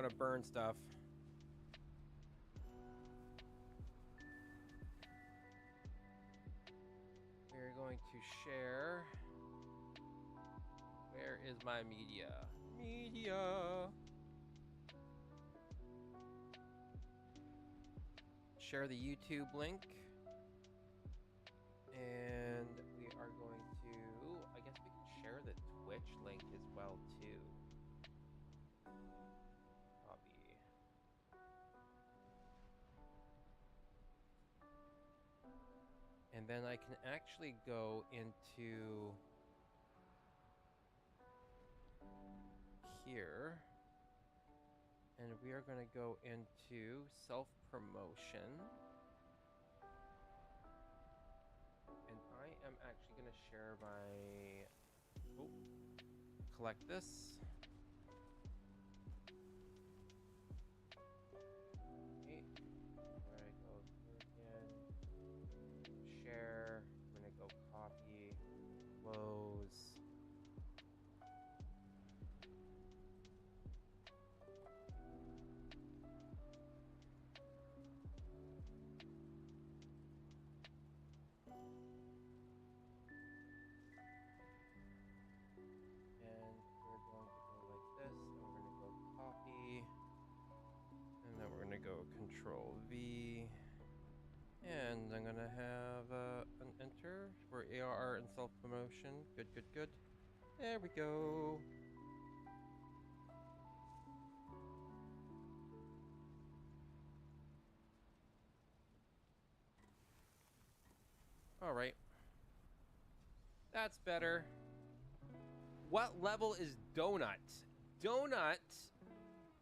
want to burn stuff. We're going to share. Where is my media? Media. Share the YouTube link. And we are going to, I guess we can share the Twitch link as well too. Copy. And then I can actually go into here. And we are going to go into self-promotion. And I am actually going to share my... Oh, collect this. Okay. Where I go here again. Share. I'm going to go copy. Close. And then we're going to go Control V. And I'm going to have an enter for ARR and self-promotion. Good, good, good. There we go. All right. That's better. What level is Donut? Donut.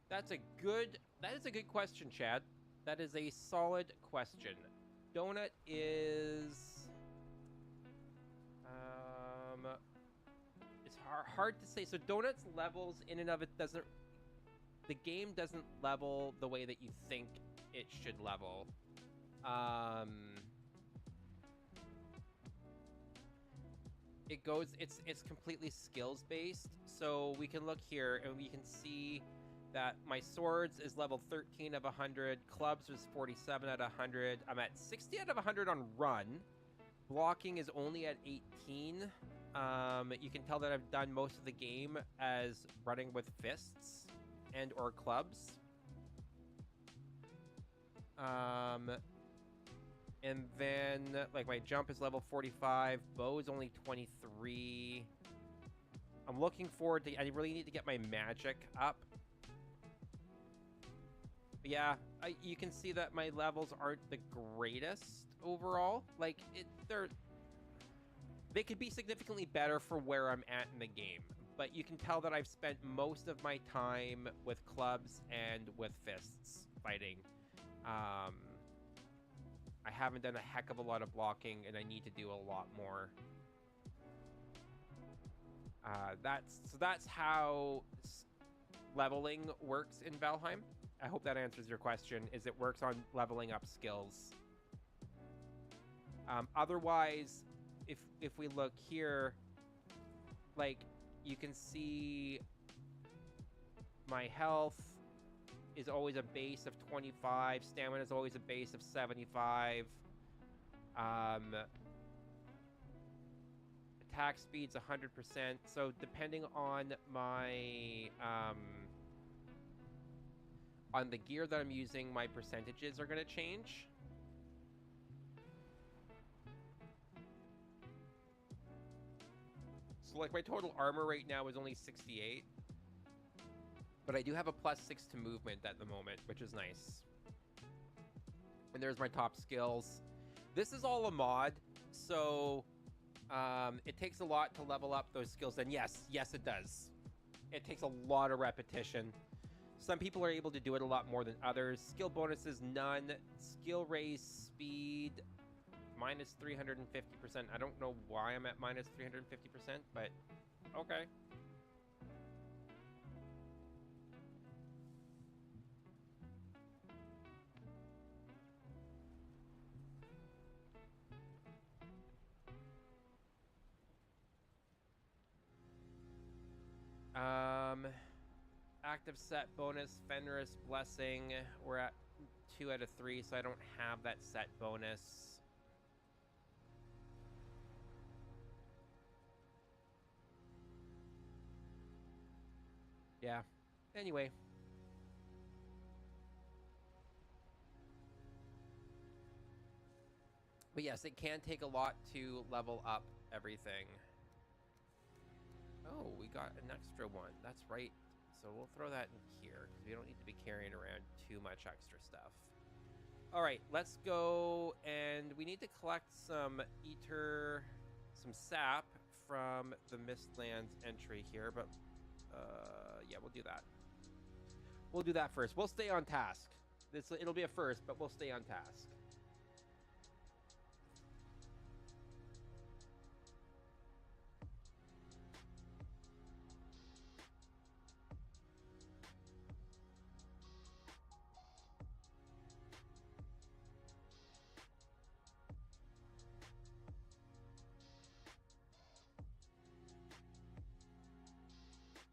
That is a good question, Chad. That is a solid question. Donut is it's hard to say. So Donut's levels in and of it doesn't, the game doesn't level the way that you think it should level. It goes, it's completely skills based. So we can look here and we can see that my swords is level 13 of 100, clubs was 47 out of 100. I'm at 60 out of 100 on run. Blocking is only at 18. You can tell that I've done most of the game as running with fists and or clubs. And then like my jump is level 45, bow is only 23. I'm looking forward to, I really need to get my magic up. But yeah, you can see that my levels aren't the greatest overall. Like they could be significantly better for where I'm at in the game, but you can tell that I've spent most of my time with clubs and with fists fighting. I haven't done a heck of a lot of blocking, and I need to do a lot more. That's how leveling works in Valheim. I hope that answers your question, is it works on leveling up skills. Otherwise, if we look here, like, you can see my health is always a base of 25, stamina is always a base of 75. Attack speed's 100%. So depending on my on the gear that I'm using, my percentages are going to change. So like my total armor right now is only 68. But I do have a +6 to movement at the moment, which is nice. And there's my top skills. This is all a mod, so it takes a lot to level up those skills. And yes, it does. It takes a lot of repetition. Some people are able to do it a lot more than others. Skill bonuses, none. Skill raise speed, minus 350%. I don't know why I'm at minus 350%, but okay. Active set bonus, Fenris Blessing. We're at 2 out of 3, so I don't have that set bonus. Yeah. Anyway. But yes, it can take a lot to level up everything. Oh, we got an extra one. That's right. So we'll throw that in here because we don't need to be carrying around too much extra stuff. All right, let's go, and we need to collect some some sap from the Mistlands entry here, but yeah, we'll do that. We'll do that first. We'll stay on task. It'll be a first, but we'll stay on task.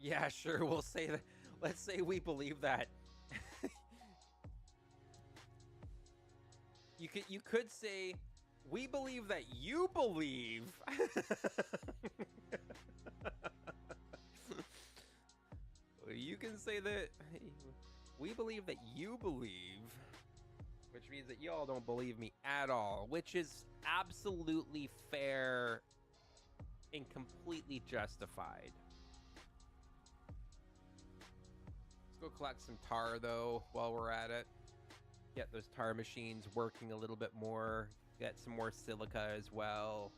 Yeah, sure. We'll say that. Let's say we believe that. You could say we believe that you believe. You can say that we believe that you believe, which means that y'all don't believe me at all, which is absolutely fair and completely justified. Let's go collect some tar, though, while we're at it. Get those tar machines working a little bit more. Get some more silica as well.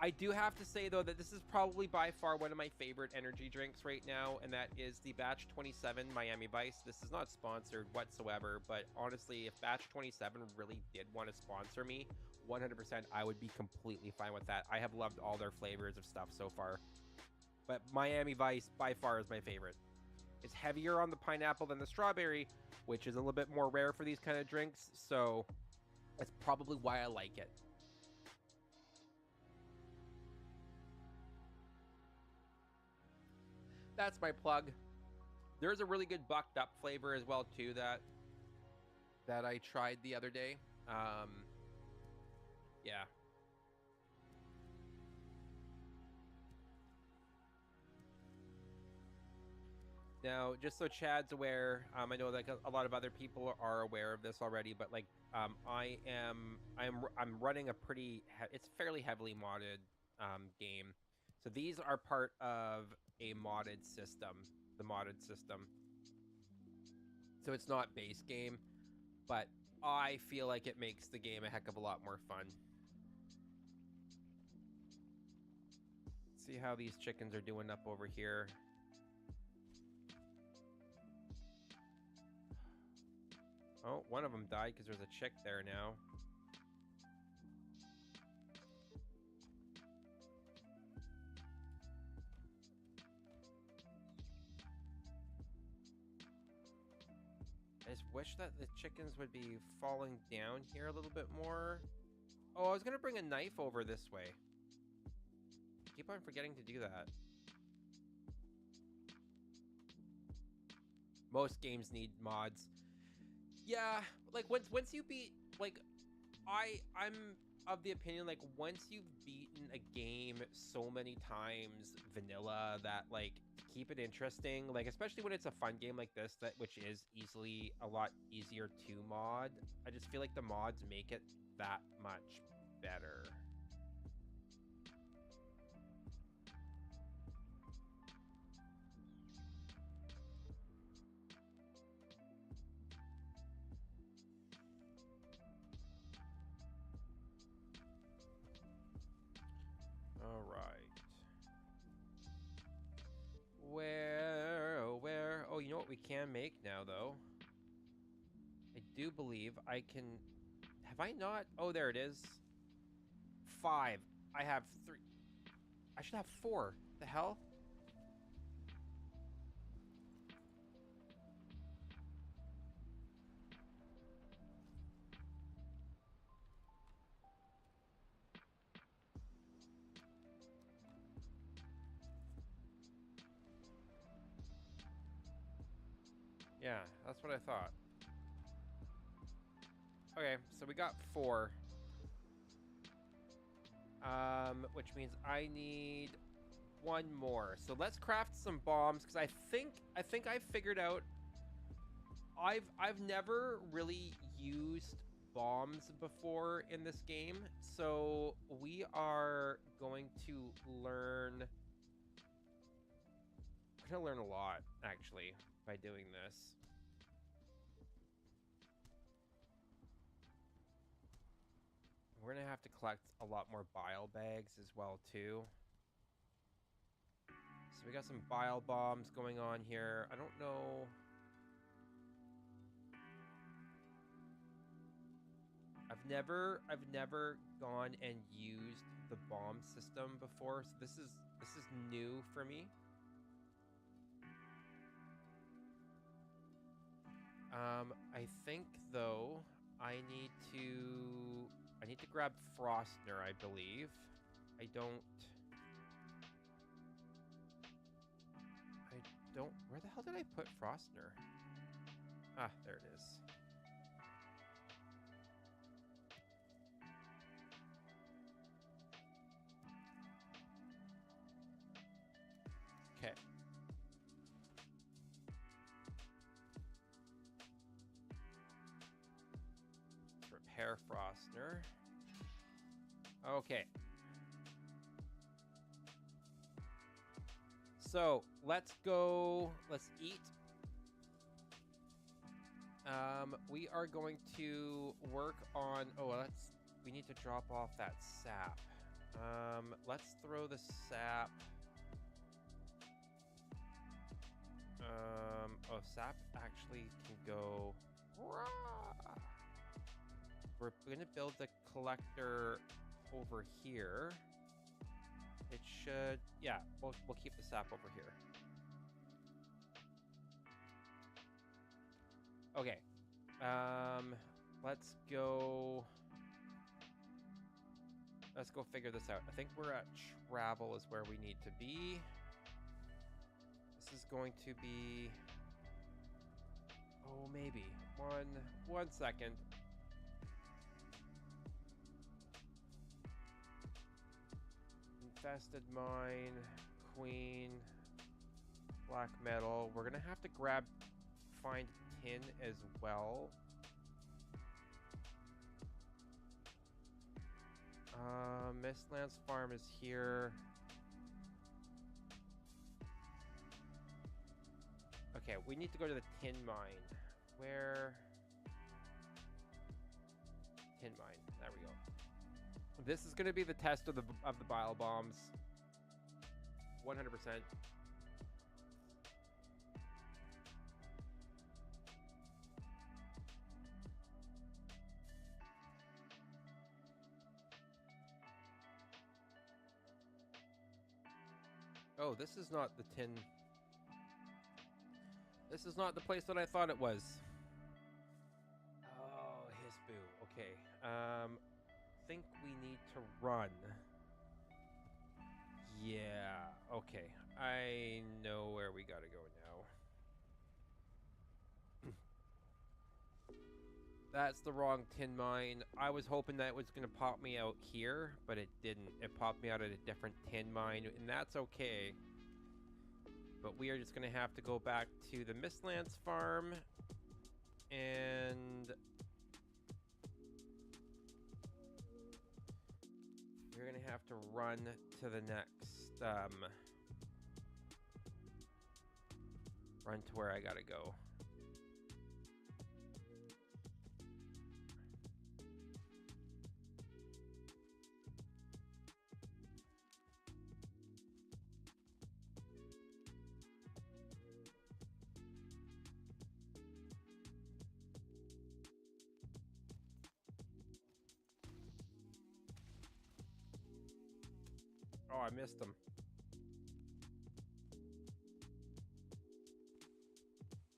I do have to say, though, that this is probably by far one of my favorite energy drinks right now, and that is the Batch 27 Miami Vice. This is not sponsored whatsoever, but honestly, if Batch 27 really did want to sponsor me, 100%, I would be completely fine with that. I have loved all their flavors of stuff so far. But Miami Vice, by far, is my favorite. It's heavier on the pineapple than the strawberry, which is a little bit more rare for these kind of drinks, so that's probably why I like it. That's my plug. There's a really good bucked up flavor as well too that I tried the other day. Yeah. Now, just so Chad's aware, I know like a lot of other people are aware of this already, but like I'm running a it's fairly heavily modded game. So these are part of a modded system, the modded system. So it's not base game, but I feel like it makes the game a heck of a lot more fun. See how these chickens are doing up over here. Oh, one of them died because there's a chick there now. I just wish that the chickens would be falling down here a little bit more. Oh, I was going to bring a knife over this way. Keep on forgetting to do that. Most games need mods. Yeah, like once you beat, like, I'm of the opinion, like, once you've beaten a game so many times vanilla, that like keep it interesting, like especially when it's a fun game like this, which is easily a lot easier to mod, I just feel like the mods make it that much better. All right. Where? Oh, you know what we can make now, though? I do believe I can... Have I not? Oh, there it is. 5. I have 3. I should have 4. The hell? Yeah, that's what I thought. Okay, so we got 4. Which means I need 1 more. So let's craft some bombs because I think I figured out I've never really used bombs before in this game. So we are going to learn we're going to learn a lot actually by doing this. We're going to have to collect a lot more bile bags as well too. So we got some bile bombs going on here. I don't know. I've never gone and used the bomb system before, so this is new for me. I think though I need to grab Frostner, I believe. I don't where the hell did I put Frostner? Ah, there it is. Okay. Repair Frostner. Okay. So let's go. Let's eat. We are going to work on. Oh, we need to drop off that sap. Let's throw the sap. Oh, sap actually can go. We're gonna build the collector over here. It should, yeah, we'll keep the sap over here. Okay. Let's go figure this out. I think we're at travel is where we need to be. This is going to be, oh, maybe one second. Infested mine, queen, black metal. We're gonna have to find tin as well. Mistlands farm is here. Okay, we need to go to the tin mine. Where? Tin mine. There we go. This is going to be the test of the bile bombs. 100%. Oh, this is not the tin. This is not the place that I thought it was. Oh, his boo. Okay. Think we need to run. Yeah. Okay. I know where we gotta go now. That's the wrong tin mine. I was hoping that it was gonna pop me out here, but it didn't. It popped me out at a different tin mine, and that's okay. But we are just gonna have to go back to the Mistlands farm, and we're gonna have to run to the next, run to where I gotta go. Oh, I missed them.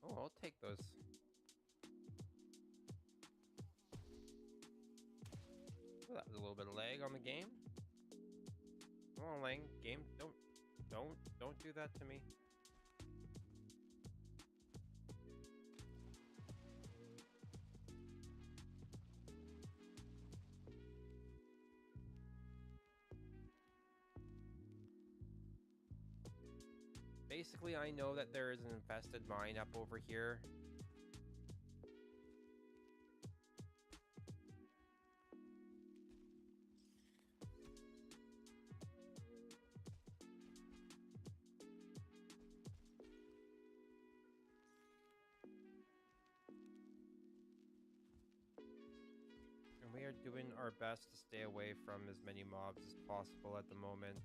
Oh, I'll take those. Oh, that was a little bit of lag on the game. Come on, Lang. Game, don't do that to me. basically I know that there is an infested mine up over here. And we are doing our best to stay away from as many mobs as possible at the moment.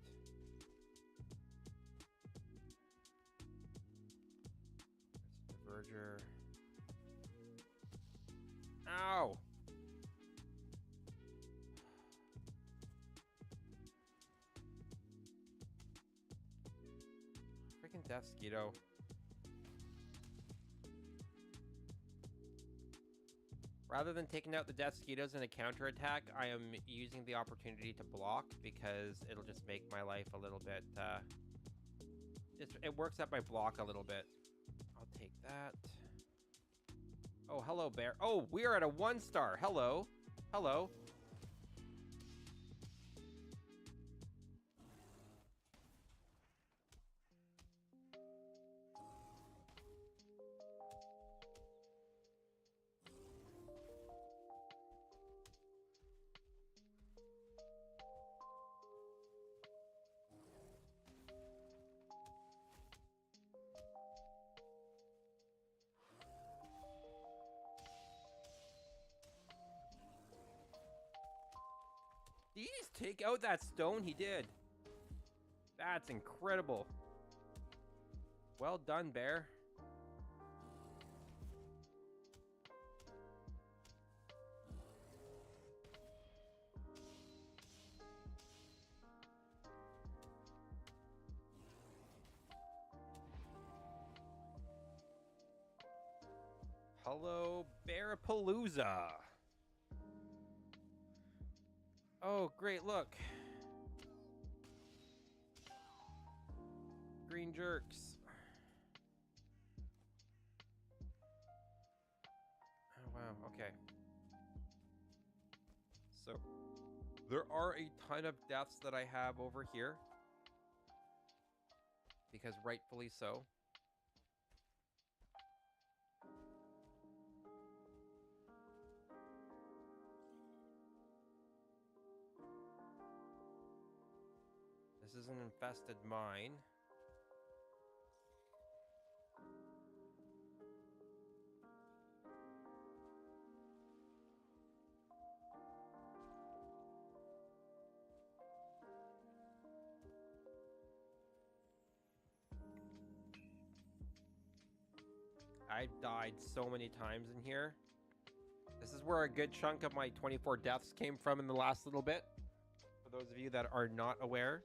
Verger. Ow! Freaking Death Skeeto. Rather than taking out the Death Skeetos in a counterattack, I am using the opportunity to block because it'll just make my life a little bit, it works up my block a little bit. I'll take that. Oh, hello, bear. Oh, we are at a 1-star. Hello. Hello. Did he just take out that stone? He did. That's incredible. Well done, bear. Hello, Bearapalooza. Oh, great, look. Green jerks. Oh, wow, okay. So, there are a ton of deaths that I have over here. Because rightfully so. This is an infested mine. I've died so many times in here. This is where a good chunk of my 24 deaths came from in the last little bit. For those of you that are not aware.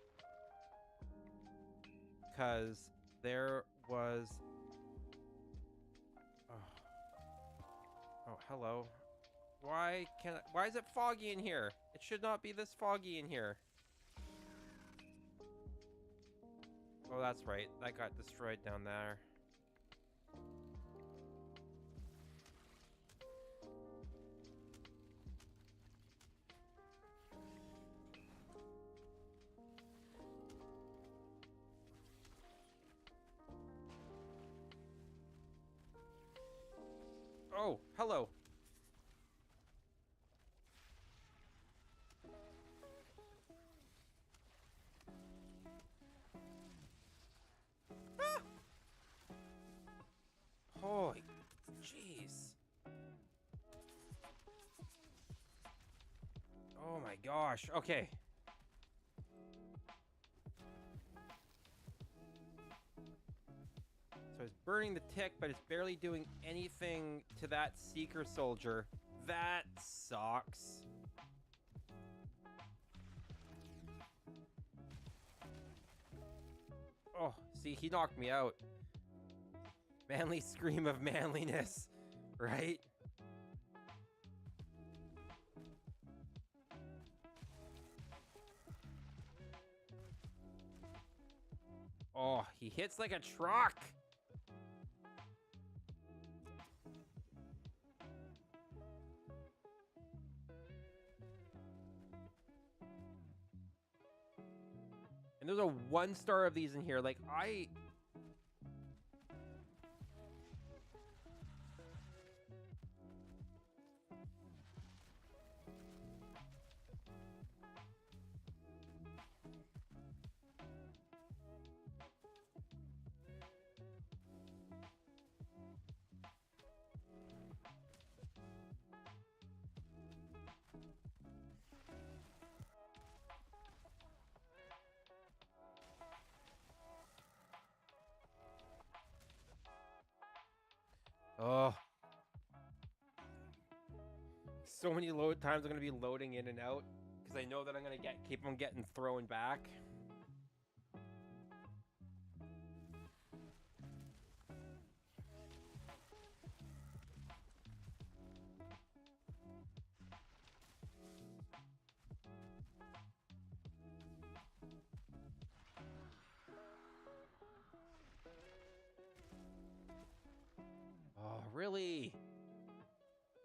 Because there was... Oh, hello. Why is it foggy in here? It should not be this foggy in here. Oh, that's right. That got destroyed down there. Oh, hello. Ah! Holy, jeez. Oh my gosh. Okay. So it's burning the tick, but it's barely doing anything to that Seeker soldier. That sucks. Oh, see, he knocked me out. Manly scream of manliness, right? Oh, he hits like a truck. And there's a 1-star of these in here. Like, Oh, so many load times I'm gonna be loading in and out because I know that I'm gonna keep on getting thrown back. Oh, really?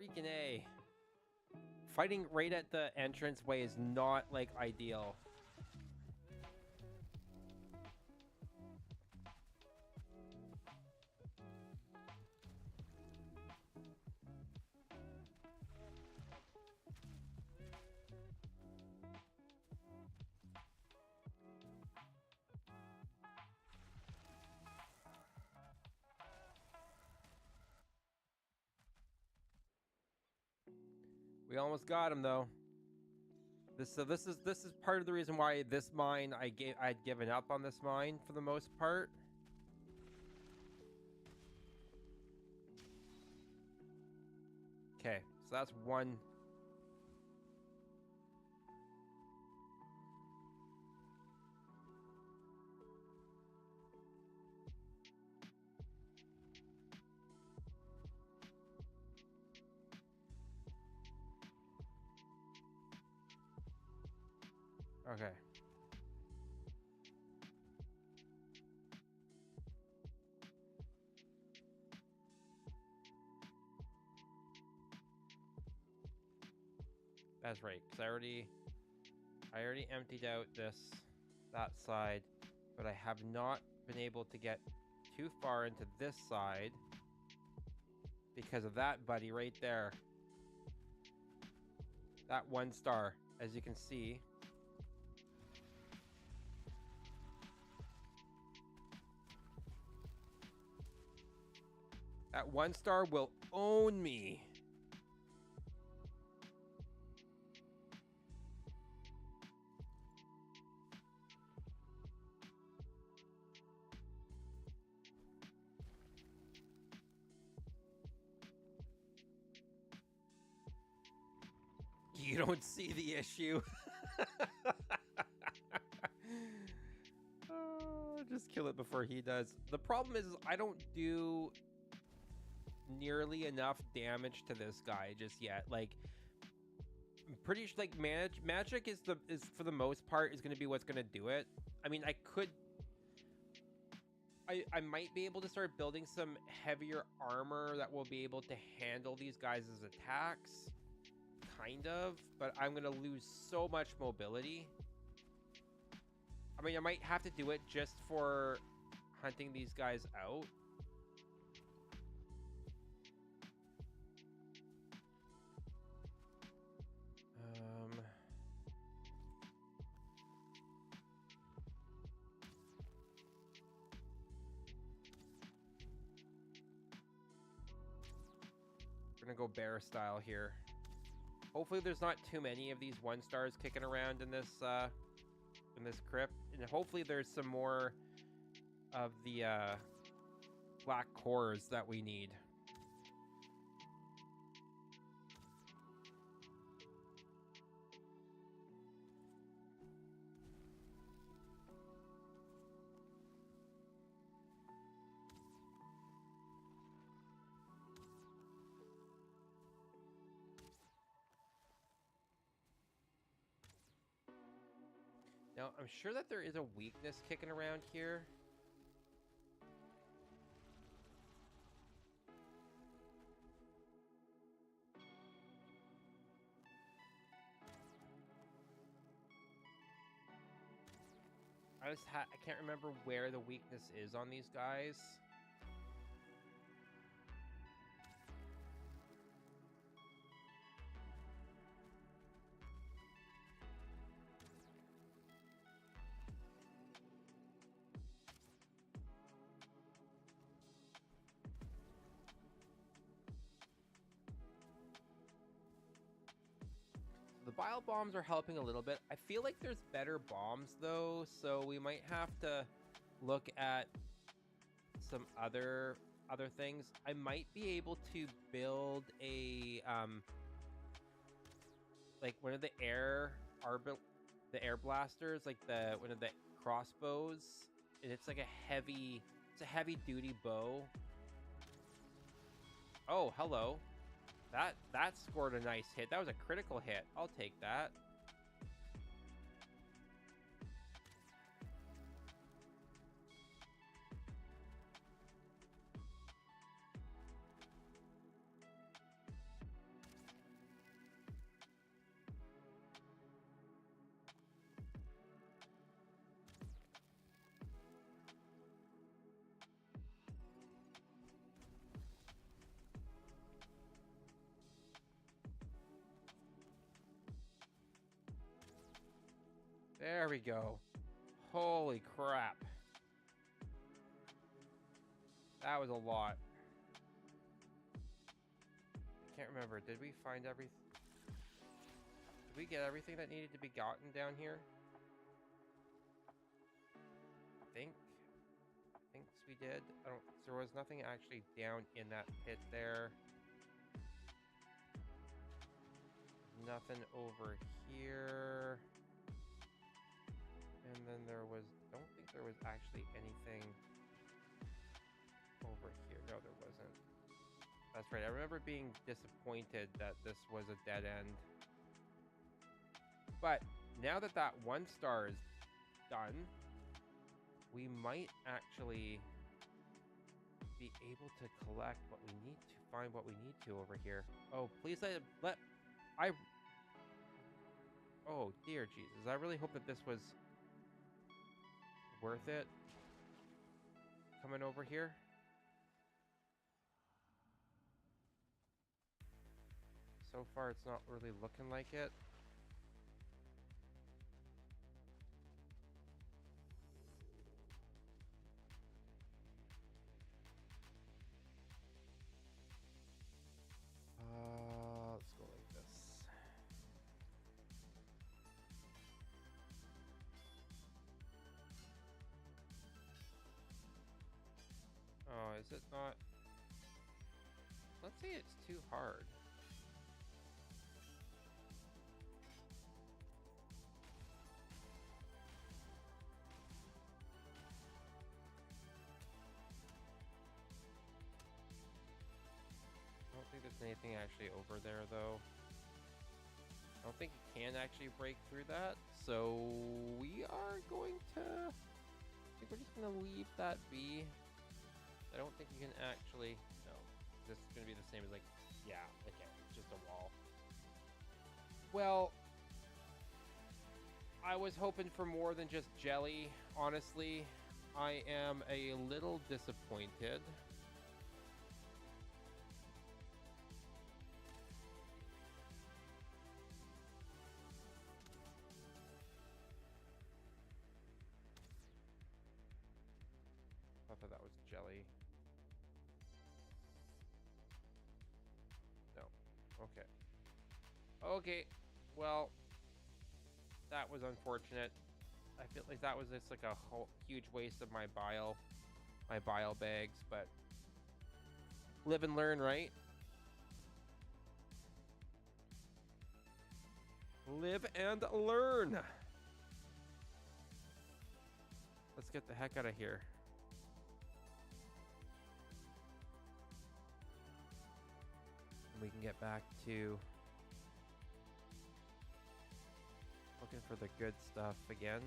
Freaking A. Fighting right at the entranceway is not, like, ideal. We almost got him, though. This is part of the reason why this mine I'd given up on this mine for the most part. Okay, so that's one. Okay. That's right, because I already emptied out that side, but I have not been able to get too far into this side because of that buddy right there. That 1 star, as you can see. That 1 star will own me. You don't see the issue. Just kill it before he does. The problem is I don't do nearly enough damage to this guy just yet. Like, I'm pretty sure like magic is for the most part is going to be what's going to do it. I mean, I might be able to start building some heavier armor that will be able to handle these guys' attacks. Kind of, but I'm going to lose so much mobility. I mean, I might have to do it just for hunting these guys out. We're gonna go bear style here. Hopefully there's not too many of these 1 stars kicking around in this crypt, and hopefully there's some more of the black cores that we need. Now, I'm sure that there is a weakness kicking around here. I can't remember where the weakness is on these guys. The bile bombs are helping a little bit. I feel like there's better bombs though, so we might have to look at some other other things. I might be able to build a like one of the the air blasters, like one of the crossbows, and it's like it's a heavy duty bow. Oh, hello. That scored a nice hit. That was a critical hit. I'll take that. There we go. Holy crap. That was a lot. I can't remember. Did we find everything? Did we get everything that needed to be gotten down here? I think we did. I don't. There was nothing actually down in that pit there. Nothing over here. And then there was. Don't think there was actually anything over here. No, there wasn't. That's right. I remember being disappointed that this was a dead end. But now that that 1 star is done, we might actually be able to collect what we need to, find what we need to over here. Oh, please oh dear Jesus. I really hope that this was worth it. Coming over here. So far, it's not really looking like it. Let's go like this. Oh, is it not? Let's say it's too hard. I don't think there's anything actually over there, though. I don't think you can actually break through that, so we are going to... I think we're just going to leave that be. I don't think you can actually... No. This is going to be the same as, like... Yeah, okay. It's just a wall. Well... I was hoping for more than just jelly, honestly. I am a little disappointed. I thought that was jelly. No. Okay. Okay. Well, that was unfortunate. I feel like that was just like a whole huge waste of my bile bags, but live and learn, right? Live and learn. Let's get the heck out of here. And we can get back to looking for the good stuff again.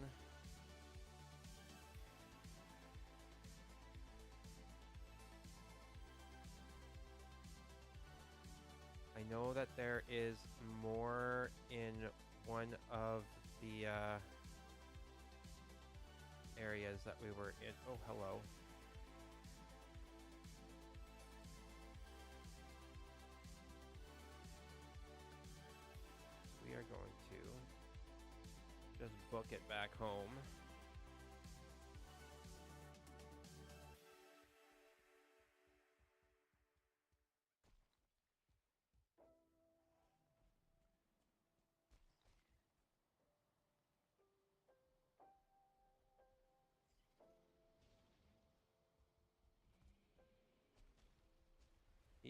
I know that there is more in one of the areas that we were in. Oh, hello. We are going to just book it back home.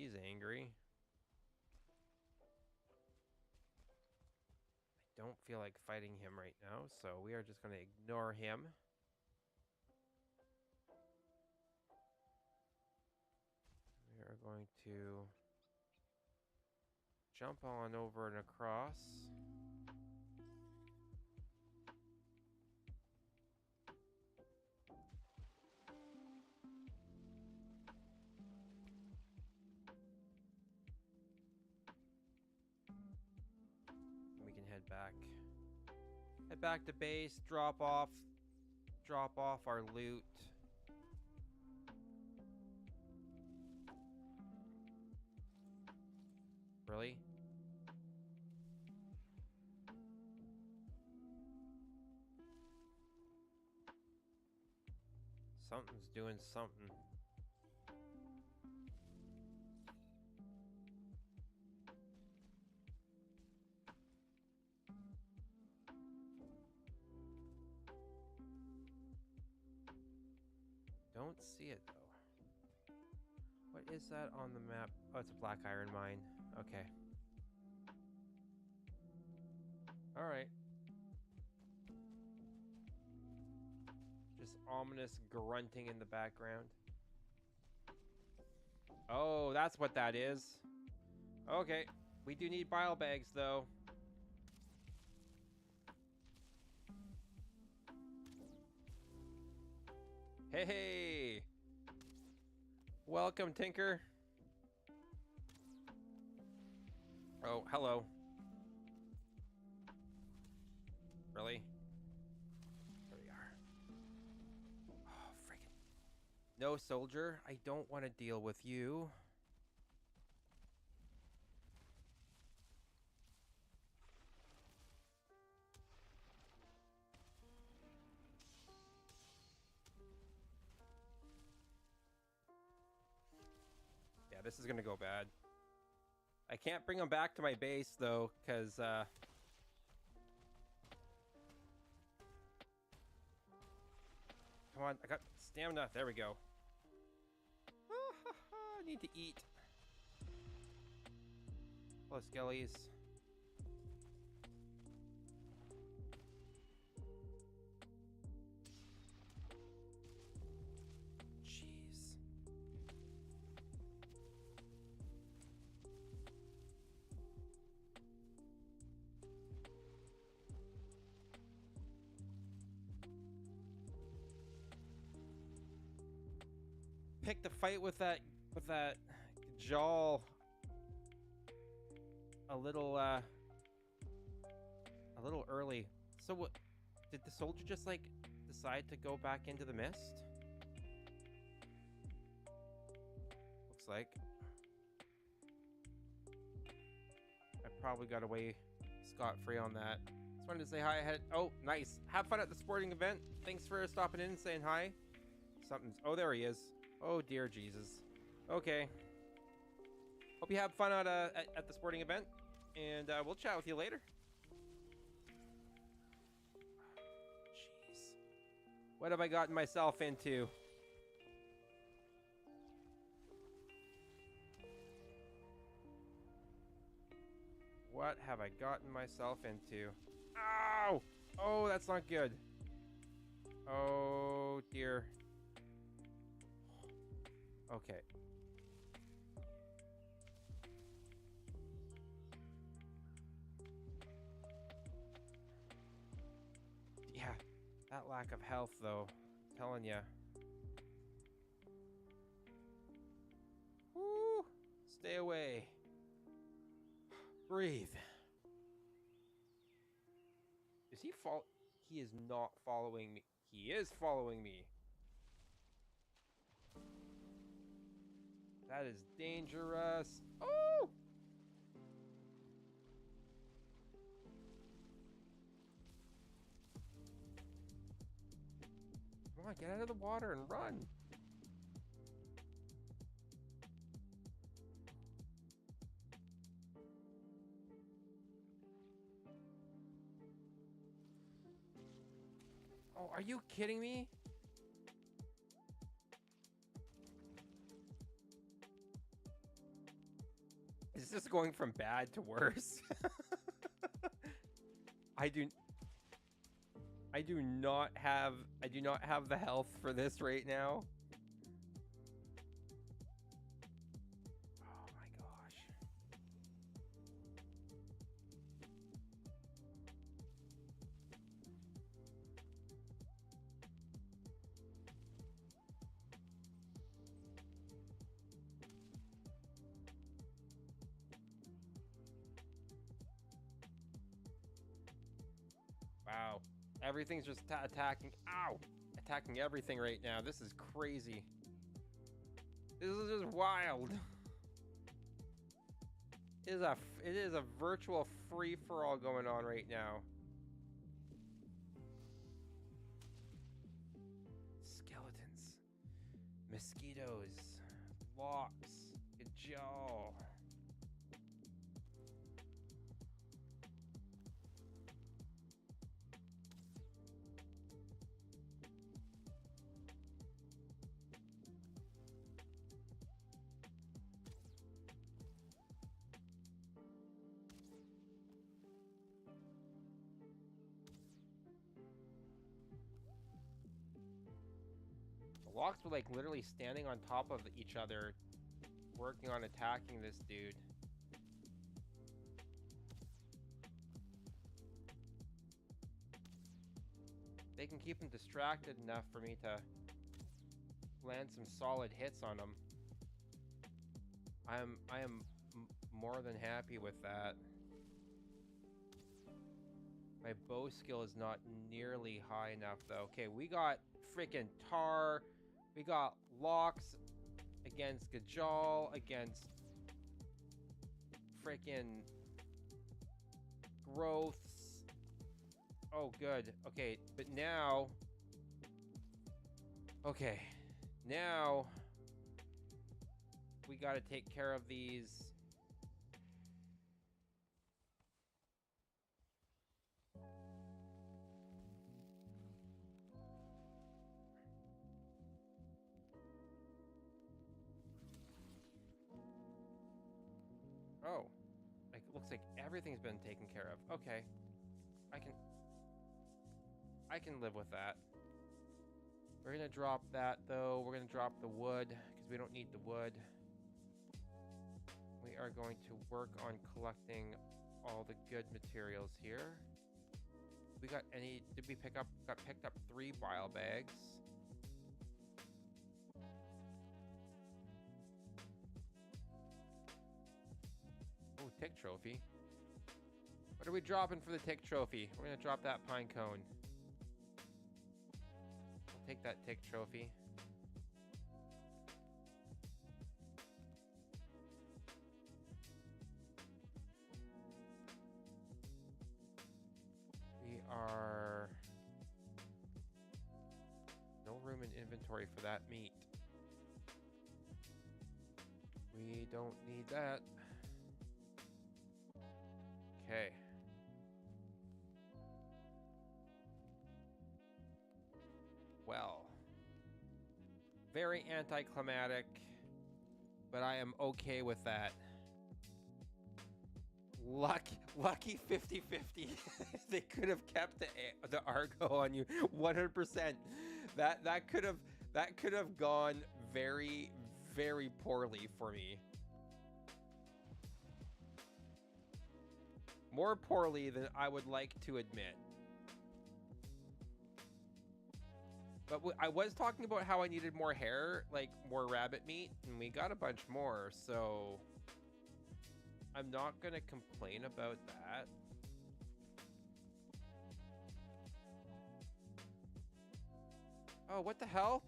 He's angry. I don't feel like fighting him right now, so we are just going to ignore him. We are going to jump on over and across. We can head back. Head back to base, drop off our loot. Really? Something's doing something. Don't see it though. What is that on the map? Oh, it's a black iron mine. Okay. All right. Just ominous grunting in the background. Oh, that's what that is. Okay. We do need bile bags though. Hey! Welcome, Tinker. Oh, hello. Really? There we are. Oh, friggin'. No, soldier. I don't want to deal with you. Yeah, this is gonna go bad. I can't bring him back to my base, though, because, come on, I got stamina. There we go. I need to eat. Hello, skellies. Jeez. Pick the fight with that jaw a little early. So what, did the soldier just like decide to go back into the mist? Looks like. I probably got away scot-free on that. Just wanted to say hi ahead. Oh, nice. Have fun at the sporting event. Thanks for stopping in and saying hi. Something's, oh, there he is. Oh dear Jesus. Okay. Hope you have fun at the sporting event, and we'll chat with you later. Jeez. What have I gotten myself into? What have I gotten myself into? Ow! Oh, that's not good. Oh dear. Okay. Yeah, that lack of health, though. I'm telling ya. Woo! Stay away. Breathe. Is he He is not following me. He is following me. That is dangerous. Oh! Come on, get out of the water and run. Oh, are you kidding me? Is this going from bad to worse? I do not have the health for this right now. Oh my gosh. Wow. Everything's just attacking. Ow! Attacking everything right now. This is crazy. This is just wild. It is a virtual free-for-all going on right now. Skeletons. Mosquitoes. Locks. Gajal. The locks were like literally standing on top of each other, working on attacking this dude. They can keep him distracted enough for me to land some solid hits on him. I am more than happy with that. My bow skill is not nearly high enough though. Okay, we got freaking tar. We got locks against Gajal, against freaking growths. Oh, good. Okay, but now... Okay, now... we gotta take care of these... Oh, like it looks like everything's been taken care of. Okay, I can live with that. We're gonna drop that though. We're gonna drop the wood because we don't need the wood. We are going to work on collecting all the good materials here. We got any? Did we pick up? Got picked up 3 bile bags. Oh, tick trophy. What are we dropping for the tick trophy? We're gonna drop that pine cone. I'll take that tick trophy. We are... no room in inventory for that meat. We don't need that. Okay. Well, very anticlimactic, but I am okay with that. Lucky 50-50. They could have kept the Argo on you 100%. That could have gone very, very poorly for me. More poorly than I would like to admit. But I was talking about how I needed more hair, like more rabbit meat, and we got a bunch more, so I'm not gonna complain about that. Oh, what the hell?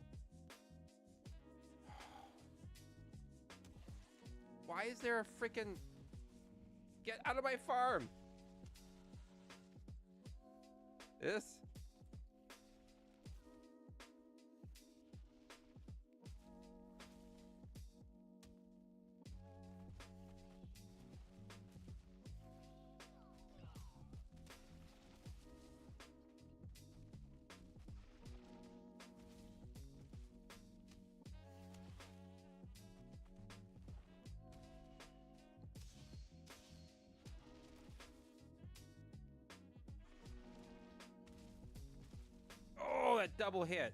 Why is there a freaking... Get out of my farm! This? that double hit.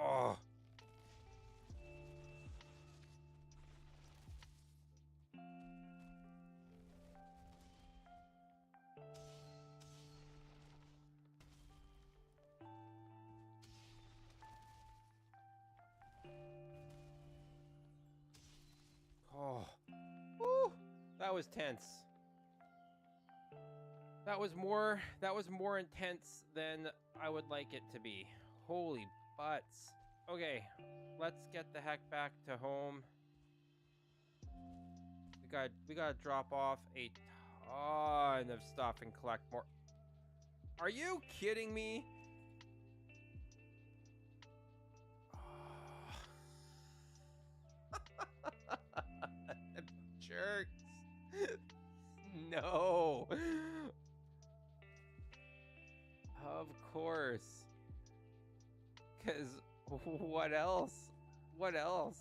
Oh. Oh. Woo. That was tense. That was more intense than I would like it to be. Holy butts. Okay, let's get the heck back to home. We gotta drop off a ton of stuff and collect more. Are you kidding me? Jerks. No. Of course. Cause what else? What else?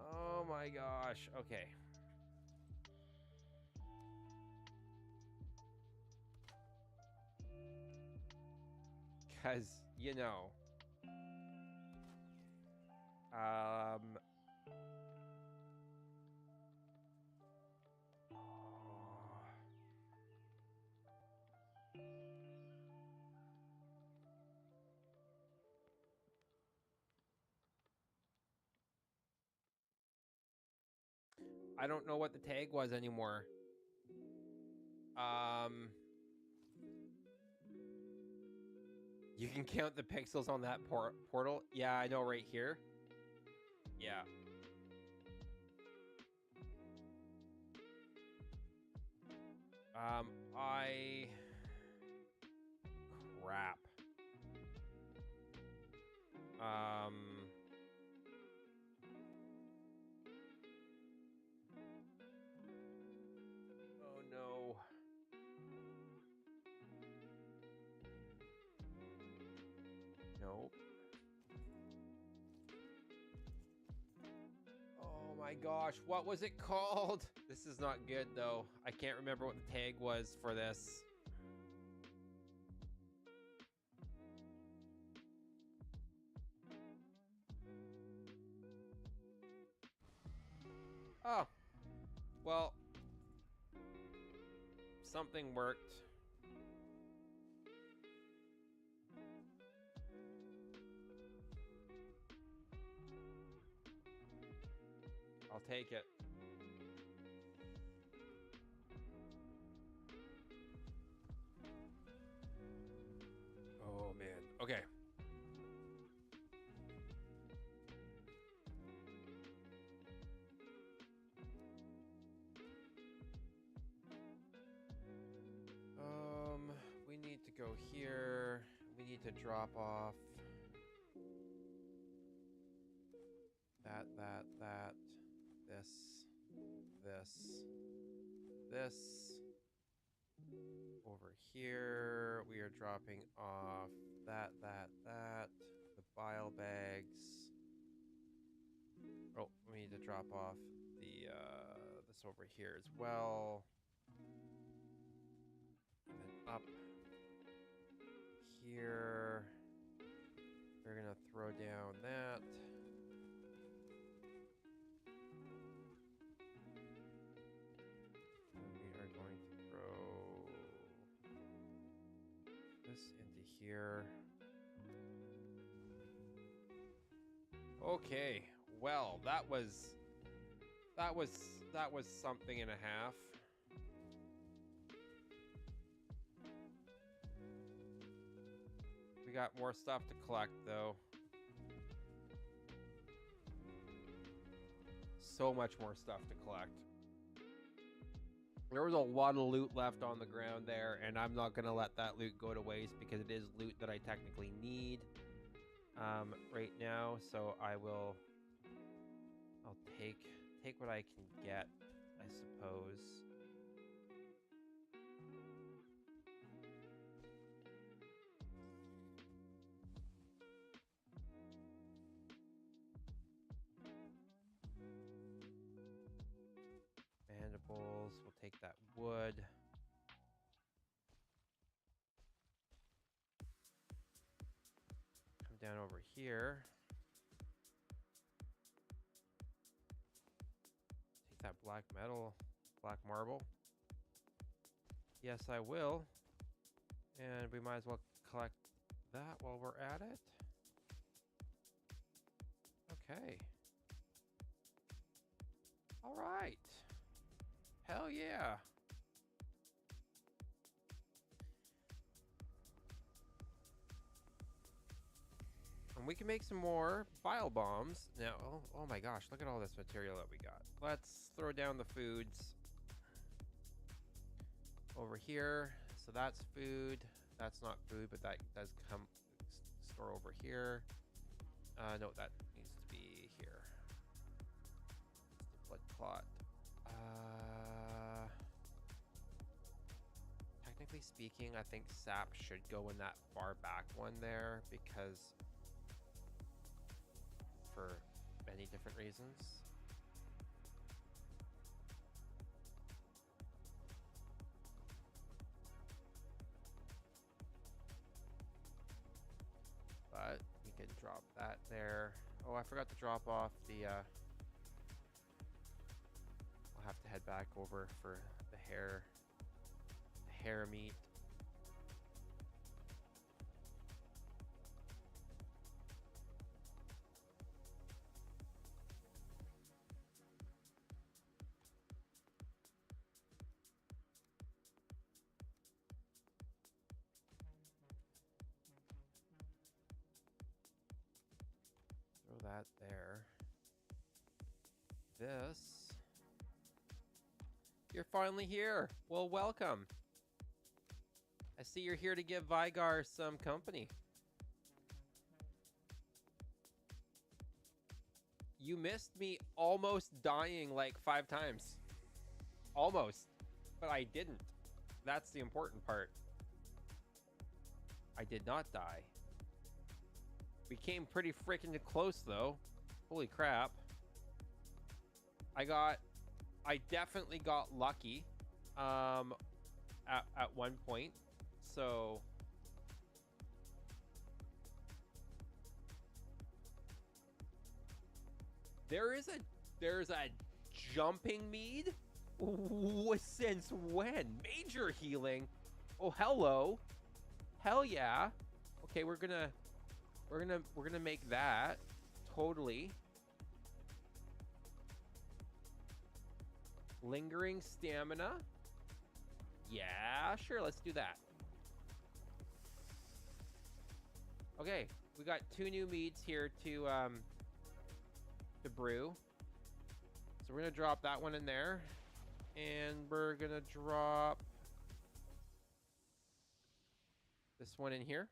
Oh my gosh. Okay. Cause you know. Um I don't know what the tag was anymore. You can count the pixels on that portal. Yeah, I know right here. Yeah. I... Crap. Oh no. Nope. Oh my gosh, what was it called? This is not good though. I can't remember what the tag was for this. Oh. Well. Something worked. I'll take it. Oh man. Okay. We need to go here. We need to drop off that, this, this. Over here, we are dropping off that, the bile bags. Oh, we need to drop off the this over here as well. And then up here, we're gonna throw down that. And we are going to throw this into here. Okay, well, that was something and a half. We got more stuff to collect though. So much more stuff to collect. There was a lot of loot left on the ground there, and I'm not gonna let that loot go to waste because it is loot that I technically need right now. So I'll take what I can get, I suppose. Mandibles, we'll take that wood. Come down over here. Take that black metal, black marble. Yes, I will. And we might as well collect that while we're at it. Okay. All right. Hell yeah. And we can make some more bile bombs. Now, oh my gosh, look at all this material that we got. Let's throw down the foods over here. So that's food. That's not food, but that does come store over here. No, that needs to be here. Blood clot. Technically speaking, I think sap should go in that far back one there because for many different reasons. But we can drop that there. Oh, I forgot to drop off the I'll have to head back over for the hair meat. Throw that there. This. You're finally here. Well, welcome. I see you're here to give Vigar some company. You missed me almost dying like 5 times. Almost. But I didn't. That's the important part. I did not die. We came pretty freaking close though. Holy crap. I definitely got lucky at one point. So there's a jumping mead? Since when? Major healing? Oh, hello. Hell yeah. Okay, we're gonna make that. Totally. Lingering stamina. Yeah, sure, let's do that. Okay, we got 2 new meads here to brew. So we're gonna drop that one in there. And we're gonna drop this one in here.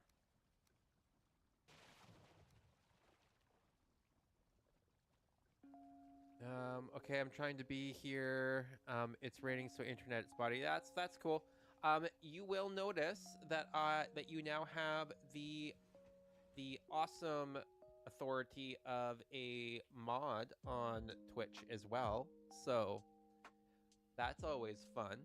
Okay, I'm trying to be here. It's raining, so internet is spotty. That's cool. You will notice that that you now have the awesome authority of a mod on Twitch as well. So that's always fun.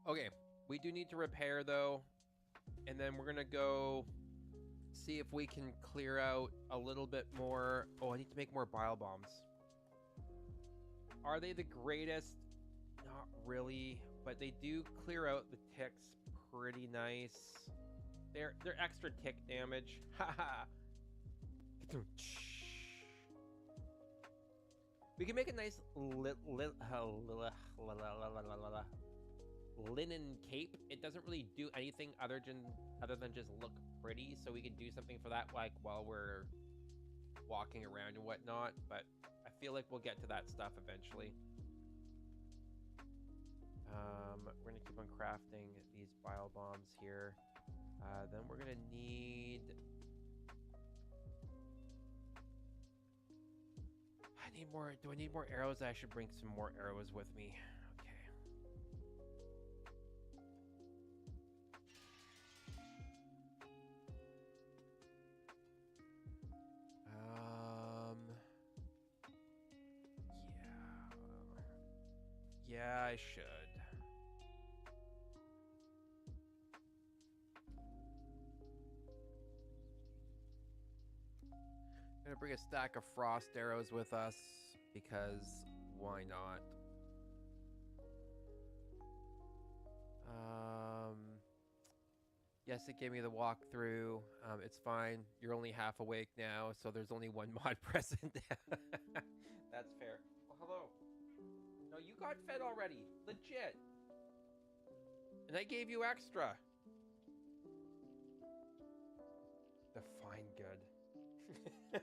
Okay, we do need to repair though, and then we're gonna go see if we can clear out a little bit more. Oh, I need to make more bile bombs. Are they the greatest? Not really, but they do clear out the ticks pretty nice. They're extra tick damage. Haha. We can make a nice linen cape. It doesn't really do anything other than just look pretty, so we can do something for that, like while we're walking around and whatnot. But I feel like we'll get to that stuff eventually. We're gonna keep on crafting these bile bombs here. Then we're gonna need. I need more. Do I need more arrows? I should bring some more arrows with me. Yeah, I should. I'm gonna bring a stack of frost arrows with us because why not? Yes, it gave me the walkthrough. It's fine. You're only half awake now, so there's only one mod present. That's fair. Oh, hello. No, you got fed already. Legit. And I gave you extra. Define good.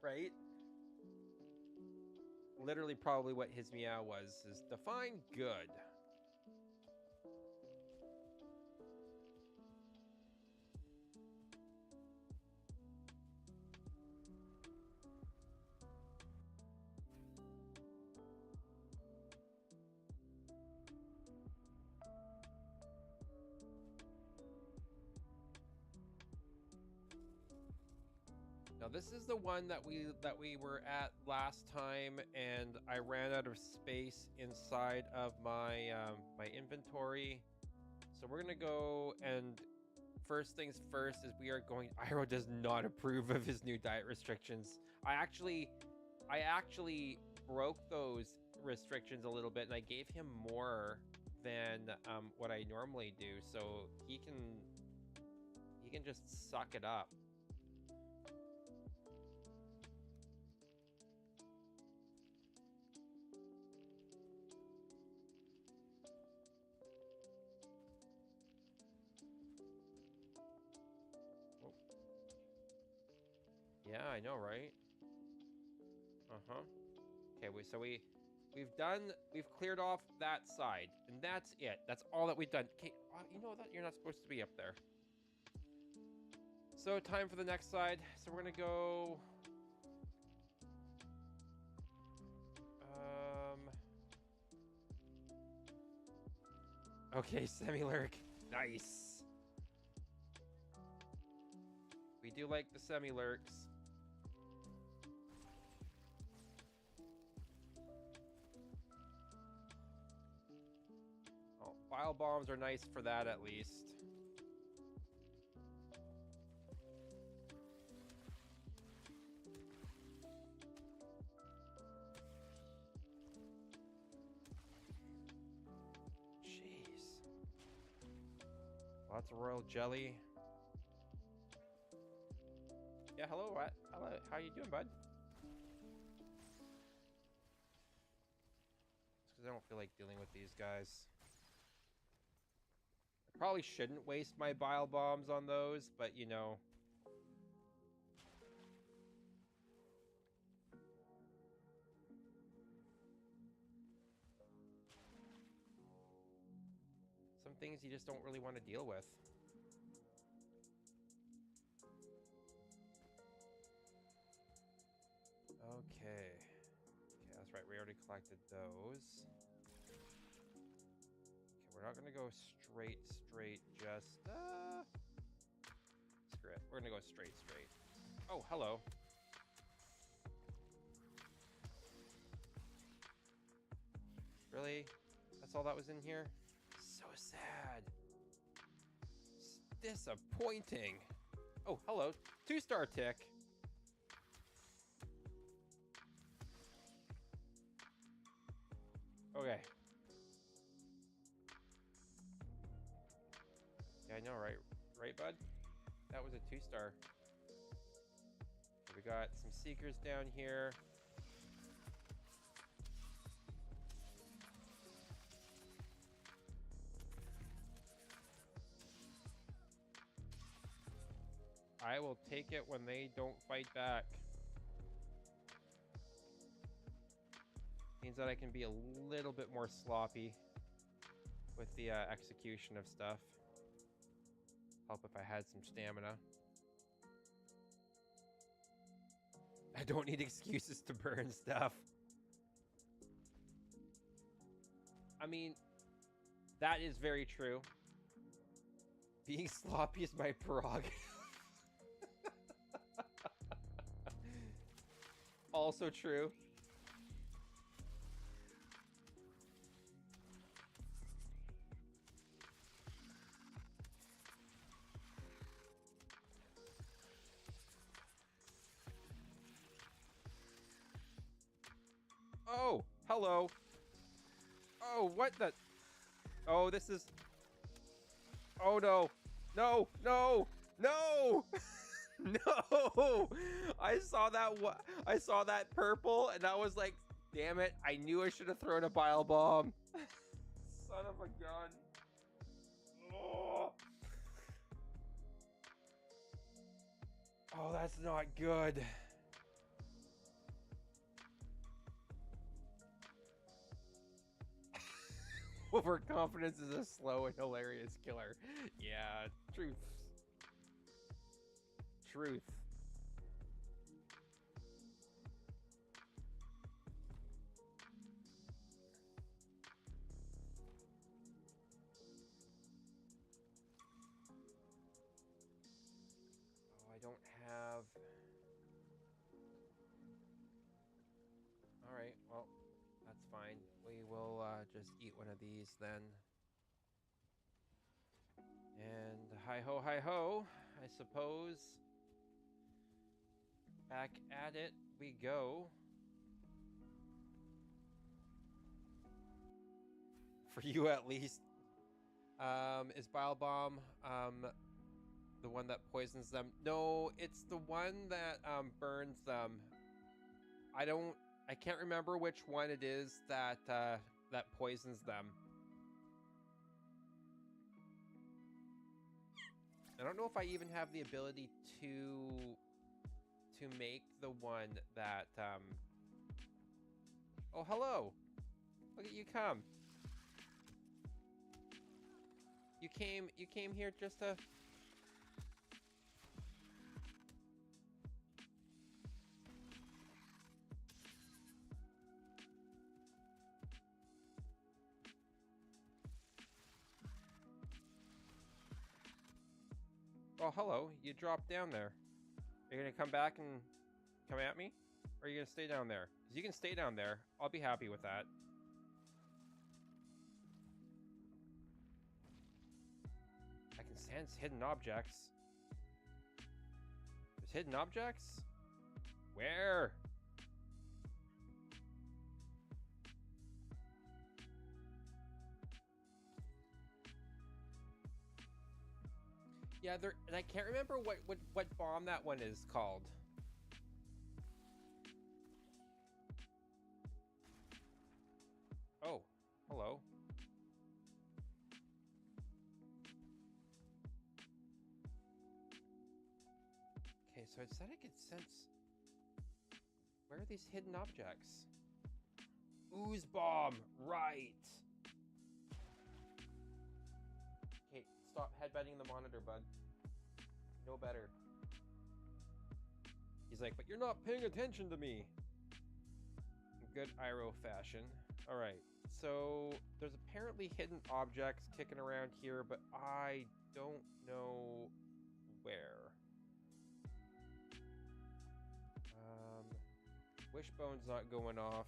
Right? Literally probably what his meow was, is define good. Now this is the one that we were at last time, and I ran out of space inside of my my inventory. So we're gonna go, and first things first is we are going. Iroh does not approve of his new diet restrictions. I actually broke those restrictions a little bit, and I gave him more than what I normally do, so he can just suck it up. Yeah, I know, right? Uh-huh. Okay, we've cleared off that side, and that's it. That's all that we've done. Okay, you know that you're not supposed to be up there. So time for the next side. So we're gonna go. Okay, semi-lurk. Nice. We do like the semi-lurks. Oh, bile bombs are nice for that at least. Lots of royal jelly. Yeah, hello, what? Hello, how you doing, bud? It's because I don't feel like dealing with these guys. I probably shouldn't waste my bile bombs on those, but you know. Some things you just don't really want to deal with. collected those. Okay, we're not gonna go straight, just, screw it. We're gonna go straight. Oh, hello. Really? That's all that was in here? So sad. Disappointing. Oh, hello. 2-star tick. Okay. Yeah, I know, right? Right, bud? That was a 2-star. We got some seekers down here. I will take it when they don't fight back. Means that I can be a little bit more sloppy with the execution of stuff. Help if I had some stamina. I don't need excuses to burn stuff. I mean, that is very true. Being sloppy is my prerogative. Also true. Oh, hello. Oh, what the? Oh, this is... Oh, no. No, no, no! No! I saw that purple, and I was like, damn it, I knew I should have thrown a bile bomb. Son of a gun. Oh. Oh, that's not good. Overconfidence is a slow and hilarious killer. Yeah, truth. Truth. Oh, I don't have... Alright, well, that's fine. We will just eat one of these then. And hi-ho, I suppose. Back at it we go. For you at least. Is Bile Bomb the one that poisons them? No, it's the one that burns them. I can't remember which one it is that that poisons them. I don't know if I even have the ability to make the one that Oh, hello. Look at you come. You came here just to... Oh, hello. You dropped down there. Are you gonna come back and come at me? Or are you gonna stay down there? Because you can stay down there. I'll be happy with that. I can sense hidden objects. There's hidden objects? Where? Yeah, and I can't remember what bomb that one is called. Oh, hello. Okay, so it said I could sense... Where are these hidden objects? Ooze bomb, right. Okay, stop headbutting the monitor, bud. No better. He's like, but you're not paying attention to me. Good Iroh fashion. All right. So there's apparently hidden objects kicking around here, but I don't know where. Wishbone's not going off.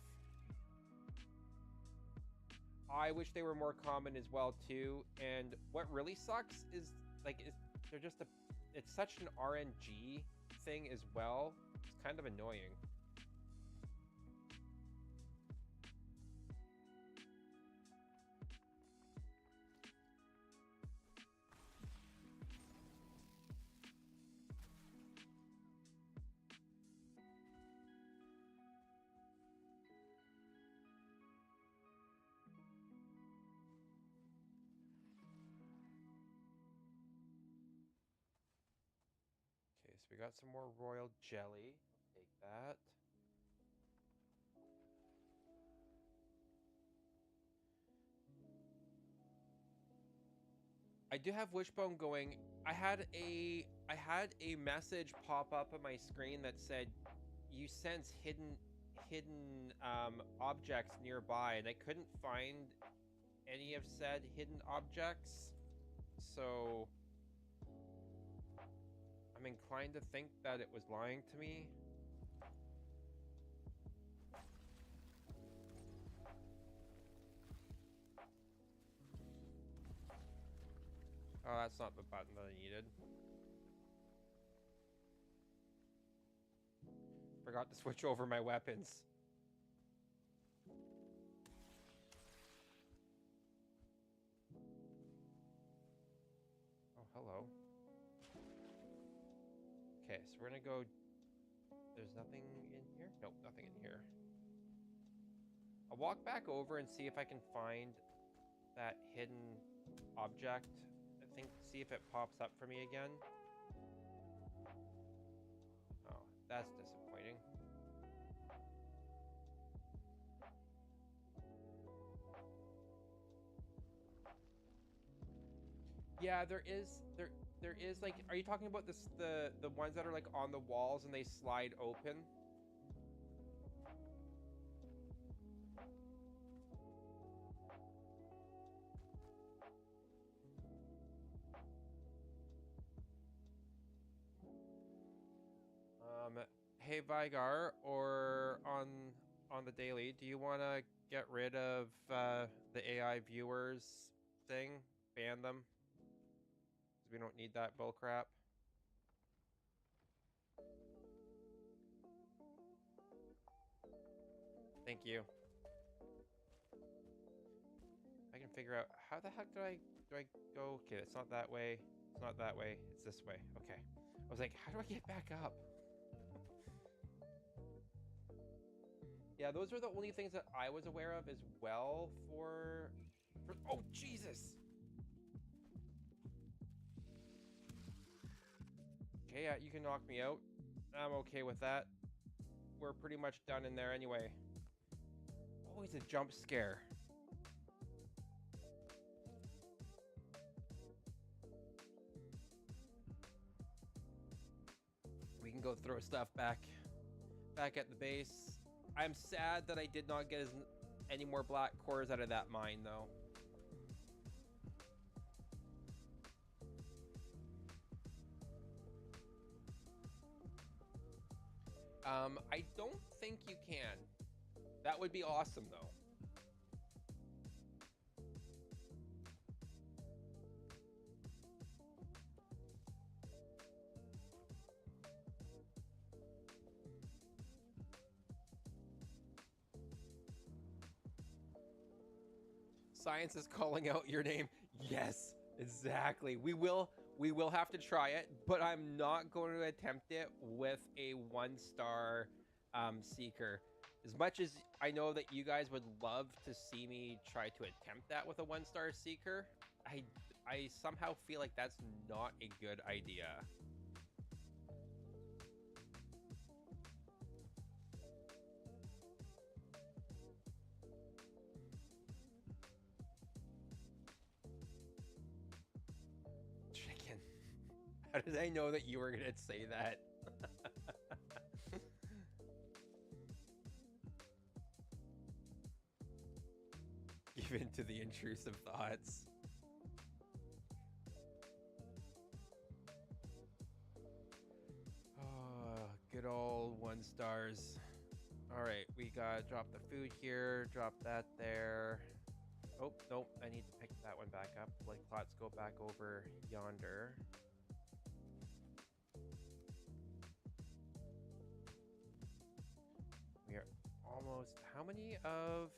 I wish they were more common as well too. And what really sucks is like they're just it's such an RNG thing as well. It's kind of annoying. Okay, so we got some more royal jelly. I'll take that. I do have Wishbone going. I had a message pop up on my screen that said you sense hidden objects nearby, and I couldn't find any of said hidden objects. So I'm inclined to think that it was lying to me. Oh, that's not the button that I needed. Forgot to switch over my weapons. Oh, hello. Okay, so we're gonna go... There's nothing in here? Nope, nothing in here. I'll walk back over and see if I can find that hidden object. I think, see if it pops up for me again. Oh, that's disappointing. Yeah, there is like, are you talking about this the ones that are like on the walls and they slide open? Hey Vigar, or on the daily, do you want to get rid of the AI viewers thing? Ban them? 'Cause we don't need that bullcrap. Thank you. I can figure out how the heck do I go? Okay, it's not that way. It's not that way. It's this way. Okay. I was like, how do I get back up? Yeah, those are the only things that I was aware of as well for oh, Jesus! Okay, yeah, you can knock me out. I'm okay with that. We're pretty much done in there anyway. Always a jump scare. We can go throw stuff back at the base. I'm sad that I did not get any more black cores out of that mine, though. I don't think you can. That would be awesome, though. Science is calling out your name. Yes, exactly. We will have to try it, but I'm not going to attempt it with a 1-star seeker. As much as I know that you guys would love to see me try to attempt that with a 1-star seeker, I somehow feel like that's not a good idea. Chicken. How did I know that you were gonna say that? to the intrusive thoughts. Oh, good old 1 stars. All right, we gotta drop the food here, drop that there. Oh, nope, I need to pick that one back up. Like, let's go back over yonder. We are almost, how many of,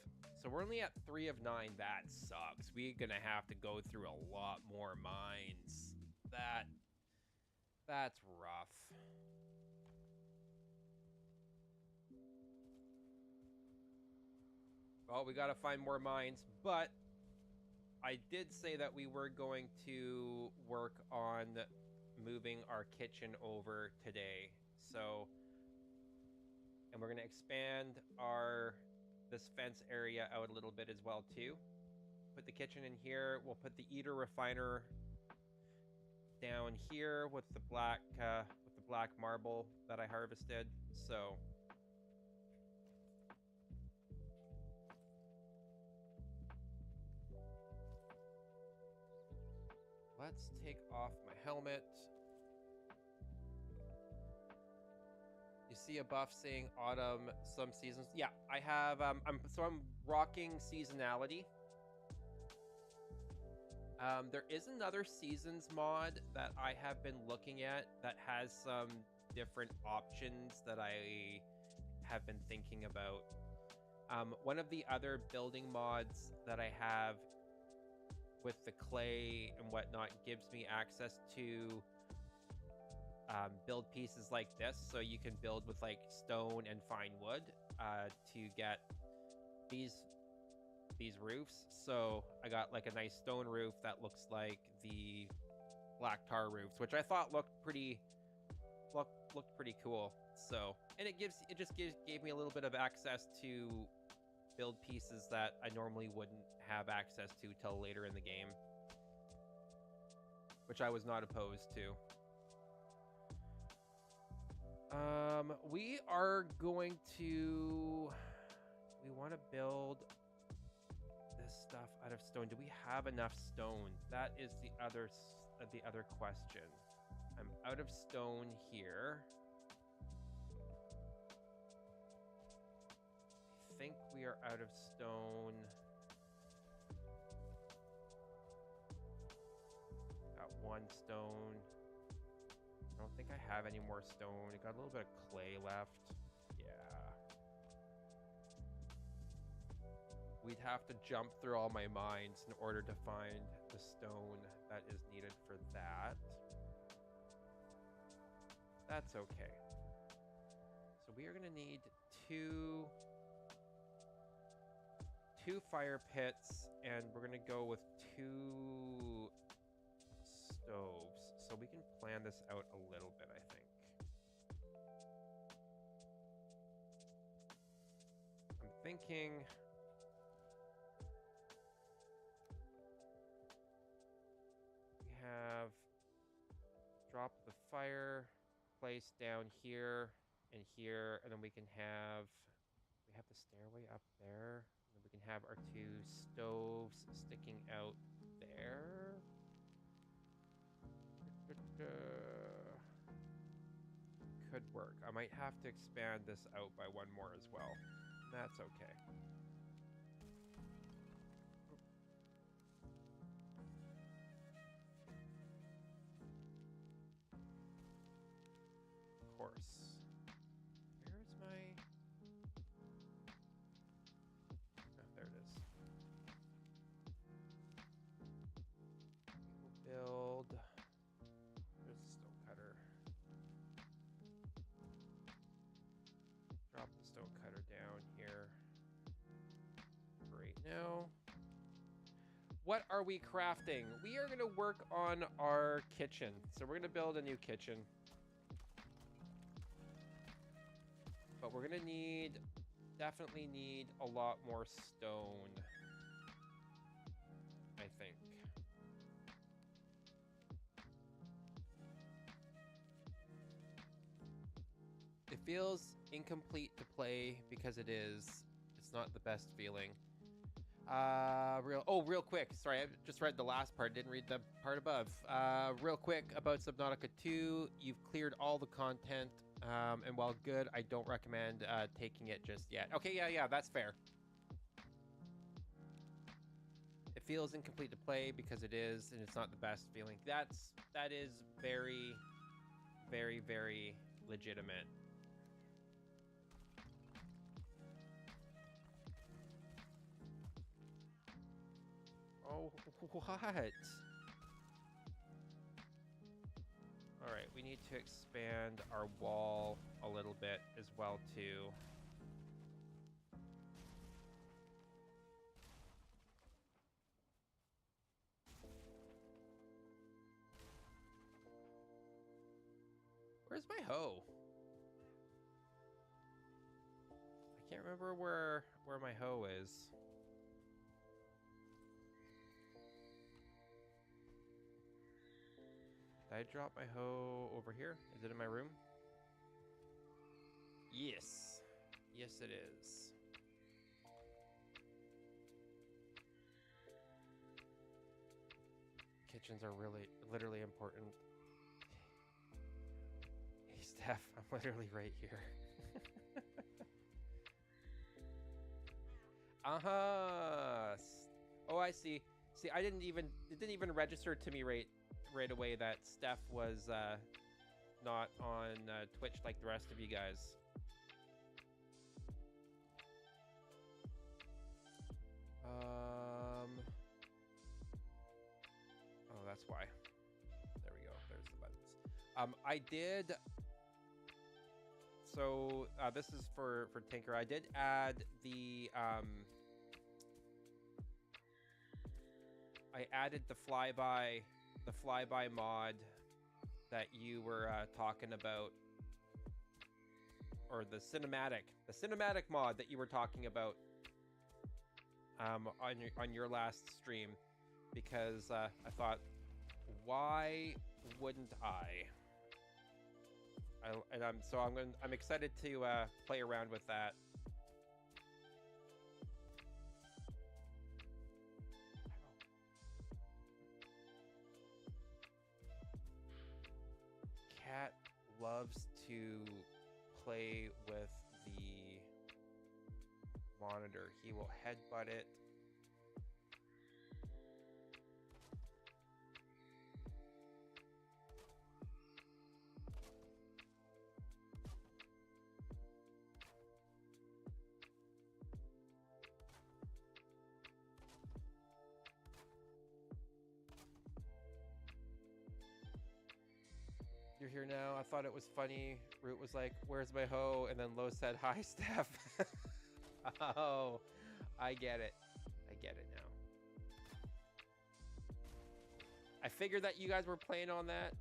so we're only at 3 of 9. That sucks. We're gonna have to go through a lot more mines. That's rough. Well, we gotta find more mines, but I did say that we were going to work on moving our kitchen over today. So, and we're going to expand this fence area out a little bit as well too. Put the kitchen in here. We'll put the eater refiner down here with the black marble that I harvested. So let's take off my helmet. You see a buff saying autumn, some seasons. Yeah, I have. I'm rocking seasonality. There is another seasons mod that I have been looking at that has some different options that I have been thinking about. One of the other building mods that I have with the clay and whatnot gives me access to build pieces like this, so you can build with like stone and fine wood to get these roofs. So I got like a nice stone roof that looks like the black tar roofs, which I thought looked pretty cool. So, and it just gave me a little bit of access to build pieces that I normally wouldn't have access to till later in the game, which I was not opposed to. We are going to, we want to build this stuff out of stone. Do we have enough stone? That is the other question. I'm out of stone here. I think we are out of stone. Got 1 stone. I don't think I have any more stone. I got a little bit of clay left. Yeah. We'd have to jump through all my mines in order to find the stone that is needed for that. That's okay. So we are going to need two fire pits, and we're going to go with 2 stoves. So we can plan this out a little bit, I think. I'm thinking we have drop the fireplace down here and here, and then we have the stairway up there, and then we can have our 2 stoves sticking out there. Could work. I might have to expand this out by 1 more as well. That's okay. Of course. Where's my... Oh, there it is. We will build... There's a stone cutter. Drop the stone cutter down here right now. What are we crafting? We are going to work on our kitchen. So we're going to build a new kitchen. But we're going to definitely need a lot more stone, I think. It feels incomplete to play because it is. It's not the best feeling. Real quick. Sorry, I just read the last part. Didn't read the part above. Real quick about Subnautica 2. You've cleared all the content, and while good, I don't recommend taking it just yet. Okay, yeah, that's fair. It feels incomplete to play because it is, and it's not the best feeling. That is very, very, very legitimate. Oh, what? All right, we need to expand our wall a little bit as well, too. Where's my hoe? I can't remember where my hoe is. Did I drop my hoe over here? Is it in my room? Yes. Yes, it is. Kitchens are literally important. Hey, Steph, I'm literally right here. Uh-huh. Oh, I see. See, it didn't even register to me right away that Steph was not on Twitch like the rest of you guys. Oh, that's why. There we go. There's the buttons. I did. So this is for Tinker. I did add the I added the flyby mod that you were talking about, or the cinematic mod that you were talking about on your last stream, because I thought, why wouldn't I? I'm excited to play around with that. Cat loves to play with the monitor. He will headbutt it. You're here now. I thought it was funny. Root was like, "Where's my hoe?" And then Lo said, "Hi, Steph." Oh, I get it. I get it now. I figured that you guys were playing on that,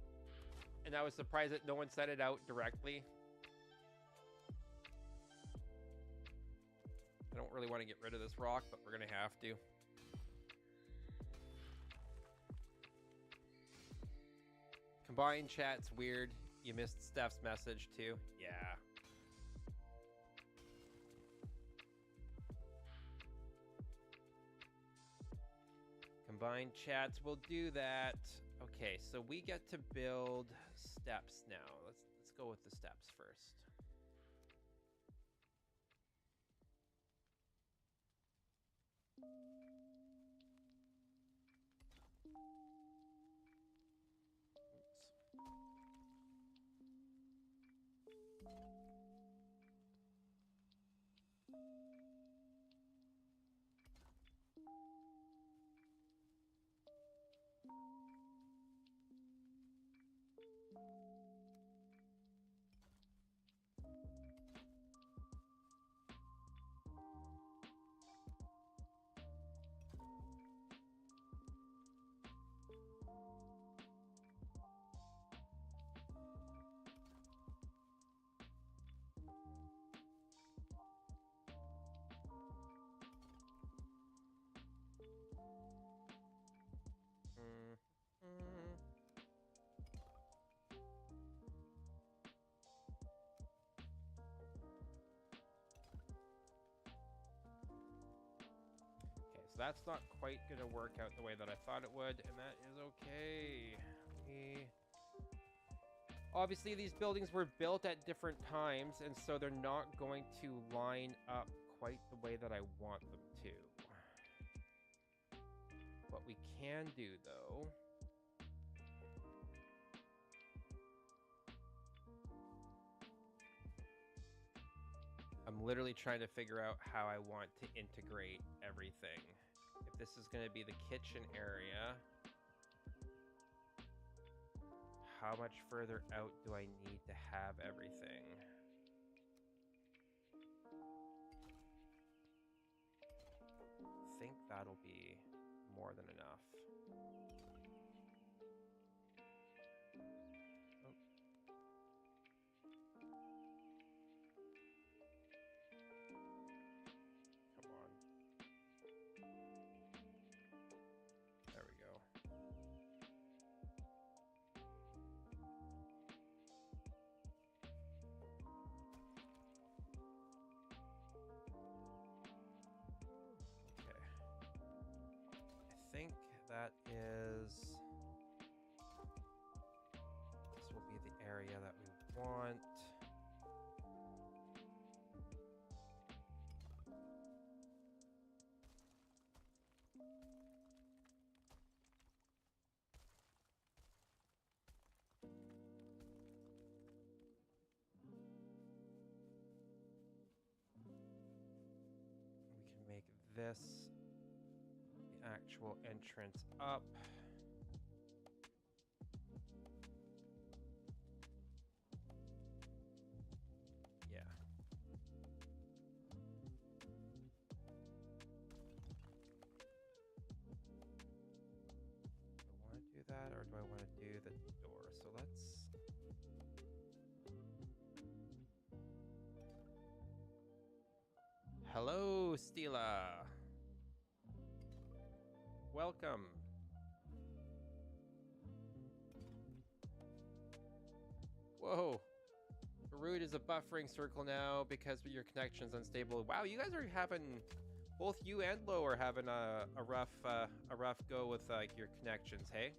and I was surprised that no one said it out directly. I don't really want to get rid of this rock, but we're gonna have to. Combined chat's weird. You missed Steph's message too. Yeah. Combined chats will do that. Okay, so we get to build steps now. Let's go with the steps first. that's not quite going to work out the way that I thought it would, and that is okay. Obviously, these buildings were built at different times, and so they're not going to line up quite the way that I want them to. What we can do, though... I'm literally trying to figure out how I want to integrate everything. If this is going to be the kitchen area, how much further out do I need to have everything? I think that'll be more than enough. I think that is... This will be the area that we want. We can make this the actual entrance up. Yeah. Do I want to do that, or do I want to do the door? So let's... Hello, Stila. Welcome. Whoa. Root is a buffering circle now because your connection's unstable. Wow, you guys are having, both you and Lo are having a rough go with your connections, hey?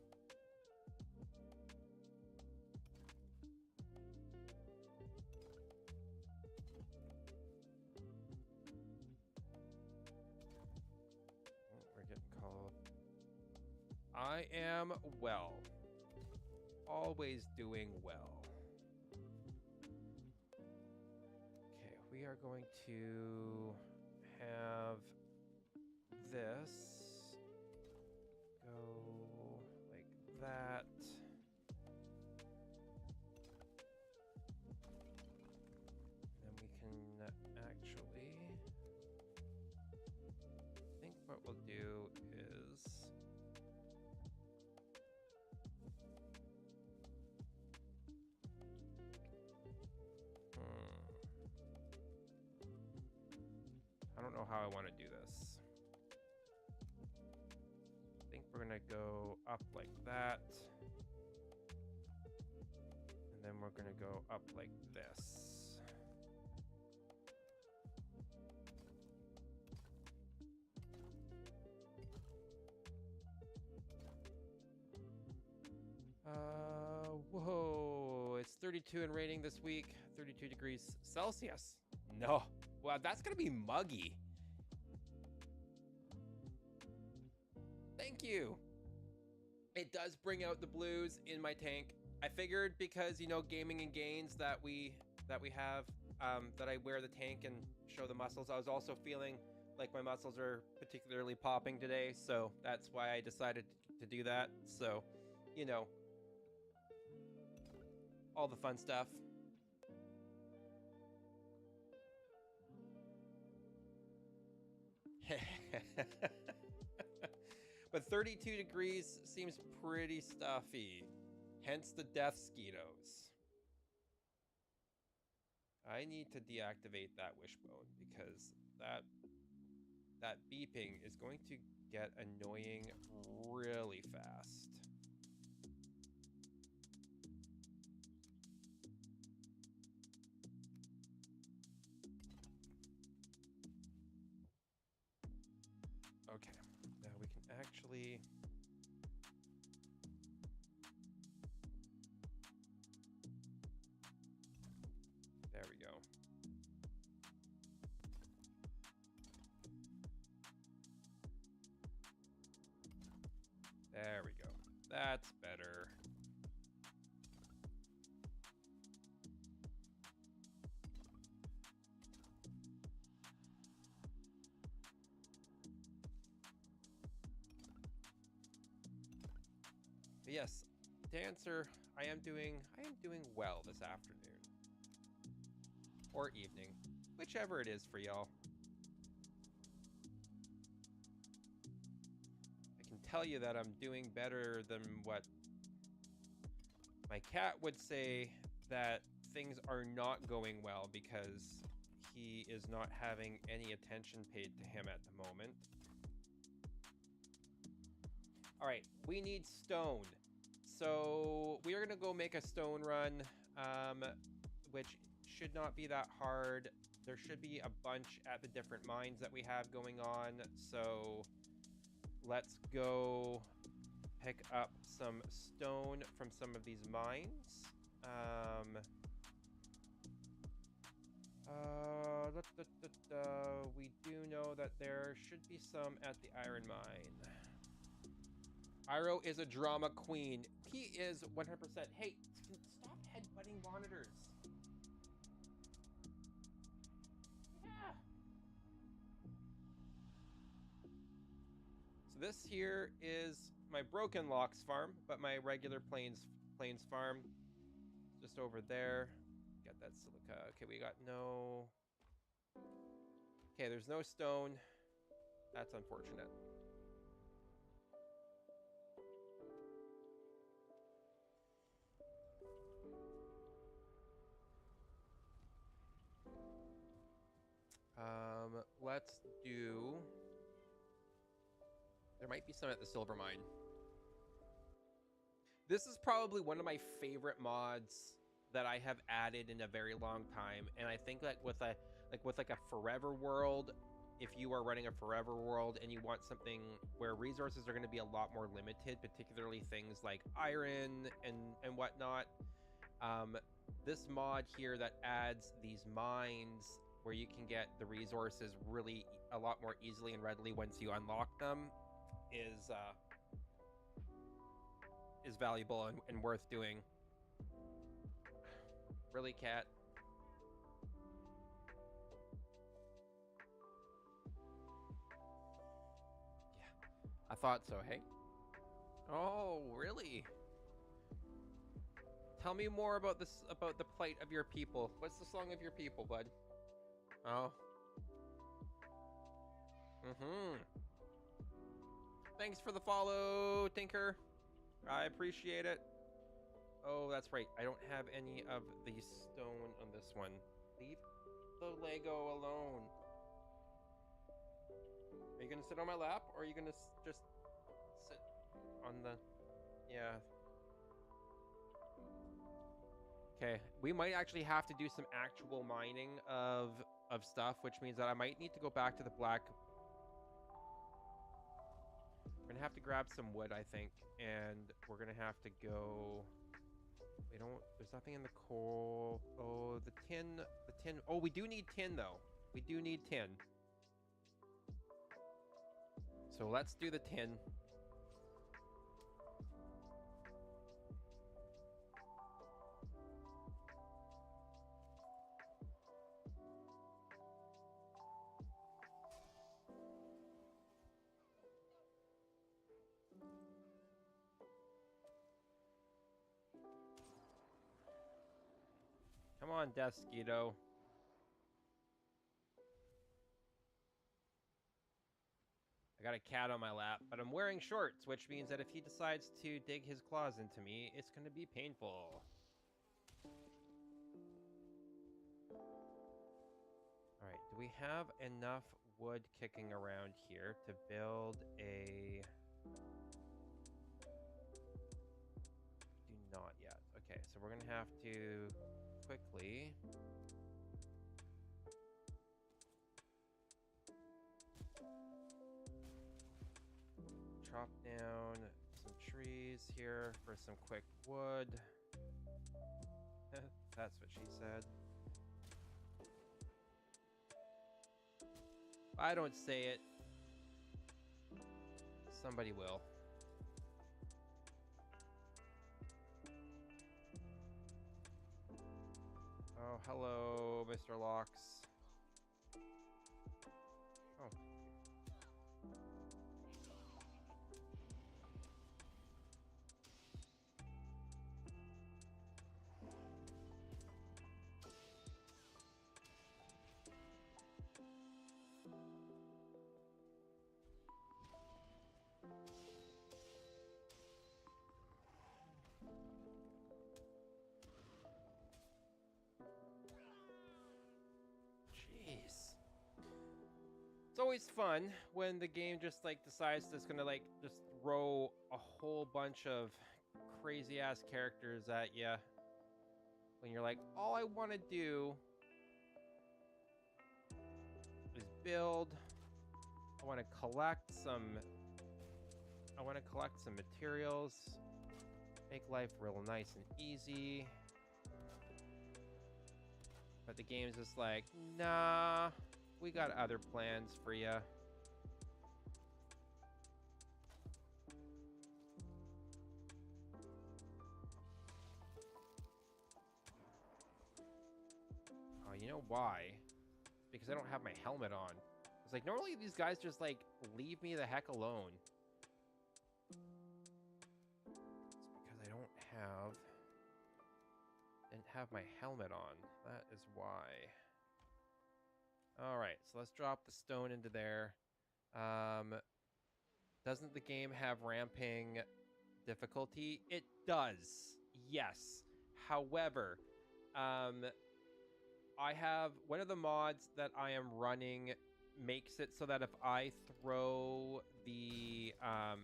Oh, we're getting called. I am well. Always doing well. Okay, we are going to have this go like that. And then we can actually, I think what we'll do is I don't know how I want to do this. I think we're gonna go up like that. And then we're gonna go up like this. Whoa, it's 32 in rating this week, 32 degrees Celsius. No, wow, that's gonna be muggy. Thank you. It does bring out the blues in my tank. I figured because, you know, gaming and gains that we have, that I wear the tank and show the muscles. I was also feeling like my muscles are particularly popping today, so that's why I decided to do that. So, you know, all the fun stuff. But 32 degrees seems pretty stuffy, hence the death skeetos. I need to deactivate that wishbone because that beeping is going to get annoying really fast. Okay. actually... There we go. There we go. That's better. But yes, to answer, I am doing well this afternoon. Or evening. Whichever it is for y'all. I can tell you that I'm doing better than what my cat would say, that things are not going well because he is not having any attention paid to him at the moment. All right, we need stone. So we are going to go make a stone run, which should not be that hard. There should be a bunch at the different mines that we have going on. So let's go pick up some stone from some of these mines. We do know that there should be some at the iron mine. Iro is a drama queen. He is 100%. Hey, stop headbutting monitors. Yeah. So this here is my Broken Locks farm, but my regular plains farm just over there. Got that silica. Okay, we got no... Okay, there's no stone. That's unfortunate. Let's do... There might be some at the silver mine. This is probably one of my favorite mods that I have added in a very long time, and I think that with a forever world, if you are running a forever world and you want something where resources are going to be a lot more limited, particularly things like iron and whatnot, this mod here that adds these mines where you can get the resources really a lot more easily and readily once you unlock them is valuable and worth doing. Really, cat? Yeah, I thought so, hey? Oh, really? Tell me more about this, about the plight of your people. What's the song of your people, bud? Oh. Mm-hmm. Thanks for the follow, Tinker. I appreciate it. Oh, that's right. I don't have any of the stone on this one. Leave the Lego alone. Are you gonna sit on my lap, or are you gonna just sit on the... Yeah. Okay, we might actually have to do some actual mining of stuff, which means that I might need to go back to the black... We're gonna have to grab some wood, I think, and we're gonna have to go... We don't... There's nothing in the coal. Oh, the tin... Oh, we do need tin, though. We do need tin. So let's do the tin. Come on, Desquito. I got a cat on my lap, but I'm wearing shorts, which means that if he decides to dig his claws into me, it's going to be painful. Alright, do we have enough wood kicking around here to build a... Do not yet. Okay, so we're going to have to quickly... chop down some trees here for some quick wood. That's what she said. If I don't say it, somebody will. Oh, hello, Mr. Locks. Oh. Jeez. It's always fun when the game just like decides it's gonna like just throw a whole bunch of crazy ass characters at you. When you're like, all I want to do is build. I want to collect some. I want to collect some materials. Make life real nice and easy. But the game's just like, nah, we got other plans for you. Oh, you know why? Because I don't have my helmet on. It's like, normally these guys just like leave me the heck alone. It's because I didn't have my helmet on. That is why. All right, so let's drop the stone into there. Doesn't the game have ramping difficulty? It does, yes. However, I have one of the mods that I am running makes it so that if I throw the oh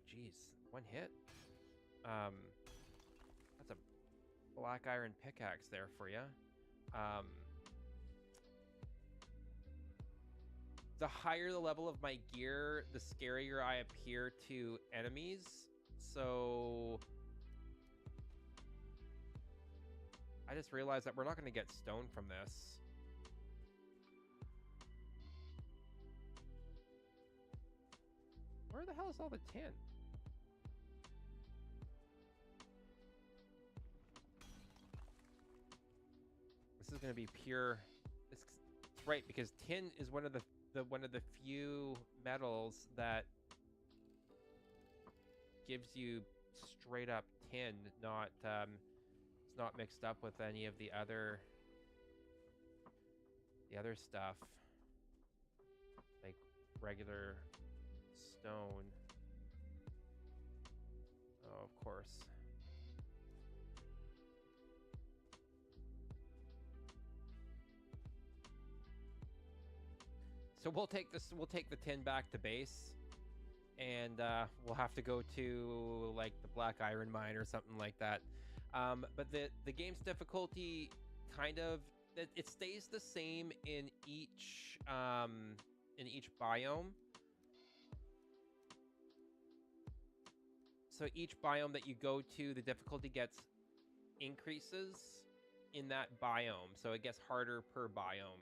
geez, one hit. That's a black iron pickaxe there for you. The higher the level of my gear, the scarier I appear to enemies. So I just realized that we're not going to get stone from this. Where the hell is all the tin? This is going to be pure. It's right, because tin is one of the few metals that gives you straight up tin, not it's not mixed up with any of the other stuff like regular stone. Oh, of course. So we'll take the tin back to base, and we'll have to go to like the black iron mine or something like that. But the game's difficulty kind of it stays the same in each biome. So each biome that you go to, the difficulty gets increases in that biome. So it gets harder per biome.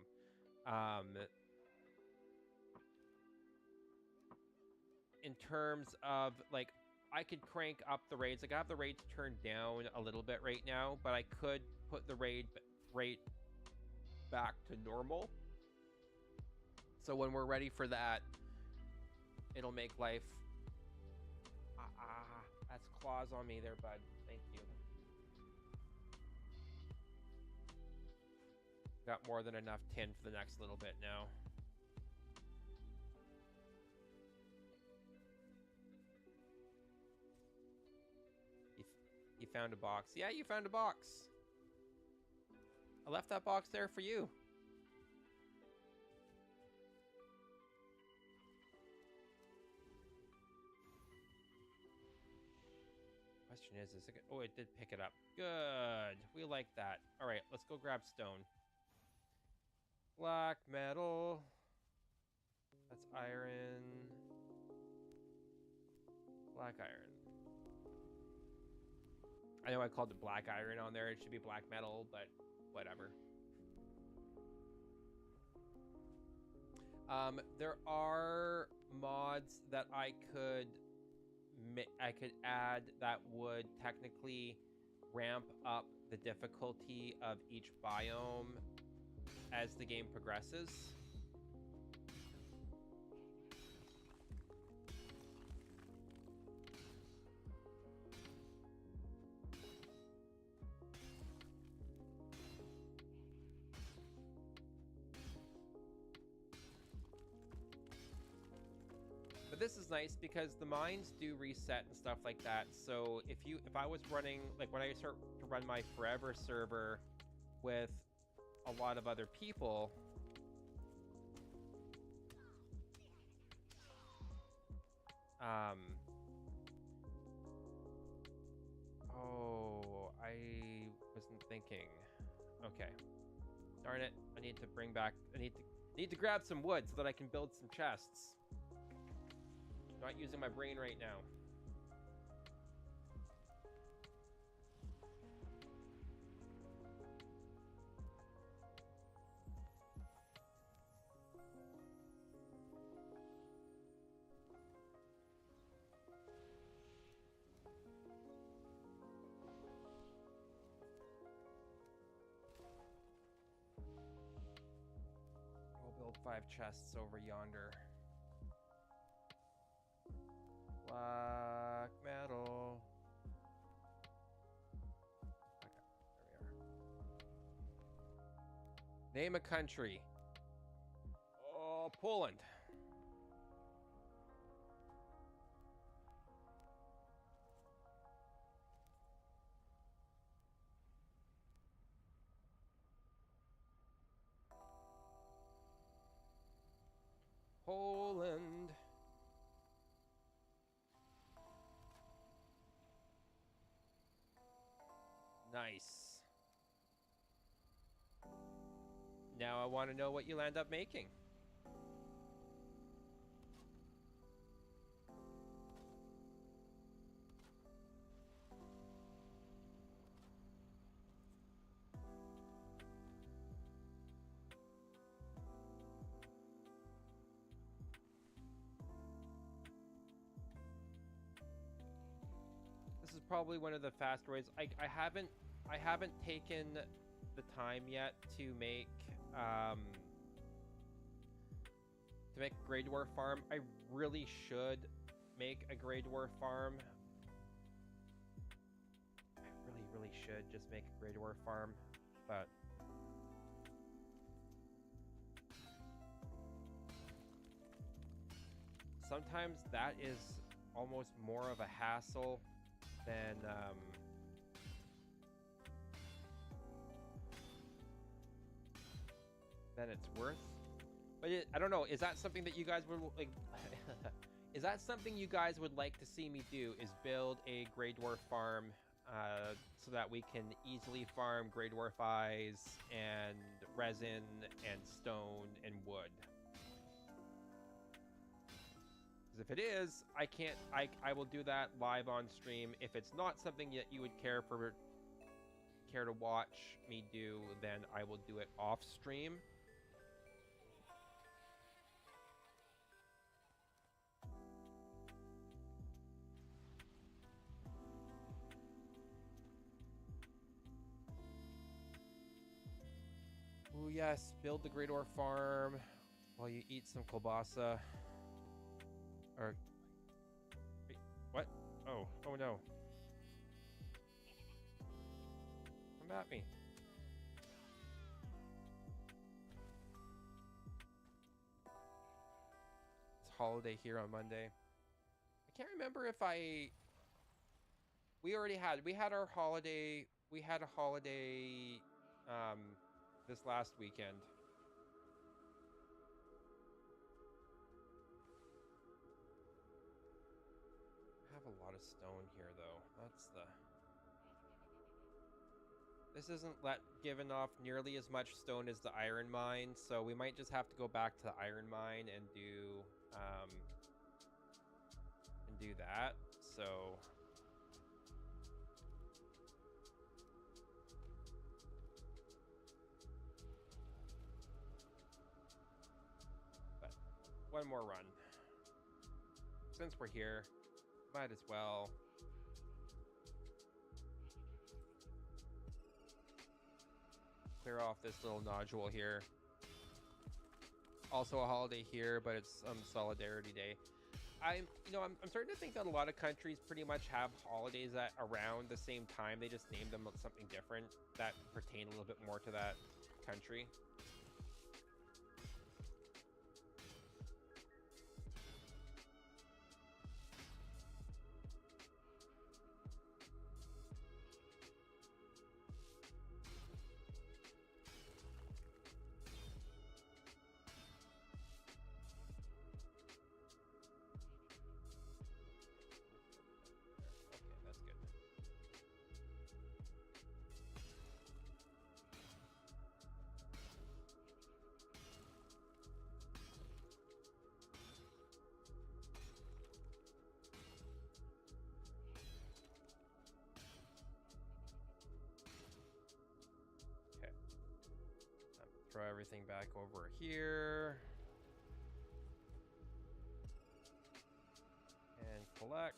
In terms of like, I could crank up the raids. Like I have the raids turned down a little bit right now, but I could put the raid rate back to normal. So when we're ready for that, it'll make life. That's claws on me there, bud. Thank you. Got more than enough tin for the next little bit now. You found a box. Yeah, you found a box. I left that box there for you. Question is it good? Oh, it did pick it up. Good. We like that. All right, let's go grab stone. Black metal. That's iron. Black iron. I know I called it black iron on there. It should be black metal, but whatever. There are mods that I could add that would technically ramp up the difficulty of each biome as the game progresses. But this is nice because the mines do reset and stuff like that. So if I was running, like when I start to run my forever server with a lot of other people, oh, I wasn't thinking. Okay. Darn it. I need to bring back, I need to grab some wood so that I can build some chests. Not using my brain right now. We'll build 5 chests over yonder. Black metal. Okay, there we are. Name a country. Oh, Poland. Poland. Nice. Now I want to know what you'll end up making. This is probably one of the faster ways. I haven't taken the time yet to make Grey Dwarf farm. I really should make a Grey Dwarf farm. I really should just make a Grey Dwarf farm, but sometimes that is almost more of a hassle than it's worth. But I don't know. Is that something that you guys would like? Is that something you guys would like to see me do? Is build a Grey Dwarf farm so that we can easily farm Grey Dwarf eyes and resin and stone and wood? If it is, I will do that live on stream. If it's not something that you would care to watch me do, then I will do it off stream. Oh yes, build the Grey Dwarf farm while you eat some kielbasa. Or wait, what? Oh no. Come at me. It's holiday here on Monday. I can't remember if we had our holiday. We had a holiday this last weekend. I have a lot of stone here though. This isn't giving off nearly as much stone as the iron mine, so we might just have to go back to the iron mine and do and do that. So but one more run. Since we're here, might as well. Clear off this little nodule here. Also a holiday here, but it's Solidarity Day. I'm starting to think that a lot of countries pretty much have holidays that around the same time. They just name them something different that pertain a little bit more to that country. Throw everything back over here. And collect.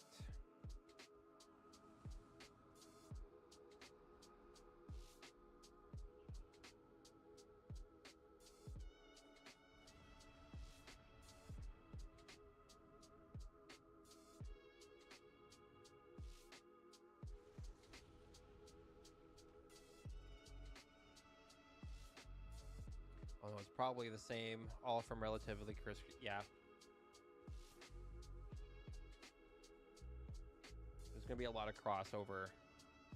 Oh no, it's probably the same, all from relatively crisp. Yeah. There's gonna be a lot of crossover.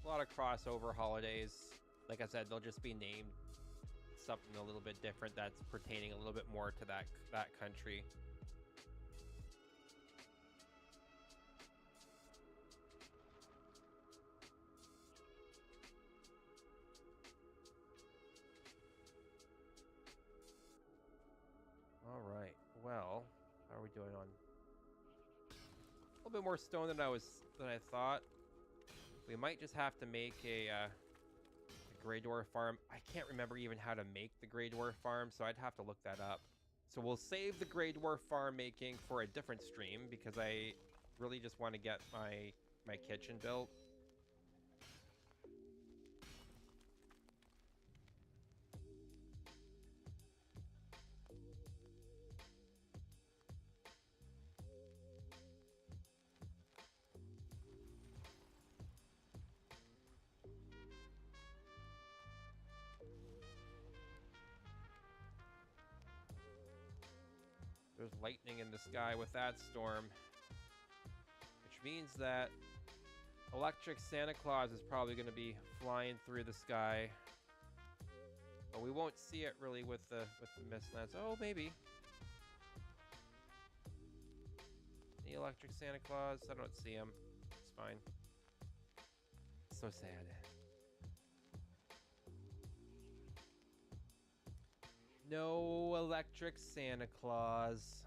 A lot of crossover holidays. Like I said, they'll just be named something a little bit different that's pertaining a little bit more to that country. All right. Well, how are we doing on? A little bit more stone than I thought. We might just have to make a Grey Dwarf farm. I can't remember even how to make the Grey Dwarf farm, so I'd have to look that up. So we'll save the Grey Dwarf farm making for a different stream because I really just want to get my kitchen built. There's lightning in the sky with that storm, which means that Electric Santa Claus is probably going to be flying through the sky, but we won't see it really with the Mistlands. Oh, maybe the Electric Santa Claus. I don't see him. It's fine. So sad. No Electric Santa Claus.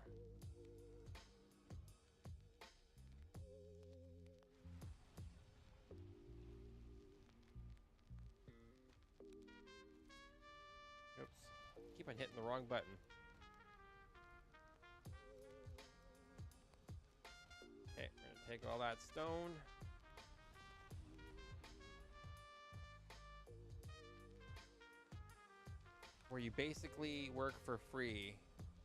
Oops. Keep on hitting the wrong button. Okay, we're gonna take all that stone. Where you basically work for free.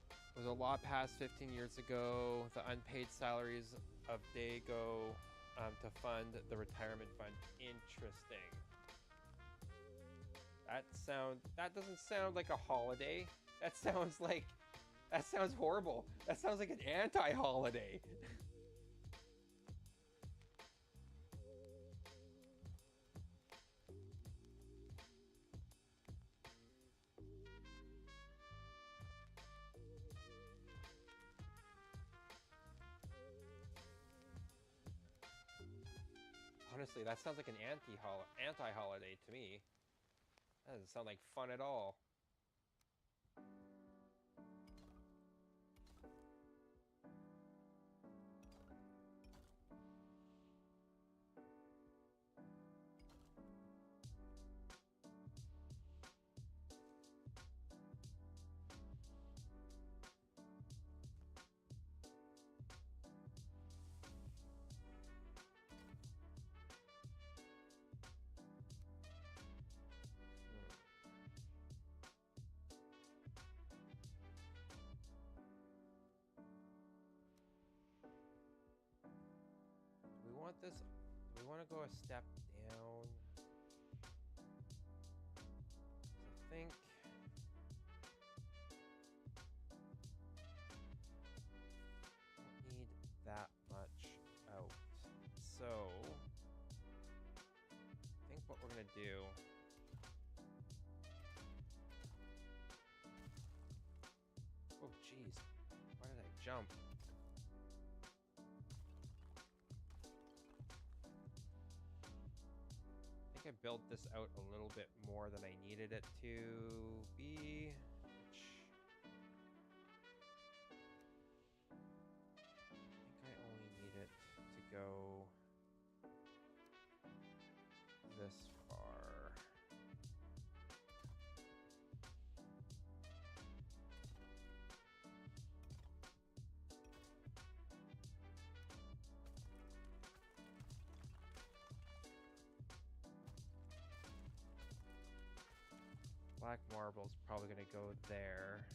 It was a law passed 15 years ago. The unpaid salaries of day go to fund the retirement fund. Interesting. That doesn't sound like a holiday. That sounds horrible. That sounds like an anti-holiday. Honestly, that sounds like an anti-holiday to me. That doesn't sound like fun at all. want this? Do we want to go a step down? I think. Don't need that much out. So, I think what we're gonna do. Oh, jeez. Why did I jump? I think I built this out a little bit more than I needed it to be, which I think I only need it to go this far. Black marble's probably gonna go there.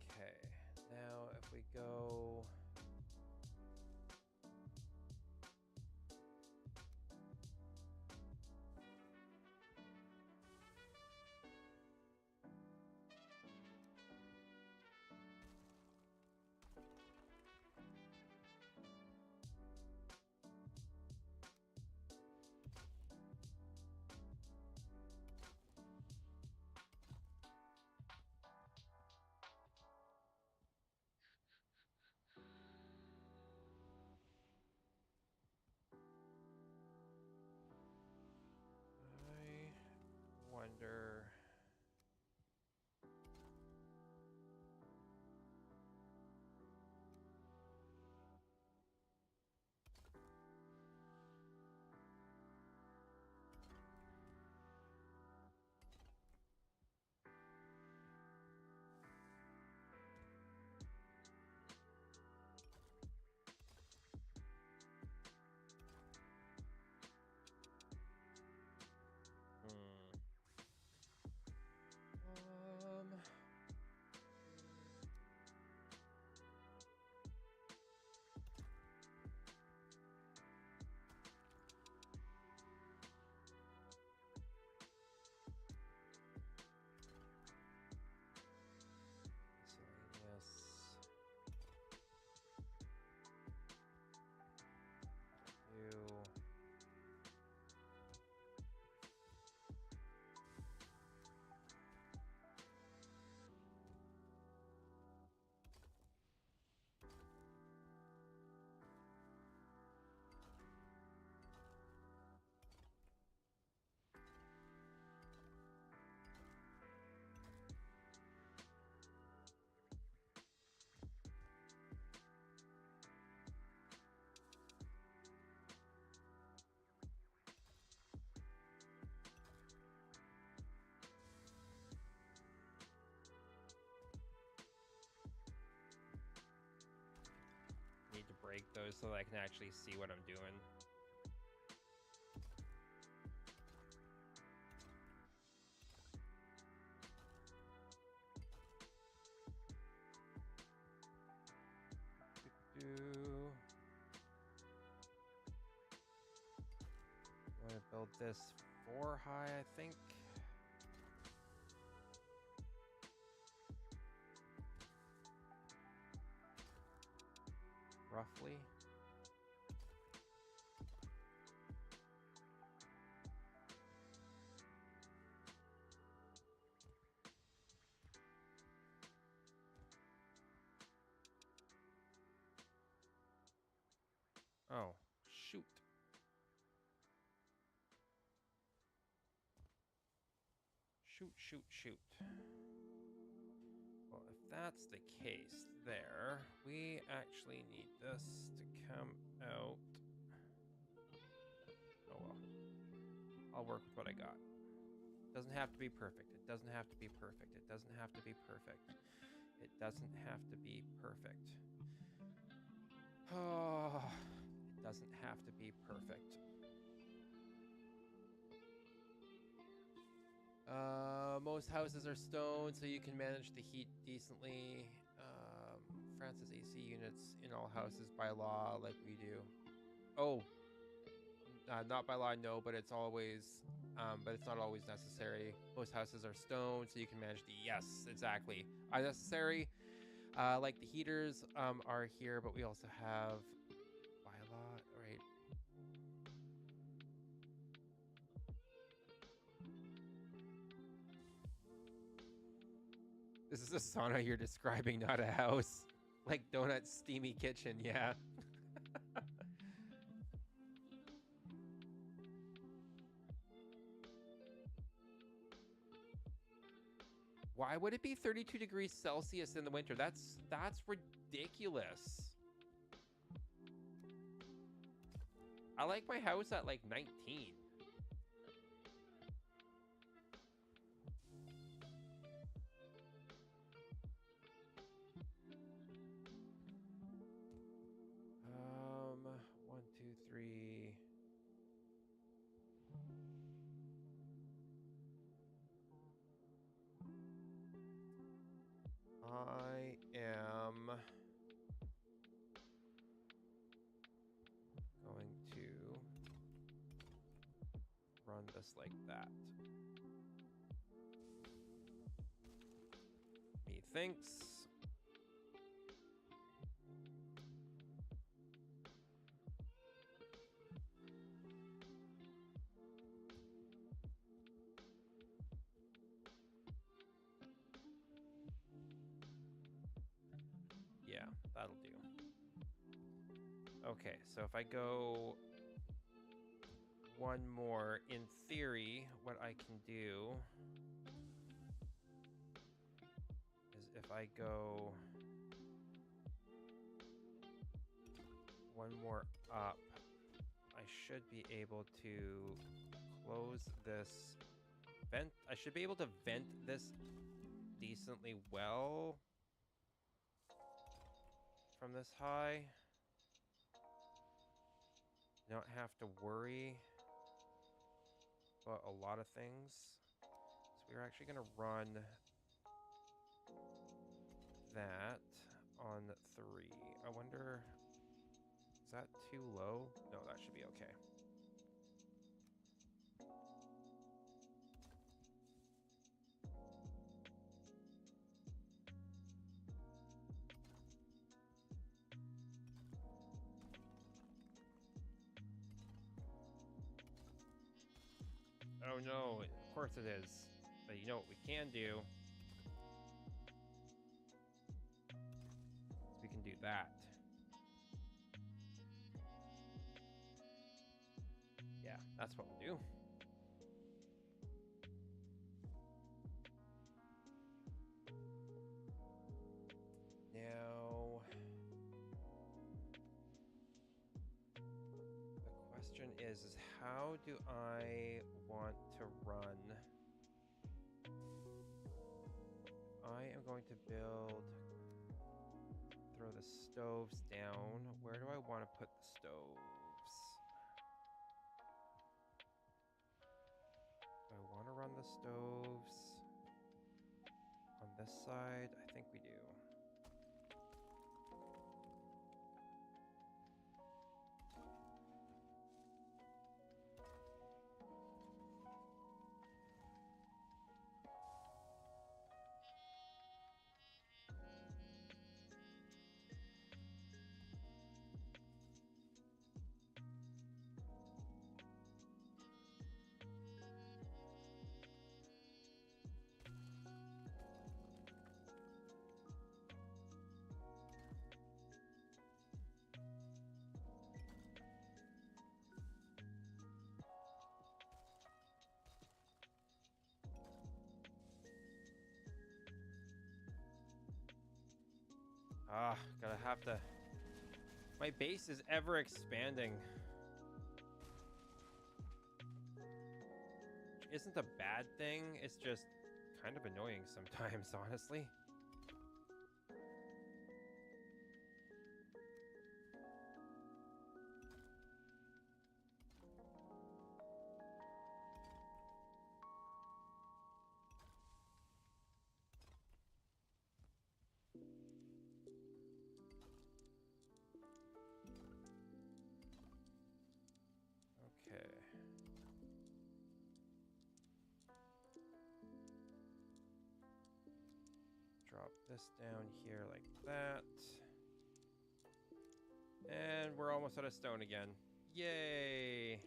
Okay, now if we go. I wonder. Um, miscellaneous. You. Need to break those so that I can actually see what I'm doing. I'm gonna build this 4 high, I think. Roughly. Oh, shoot. Shoot. Well, if that's the case there, we actually need this to come out. Oh well. I'll work with what I got. Doesn't have to be perfect. It doesn't have to be perfect. It doesn't have to be perfect. It doesn't have to be perfect. Oh, it doesn't have to be perfect. Most houses are stone, so you can manage the heat decently. France's AC units in all houses by law, like we do. Oh, not by law, no, but it's not always necessary. Most houses are stone, so you can manage the, yes, exactly. Unnecessary, like the heaters, are here, but we also have by law, right? This is a sauna you're describing, not a house. Like donut steamy kitchen, yeah. Why would it be 32 degrees Celsius in the winter? That's ridiculous. I like my house at like 19. One, two, three. I am going to run this like that. Methinks. Yeah, that'll do. Okay, so if I go one more, in theory, what I can do is if I go one more up, I should be able to close this vent. I should be able to vent this decently well from this high. You don't have to worry about a lot of things. So we're actually going to run that on 3. I wonder, is that too low? No, that should be okay. Oh no, of course it is. But you know what we can do? We can do that. Yeah, that's what we'll do. Now, the question is how do I want to run? I am going to throw the stoves down. Where do I want to put the stoves? Do I want to run the stoves on this side? I think we do. Ah, gotta have to. My base is ever expanding. Which isn't a bad thing. It's just kind of annoying sometimes, honestly. Okay. Drop this down here like that. And we're almost out of stone again. Yay!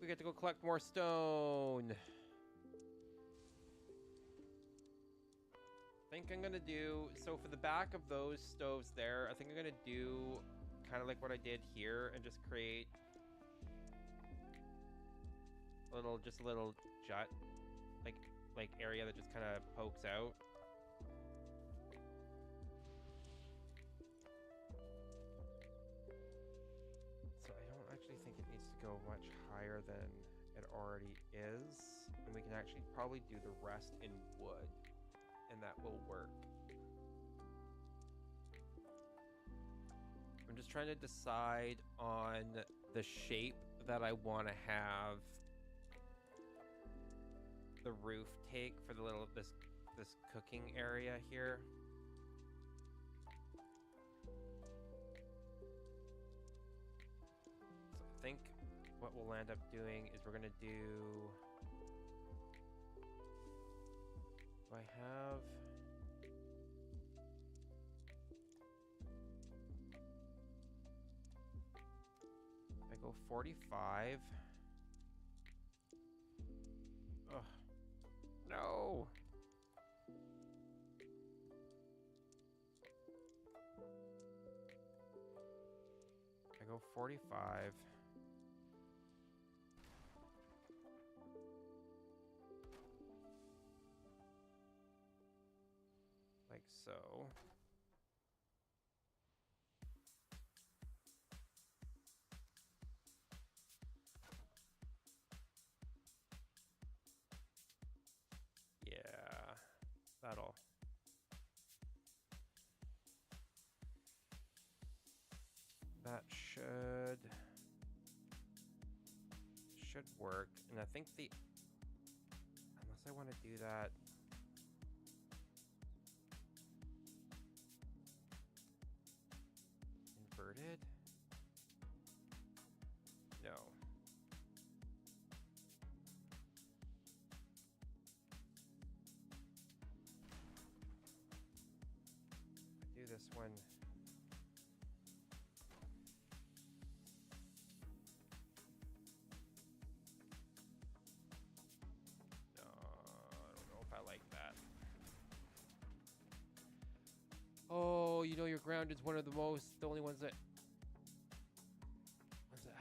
We get to go collect more stone. I think I'm gonna do, so for the back of those stoves there, I think I'm gonna do kind of like what I did here and just create just a little jut, like area that just kind of pokes out. So I don't actually think it needs to go much higher than it already is, and we can actually probably do the rest in wood, and that will work. I'm just trying to decide on the shape that I want to have the roof take for the this cooking area here. So I think what we'll end up doing is we're gonna do. Do I have? I go 45. Ugh. No. I go 45. Like so. Yeah, that should work. And I think unless I want to do that inverted? No. I do this one. No, I don't know if I like that. Oh, you know your ground is one of the only ones that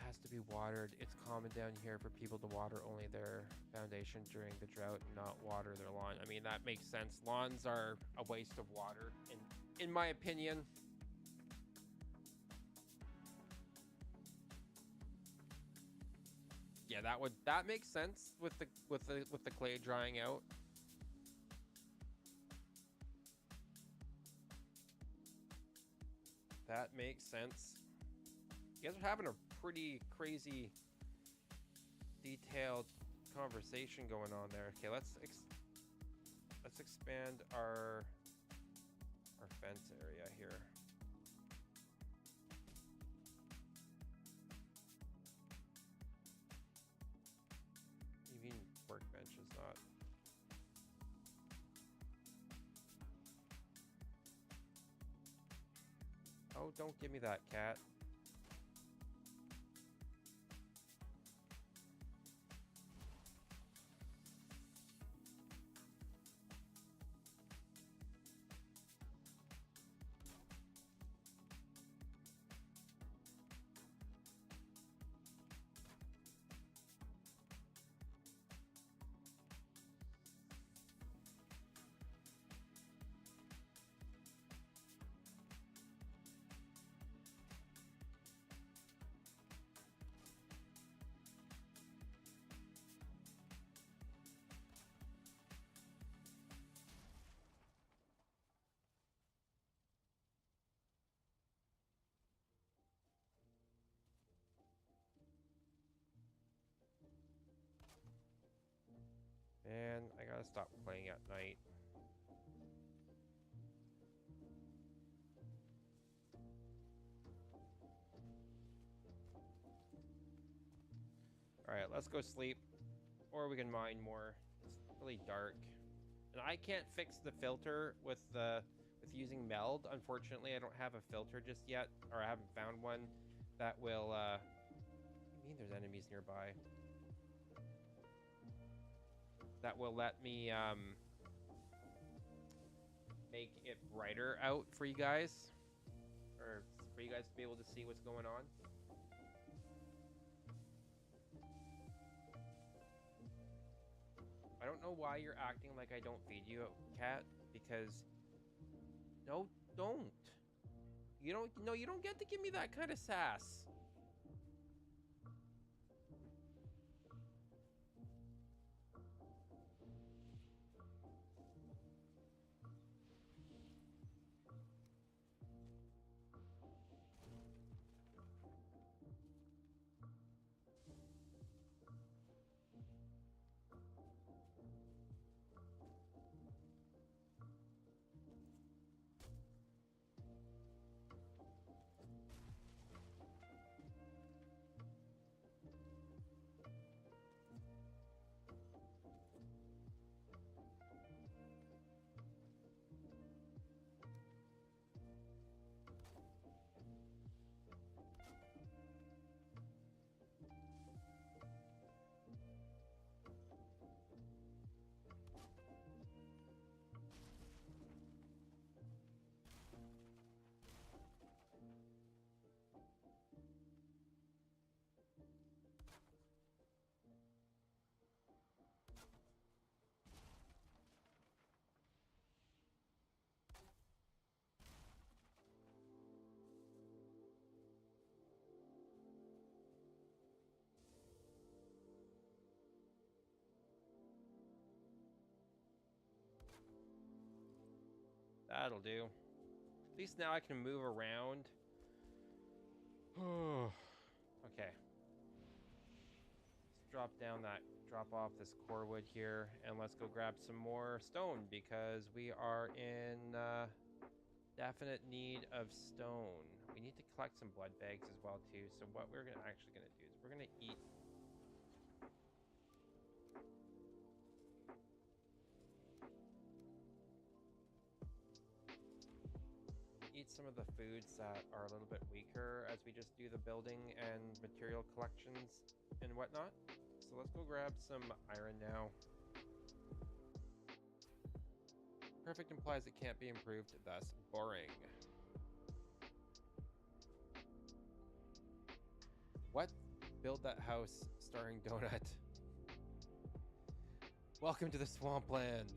has to be watered. It's common down here for people to water only their foundation during the drought and not water their lawn. I mean, that makes sense. Lawns are a waste of water, in my opinion. Yeah, that makes sense with the clay drying out. That makes sense. You guys are having a pretty crazy, detailed conversation going on there. Okay, let's expand our fence area here. Even workbench is not. Oh, don't give me that, cat. And I gotta stop playing at night. All right, let's go sleep, or we can mine more. It's really dark, and I can't fix the filter with using meld. Unfortunately, I don't have a filter just yet, or I haven't found one that will. What do you mean there's enemies nearby? That will let me make it brighter out for you guys, or for you guys to be able to see what's going on. I don't know why you're acting like I don't feed you, cat, because no, don't. You don't, no, you don't get to give me that kind of sass. That'll do. At least now I can move around. Okay. Let's drop off this core wood here, and let's go grab some more stone, because we are in definite need of stone. We need to collect some blood bags as well too. So what we're actually gonna do is we're gonna eat. Eat some of the foods that are a little bit weaker as we just do the building and material collections and whatnot. So let's go grab some iron now. Perfect implies it can't be improved, thus boring. What? Build that house starring Donut. Welcome to the swampland.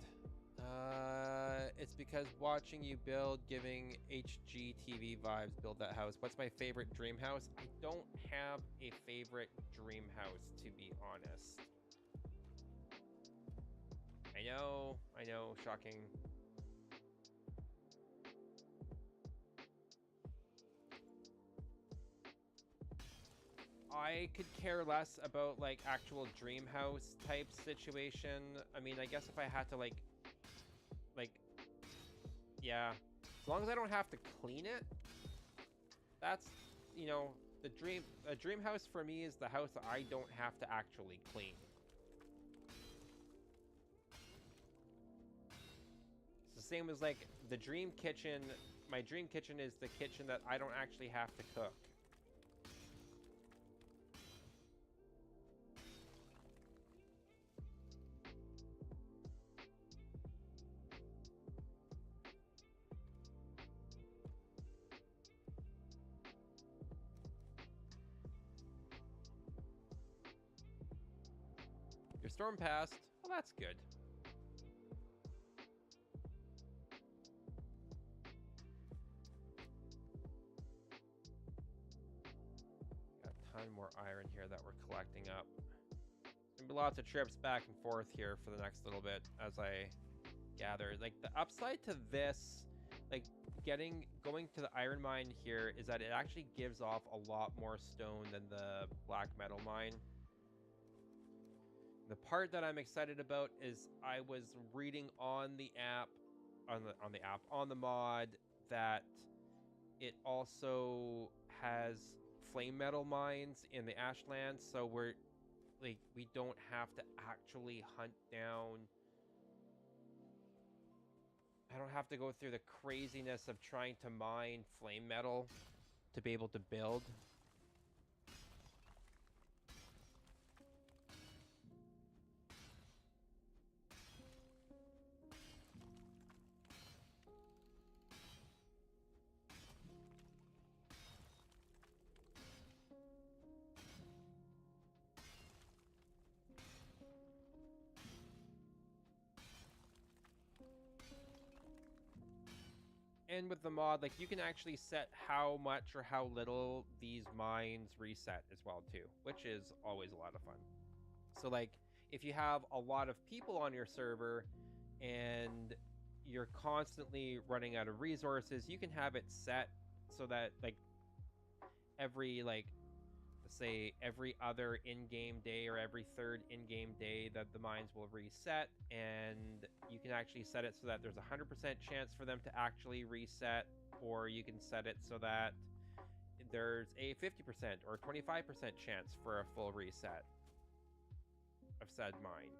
It's because watching you build giving HGTV vibes. Build that house. What's my favorite dream house? I don't have a favorite dream house, to be honest. I know, shocking. I could care less about like actual dream house type situation. I mean, I guess if I had to like, yeah, as long as I don't have to clean it, that's, you know, a dream house for me is the house that I don't have to actually clean. It's the same as like the dream kitchen. My dream kitchen is the kitchen that I don't actually have to cook. Your storm passed. Well, that's good. Got a ton more iron here that we're collecting up. There's gonna be lots of trips back and forth here for the next little bit as I gather. Like the upside to this, like going to the iron mine here, is that it actually gives off a lot more stone than the black metal mine. The part that I'm excited about is I was reading on the app, on the mod, that it also has flame metal mines in the Ashlands, so we don't have to actually hunt down. I don't have to go through the craziness of trying to mine flame metal to be able to build. And with the mod, like, you can actually set how much or how little these mines reset as well too, which is always a lot of fun. So like, if you have a lot of people on your server and you're constantly running out of resources, you can have it set so that like every like, say every other in-game day or every third in-game day that the mines will reset, and you can actually set it so that there's a 100% chance for them to actually reset, or you can set it so that there's a 50% or 25% chance for a full reset of said mine.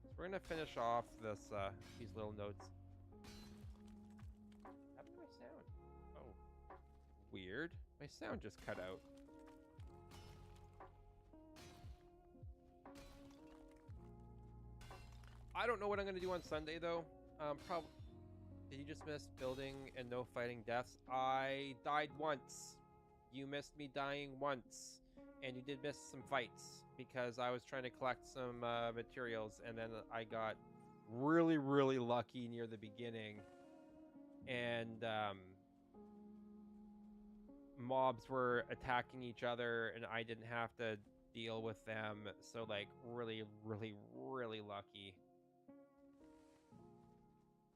So we're gonna finish off this these little notes. My sound. Oh, weird. My sound just cut out. I don't know what I'm gonna do on Sunday though. Probably. Did you just miss building and no fighting deaths? I died once. You missed me dying once, and you did miss some fights because I was trying to collect some materials, and then I got really, really lucky near the beginning. And mobs were attacking each other and I didn't have to deal with them, so like really, really, really lucky,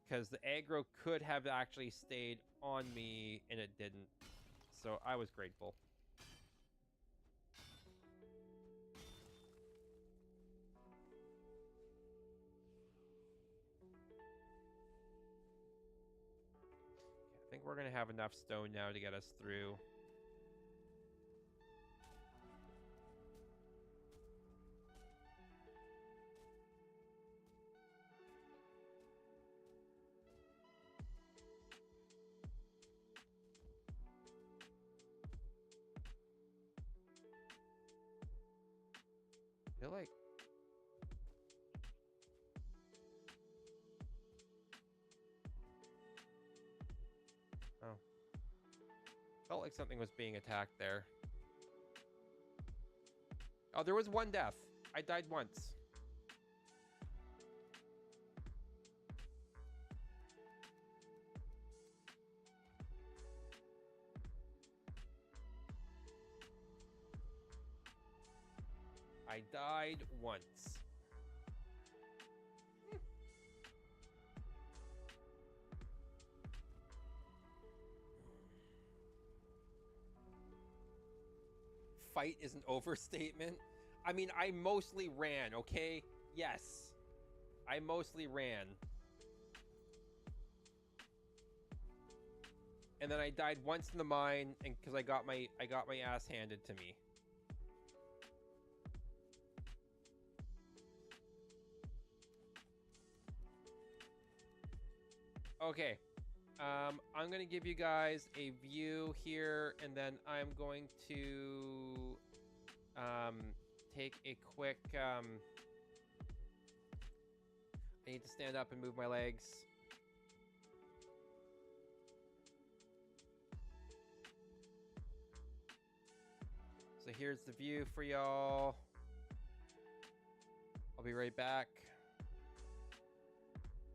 because the aggro could have actually stayed on me and it didn't, so I was grateful. I think we're gonna have enough stone now to get us through. I feel like felt like something was being attacked there. Oh, there was one death. I died once. I died once. Fight is an overstatement. I mean, I mostly ran, okay? Yes. I mostly ran. And then I died once in the mine, and because I got my ass handed to me. Okay. I'm gonna give you guys a view here, and then I'm going to take a quick I need to stand up and move my legs. So here's the view for y'all. I'll be right back.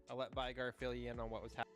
I'll let Vigar fill you in on what was happening.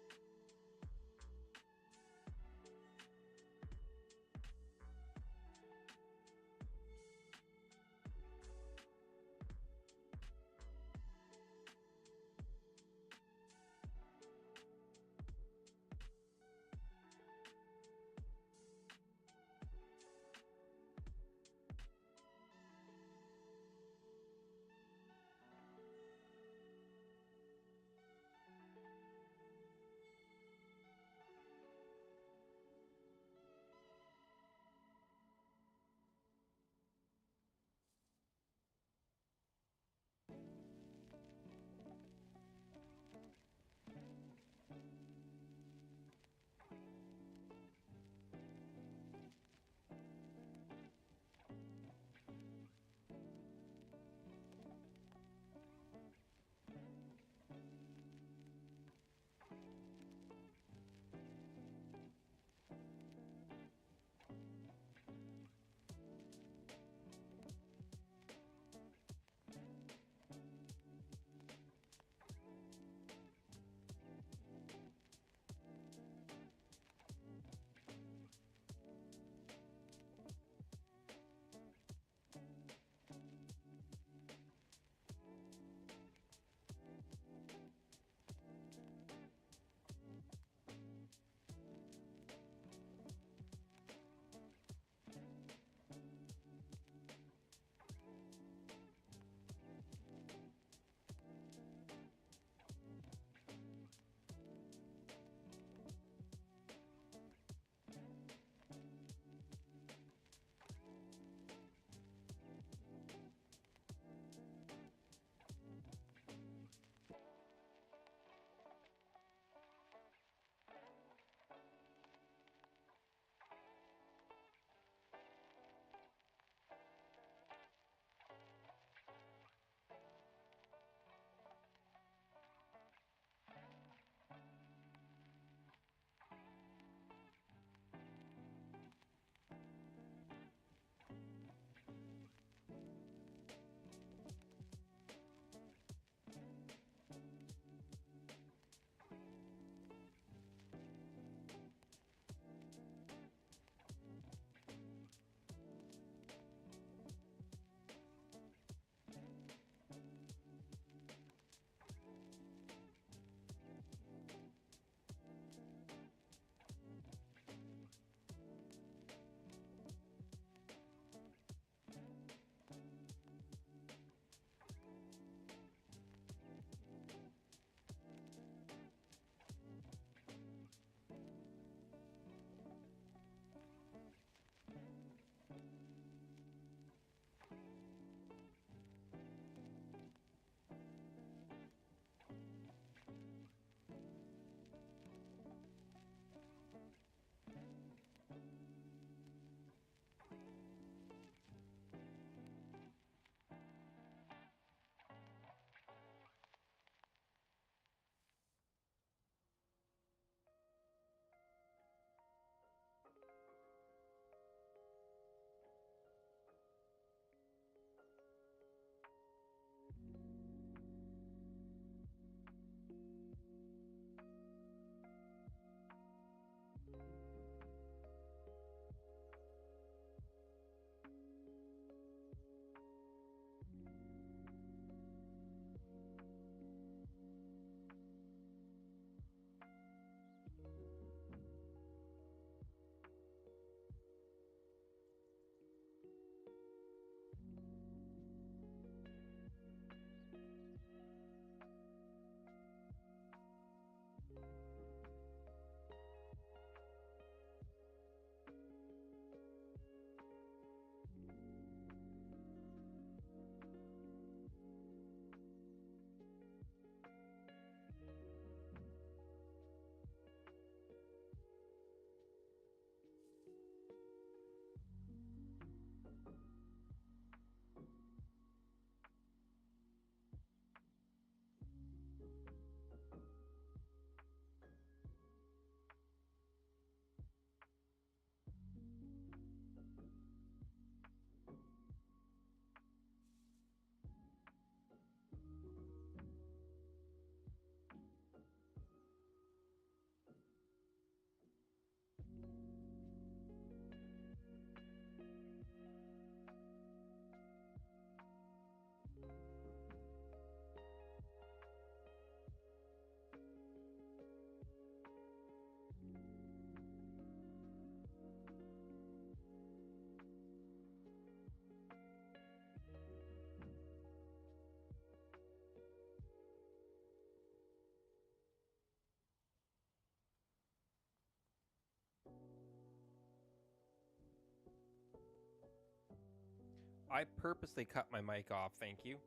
I purposely cut my mic off. Thank you.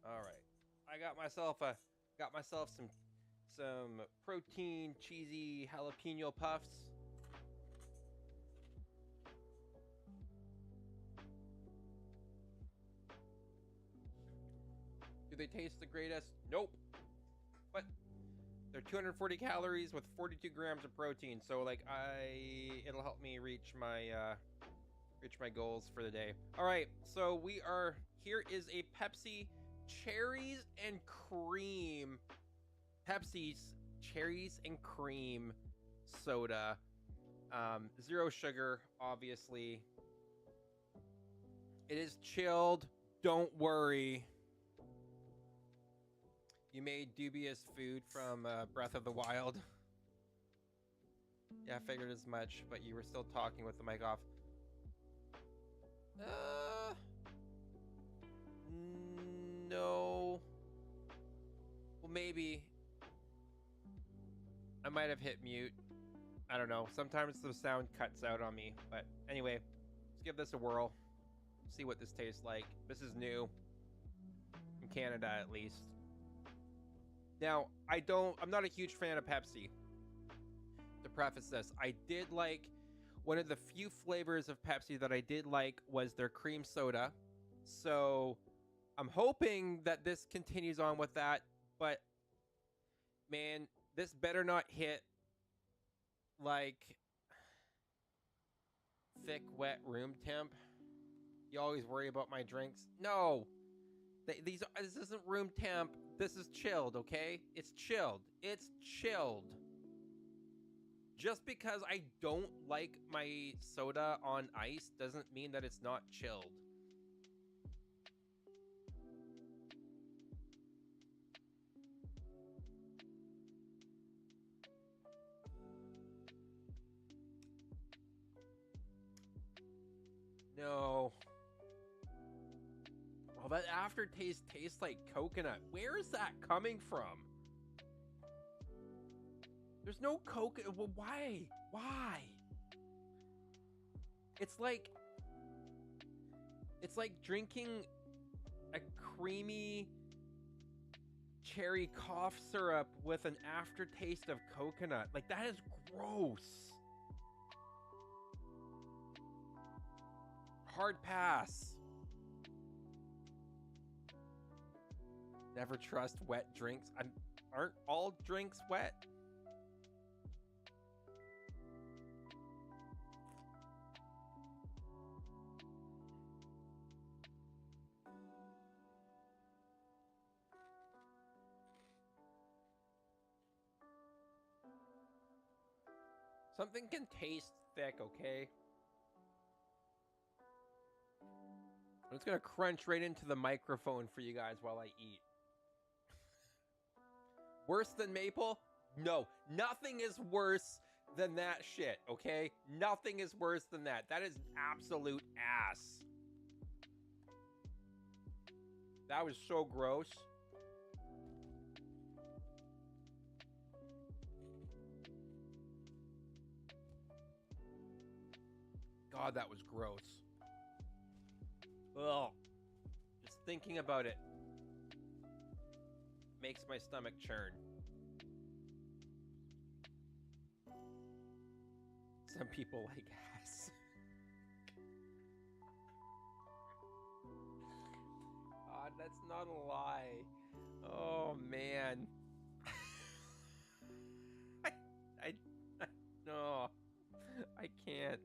All right. I got myself some protein cheesy jalapeno puffs. Do they taste the greatest? Nope. But they're 240 calories with 42 grams of protein, so like it'll help me reach my goals for the day. All right, so here is a Pepsi cherries and cream. Pepsi's cherries and cream soda. Zero sugar, obviously. It is chilled. Don't worry. You made dubious food from Breath of the Wild. Yeah, I figured as much, but you were still talking with the mic off. No. Well, maybe. I might have hit mute. I don't know. Sometimes the sound cuts out on me. But anyway, let's give this a whirl. See what this tastes like. This is new. In Canada, at least. Now, I'm not a huge fan of Pepsi. To preface this, I did like, one of the few flavors of Pepsi that I did like was their cream soda. So I'm hoping that this continues on with that. But man, this better not hit like thick, wet room temp. You always worry about my drinks. No, this isn't room temp. This is chilled, okay? It's chilled. It's chilled. Just because I don't like my soda on ice doesn't mean that it's not chilled. No. Oh, that aftertaste tastes like coconut. Where is that coming from? There's no coconut. Well, why? Why? It's like drinking a creamy cherry cough syrup with an aftertaste of coconut. Like, that is gross. Hard pass. Never trust wet drinks. Aren't all drinks wet? Something can taste thick, okay? I'm just gonna crunch right into the microphone for you guys while I eat. Worse than maple? No, nothing is worse than that shit, okay? Nothing is worse than that. That is absolute ass. That was so gross. God, that was gross. Ugh. Just thinking about it makes my stomach churn. Some people like ass. God, that's not a lie. Oh, man. No, I can't.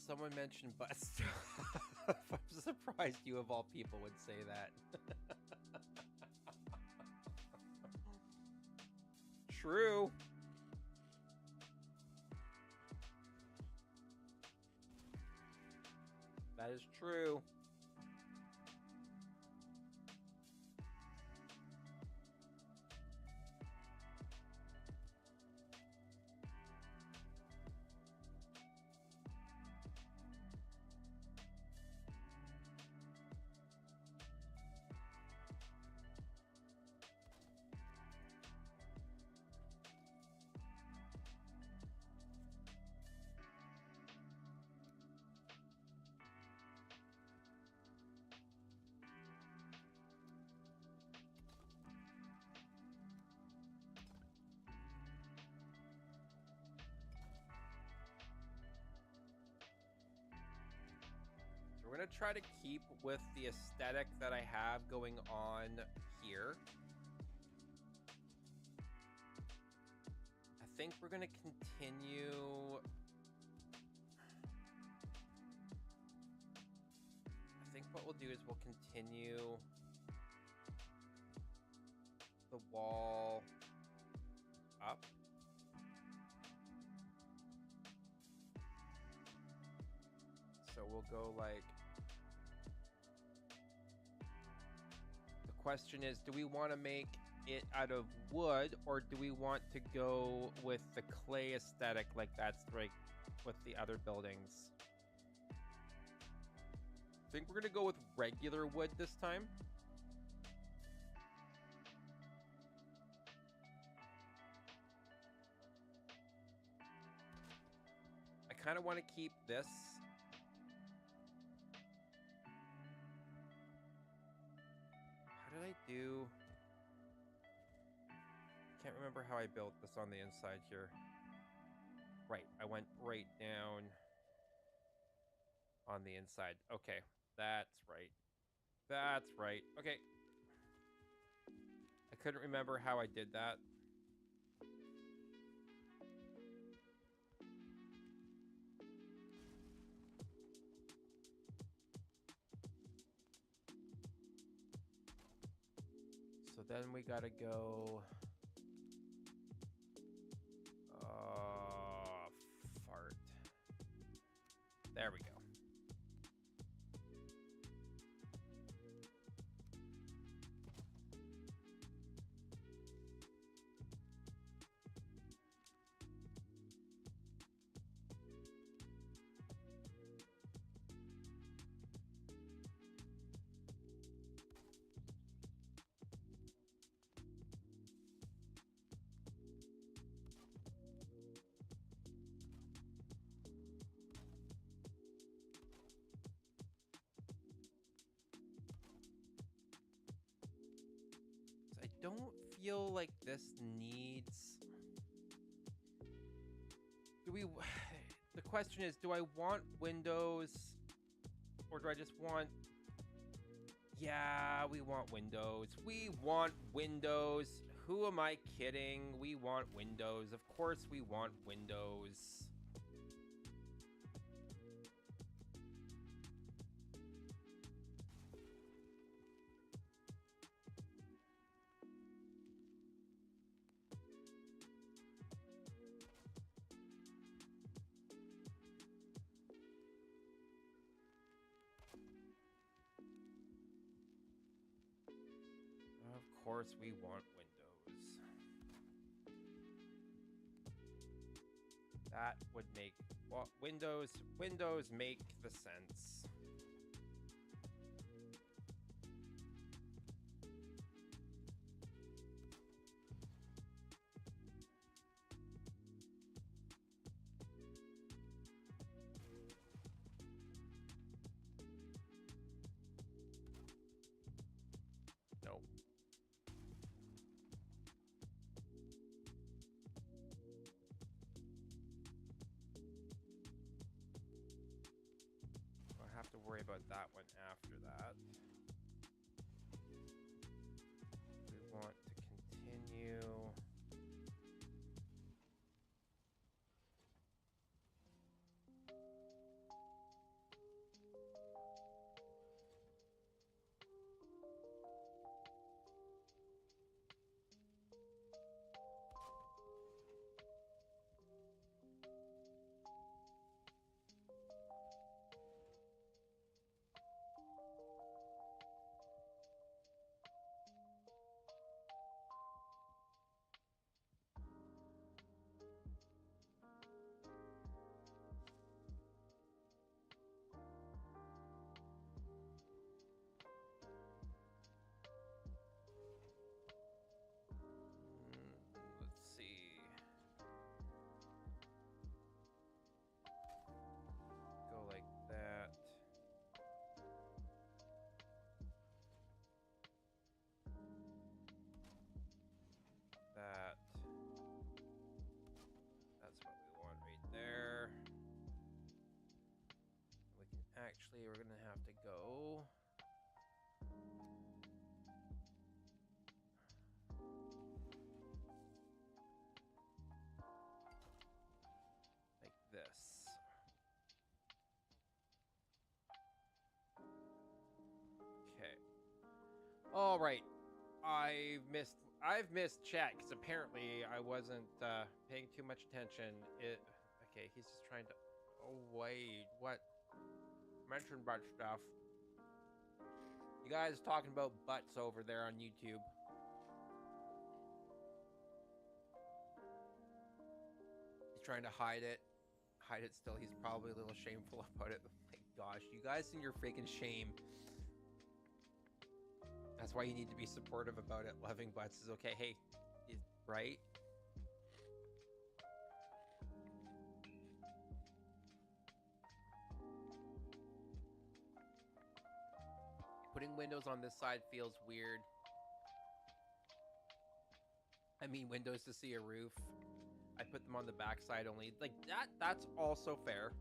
Someone mentioned butt stuff. I'm surprised you of all people would say that. True. That is true. We're going to try to keep with the aesthetic that I have going on here. I think we're going to continue. I think what we'll do is we'll continue the wall up. So we'll go like, the question is, do we want to make it out of wood or do we want to go with the clay aesthetic like that's like with the other buildings? I think we're going to go with regular wood this time. I kind of want to keep this. How did I do? Can't remember how I built this on the inside here. Right, I went right down on the inside. Okay, that's right. That's right. Okay. I couldn't remember how I did that. So then we gotta go. Fart. There we go. I don't feel like this needs. Do we? The question is, do I want windows or do I just want? Yeah, we want windows. We want windows. Who am I kidding? We want windows. Of course we want windows. Of course we want windows. That would make, well, windows make the sense. Nope. I'll have to worry about that one after that. We want to continue. Actually, we're gonna have to go. Like this. Okay. All right. I've missed chat because apparently I wasn't paying too much attention. Okay, he's just trying to. Oh wait, what? Mention butt stuff. You guys talking about butts over there on YouTube. He's trying to hide it. Hide it still. He's probably a little shameful about it. Oh my gosh, you guys and your freaking shame. That's why you need to be supportive about it. Loving butts is okay. Hey, right? Putting windows on this side feels weird. I mean, windows to see a roof. I put them on the back side only. Like, that's also fair.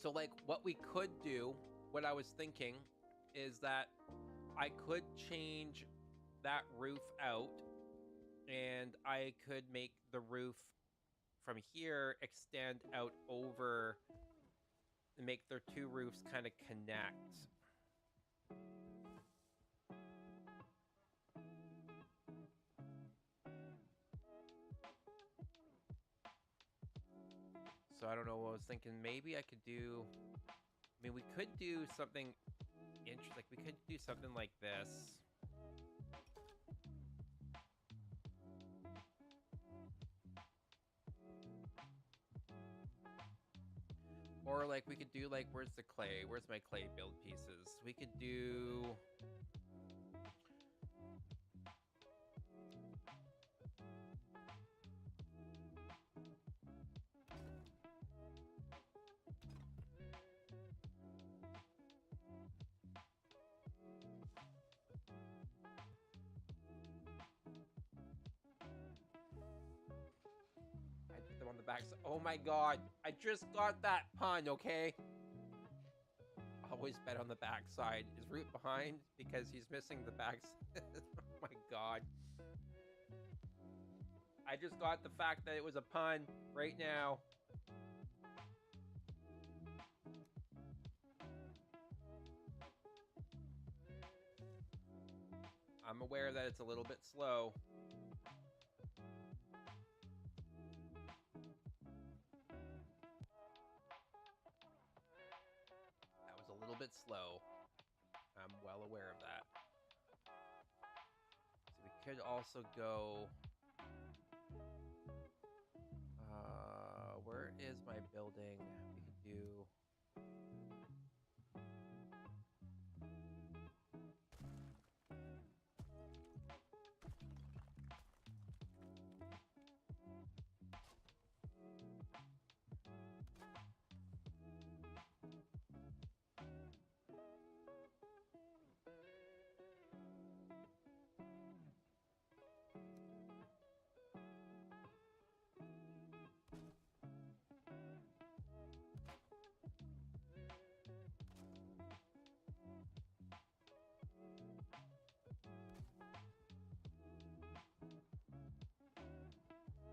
So, like, what we could do, what I was thinking, is that I could change that roof out, and I could make the roof from here extend out over and make their two roofs kind of connect. So I don't know what I was thinking. Maybe I could do... I mean, we could do something interesting. Like, we could do something like this. Or, like, we could do, like, where's the clay? Where's my clay build pieces? We could do... I put them on the back. Oh my god. I just got that pun, okay? Always bet on the back side. Is Root behind? Because he's missing the back side. Oh my god. I just got the fact that it was a pun right now. I'm aware that it's a little bit slow. That was a little bit slow. I'm well aware of that. So we could also go... where is my building? We could do...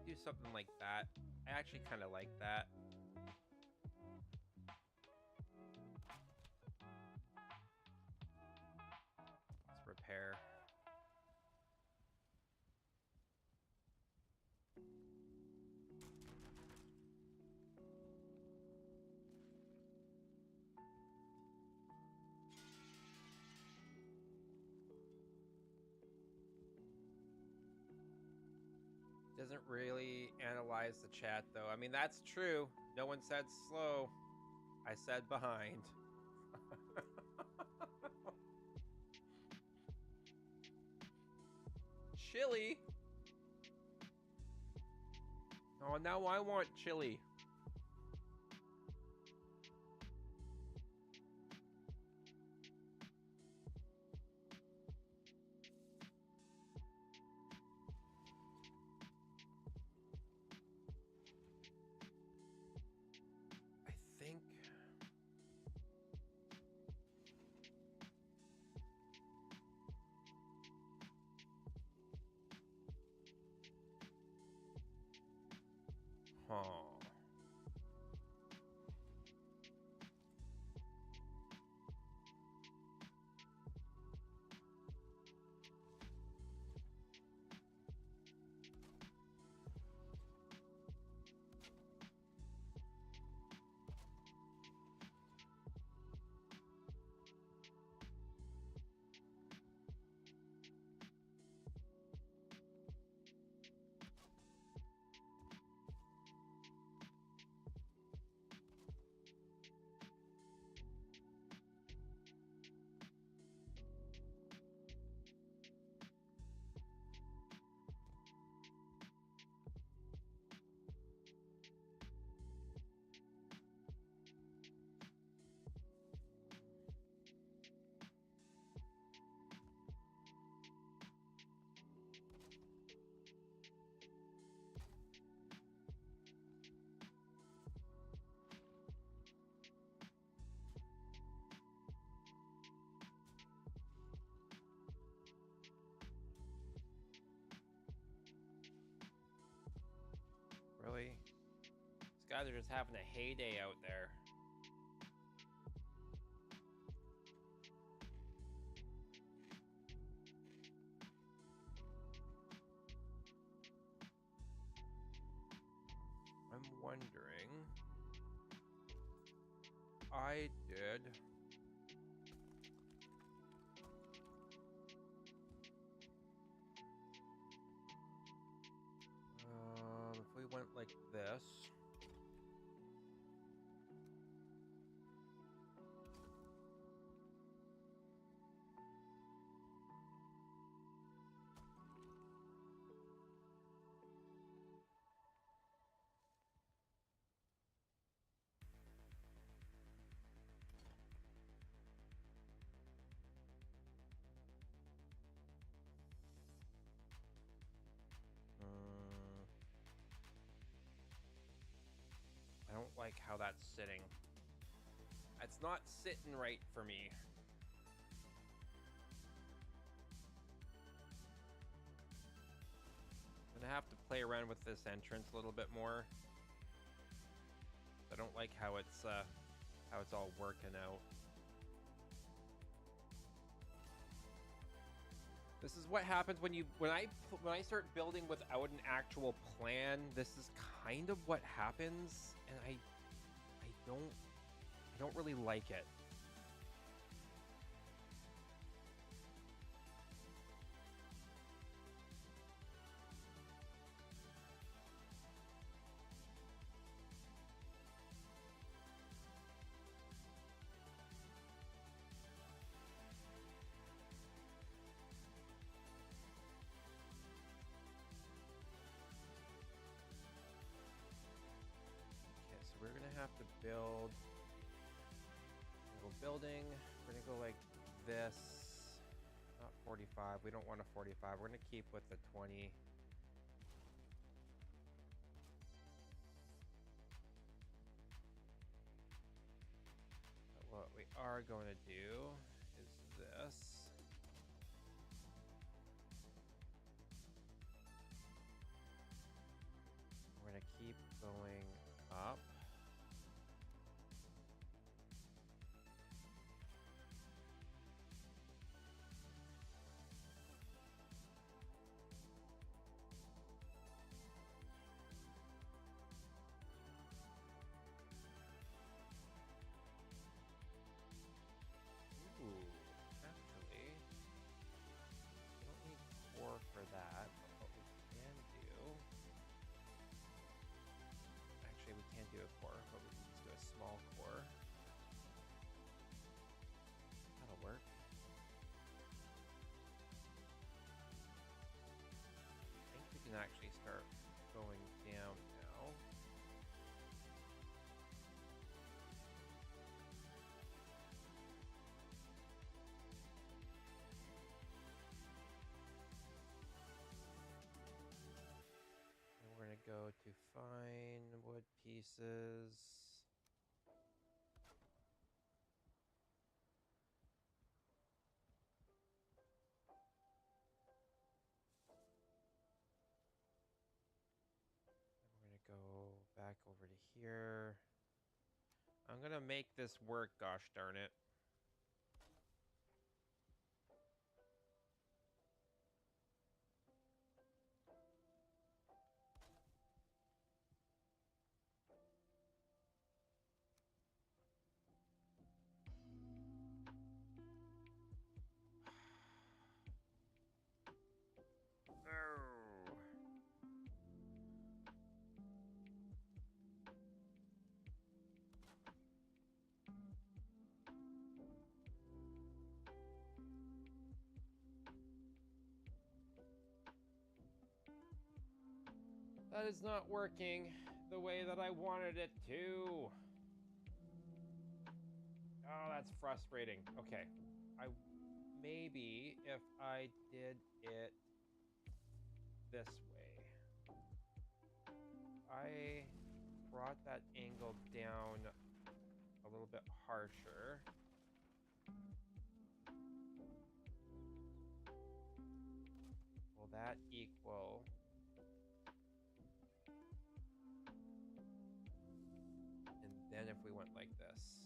do something like that. I actually kind of like that. Let's repair. Doesn't really analyze the chat, though. I mean, that's true. No one said slow. I said behind. Chili? Oh, now I want chili. Huh. Really? These guys are just having a heyday out there. I'm wondering. I did. If we went like this. I don't like how that's sitting. It's not sitting right for me. I'm gonna have to play around with this entrance a little bit more. I don't like how it's all working out. This is what happens when I start building without an actual plan. This is kind of what happens, and I don't really like it. We're gonna have to build a little building. We're gonna go like this. Not 45. We don't want a 45. We're gonna keep with the 20. But what we are going to do is this. We're gonna keep going up. For that, but what we can do, actually we can't do a core, but we can just do a small core. That'll work. I think we can actually start going down now. Go to find wood pieces. And we're going to go back here. I'm gonna make this work, gosh darn it. Oh. That is not working the way that I wanted it to. Oh, that's frustrating. Okay. Maybe if I did it this way. I brought that angle down a little bit harsher. Will that equal? And then if we went like this.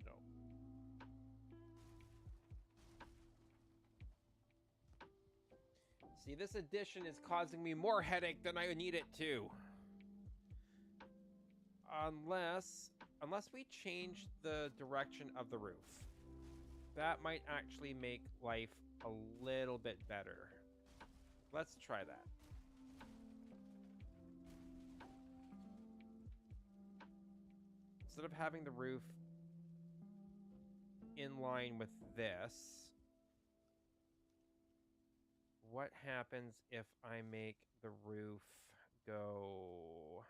No. See, this addition is causing me more headache than I need it to. Unless we change the direction of the roof. That might actually make life a little bit better. Let's try that. Instead of having the roof in line with this, what happens if I make the roof go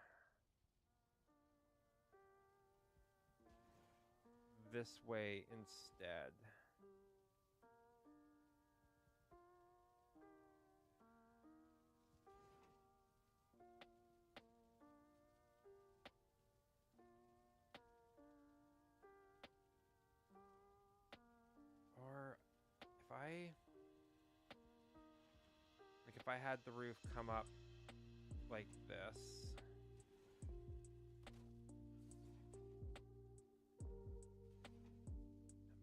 this way instead? Or if I had the roof come up like this. That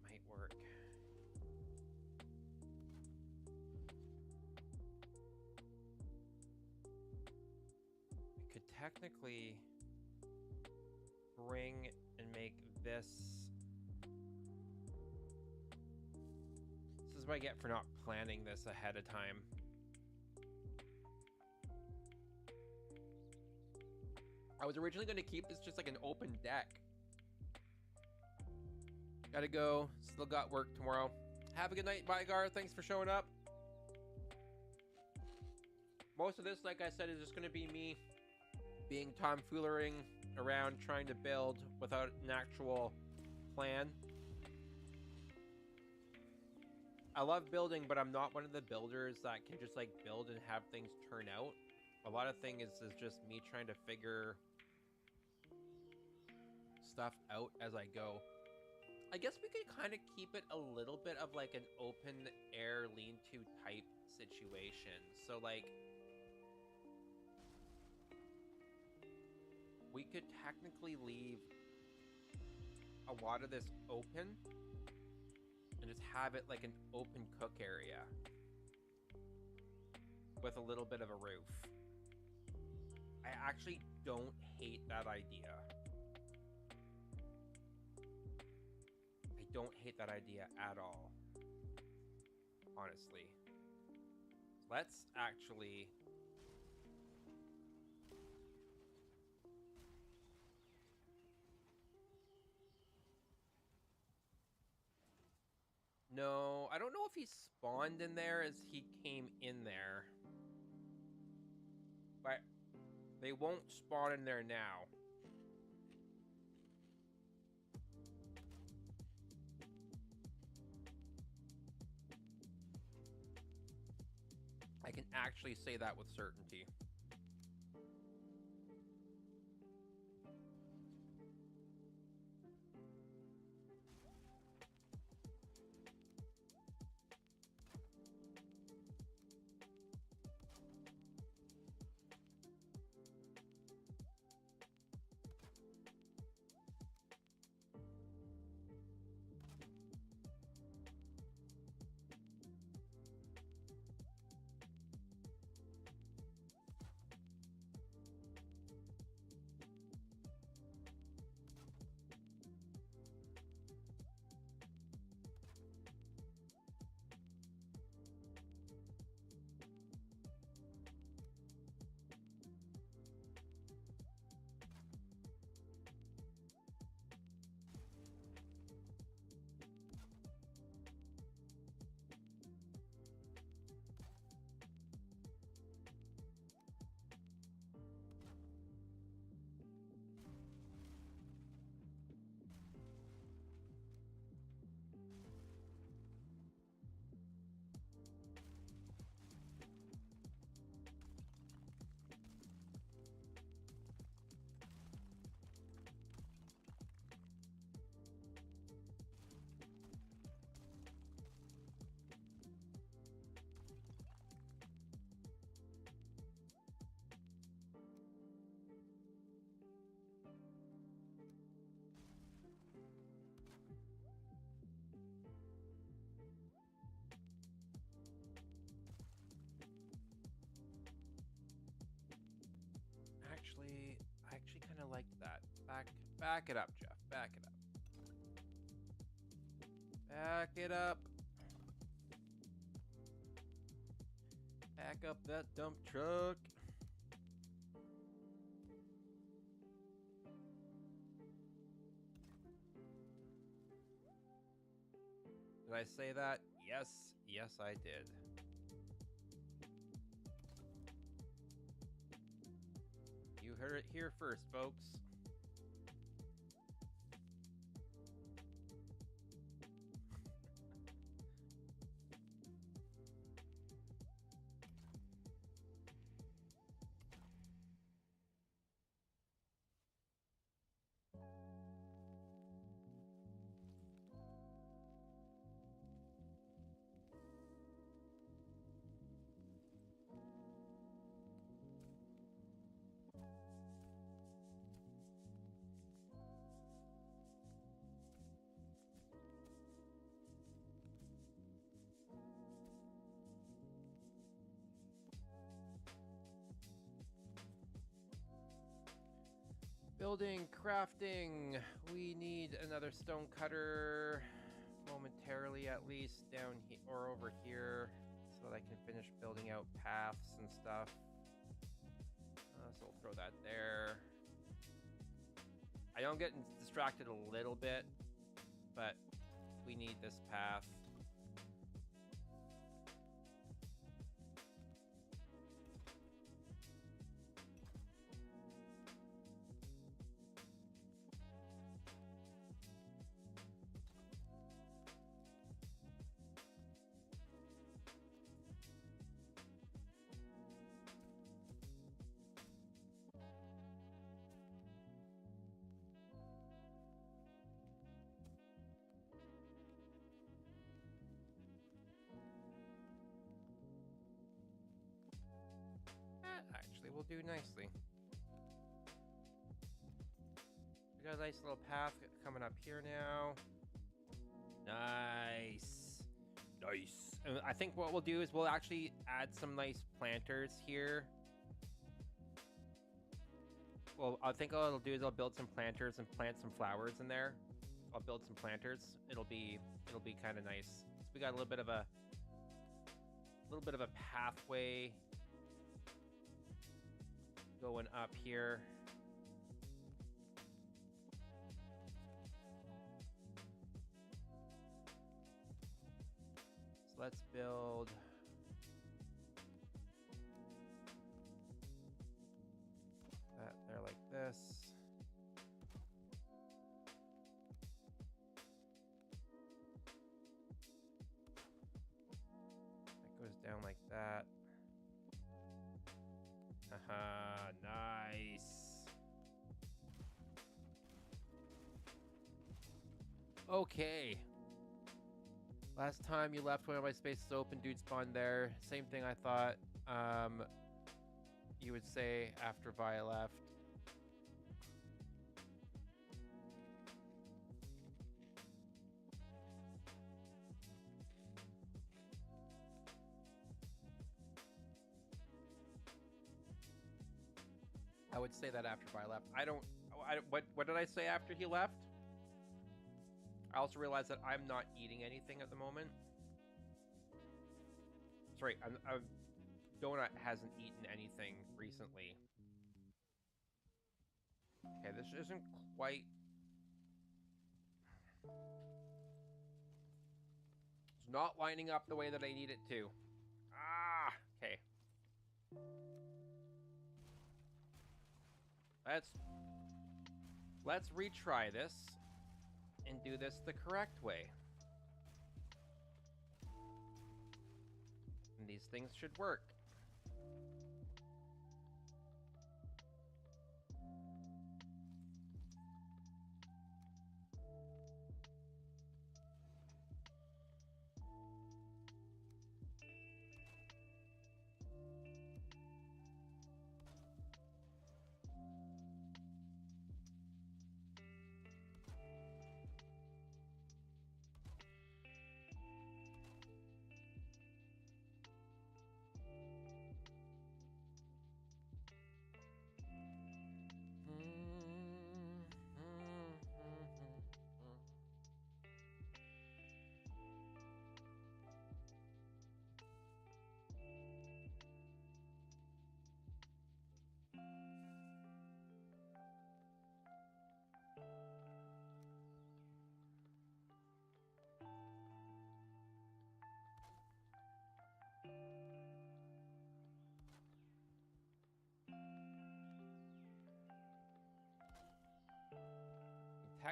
might work. I could technically bring and make this. This is what I get for not planning this ahead of time. I was originally going to keep this just like an open deck. Gotta go. Still got work tomorrow. Have a good night, Bygar. Thanks for showing up. Most of this, like I said, is just going to be me being tomfoolering around trying to build without an actual plan. I love building, but I'm not one of the builders that can just like build and have things turn out. A lot of things is just me trying to figure stuff out as I go. I guess we could kind of keep it a little bit of like an open air lean-to type situation. So like we could technically leave a lot of this open and just have it like an open cook area with a little bit of a roof. I actually don't hate that idea. I don't hate that idea at all, honestly. Let's actually no, I don't know if he spawned in there as he came in there, but they won't spawn in there now. I can actually say that with certainty. Back it up, Jeff. Back it up. Back it up. Back up that dump truck. Did I say that? Yes. Yes, I did. You heard it here first, folks. Building, crafting. We need another stone cutter momentarily, at least down here or over here, so that I can finish building out paths and stuff. So we'll throw that there. I know I'm getting distracted a little bit, but we need this path. Actually, we'll do nicely. We got a nice little path coming up here now. Nice. Nice. And I think what we'll do is we'll actually add some nice planters here. Well, I think what I'll do is I'll build some planters and plant some flowers in there. I'll build some planters. It'll be kind of nice. So we got a little bit of a pathway going up here. So let's build that there like this. That goes down like that. Haha, nice. Okay. Last time you left one of my spaces open, dude spawned there. Same thing I thought you would say after Vi left. I would say that after Vi left. What did I say after he left? I also realized that I'm not eating anything at the moment. Sorry, Donut hasn't eaten anything recently. Okay, this isn't quite... It's not lining up the way that I need it to. Ah, okay. Let's retry this and do this the correct way. And these things should work.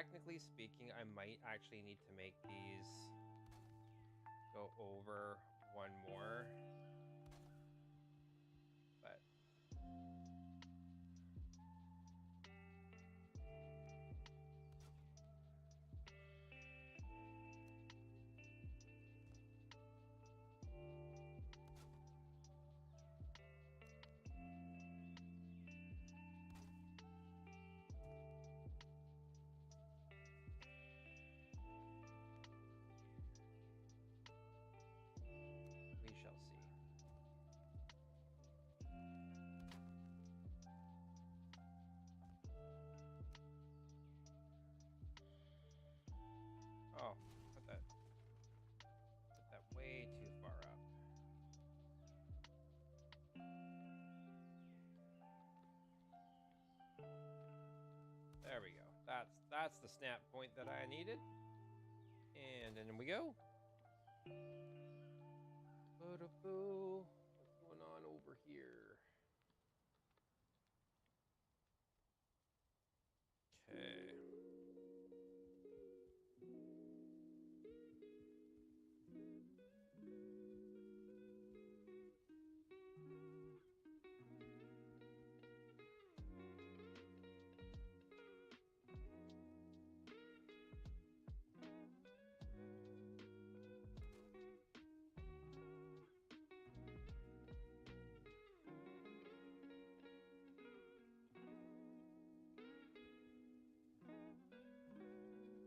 technically speaking, I might actually need to make these go over one more. But we shall see. Oh, put that way too far up. There we go. That's the snap point that I needed. And then we go. What's going on over here? Okay.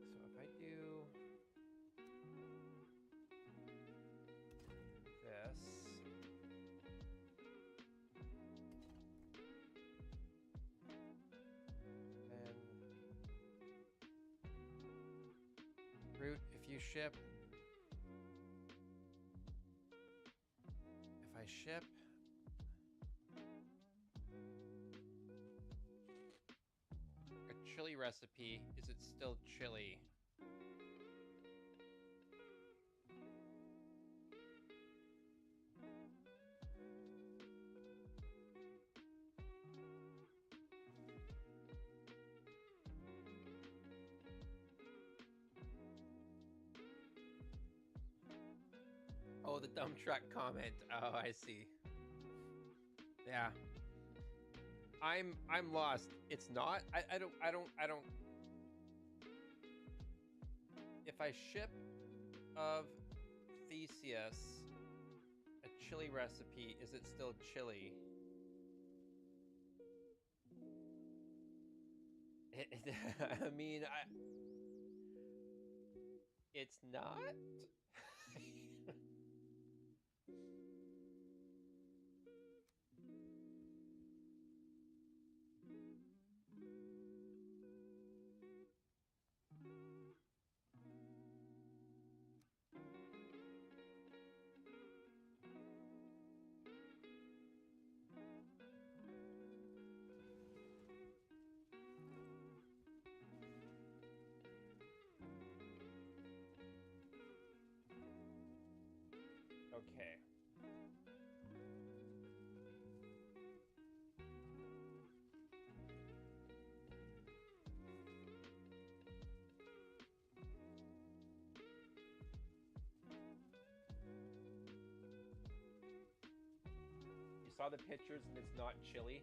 So if I do this, then root, if you ship, if I ship a chili recipe, is it still chili? Oh, the dump truck comment. Oh, I see. Yeah. I'm lost. It's not. I don't. If I ship of Theseus a chili recipe, is it still chili? I mean, it's not. Okay. You saw the pictures and it's not chili?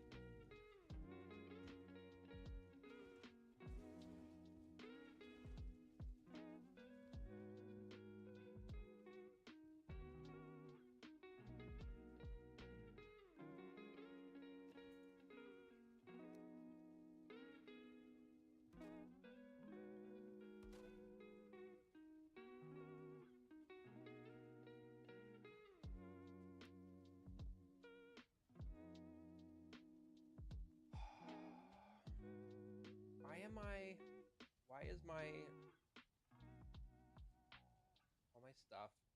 Why is my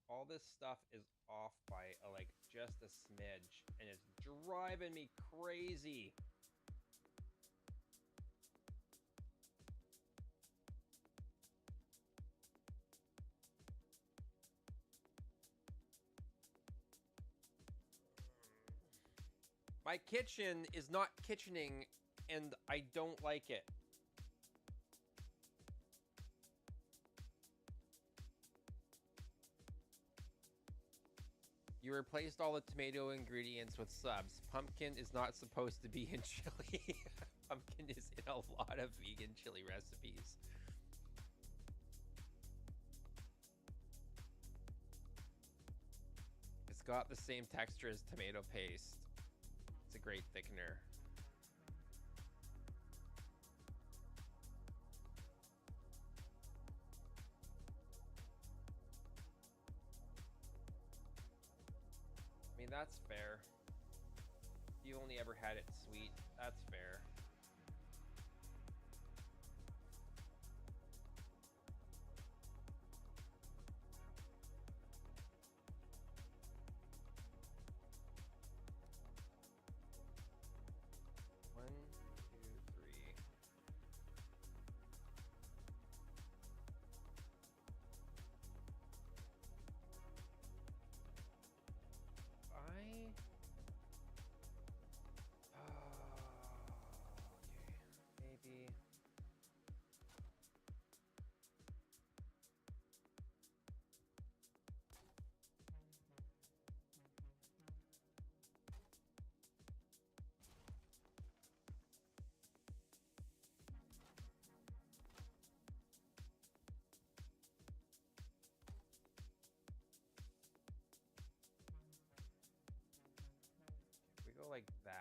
all this stuff is off by like just a smidge, and it's driving me crazy. My kitchen is not kitchening, and I don't like it. You replaced all the tomato ingredients with subs. Pumpkin is not supposed to be in chili. Pumpkin is in a lot of vegan chili recipes. It's got the same texture as tomato paste. It's a great thickener. I mean, that's fair. If you only ever had it sweet, that's fair. One, two, three. Okay, maybe. If we go like that.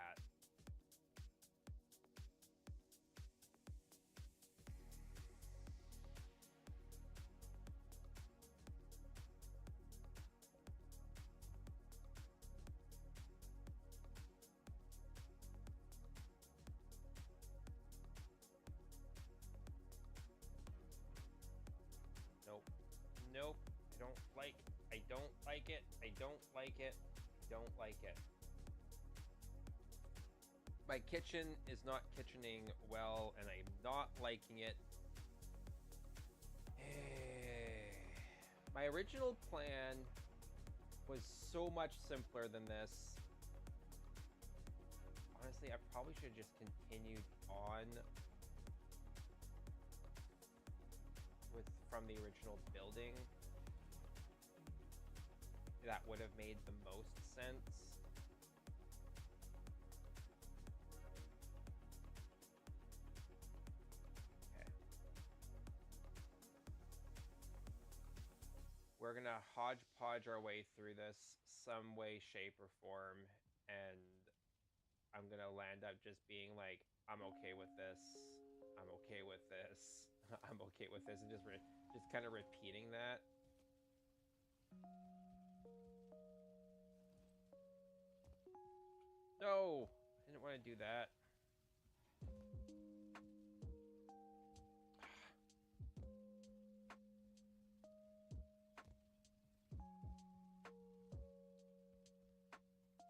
Nope. Nope. I don't like it. I don't like it. I don't like it. I don't like it. My kitchen is not kitchening well, and I'm not liking it. My original plan was so much simpler than this. Honestly, I probably should have just continued on from the original building. That would have made the most sense. Okay. We're gonna hodgepodge our way through this some way, shape, or form, and I'm gonna land up just being like, I'm okay with this. I'm okay with this. I'm okay with this, and just kind of repeating that. No, I didn't want to do that.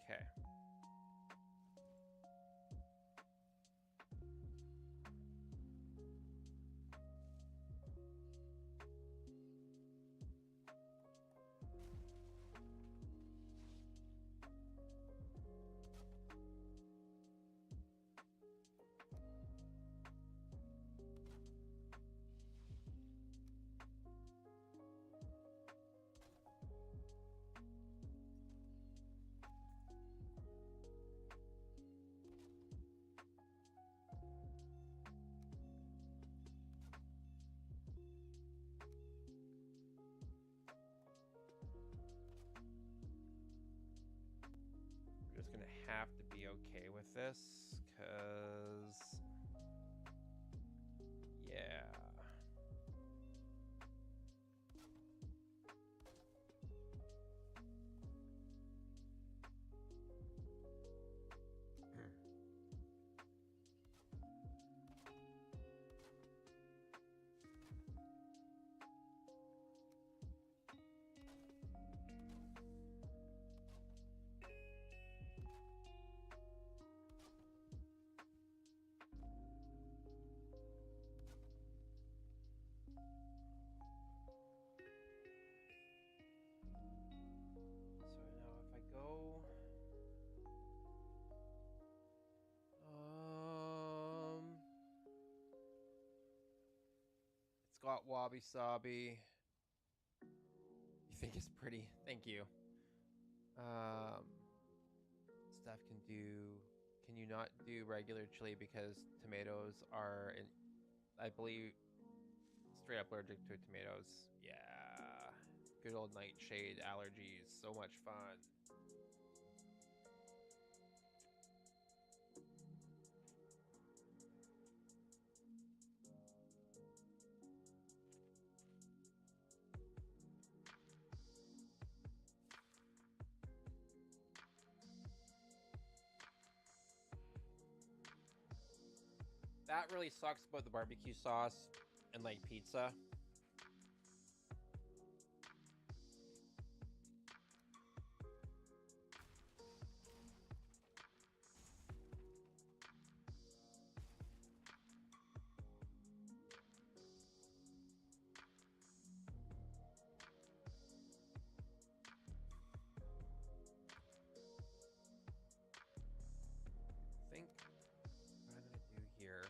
Okay. Just gonna have to be okay with this, cause yeah. It's got wabi sabi. You think it's pretty? Thank you. Um, Steph can do. Can you not do regular chili because tomatoes are, in, I believe, straight up allergic to tomatoes? Yeah. Good old nightshade allergies. So much fun. That really sucks about the barbecue sauce and like pizza. I think what I'm gonna do here.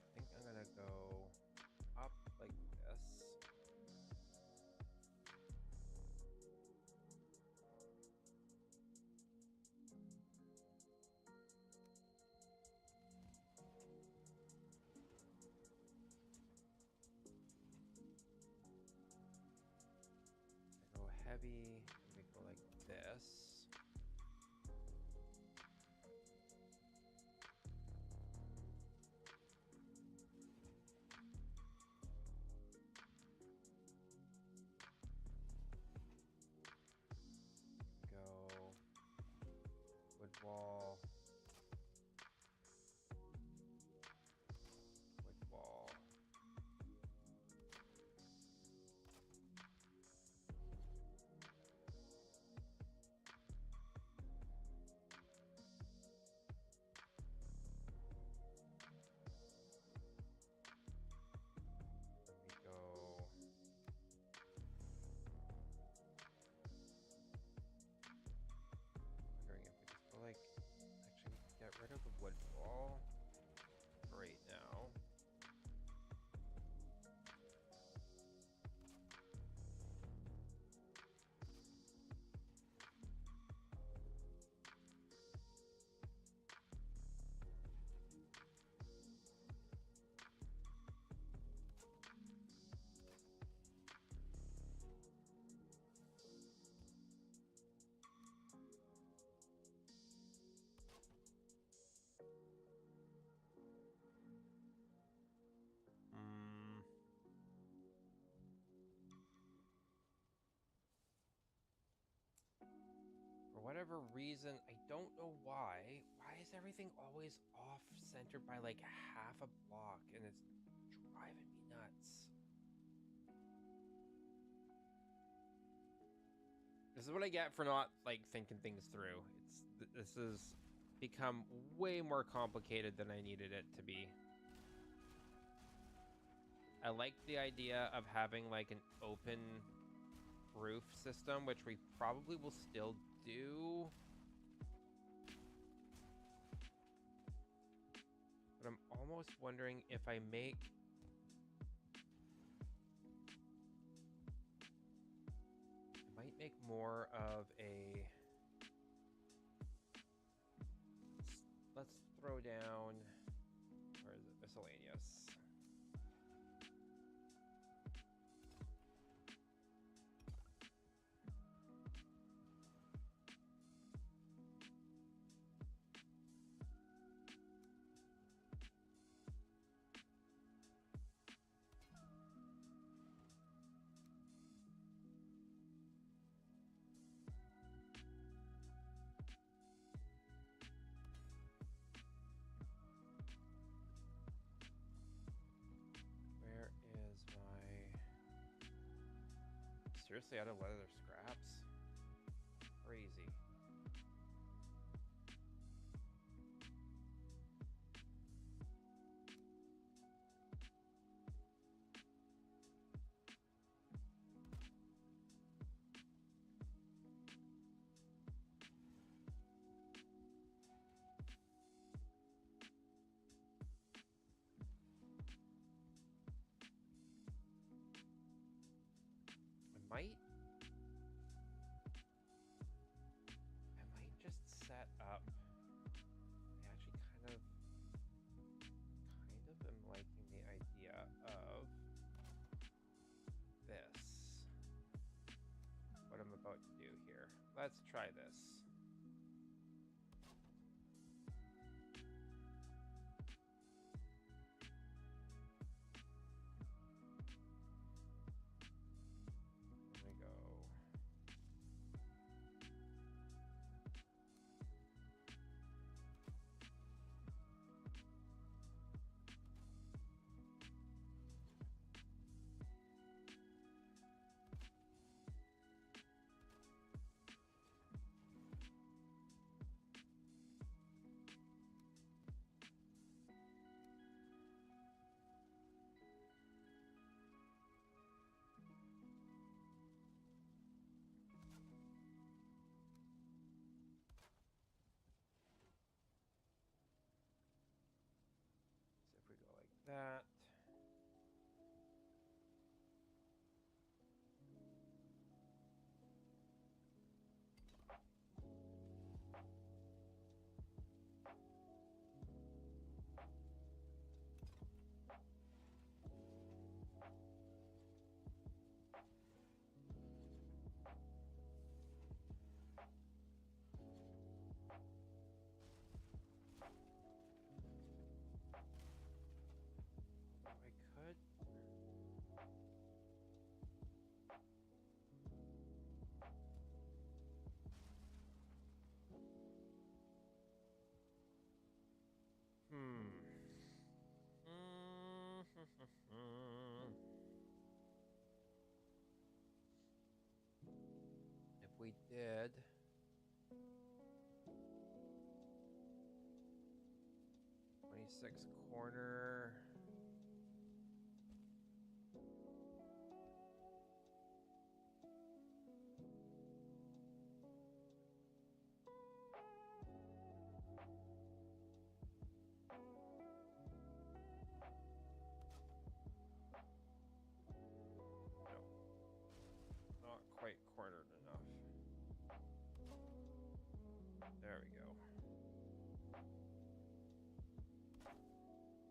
I think I'm gonna go up like this. I go heavy. We go like this. Go wood wall. Wood wall. Then we go. Wondering if we just go like. Actually, we can get rid of the wood wall right now. Hmm. For whatever reason, I don't know why. Why is everything always off centered by like half a block and it's driving me nuts? This is what I get for not like thinking things through. This has become way more complicated than I needed it to be. I like the idea of having like an open roof system, which we probably will still do. But I'm almost wondering if I make... I might make more of a... Let's throw down... Where is it? Miscellaneous. Where is my... Seriously, out of leather scraps? Crazy. Let's try this. There we go. So if we go like that. I could. If we did 26 corner. Not quite cornered enough. There we go.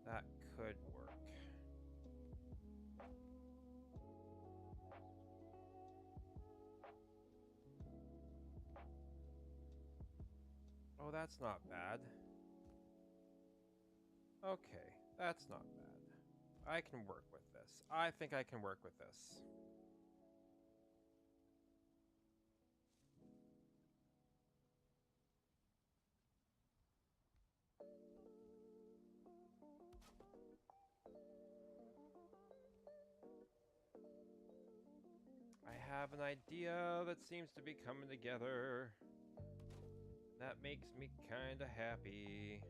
That could work. Oh, that's not bad. Okay, that's not bad. I can work with this. I think I can work with this. I have an idea that seems to be coming together. That makes me kinda happy.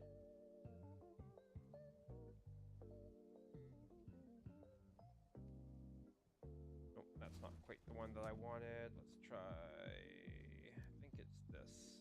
Nope, that's not quite the one that I wanted. Let's try, I think it's this.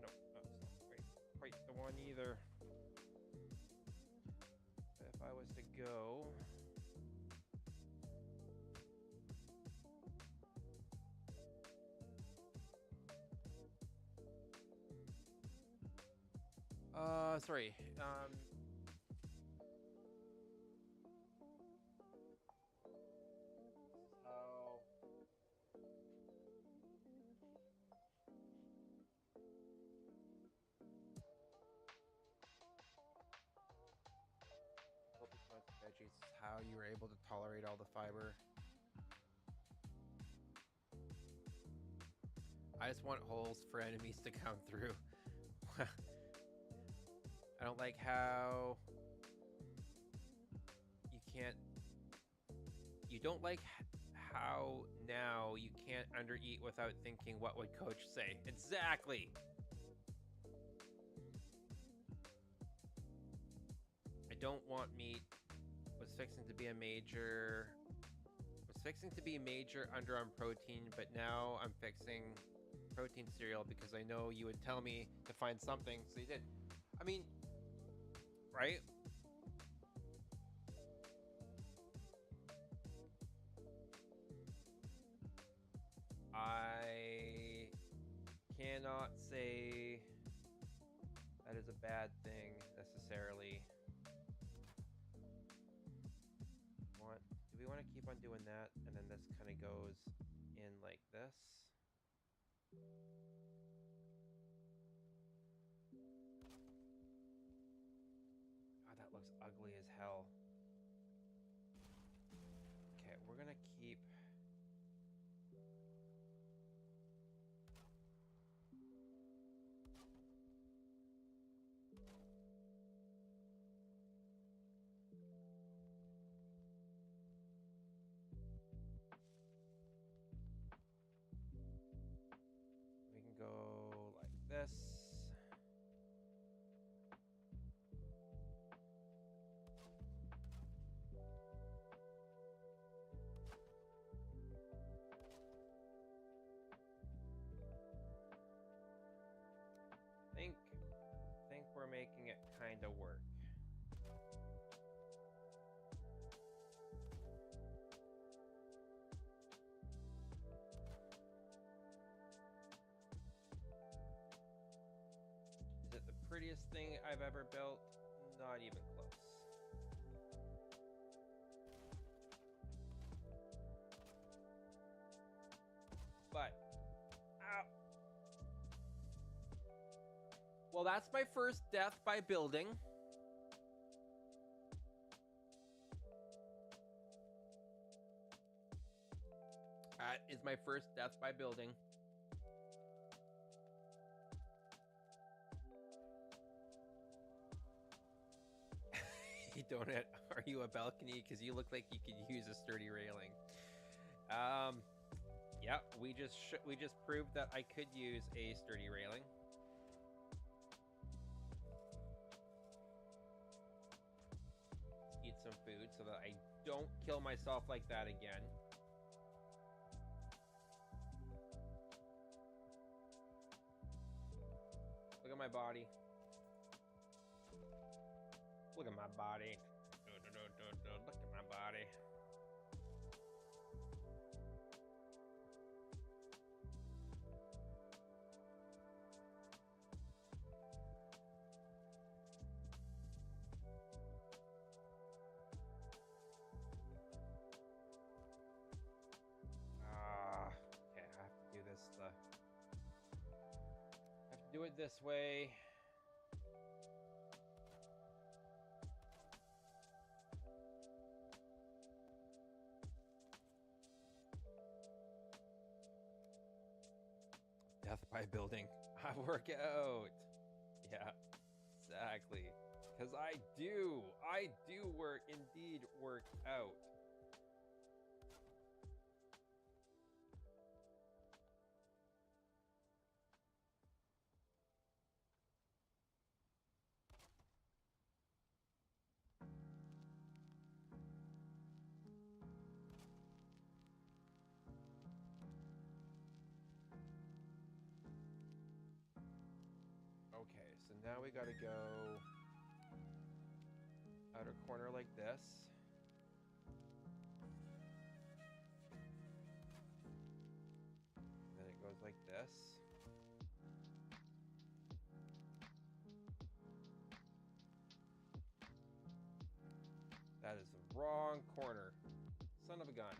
Nope, that's not quite the one either. If I was to go, sorry, oh. Focus on veggies, how you were able to tolerate all the fiber. I just want holes for enemies to come through. I don't like how you don't like how now you can't undereat without thinking, what would coach say? Exactly. I don't want meat. Was fixing to be a major. Was fixing to be major under on protein, but now I'm fixing protein cereal because I know you would tell me to find something, so you did. I mean, right? I cannot say that is a bad thing necessarily. Do we want to keep on doing that? And then this kind of goes in like this. God, that looks ugly as hell. Okay, we're gonna keep... We can go like this. Think we're making it kind of work. Is it the prettiest thing I've ever built? Not even close. But, ow. Well, that's my first death by building. That is my first death by building. Donut, are you a balcony? Because you look like you could use a sturdy railing. Yeah, we just proved that I could use a sturdy railing. Let's eat some food so that I don't kill myself like that again. Look at my body. Look at my body. Look at my body. Okay, I have to do this. I have to do it this way. Death by building. I work out. Yeah, exactly. Because I do indeed work out. Okay, so now we gotta go outer corner like this. And then it goes like this. That is the wrong corner. Son of a gun.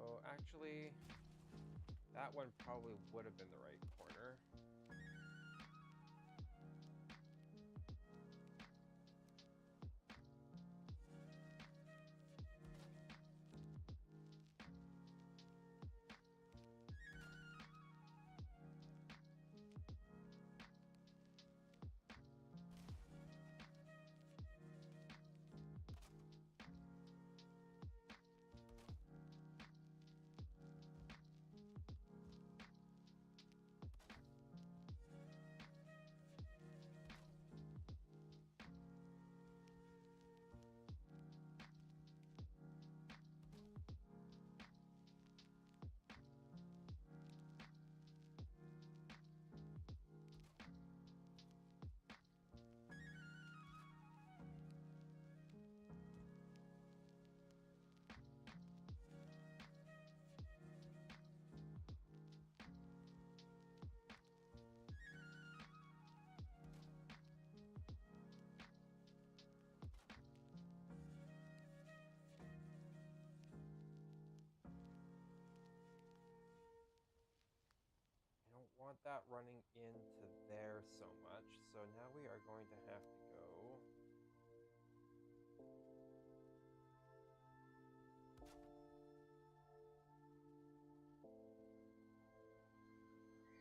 Oh, actually, that one probably would have been the right corner. want that running into there so much. So now we are going to have to go.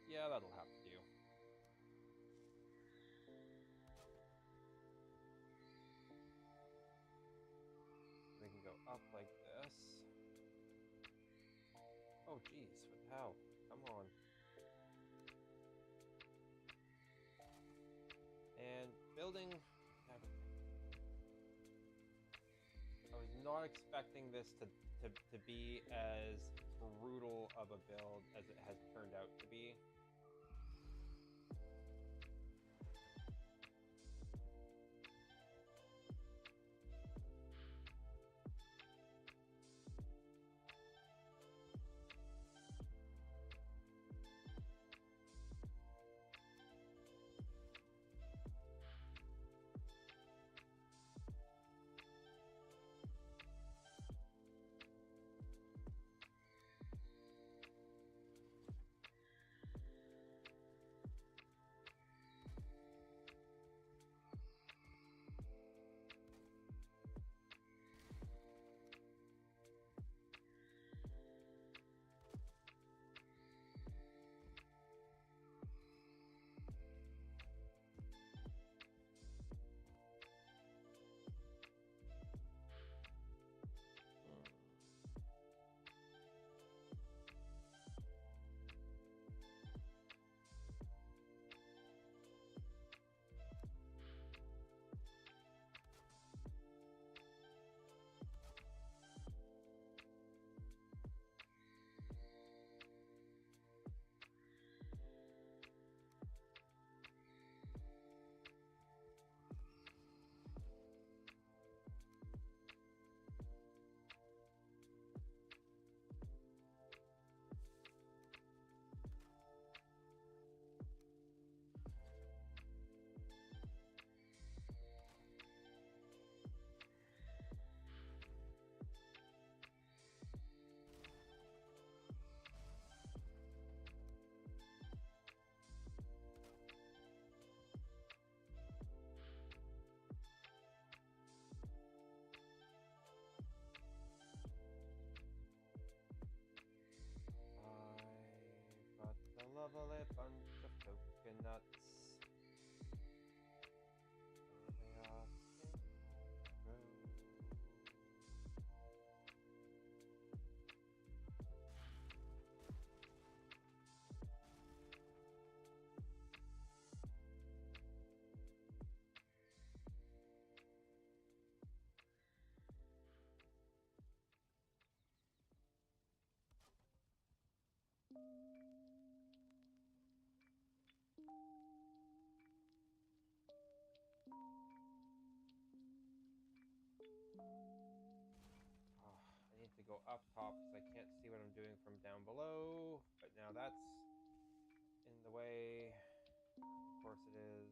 Yeah, that'll have to do. We can go up like this. Oh, geez, what the hell? Come on. And building. I was not expecting this to be as brutal of a build as it has turned out to be. Lovely bunch of coconuts. They are I need to go up top because I can't see what I'm doing from down below. But now that's in the way. Of course it is.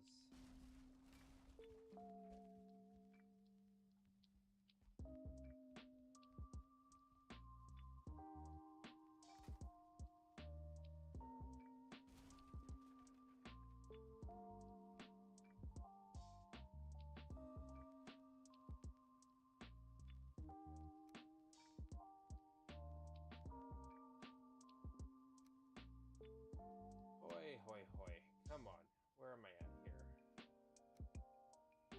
Hoy, hoy, hoy. Come on. Where am I at here? I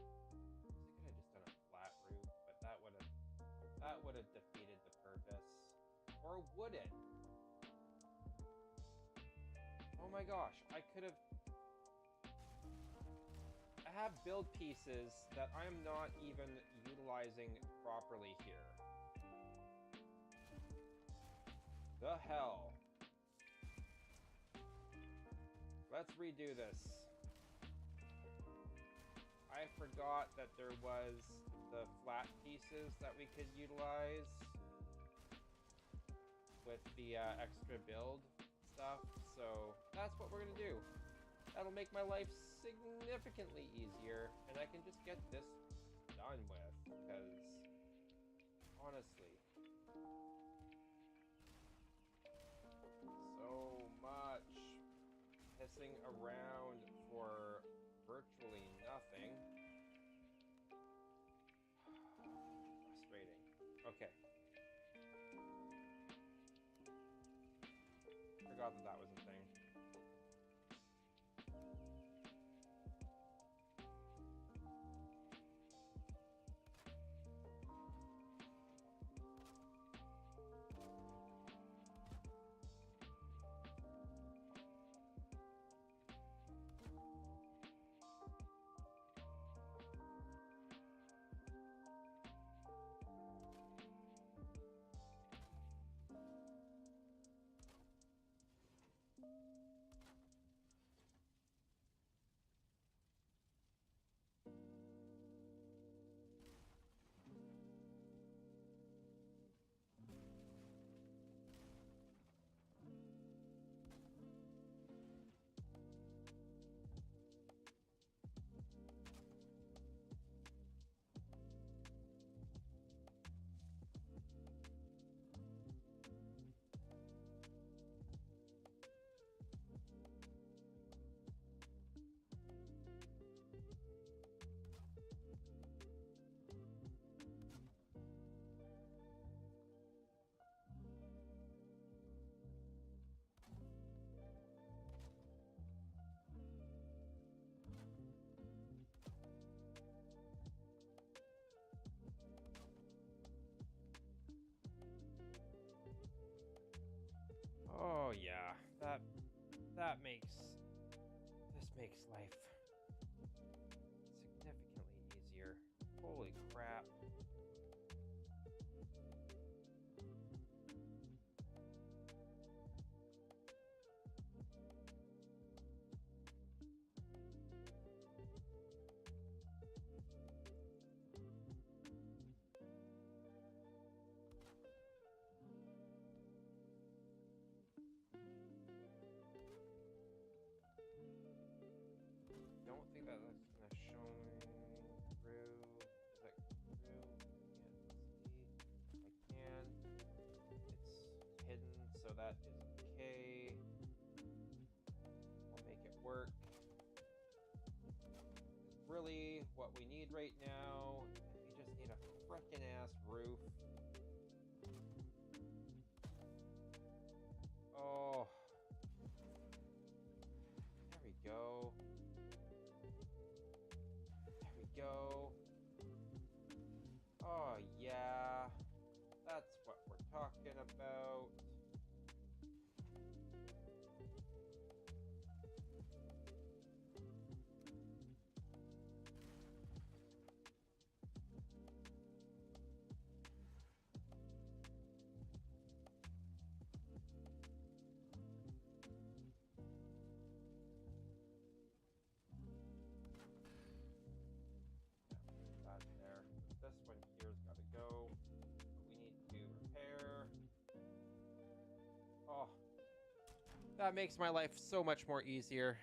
could have just done a flat roof, but that would have defeated the purpose. Or would it? Oh my gosh, I could have... I have build pieces that I'm not even utilizing properly here. The hell? Let's redo this. I forgot that there was the flat pieces that we could utilize with the extra build stuff. So that's what we're gonna do. That'll make my life significantly easier, and I can just get this done with, because honestly, so much messing around for virtually nothing. Frustrating. Okay. Forgot that that was a thing. Oh yeah, that makes life significantly easier. Holy crap. Don't think that that's gonna show me through. Is that through? Can't see. I can. It's hidden, so that is okay. We'll make it work. Really, what we need right now, we just need a frickin' ass roof. Oh. There we go. There we go. Oh, yeah. That's what we're talking about. That's there. This one here's got to go. We need to repair. Oh, that makes my life so much more easier.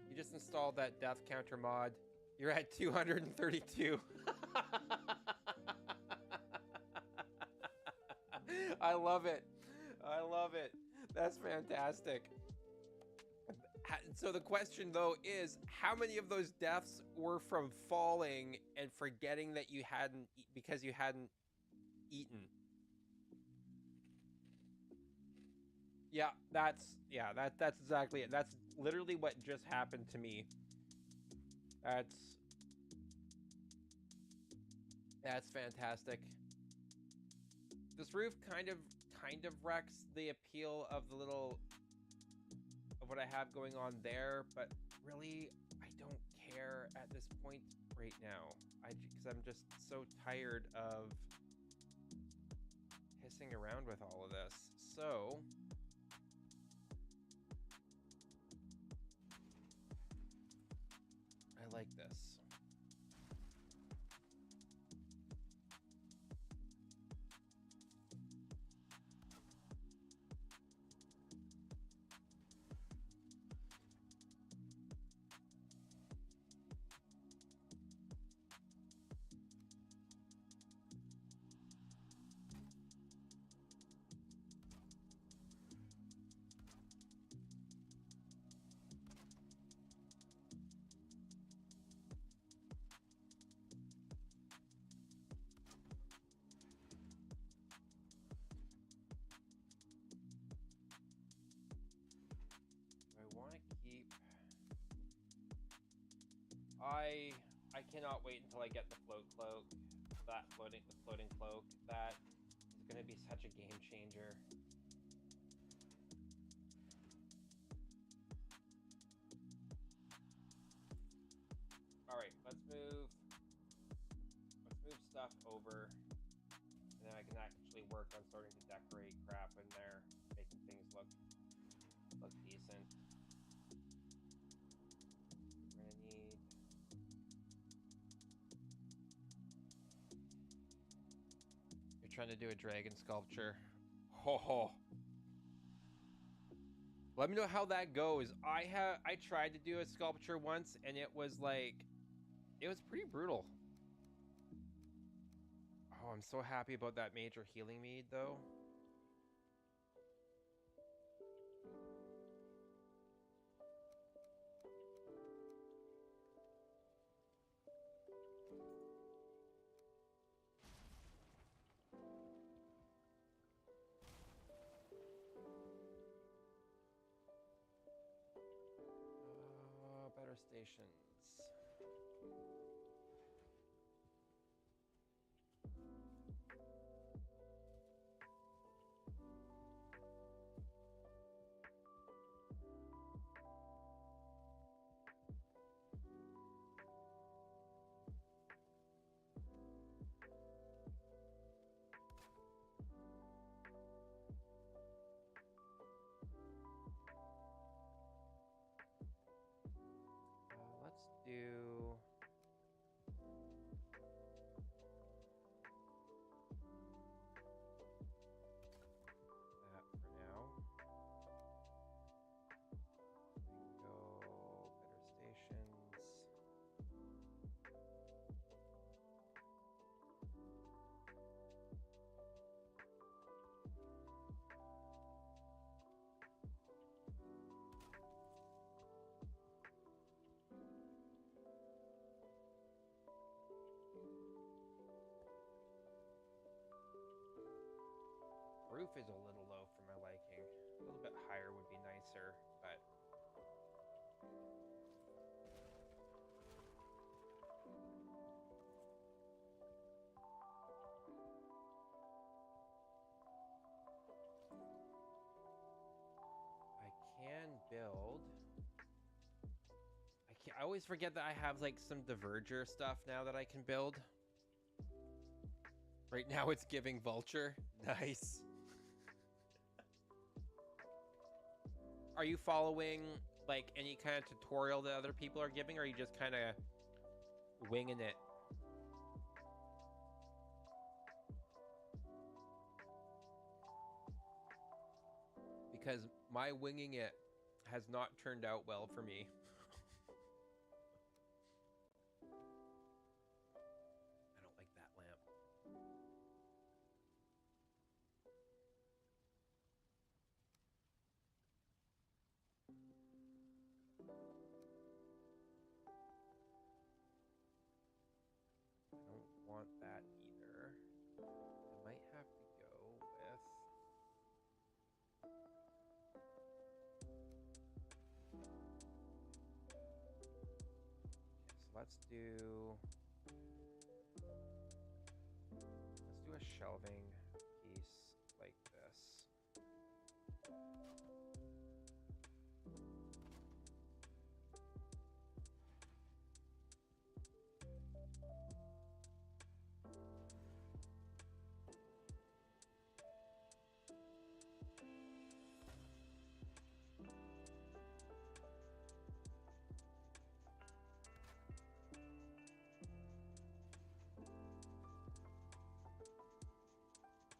You just installed that death counter mod. You're at 232. I love it. I love it. That's fantastic. So the question though is, how many of those deaths were from falling and forgetting that you hadn't, because you hadn't eaten? Yeah, that's exactly it. That's literally what just happened to me. That's fantastic. This roof kind of wrecks the appeal of the little of what I have going on there, but really I don't care at this point right now. Because I'm just so tired of pissing around with all of this. So I like this. I cannot wait until I get the float cloak. The floating cloak. That is gonna be such a game changer. Alright, let's move stuff over. And then I can actually work on starting to decorate crap in there, making things look decent. We're gonna need You're trying to do a dragon sculpture. Ho ho. Let me know how that goes. I tried to do a sculpture once and it was pretty brutal. Oh, I'm so happy about that major healing mead though. Better stations. Let's do that for now. Go better stations. Roof is a little low for my liking. A little bit higher would be nicer, but I can build. I always forget that I have like some diverger stuff now that I can build. Right now it's giving vulture. Nice. Are you following like any kind of tutorial that other people are giving, or are you just kind of winging it? Because my winging it has not turned out well for me. I don't like that lamp. I don't want that either. I might have to go with... Okay, so let's do a shelving piece like this.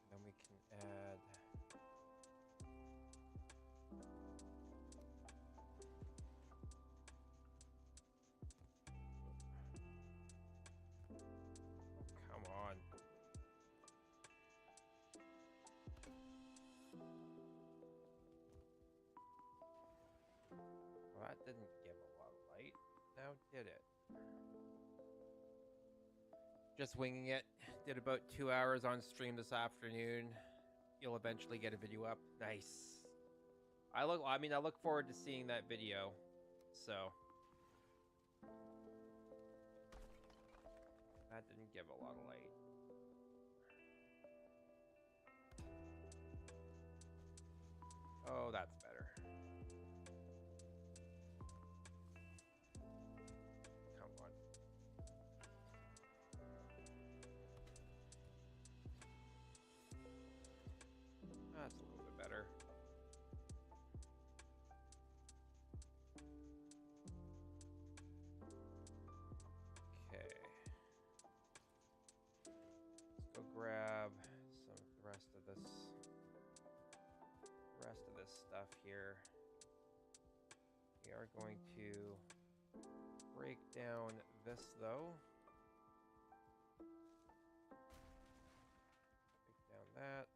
Then we can add come on. Well, that didn't give a lot of light. Now did it? Just winging it. Did about 2 hours on stream this afternoon. You'll eventually get a video up. Nice. I look forward to seeing that video. So That didn't give a lot of light. Oh, that's better. Come on. That's a little bit better. Okay. Let's go grab some of the rest of this stuff here. We are going to break down this though. Break down that.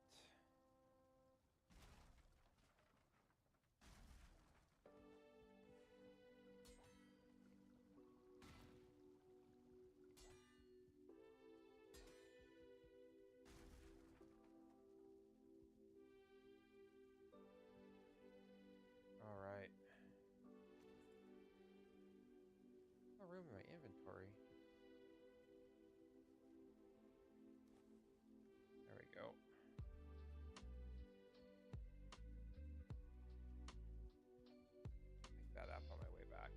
All right. No room in my inventory. There we go. Pick that up on my way back.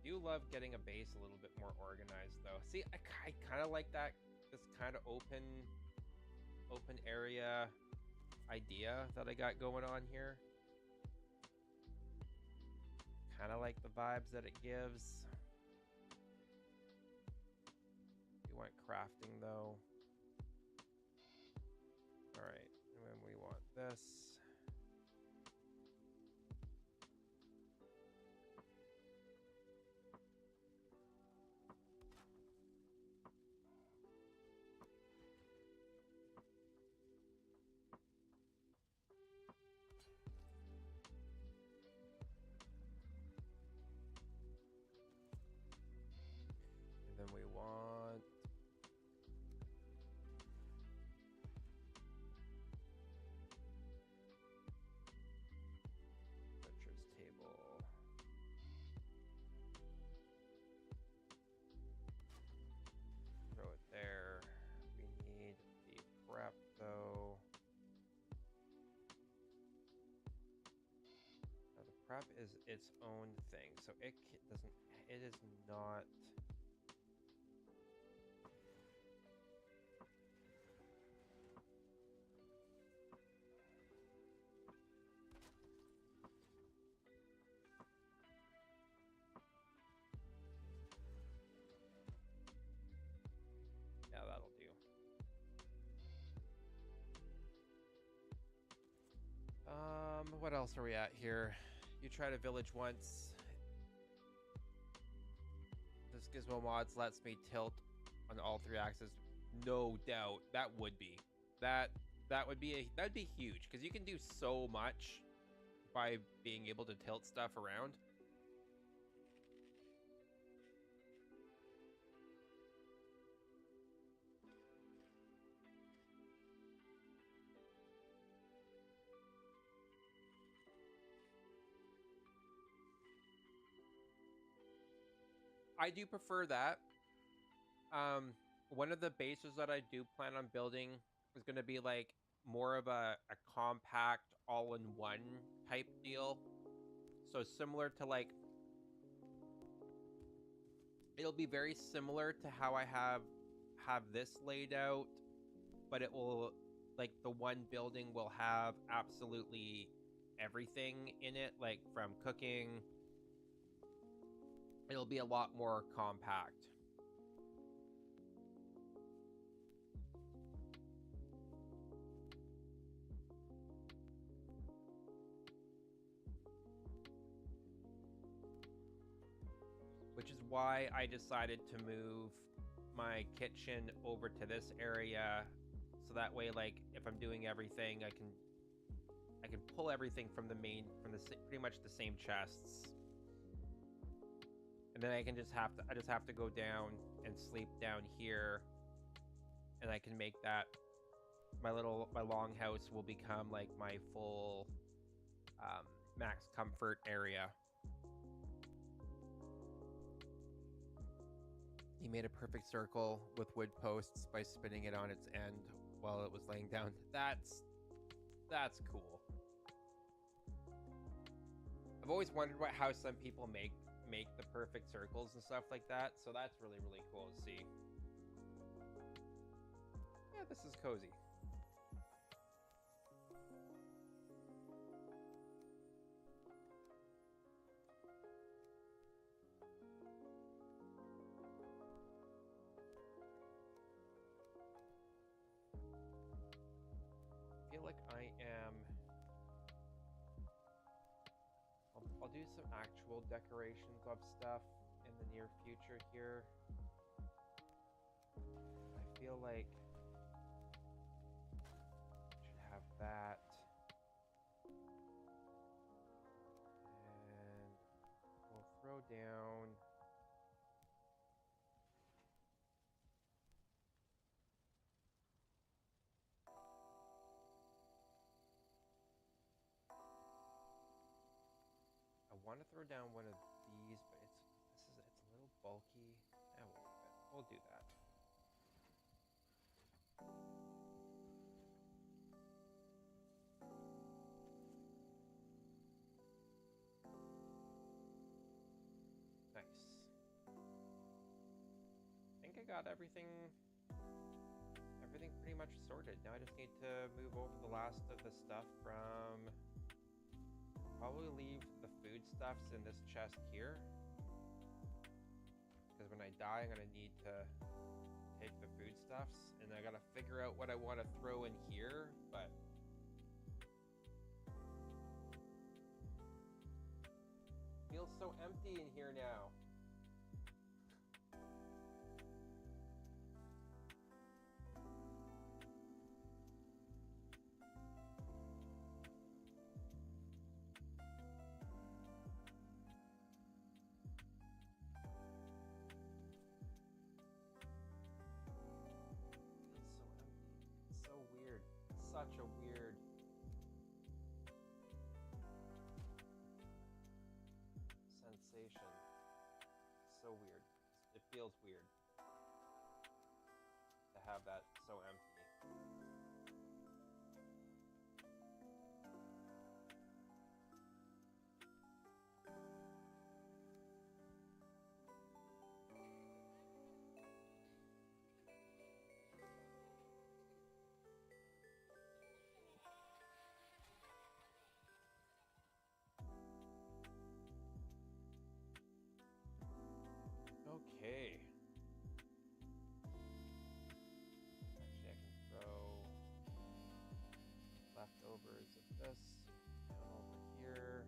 Do love getting a base a little bit more organized though. See, I kind of like that, this kind of open area idea that I got going on here. Kind of like the vibes that it gives. We want crafting though. All right, and then we want this. And then we want butcher's table. Throw it there. We need the prep though. Now the prep is its own thing, so it doesn't. It is not. Yeah, that'll do. What else are we at here? You tried a village once. This Gizmo Mods lets me tilt on all 3 axes. No doubt, that would be that'd be huge because you can do so much by being able to tilt stuff around. I do prefer that. One of the bases that I do plan on building is going to be like more of a compact all-in-one type deal. So similar to like, it'll be very similar to how I have this laid out, but it will, like, the one building will have absolutely everything in it, like from cooking. It'll be a lot more compact. Which is why I decided to move my kitchen over to this area, so that way, like, if I'm doing everything, I can pull everything from the pretty much the same chests, and then I just have to go down and sleep down here, and I can make that my longhouse will become like my full max comfort area. He made a perfect circle with wood posts by spinning it on its end while it was laying down. That's cool. I've always wondered how some people make the perfect circles and stuff like that, so that's really, really cool to see. Yeah, this is cozy. I feel like I am... I'll do some actual decorations of stuff in the near future here. I feel like I should have that. And we'll throw down... I want to throw down one of these, but it's a little bulky. Yeah, we'll leave it. We'll do that. Nice. I think I got everything pretty much sorted. Now I just need to move over the last of the stuff from... Probably leave the foodstuffs in this chest here. Because when I die, I'm going to need to take the foodstuffs. And I got to figure out what I want to throw in here, but... Feels so empty in here now. Such a weird sensation. So weird. It feels weird to have that so empty. Okay. Actually, I can throw leftovers of this down over here.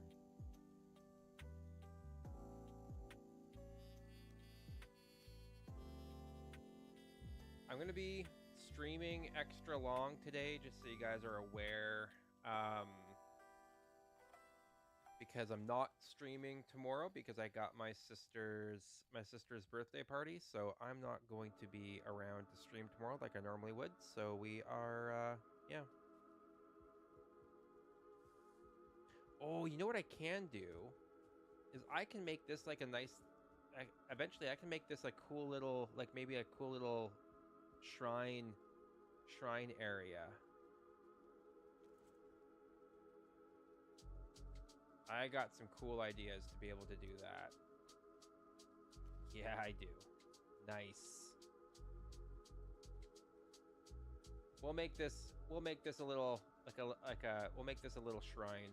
I'm going to be streaming extra long today, just so you guys are aware. Because I'm not streaming tomorrow because I got my sister's birthday party, so I'm not going to be around to stream tomorrow like I normally would. So we are, yeah. Oh, you know what I can do is I can make this like a nice. Eventually, I can make this a cool little, like maybe a cool little shrine area. I got some cool ideas to be able to do that. Yeah, I do. Nice. We'll make this a little we'll make this a little shrine.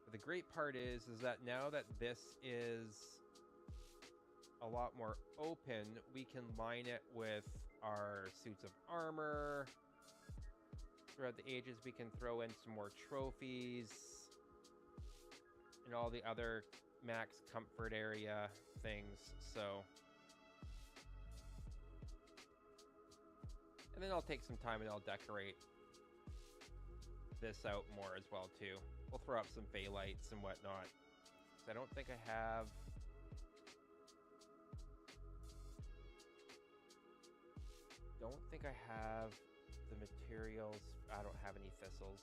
But the great part is that now that this is a lot more open, we can line it with our suits of armor. Throughout the ages, we can throw in some more trophies and all the other max comfort area things. So, and then I'll take some time and I'll decorate this out more as well too. We'll throw up some phthalites and whatnot. So I don't think I have. Don't think I have the materials. I don't have any thistles.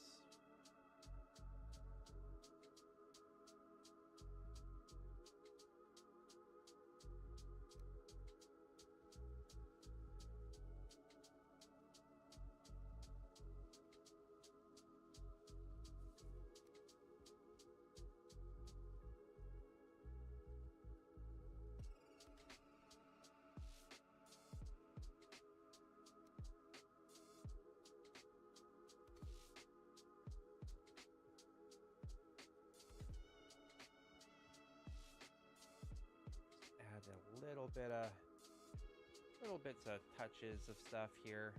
Little bits of touches of stuff here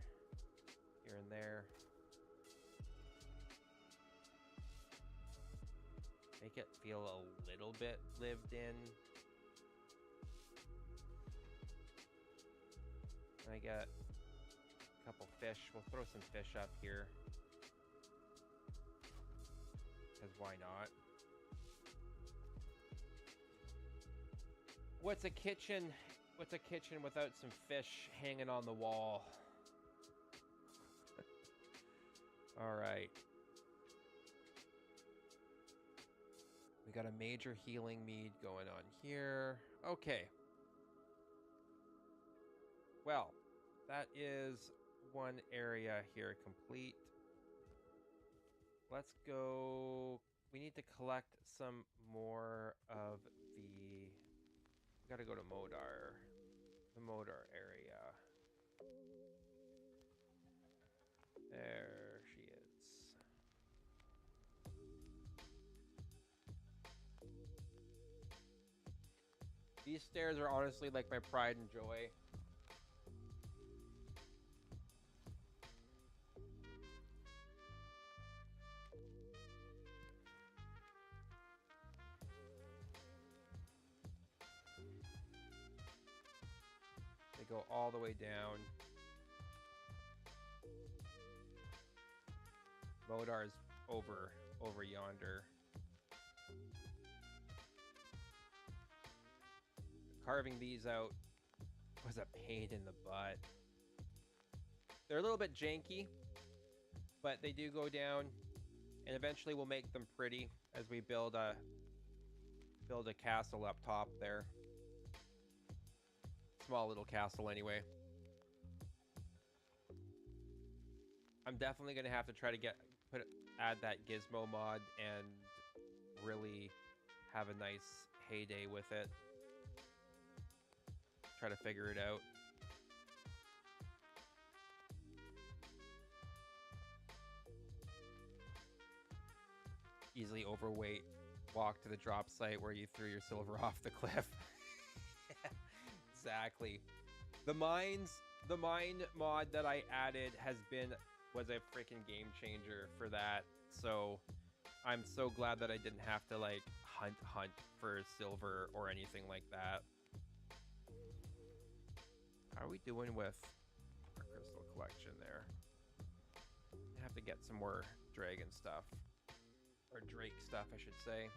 and there. Make it feel a little bit lived in. I got a couple fish. We'll throw some fish up here. Because why not? What's a kitchen without some fish hanging on the wall? All right. We got a major healing mead going on here. Okay. Well, that is one area here complete. Let's go. We need to collect some more of the... We gotta go to Modar. The Modar area. There she is. These stairs are honestly like my pride and joy. They go all the way down. Modar's over yonder. Carving these out was a pain in the butt. They're a little bit janky, but they do go down, and eventually we'll make them pretty as we build a castle up top there. Small little castle anyway. I'm definitely gonna have to try to add that gizmo mod and really have a nice heyday with it. Try to figure it out. Easily overweight walk to the drop site where you threw your silver off the cliff. Exactly. The mine mod that I added was a freaking game changer for that. So I'm so glad that I didn't have to like hunt for silver or anything like that. How are we doing with our crystal collection there? I have to get some more dragon stuff. Or Drake stuff, I should say.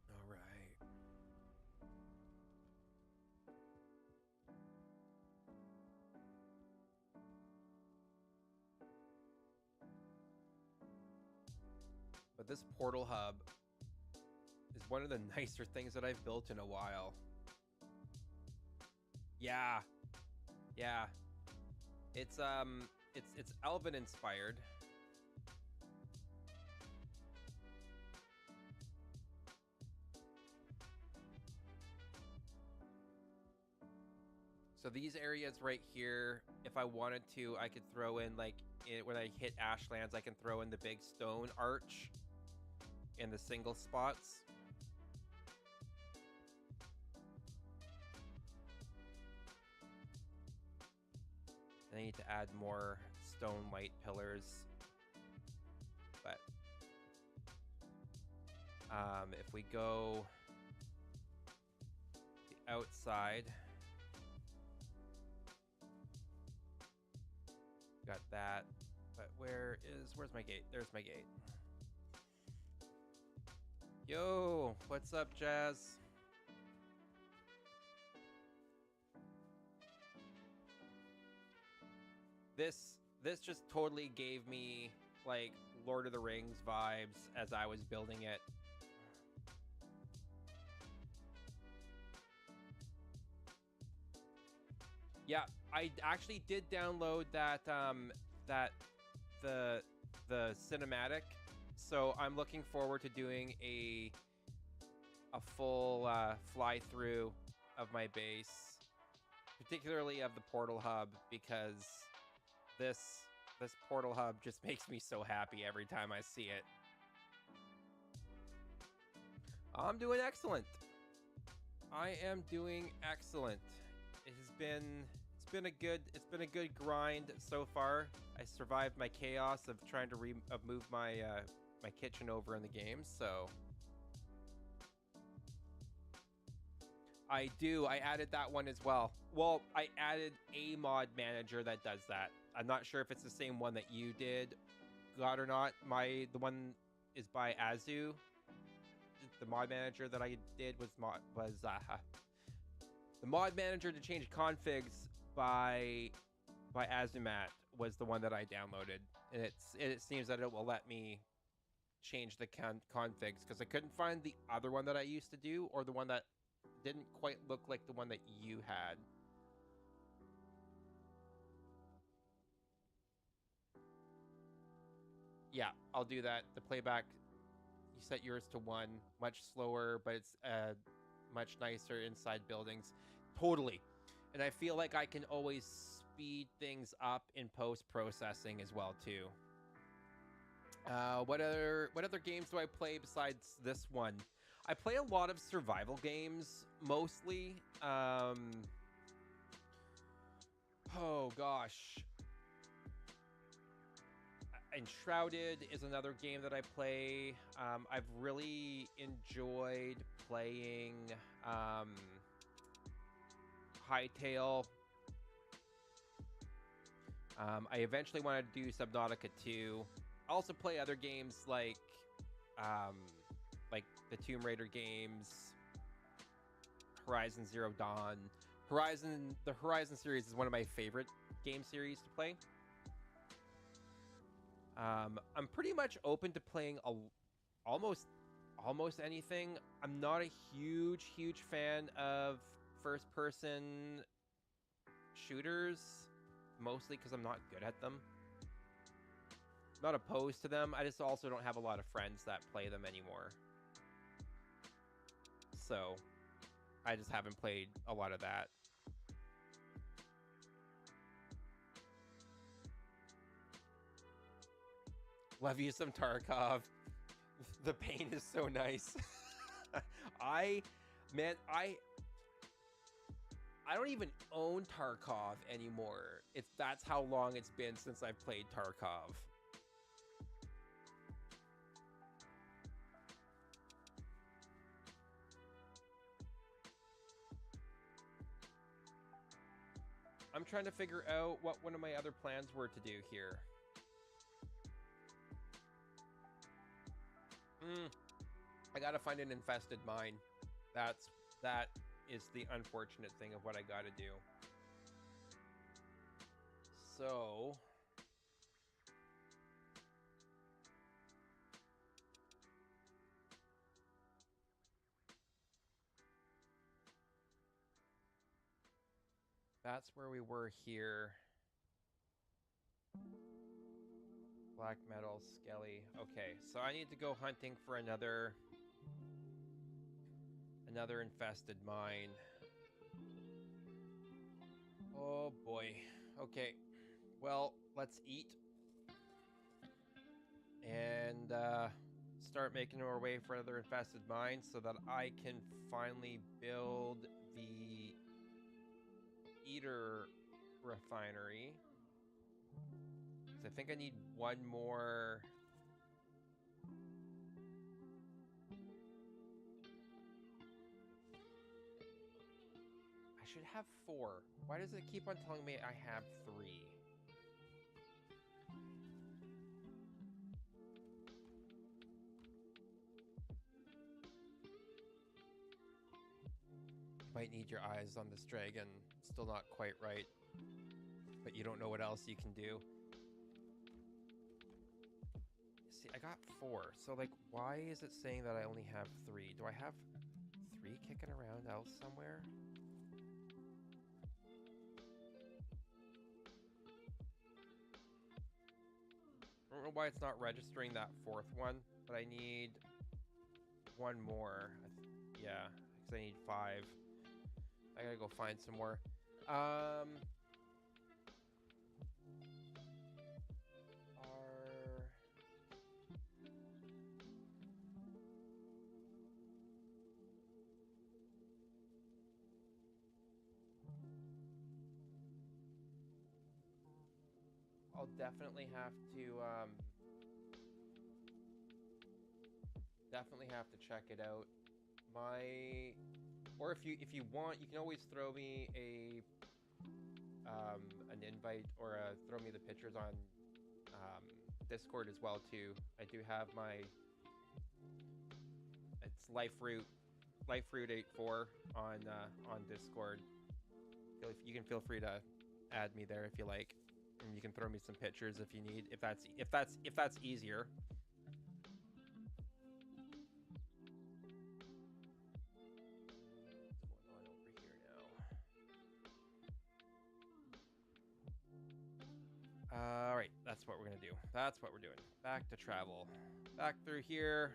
All right. But this portal hub is one of the nicer things that I've built in a while. Yeah. Yeah. It's Elven inspired. So these areas right here, if I wanted to, I could throw in like when I hit Ashlands, I can throw in the big stone arch in the single spots. I need to add more stone white pillars, but if we go the outside, got that, but where is Where's my gate? There's my gate. Yo, what's up, Jazz? This just totally gave me like Lord of the Rings vibes as I was building it. Yeah, I actually did download that the cinematic, so I'm looking forward to doing a full fly through of my base, particularly of the portal hub, because this portal hub just makes me so happy every time I see it. I'm doing excellent. I am doing excellent. It's been a good grind so far. I survived my chaos of trying to move my my kitchen over in the game, so I added that one as well. Well, I added a mod manager that does that. I'm not sure if it's the same one that you did, God, or not. The one is by Azu. The mod manager that I did was the mod manager to change configs by Azumat was the one that I downloaded, and it seems that it will let me change the configs, because I couldn't find the other one that I used to do, or the one that didn't quite look like the one that you had. Yeah, I'll do that. The playback, you set yours to 1, much slower, but it's much nicer inside buildings. Totally. And I feel like I can always speed things up in post-processing as well, too. What other games do I play besides this one? I play a lot of survival games, mostly. Oh, gosh. Enshrouded is another game that I play. I've really enjoyed playing Hightail. I eventually want to do Subnautica 2. I also play other games like the Tomb Raider games, Horizon Zero Dawn. The Horizon series is one of my favorite game series to play. I'm pretty much open to playing almost anything. I'm not a huge fan of first-person shooters, mostly because I'm not good at them. Not opposed to them. I just also don't have a lot of friends that play them anymore. So, I just haven't played a lot of that. Love you some Tarkov. The paint is so nice. I don't even own Tarkov anymore. That's how long it's been since I've played Tarkov. I'm trying to figure out what one of my other plans were to do here. I gotta find an infested mine. That is the unfortunate thing of what I gotta do. So that's where we were here. Black metal, skelly. Okay, so I need to go hunting for another infested mine. Oh boy. Okay. Well, let's eat and start making our way for another infested mine so that I can finally build the Eater refinery. I think I need one more. I should have 4. Why does it keep on telling me I have 3? Might need your eyes on this dragon. Still not quite right. But you don't know what else you can do. See, I got 4. So, like, why is it saying that I only have 3? Do I have 3 kicking around else somewhere? I don't know why it's not registering that 4th one, but I need 1 more. Yeah, because I need 5. I gotta go find some more. I'll definitely have to check it out. Or if you want, you can always throw me an invite or throw me the pictures on Discord as well too. I do have it's LifeRoot84 on Discord. You can feel free to add me there if you like, and you can throw me some pictures if you need, if that's easier. Alright, that's what we're gonna do. That's what we're doing. Back to travel. Back through here.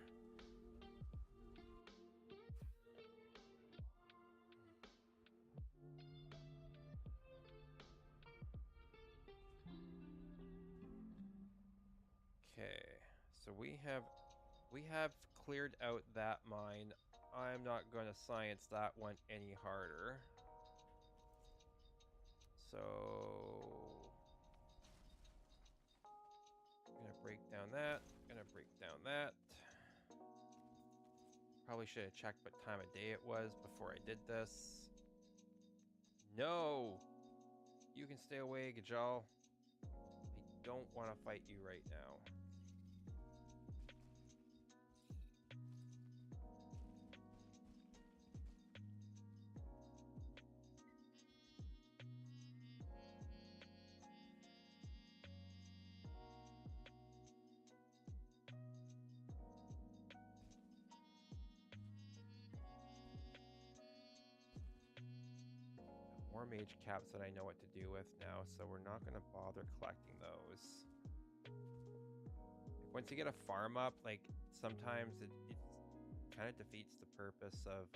Okay, so we have cleared out that mine. I'm not gonna science that one any harder. So gonna break down that, gonna break down that. Probably should have checked what time of day it was before I did this. No! You can stay away, Gajal. I don't want to fight you right now. More mage caps that I know what to do with now, so we're not going to bother collecting those. Once you get a farm up, like, sometimes it kind of defeats the purpose of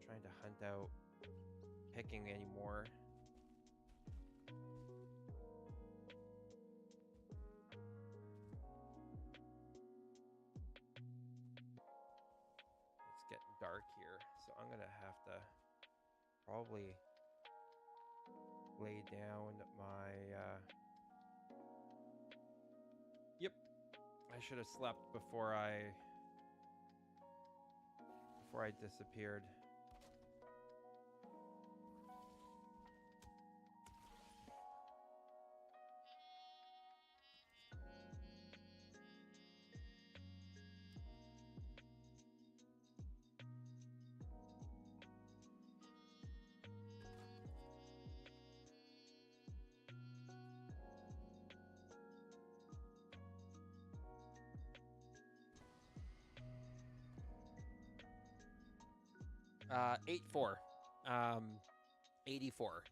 trying to hunt out picking anymore. It's getting dark here, so I'm going to have to probably lay down my yep, I should have slept before I disappeared. Uh, 84. 84.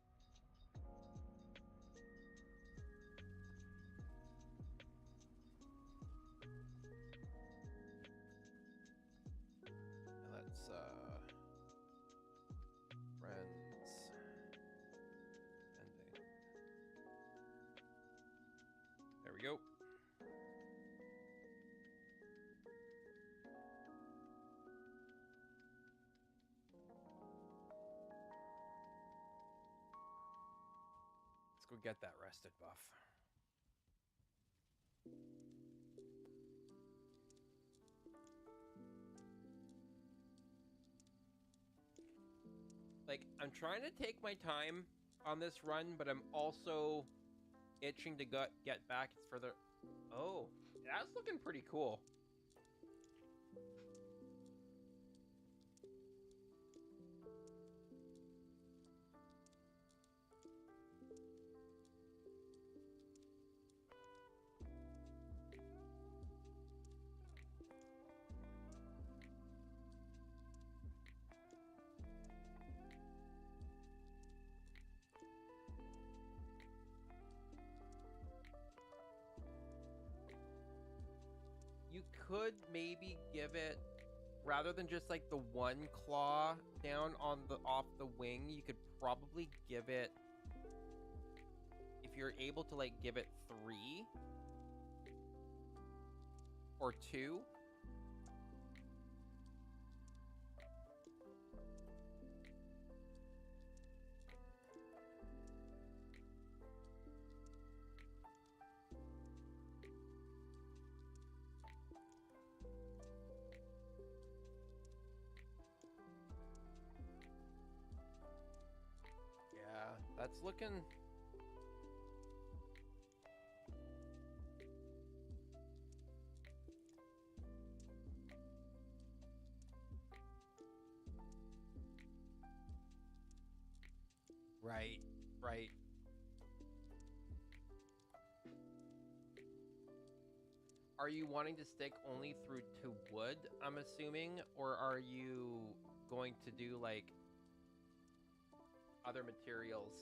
Let's, friends. Ending. There we go. Let's go get that rested buff. Like, I'm trying to take my time on this run, but I'm also itching to get back further. Oh, that's looking pretty cool. you could maybe give it, rather than just like the one claw down on the off the wing, you could probably give it, if you're able to like give it 3 or 2. Yeah, that's looking... Right, right. Are you wanting to stick only through to wood, I'm assuming? Or are you going to do, like, other materials?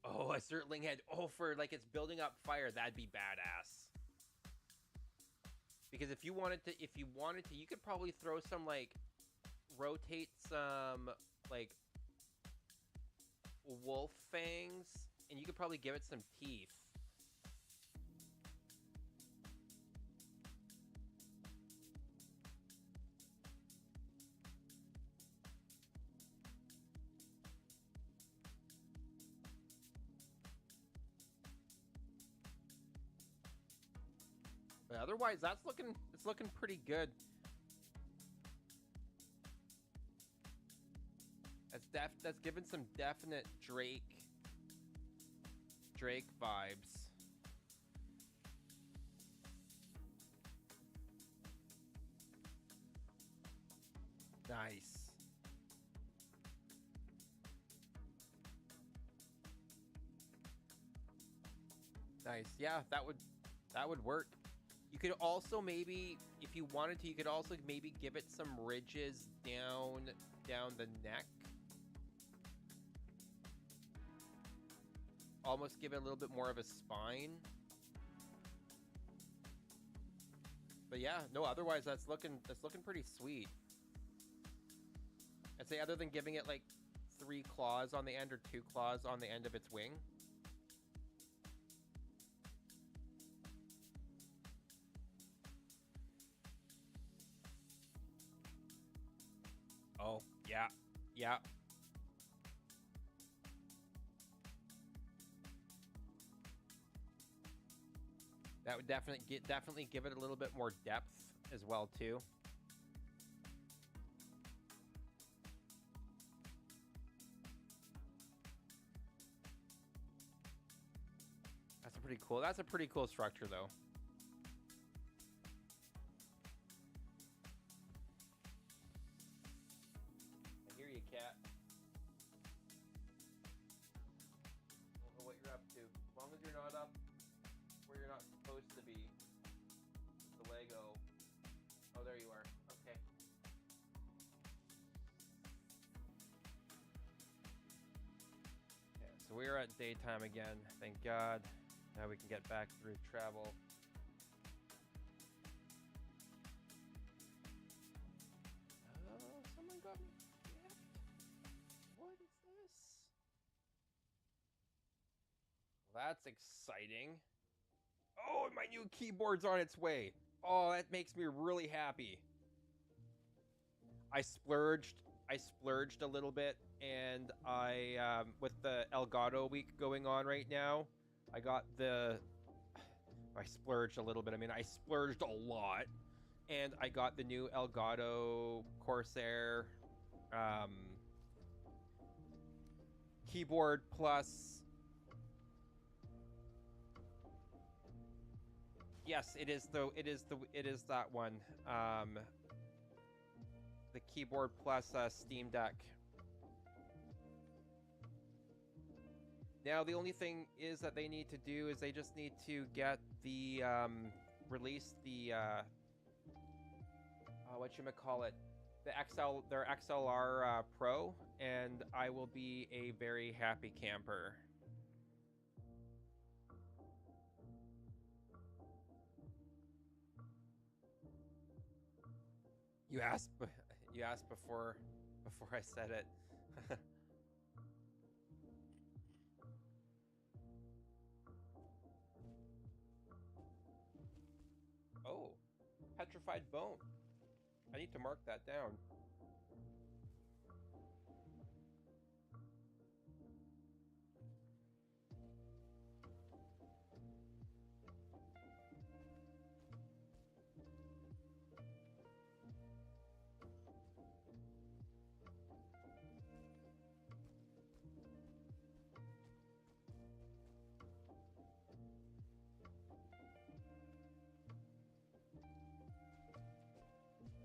Oh, a Zertling head. Oh, for, like, it's building up fire. That'd be badass. Because if you wanted to, you could probably throw some, like, rotate some, like, wolf fangs, and you could probably give it some teeth. But otherwise, it's looking pretty good. That's given some definite Drake vibes. Nice. Nice. Yeah, that would work. You could also maybe, if you wanted to, you could also maybe give it some ridges down the neck. Almost give it a little bit more of a spine. But yeah, no, otherwise that's looking pretty sweet. I'd say other than giving it like 3 claws on the end or 2 claws on the end of its wing. Oh, yeah. Yeah. That would definitely give it a little bit more depth as well too. That's a pretty cool structure though. I hear you, cat. I don't know what you're up to. As long as you're not up where you're not supposed to be. The Lego. Oh, there you are. Okay. Yeah, so we're at daytime again. Thank God. Now we can get back through travel. Oh, someone got me gift. What is this? Well, that's exciting. Oh, my new keyboard's on its way. Oh, that makes me really happy. I splurged a little bit, and I with the Elgato week going on right now, I splurged a little bit. I mean, I splurged a lot, and I got the new Elgato Corsair keyboard plus. Yes, it is that one. The keyboard plus Steam Deck. Now the only thing is that they need to do is they just need to get the release the whatchamacallit, their XLR Pro, and I will be a very happy camper. You asked, you asked before I said it. Oh, petrified bone. I need to mark that down.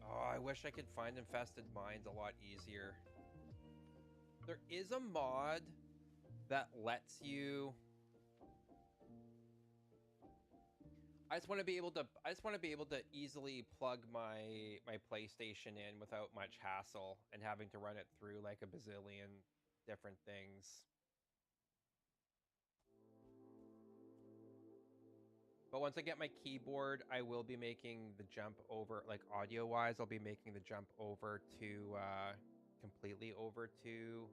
Oh, I wish I could find infested mines a lot easier. There is a mod that lets you. I just want to be able to. I just want to be able to easily plug my PlayStation in without much hassle and having to run it through like a bazillion different things. But once I get my keyboard, I will be making the jump over, like audio-wise, I'll be making the jump over to completely over to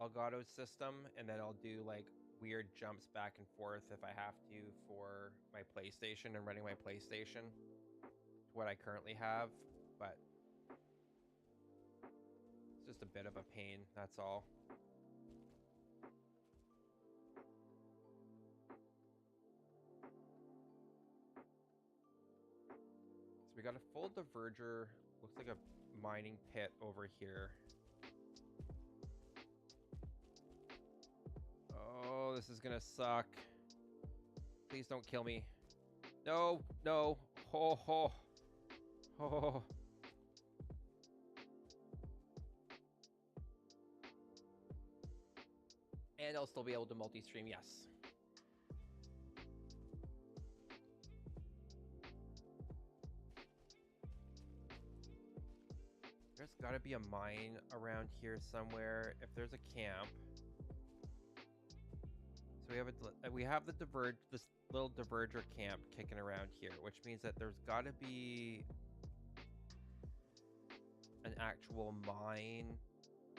Elgato's system, and then I'll do like weird jumps back and forth if I have to for my PlayStation and running my PlayStation to what I currently have. But it's just a bit of a pain, that's all. So we got a full diverger, looks like a mining pit over here. Oh, this is gonna suck. Please don't kill me. No, no. Ho, ho. Ho. And I'll still be able to multi-stream, yes. There's gotta be a mine around here somewhere. If there's a camp. So we have this little diverger camp kicking around here, which means that there's gotta be an actual mine,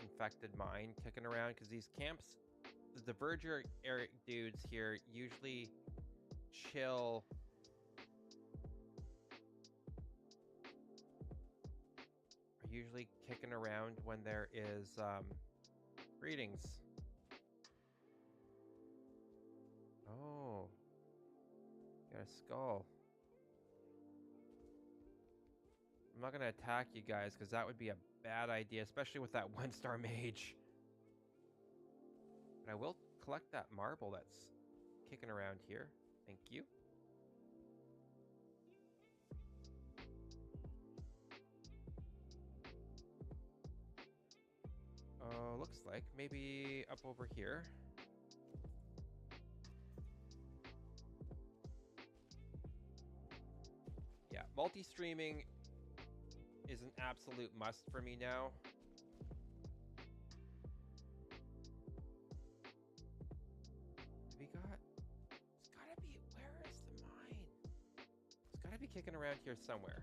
infected mine kicking around, because these camps, the diverger dudes here usually chill are usually kicking around when there is greetings. Oh, got a skull. I'm not gonna attack you guys because that would be a bad idea, especially with that 1-star mage. But I will collect that marble that's kicking around here. Thank you. Looks like maybe up over here. Yeah, multi-streaming is an absolute must for me now. It's gotta be, where is the mine? It's gotta be kicking around here somewhere.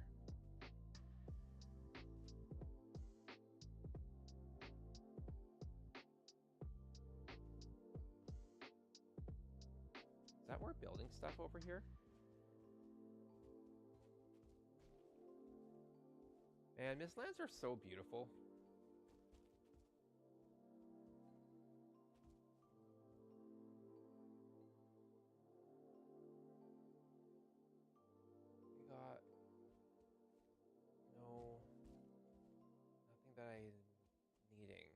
Is that we're building stuff over here? Man, Mistlands are so beautiful. We got nothing that I'm needing.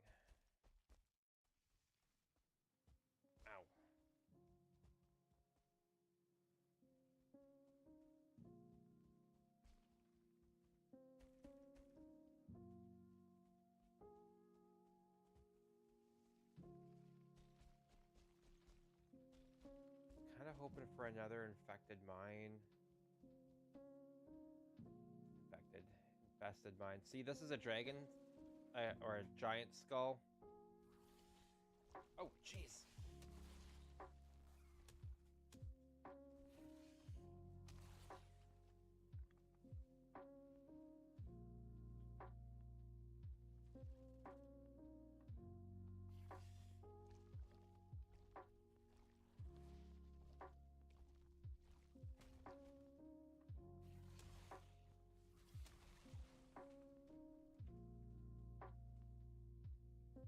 Ow. Kind of hoping for another infected mine. Infested mine. See, this is a dragon, or a giant skull. Oh, jeez.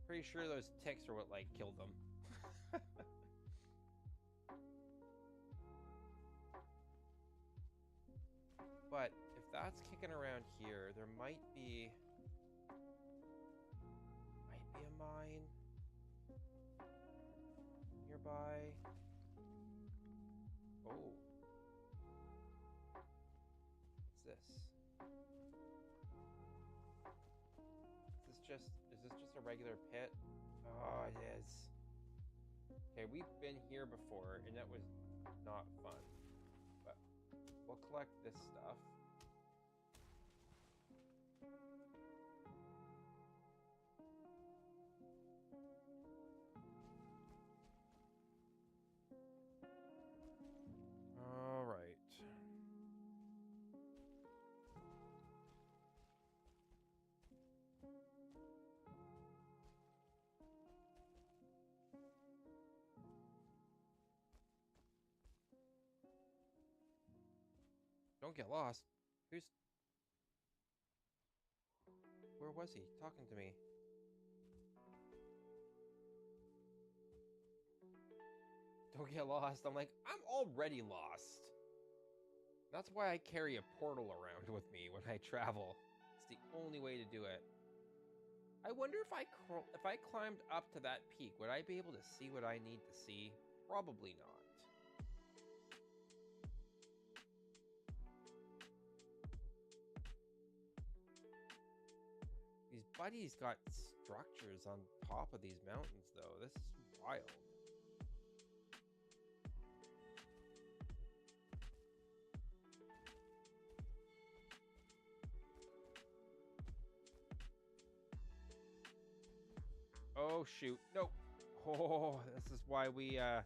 Pretty sure those ticks are what, like, killed them. But if that's kicking around here, there might be a mine nearby. Oh. What's this? Is this just a regular pit? Oh, it is. Okay, we've been here before, and that was not fun. But we'll collect this stuff. All right. Don't get lost. Where was he? Talking to me. Don't get lost. I'm like, I'm already lost. That's why I carry a portal around with me when I travel. It's the only way to do it. I wonder if I climbed up to that peak, would I be able to see what I need to see? Probably not. These buddies got structures on top of these mountains, though. This is wild. Oh, shoot. Nope. Oh, this is why we, have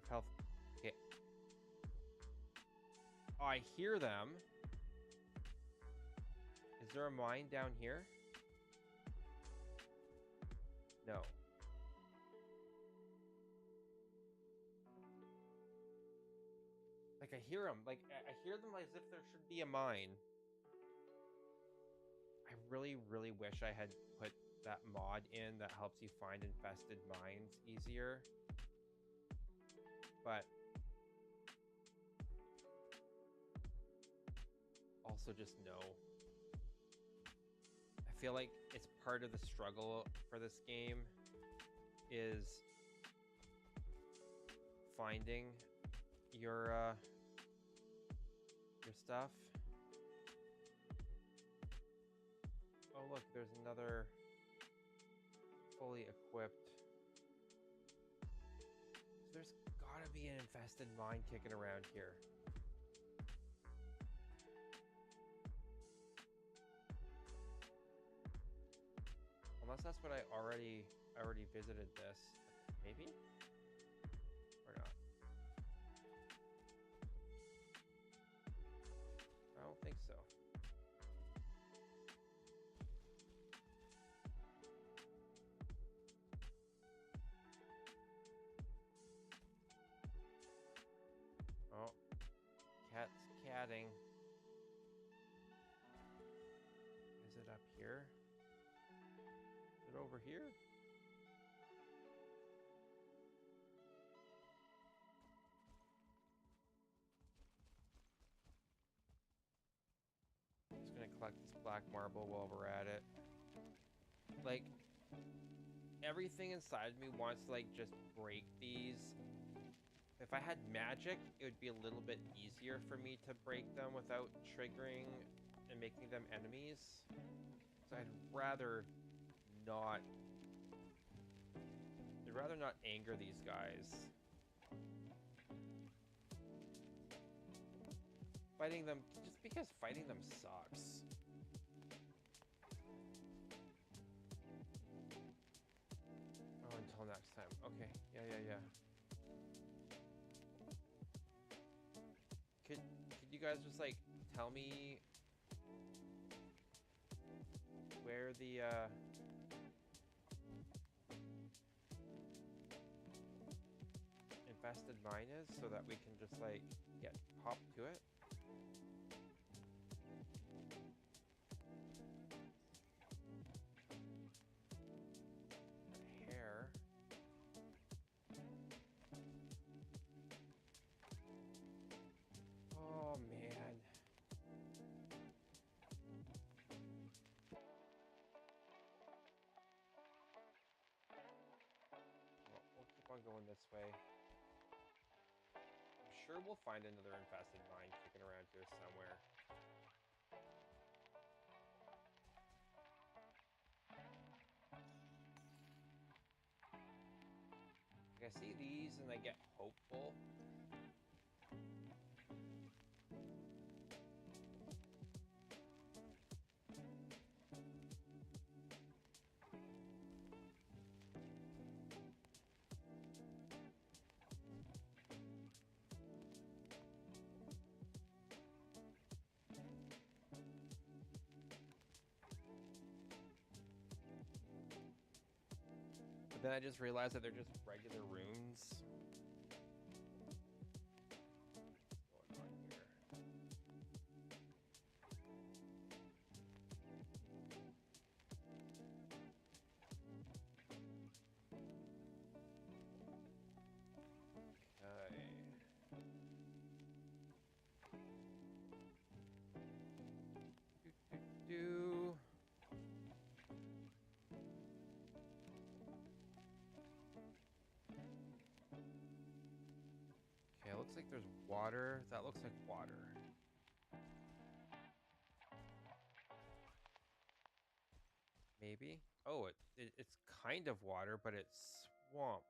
health. Okay. Oh, I hear them. Is there a mine down here? No. Like, I hear them. Like, I hear them as if there should be a mine. I really, really wish I had put that mod in that helps you find infested mines easier. But also just no. I feel like it's part of the struggle for this game is finding your stuff. Oh look, there's another fully equipped. So there's gotta be an infested mine kicking around here. Unless that's what I already visited this. Maybe? Or not? I don't think so. Oh, cat's catting. Is it up here? Is it over here? Just gonna collect this black marble while we're at it. Like, everything inside me wants to, like, just break these. If I had magic, it would be a little bit easier for me to break them without triggering and making them enemies. So I'd rather not anger these guys. Fighting them, just because fighting them sucks. Oh, until next time. Okay, yeah. Could you guys just, like, tell me where the infested mine is so that we can just, like, get pop to it? going this way. I'm sure we'll find another infested mine kicking around here somewhere. Like, I see these and I get hopeful. But then I just realized that they're just regular runes. What's going on here? Okay. Do. Okay, it looks like there's water. That looks like water. Maybe. Oh, it's kind of water, but it's swamp.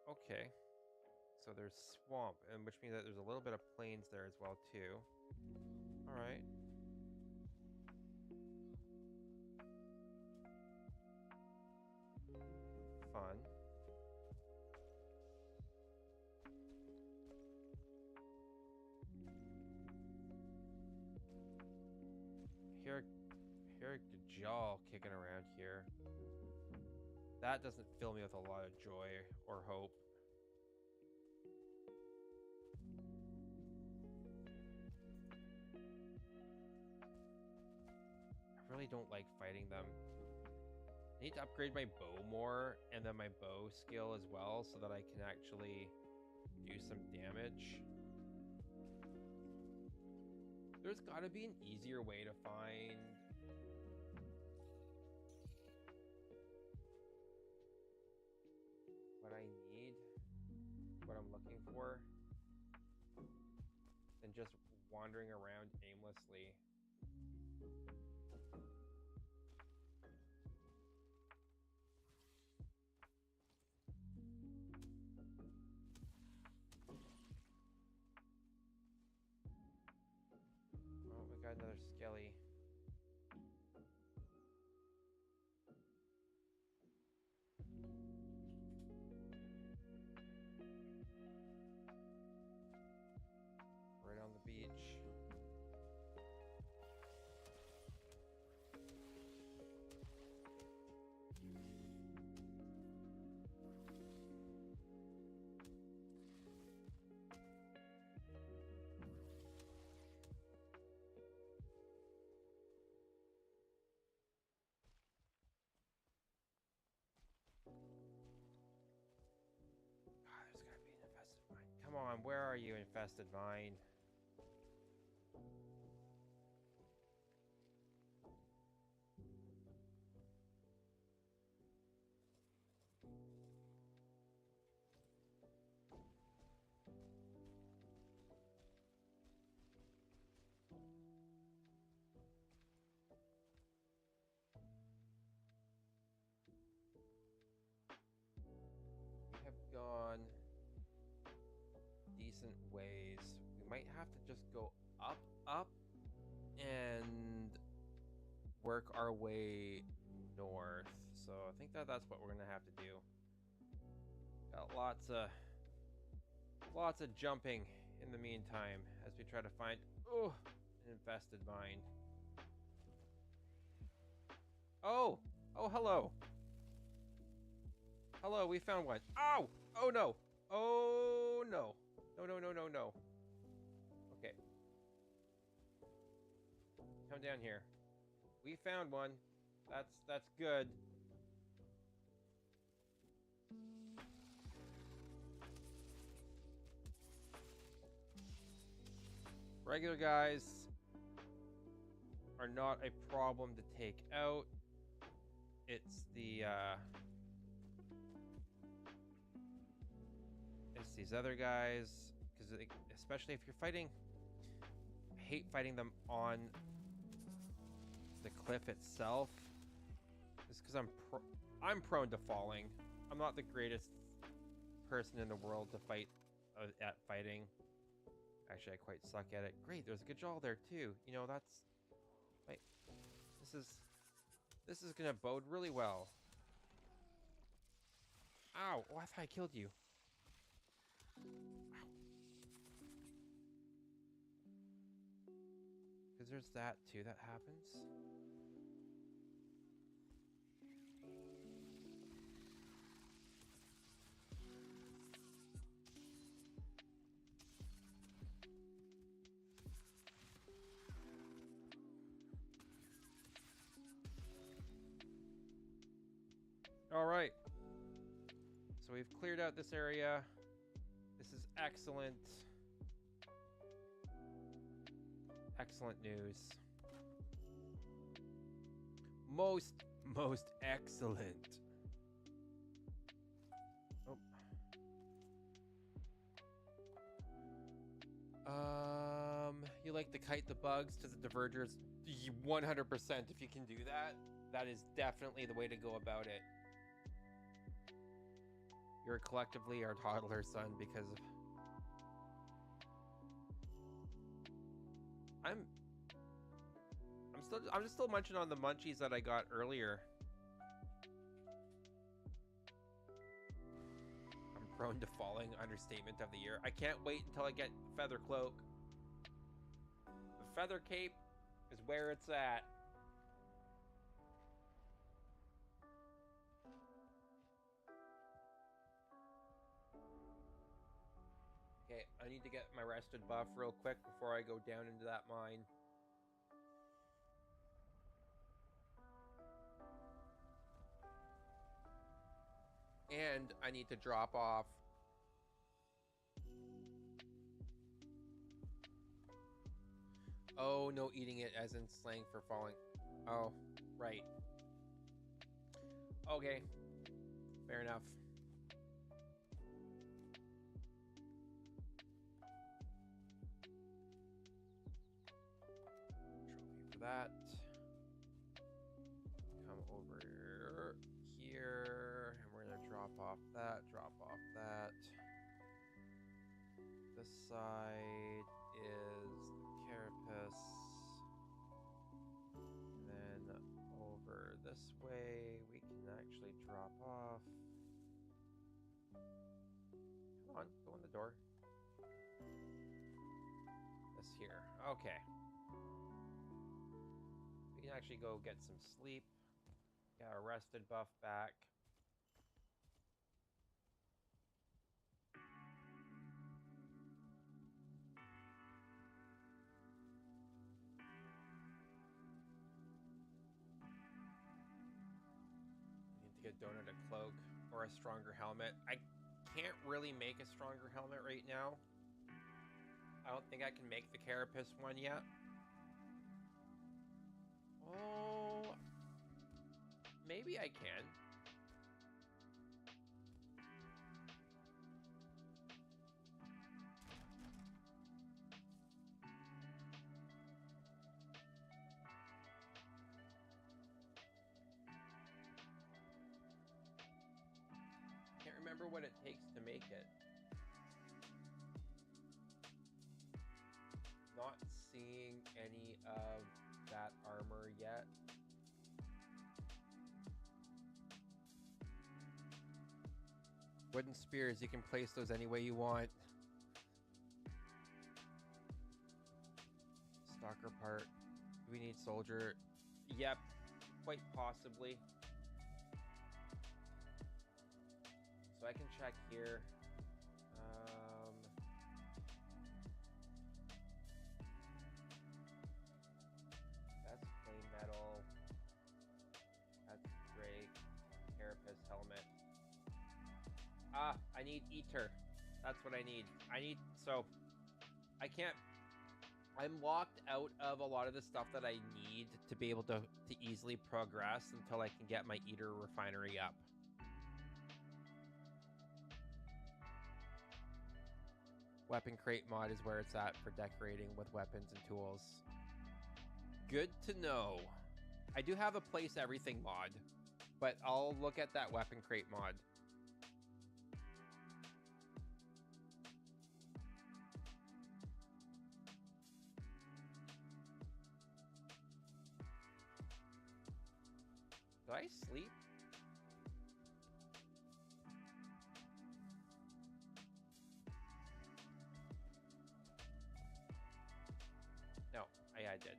Okay. So there's swamp, and which means that there's a little bit of plains there as well too. All right. Fun. Hear Gajal kicking around here. That doesn't fill me with a lot of joy or hope. I really don't like fighting them. I need to upgrade my bow more and then my bow skill as well so that I can actually do some damage. There's gotta be an easier way to find what I need, what I'm looking for, than just wandering around aimlessly. Oh, we got another skelly. Right on the beach. God, there's gotta be an infested mine. Come on, where are you, infested mine? We have gone decent ways. We might have to just go up, and work our way north. So I think that's what we're gonna have to do. Got lots of jumping in the meantime as we try to find an infested mine. Oh, hello. Hello, we found one. Ow! Oh no! Oh no! No. Okay. Come down here. We found one. That's good. Regular guys are not a problem to take out. It's the past these other guys, because especially if you're fighting, I hate fighting them on the cliff itself, just because I'm prone to falling. I'm not the greatest person in the world to fight at fighting. Actually, I quite suck at it. Great, there's a Gajal there too. You know, that's wait, this is gonna bode really well. Ow! Oh, I thought I killed you. Because there's that too that happens. All right. So we've cleared out this area. This is excellent. Excellent news. Most excellent. Oh. You like to kite the bugs to the divergers? 100%. If you can do that, that is definitely the way to go about it. You're collectively our toddler son because of... I'm just still munching on the munchies that I got earlier. I'm prone to falling, understatement of the year. I can't wait until I get Feather Cloak. The Feather Cape is where it's at. Okay, I need to get my rested buff real quick before I go down into that mine. And I need to drop off oh, no eating it as in slang for falling. Oh, right. Okay. Fair enough. Trophy for that. Come over here, and we're gonna drop off that, This side is the carapace. And then over this way, we can actually drop off. Come on, go in the door. This here. Okay. We can actually go get some sleep. Get our rested buff back. Need to get Donut a cloak or a stronger helmet. I can't really make a stronger helmet right now. I don't think I can make the carapace one yet. Oh, maybe I can. Can't remember what it takes to make it. Not seeing any of that armor yet. Wooden spears, you can place those any way you want. Stalker part. Do we need soldier? Yep, quite possibly. So I can check here. That's plain metal. That's Drake. Carapace helmet. Ah, I need Eater. That's what I need. So I can't, I'm locked out of a lot of the stuff that I need to be able to easily progress until I can get my Eater refinery up. Weapon crate mod is where it's at for decorating with weapons and tools. Good to know. I do have a place everything mod, but I'll look at that weapon crate mod. Did I sleep? No, yeah, I did.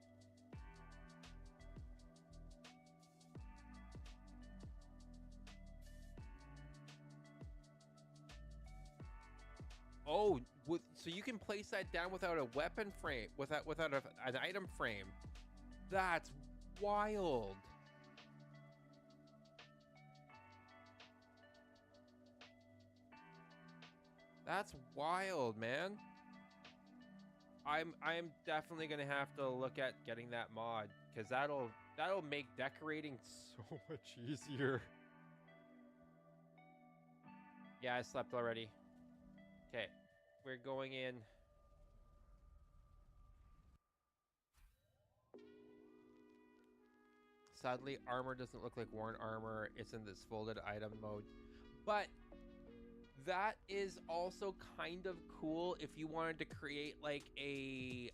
Oh, so you can place that down without a weapon frame, without an item frame. That's wild. That's wild, man. I'm definitely gonna have to look at getting that mod, because that'll make decorating so much easier. Yeah, I slept already. Okay, we're going in. Sadly, armor doesn't look like worn armor. It's in this folded item mode. But that is also kind of cool if you wanted to create like a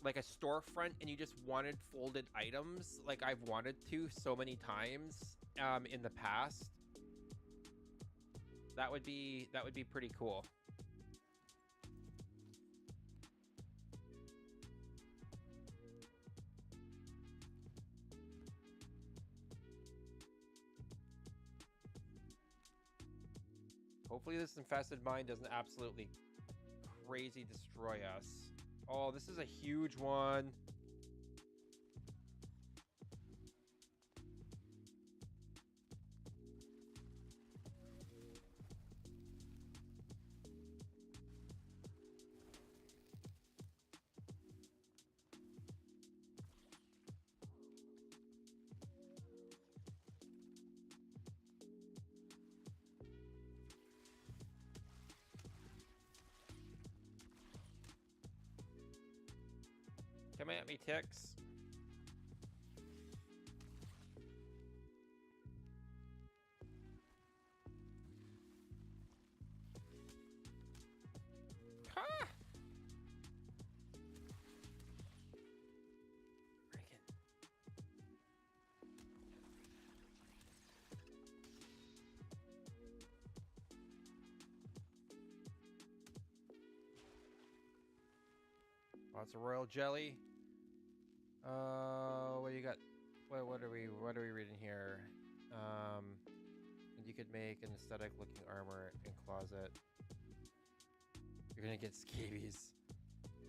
storefront and you just wanted folded items, like I've wanted to so many times in the past. That would be pretty cool. Hopefully this infested mine doesn't absolutely crazy destroy us. Oh, this is a huge one. Come at me, ticks. Ha! Friggin'. Lots of royal jelly. What do you got? What are we reading here? You could make an aesthetic looking armor and closet. You're gonna get scabies.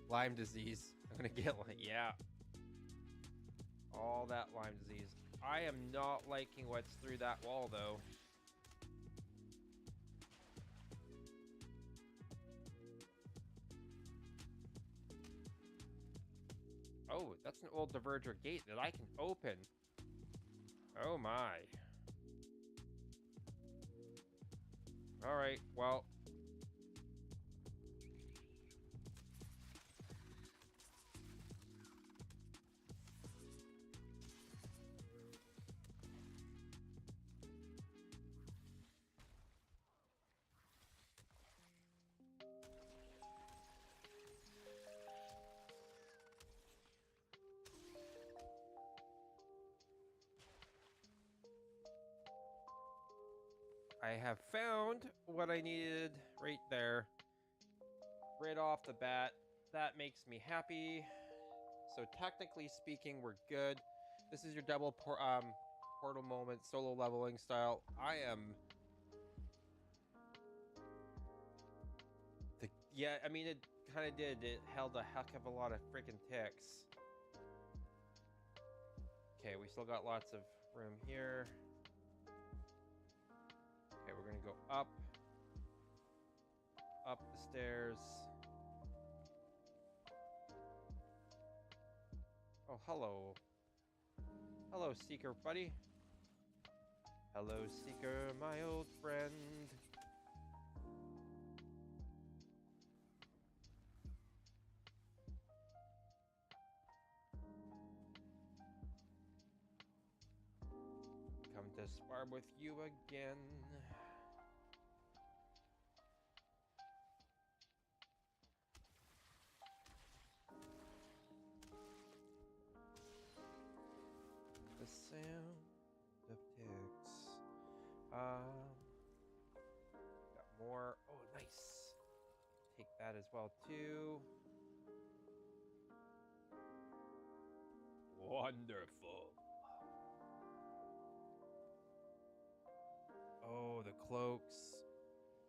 Lyme disease. I'm gonna get like, yeah. All that Lyme disease. I am not liking what's through that wall though. Oh, that's an old diverger gate that I can open. Oh my. Alright, well. I have found what I needed right there. Right off the bat. That makes me happy. So technically speaking, we're good. This is your double portal moment solo leveling style. Yeah, I mean, it kind of did. It held a heck of a lot of freaking ticks. Okay, we still got lots of room here. Okay, we're gonna go up the stairs. Oh, hello. Hello, Seeker buddy. Hello, Seeker, my old friend. to spar with you again. The sound of ticks. Got more. Oh, nice. Take that as well too. Wonderful. Oh, the cloaks,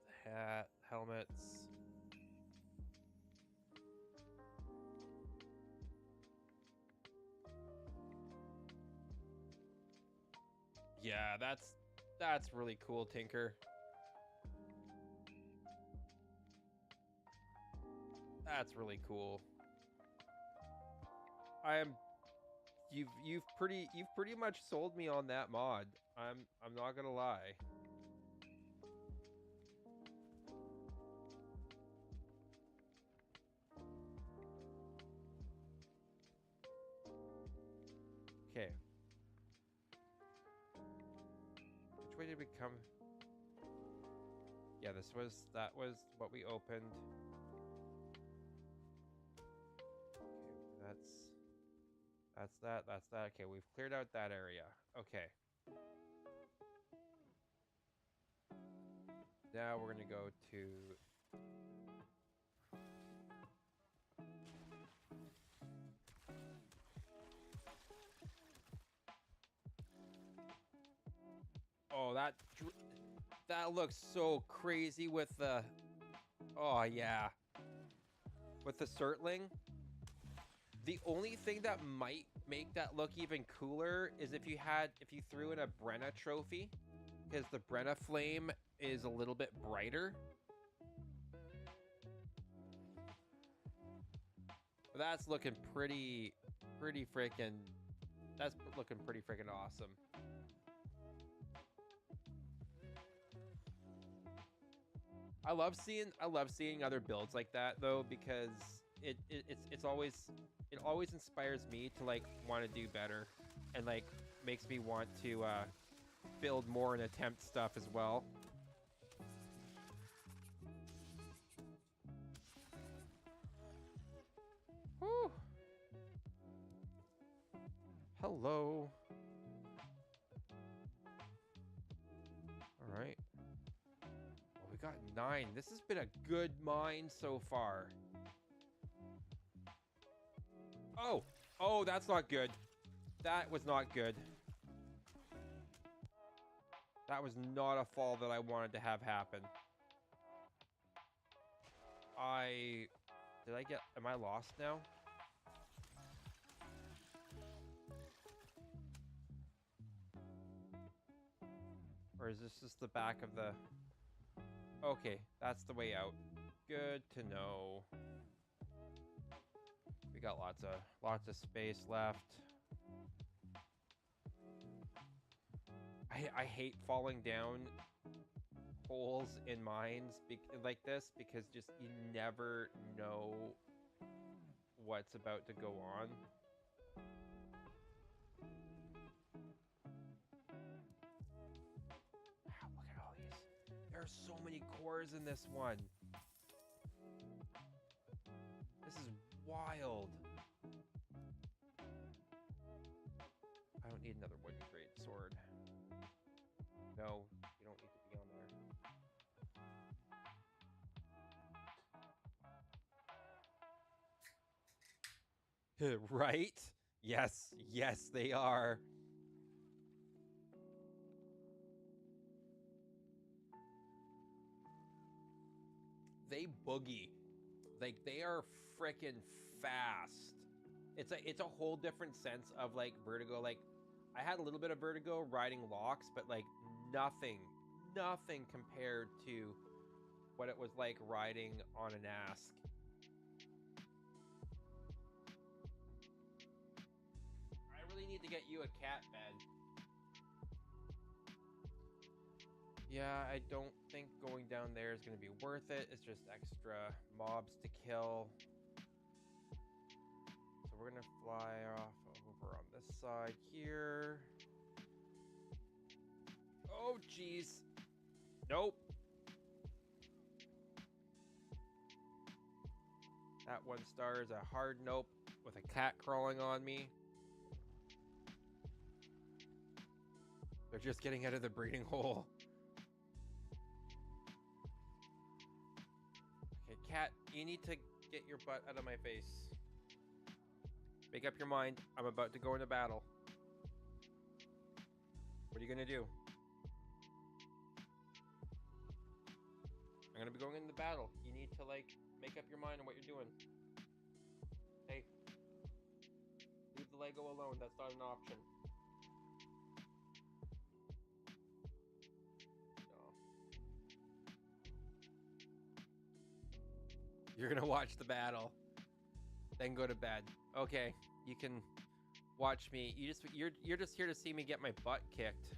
the hat, helmets. Yeah, that's really cool, Tinker. That's really cool. I am you've pretty much sold me on that mod. I'm not gonna lie. Okay. Which way did we come? Yeah, that was what we opened. Okay, that's that. Okay, we've cleared out that area. Okay. Now we're gonna go to oh, that looks so crazy with the oh yeah. With the Surtling. The only thing that might make that look even cooler is if you threw in a Brenna trophy, because the Brenna flame is a little bit brighter. But that's looking pretty freaking. That's looking pretty freaking awesome. I love seeing other builds like that though, because it always inspires me to like want to do better, and like makes me want to build more and attempt stuff as well. Whew. Hello. All right. Well, we got 9. This has been a good mine so far. Oh, that's not good. That was not good. That was not a fall that I wanted to have happen. Am I lost now? Or is this just the back of the... Okay, that's the way out. Good to know. We got lots of space left. I hate falling down holes in mines like this, because just you never know what's about to go on. Wow, look at all these. There are so many cores in this one. This is wild. I don't need another wooden great sword. No, you don't need to be on there. Right? Yes, yes, they are. They boogie. Like, they are freaking fast. It's a whole different sense of like vertigo. Like, I had a little bit of vertigo riding locks, but like nothing compared to what it was like riding on an Ask. I really need to get you a cat bed. Yeah, I don't think going down there is going to be worth it. It's just extra mobs to kill. So we're going to fly off over on this side here. Oh, jeez. Nope. That 1 star is a hard nope with a cat crawling on me. They're just getting out of the breeding hole. Okay, cat, you need to get your butt out of my face. Make up your mind. I'm about to go into battle. What are you gonna do? I'm gonna be going into battle. You need to, like, make up your mind on what you're doing. Hey. Leave the Lego alone. That's not an option. No. You're gonna watch the battle. Then go to bed. Okay. You can watch me. You're just here to see me get my butt kicked.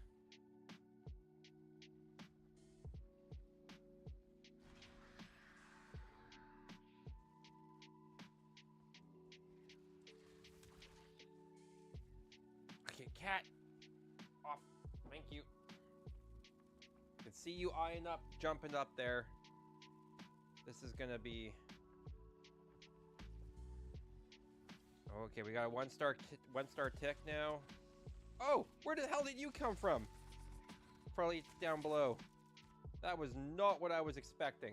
Okay, cat. Off. Thank you. I can see you eyeing up, jumping up there. This is gonna be... Okay, we got a 1 star tick now. Oh, where the hell did you come from? Probably down below. That was not what I was expecting.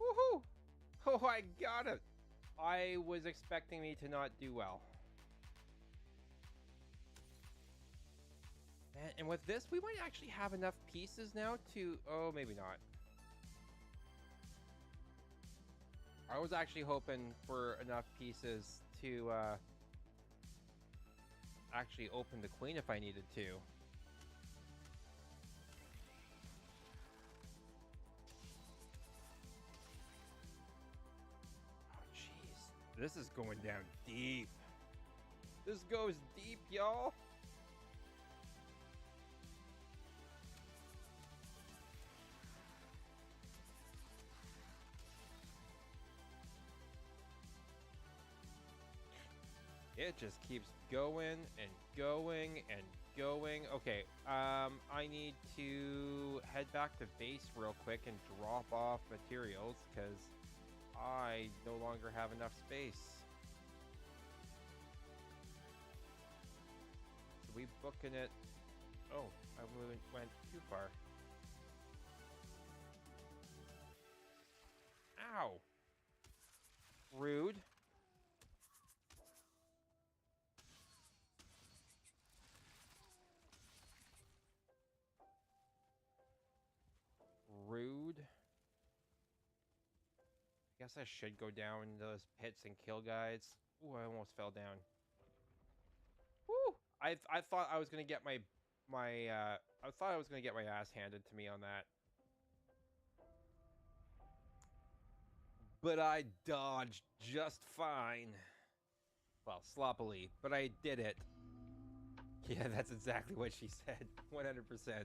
Woohoo! Oh, I got it. I was expecting me to not do well. And with this, we might actually have enough pieces now to... Oh, maybe not. I was actually hoping for enough pieces to actually open the queen if I needed to. Oh, jeez. This is going down deep. This goes deep, y'all. It just keeps going and going and going. Okay, I need to head back to base real quick and drop off materials because I no longer have enough space. So we booking it. Oh, I went too far. Ow. Rude. Guess I should go down into those pits and kill guys. Ooh, I almost fell down. Woo! I thought I was gonna get I thought I was gonna get my ass handed to me on that. But I dodged just fine. Well, sloppily, but I did it. Yeah, that's exactly what she said. 100%.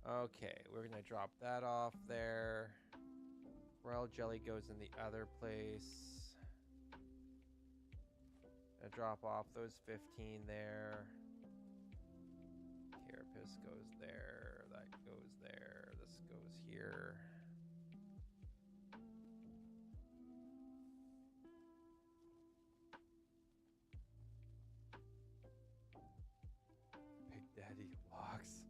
Okay, we're gonna drop that off there. Royal jelly goes in the other place. Gonna drop off those 15 there. Carapace goes there. That goes there. This goes here. Big Daddy locks.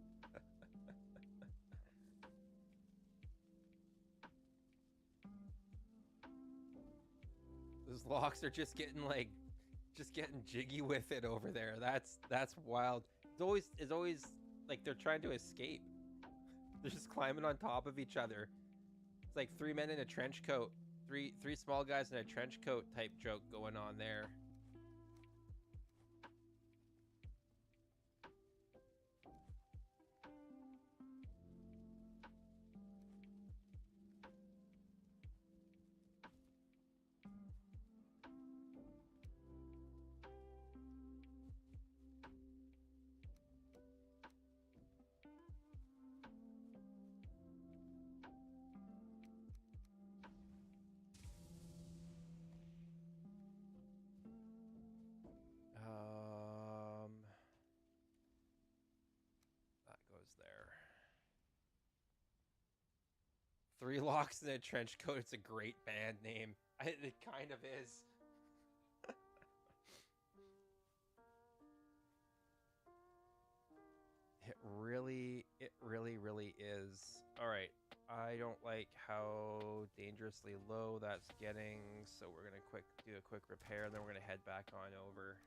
Those locks are just getting jiggy with it over there. That's wild. It's always like they're trying to escape. They're just climbing on top of each other. It's like 3 men in a trench coat. Three small guys in a trench coat type joke going on there. That goes there. 3 locks in a trench coat. It's a great band name. It kind of is. It really is. All right. I don't like how dangerously low that's getting, so we're gonna do a quick repair, and then we're gonna head back on over.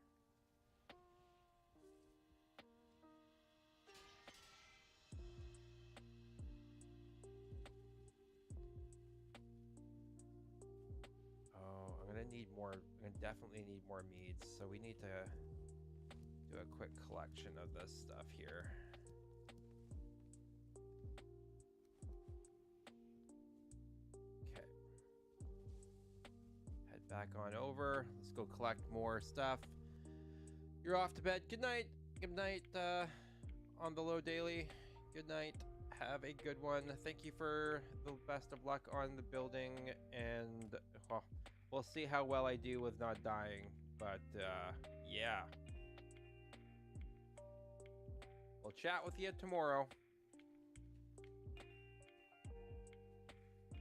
Oh, I'm gonna need more. I'm gonna definitely need more meads, so we need to do a quick collection of this stuff here. Back on over. Let's go collect more stuff. You're off to bed. Good night. Good night on the low daily. Good night. Have a good one. Thank you for the best of luck on the building, and well, we'll see how well I do with not dying. But yeah. We'll chat with you tomorrow.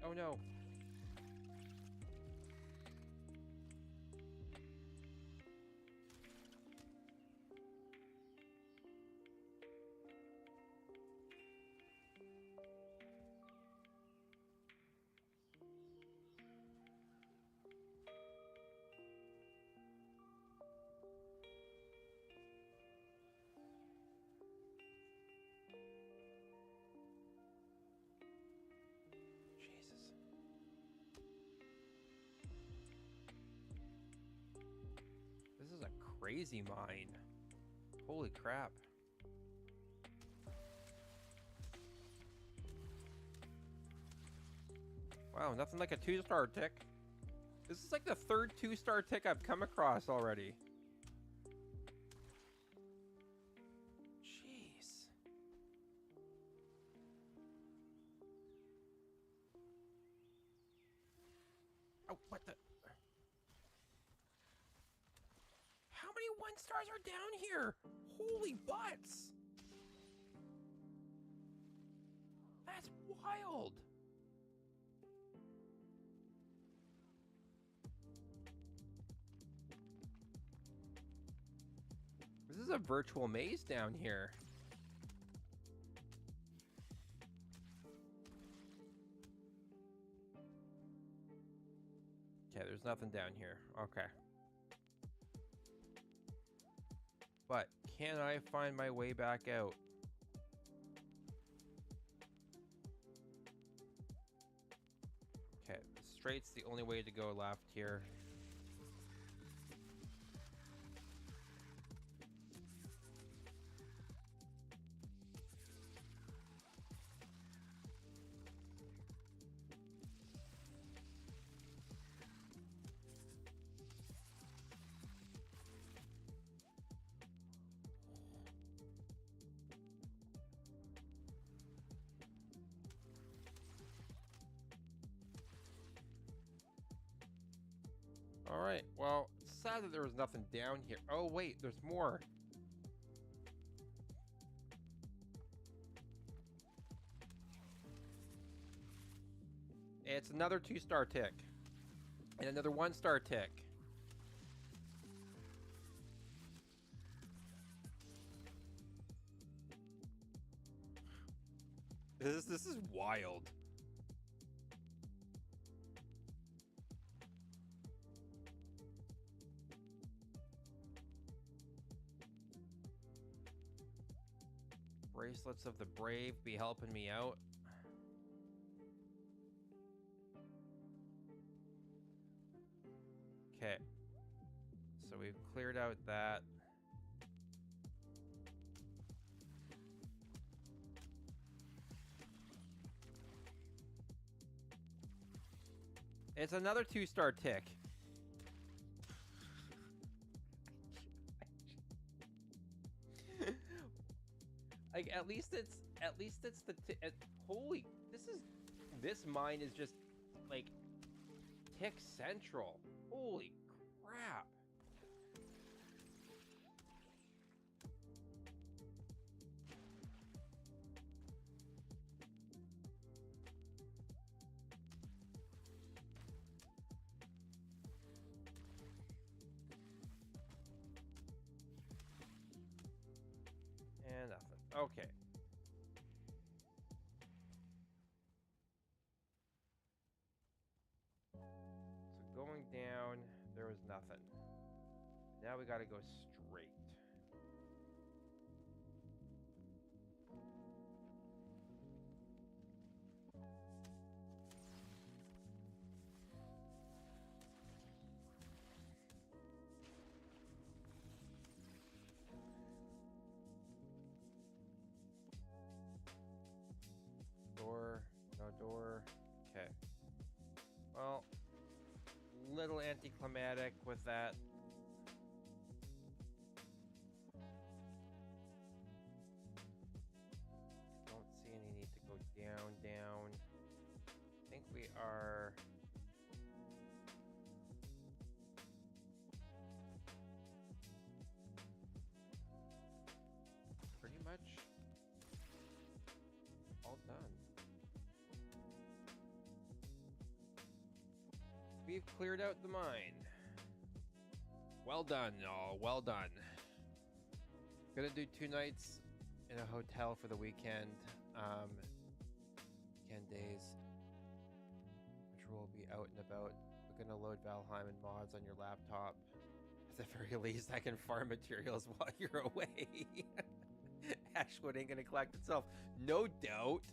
Oh no. This is a crazy mine. Holy crap. Wow, nothing like a 2-star tick. This is like the 3rd 2-star tick I've come across already. Jeez. Oh, what the? How many 1-stars are down here? Holy butts. That's wild. This is a virtual maze down here. Okay, there's nothing down here. Okay. But can I find my way back out? Okay, straight's the only way to go left here. All right, well, it's sad that there was nothing down here. Oh, wait, there's more. It's another 2-star tick. And another 1-star tick. This is wild. Bracelets of the Brave be helping me out. Okay. So we've cleared out that. It's another 2-star tick. Like at least it's the holy, this mine is just like tick central. Holy crap. And nothing. Okay. So going down, there was nothing. Now we gotta go straight. Door, no door. Okay. Well, little anticlimactic with that. Don't see any need to go down. I think we are... pretty much all done. We've cleared out the mine. Well done, y'all. Well done. Gonna do 2 nights in a hotel for the weekend. Weekend days, which will be out and about. We're gonna load Valheim and mods on your laptop. At the very least, I can farm materials while you're away. Ashwood ain't gonna collect itself. No doubt.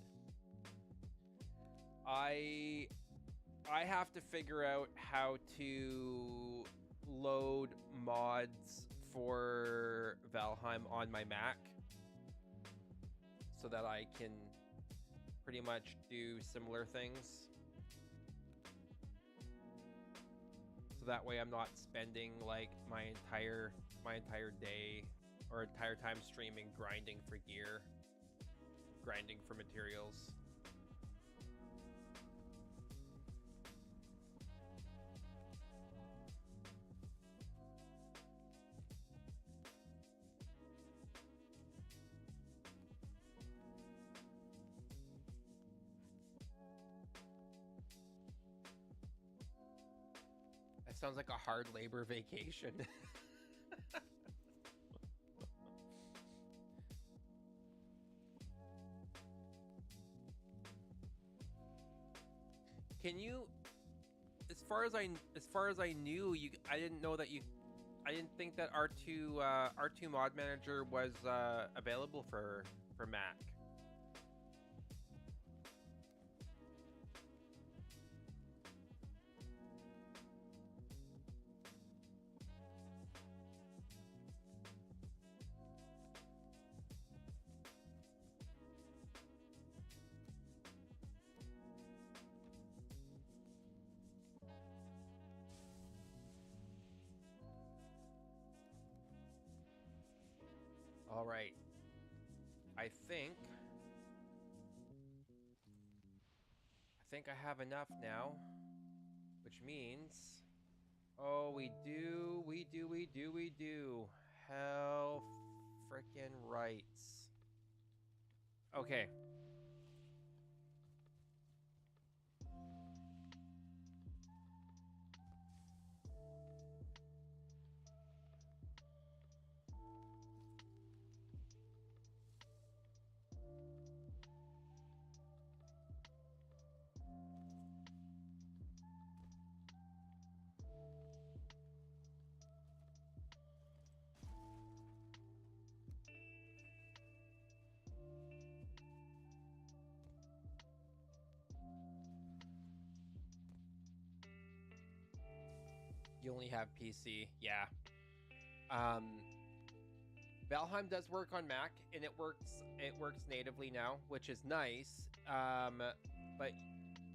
I have to figure out how to load mods for Valheim on my Mac so that I can pretty much do similar things. So that way I'm not spending like my entire day or entire time streaming grinding for gear, grinding for materials. That sounds like a hard labor vacation. Can you, as far as I knew, I didn't know that I didn't think that R2 Mod Manager was available for Mac. All right. I think I have enough now, which means, oh, we do. Hell frickin' rights. Okay. You only have PC. Yeah. Um, Valheim does work on Mac, and it works natively now, which is nice. But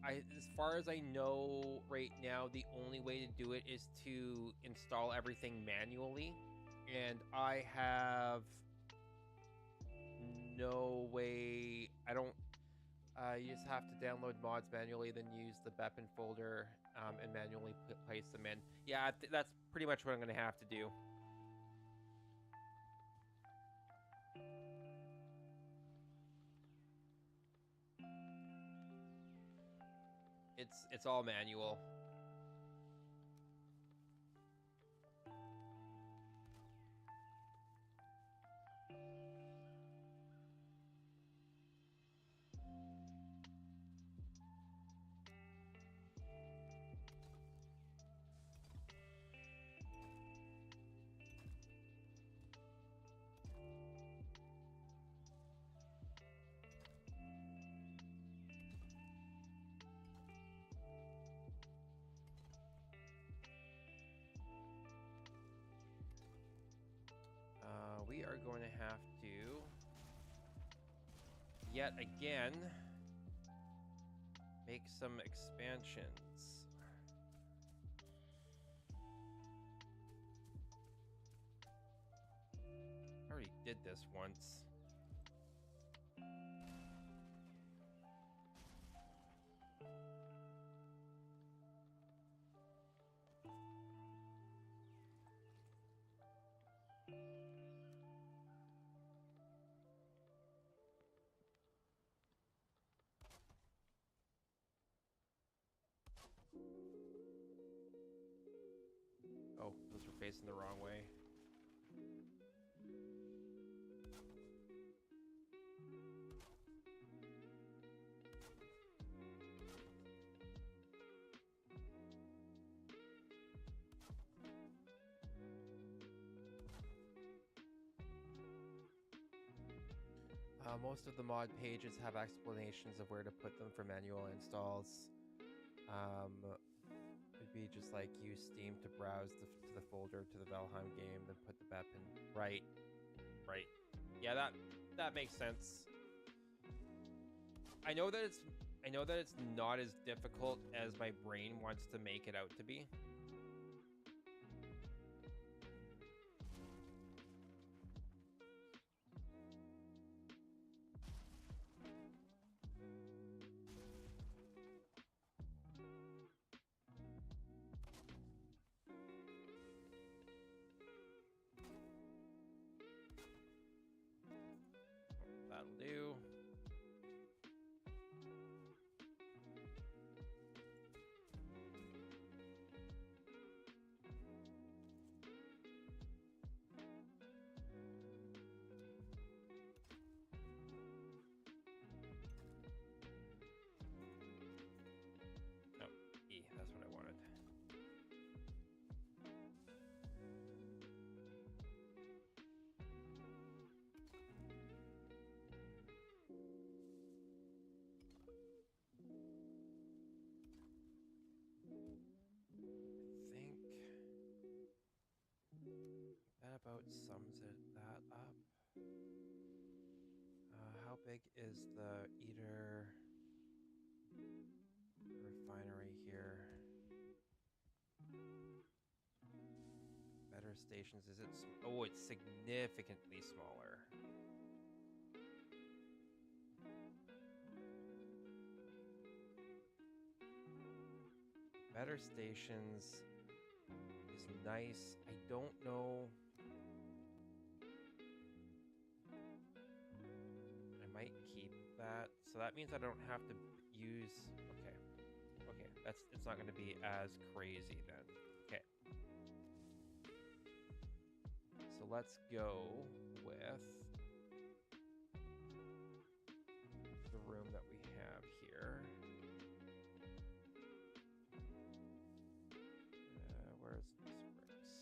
as far as I know right now, the only way to do it is to install everything manually, and I have no way. I don't. You just have to download mods manually, then use the Beppin folder and manually place them in. Yeah, that's pretty much what I'm going to have to do. It's all manual. We are going to have to, yet again, make some expansions. I already did this once. Oh, those are facing the wrong way. Most of the mod pages have explanations of where to put them for manual installs. It'd be just like use Steam to browse to the folder to the Valheim game, then put the Beppin. Right. Yeah, that makes sense. I know that it's not as difficult as my brain wants to make it out to be. That'll do. That's what I wanted. big is the Eater refinery here? Better stations, is it? Oh, it's significantly smaller. Better stations is nice. I don't know. I might keep that. So that means I don't have to use. Okay. Okay. It's not going to be as crazy then. Okay. So let's go with the room that we have here. Where's this bricks?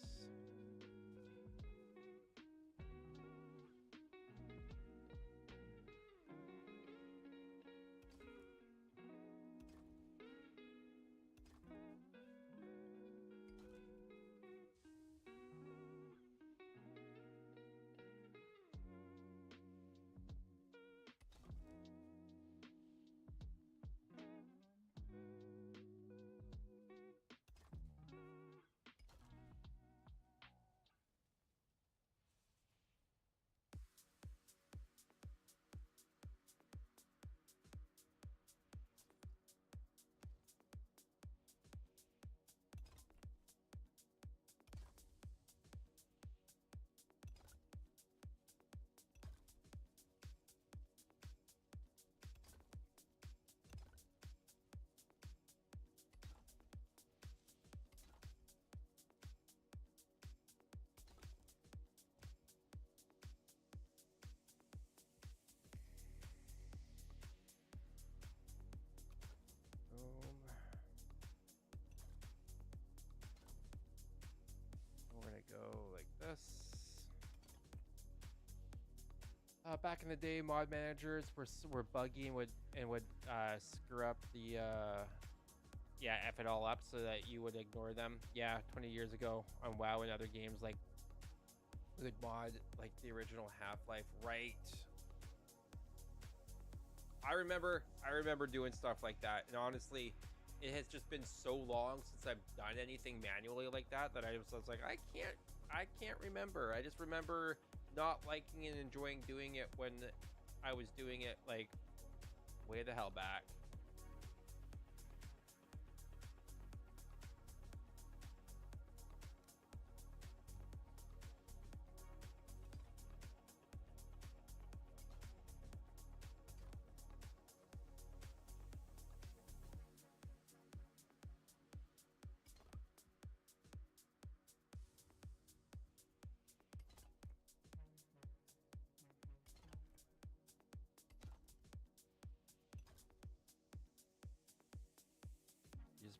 We're gonna go like this. Back in the day, mod managers were buggy and would screw up the yeah, F it all up so that you would ignore them. Yeah, 20 years ago on WoW and other games, like good mod, like the original Half-Life, right? I remember doing stuff like that, and honestly, it has just been so long since I've done anything manually like that that I was like, I can't remember. I just remember not liking and enjoying doing it when I was doing it like way the hell back.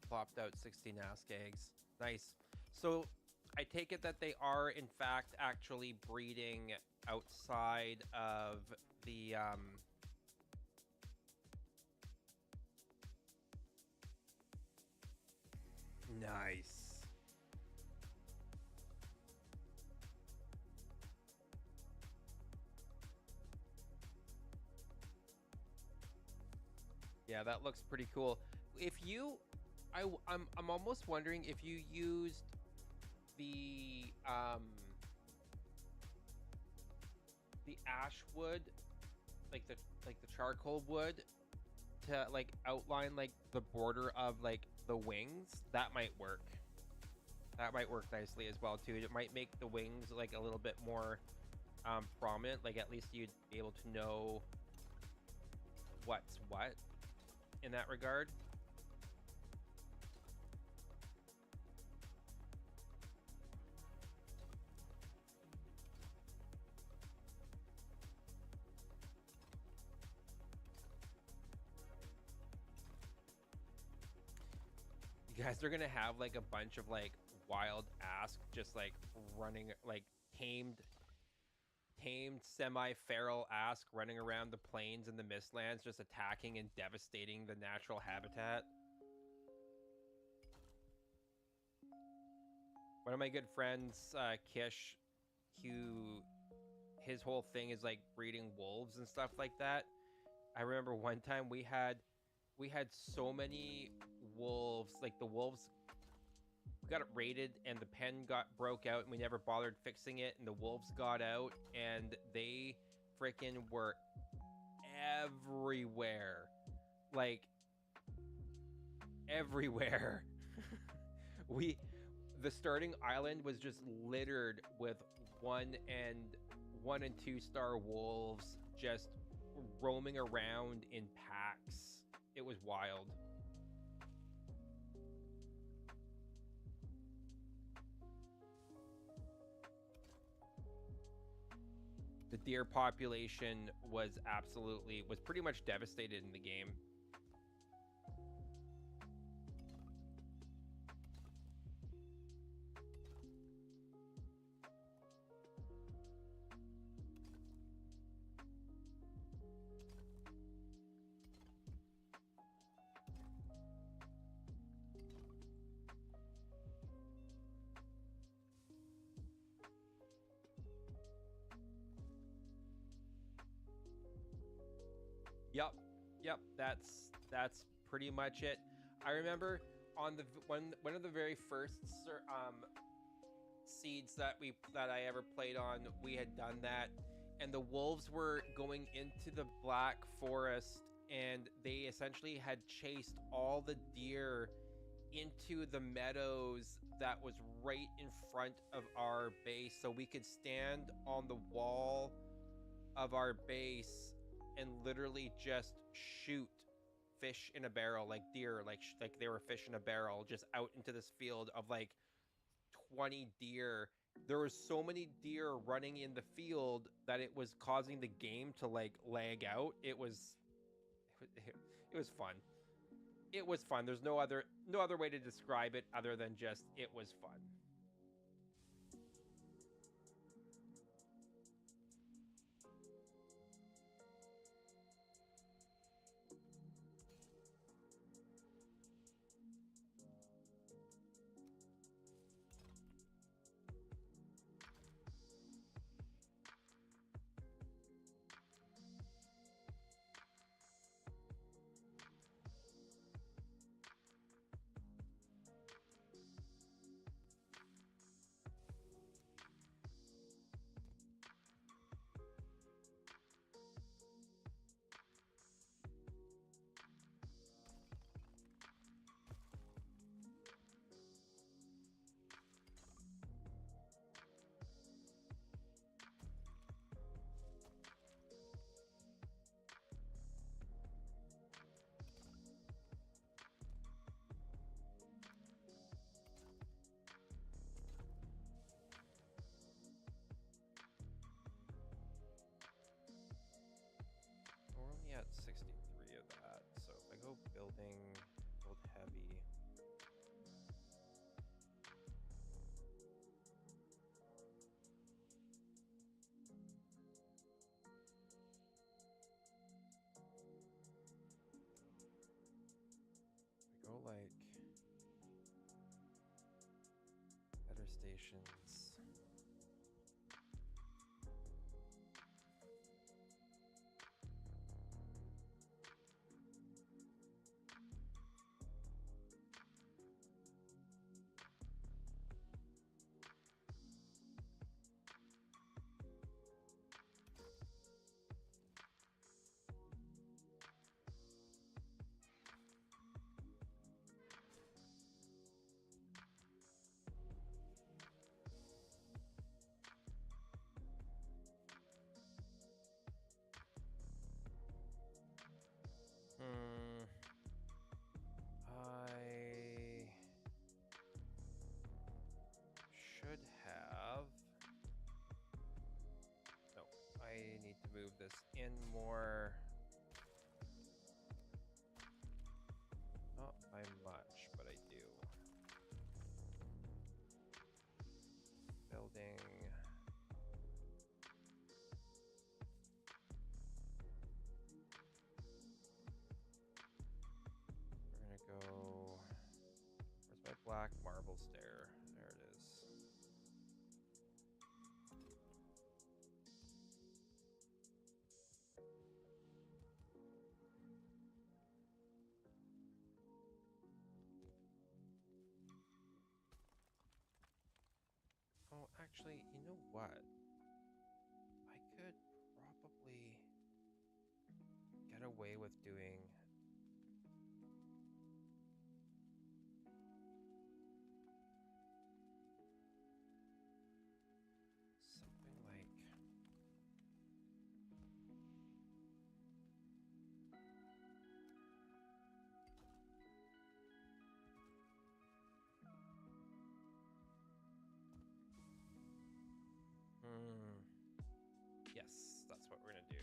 Plopped out 16 ask eggs. Nice. So I take it that they are in fact actually breeding outside of the nice. Yeah, that looks pretty cool. If you I'm almost wondering if you used the ash wood, like the charcoal wood, to like outline like the border of like the wings. That might work. That might work nicely as well too. It might make the wings like a little bit more prominent. Like at least you'd be able to know what's what in that regard. Guys, they're gonna have like a bunch of like wild ask just like running, like tamed semi-feral ask running around the plains and the Mistlands, just attacking and devastating the natural habitat. One of my good friends, Kish, his whole thing is like breeding wolves and stuff like that. I remember one time we had so many wolves. Like the wolves got it raided and the pen got broke out and we never bothered fixing it and the wolves got out and they freaking were everywhere. Like everywhere. we the starting island was just littered with one and two star wolves just roaming around in packs. It was wild. The deer population was pretty much devastated in the game. Yep, yep. That's pretty much it. I remember on the one of the very first seeds that I ever played on, we had done that, and the wolves were going into the Black Forest, and they essentially had chased all the deer into the meadows that was right in front of our base, so we could stand on the wall of our base and literally just shoot fish in a barrel, like deer, like they were fish in a barrel, just out into this field of like 20 deer. There was so many deer running in the field that it was causing the game to like lag out. It was fun. It was fun. There's no other way to describe it other than just it was fun. We're only at 63 of that, so if I go build heavy. I go like better stations. Hmm. I should have. No, I need to move this in more. Not by much, but I do. Building. We're gonna go. Where's my black marble stair? There it is. Actually, you know what? I could probably get away with doing something like yes, that's what we're gonna do.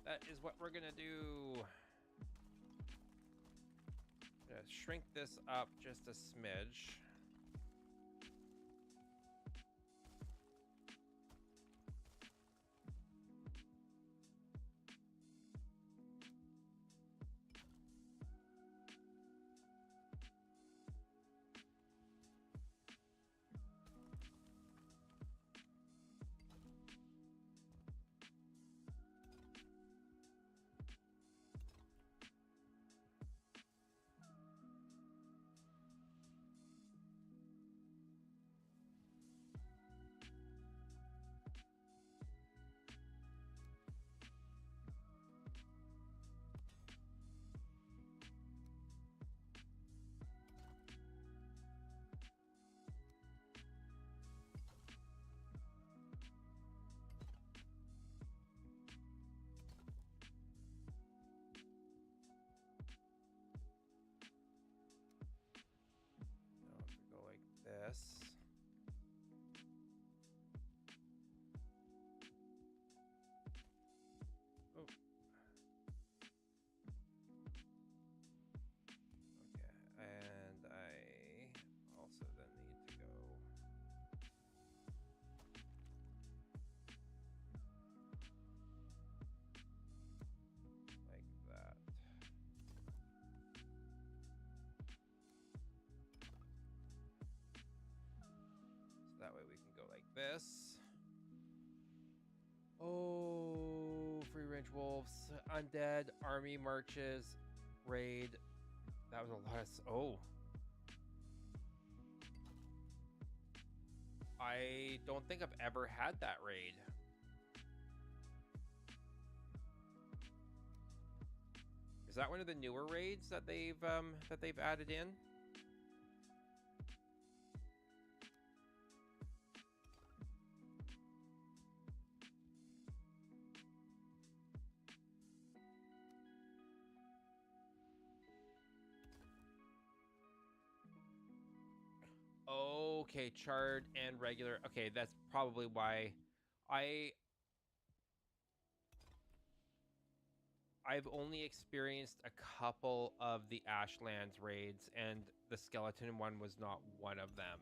That is what we're gonna do. I'm gonna shrink this up just a smidge. Now if we go like this. Oh. Okay, and I also then need to go like that. So that way we can go like this. Oh, free range wolves, undead, army marches, raid. That was a lot of. Oh. I don't think I've ever had that raid. Is that one of the newer raids that they've added in? Okay, charred and regular. Okay, that's probably why I've only experienced a couple of the Ashlands raids, and the skeleton one was not one of them.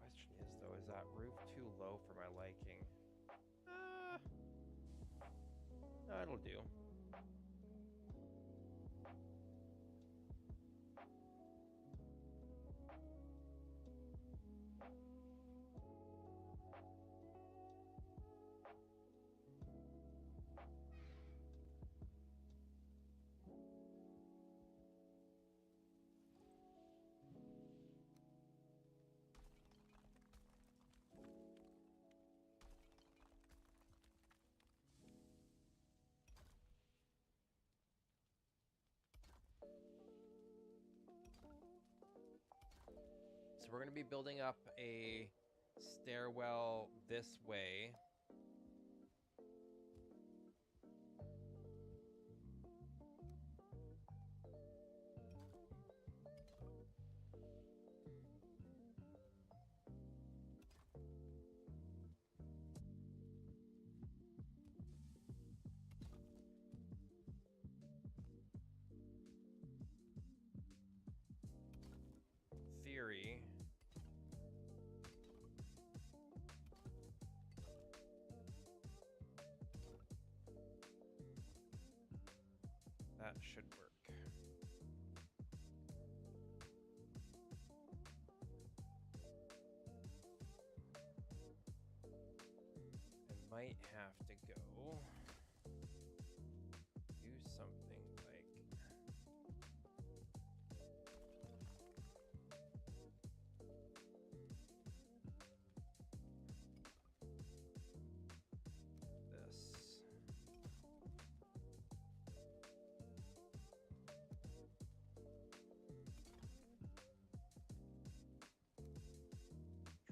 Question is, though, is that roof too low for my liking? That'll do. we're going to be building up a stairwell this way. Theory. That should work. I might have to go do something like this.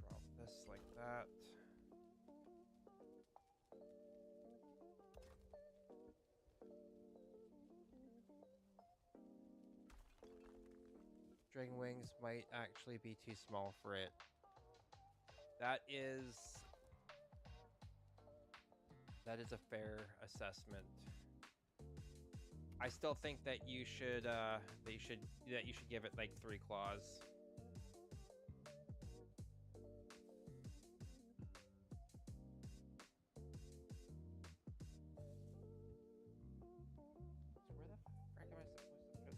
Drop this like that. Dragon wings might actually be too small for it. That is a fair assessment. I still think that you should give it like 3 claws. So where the frick am I supposed to put?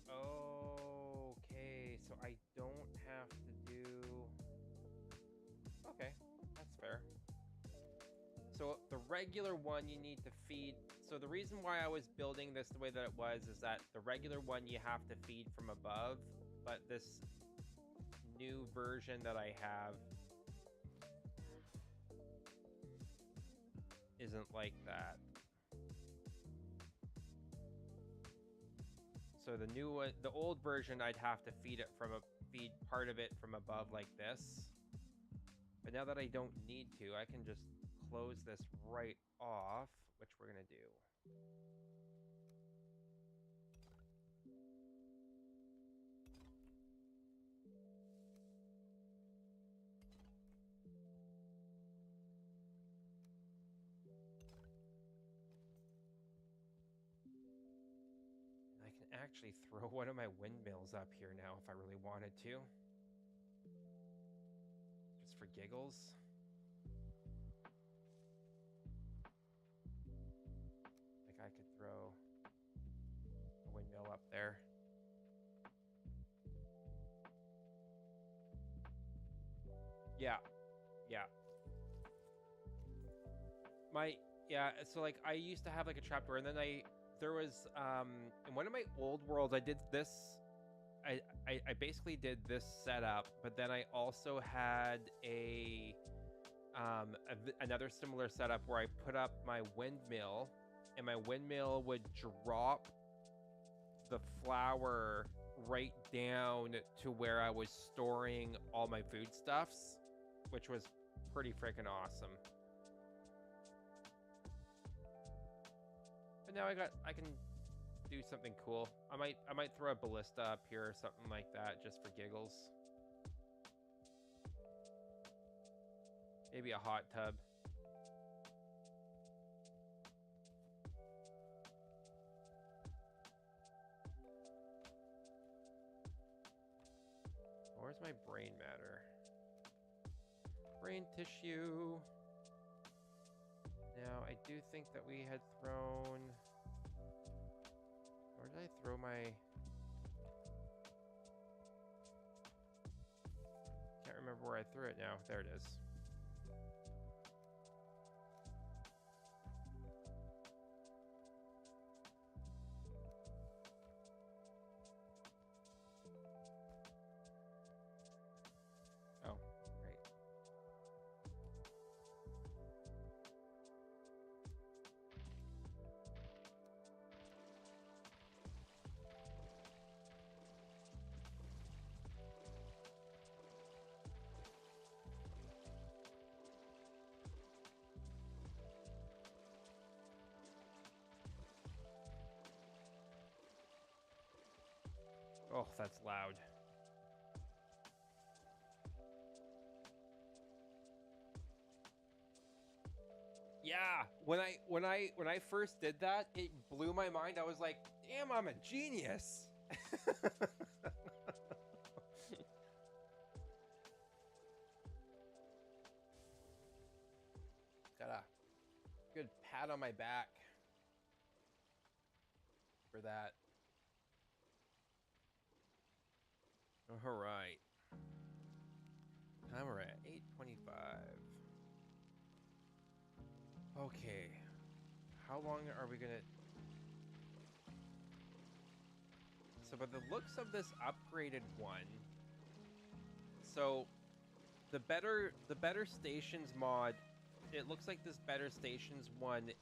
Oh. Okay, so I don't have to do. Okay, that's fair. So the regular one you need to feed. So the reason why I was building this the way that it was is that the regular one you have to feed from above, but this new version that I have isn't like that. So the new one, the old version, I'd have to feed part of it from above like this. But now that I don't need to, I can just close this right off, which we're gonna do. I can actually throw one of my windmills up here now if I really wanted to. Just for giggles. Like I could throw a windmill up there. Yeah. So like I used to have like a trapdoor, and then there was in one of my old worlds I did this. I basically did this setup, but then I also had another similar setup where I put up my windmill, and my windmill would drop the flour right down to where I was storing all my foodstuffs, which was pretty freaking awesome. But now I can do something cool. I might throw a ballista up here or something like that just for giggles. Maybe a hot tub. Where's my brain matter? Brain tissue. Now, I do think that we had thrown... Where did I throw my... Can't remember where I threw it now. There it is. Oh, great. Oh, that's loud. Yeah, when I first did that, it blew my mind. I was like, "Damn, I'm a genius." Got a good pat on my back for that. All right. Time we're at 8:25. Okay. How long are we gonna... So by the looks of this upgraded one, so the better stations mod, it looks like this better stations one,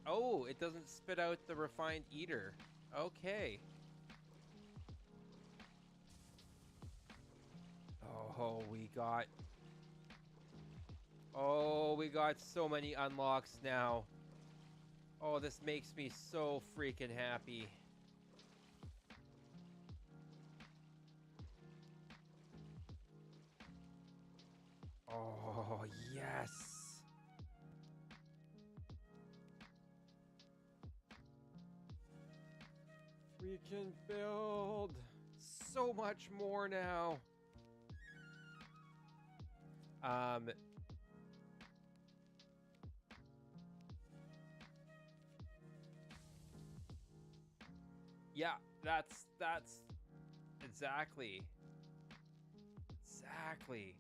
oh, it doesn't spit out the refined eater. Okay. We got so many unlocks now. Oh, this makes me so freaking happy. Oh, yes. We can build so much more now. Yeah, that's exactly. Exactly.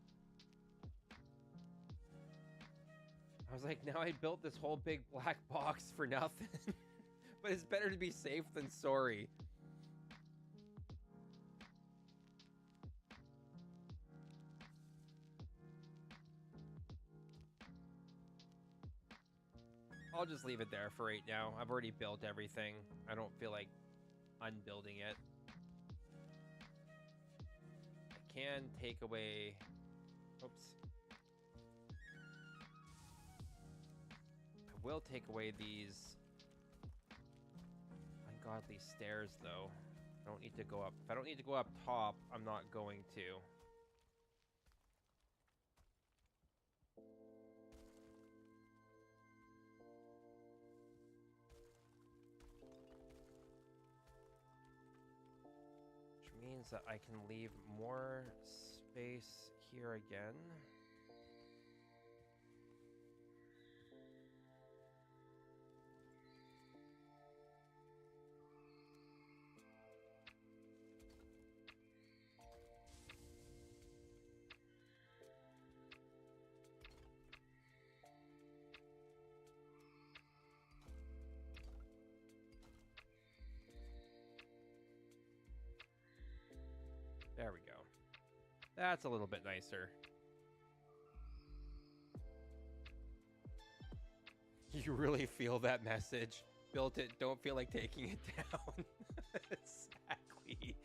I was like, now I built this whole big black box for nothing. But it's better to be safe than sorry. I'll just leave it there for right now. I've already built everything. I don't feel like unbuilding it. I can take away... Oops. I will take away these ungodly stairs, though. I don't need to go up. If I don't need to go up top, I'm not going to. Which means that I can leave more space here again. There we go. That's a little bit nicer. You really feel that message. Built it, don't feel like taking it down. Exactly.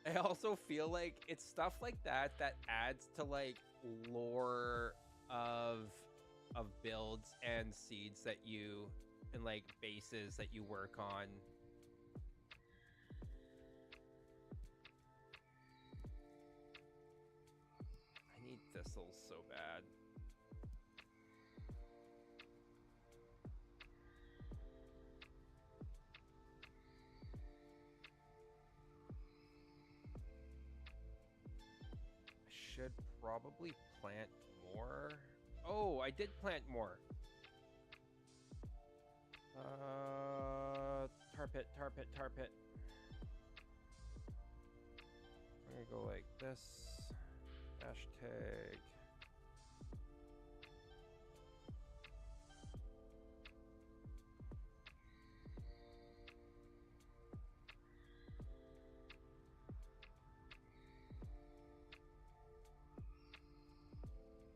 I also feel like it's stuff like that that adds to like lore of builds and seeds that you and like bases that you work on. I need thistles so bad. I should probably plant more. Oh, I did plant more. Tar pit, tar pit, tar pit. I'm gonna go like this. Hashtag.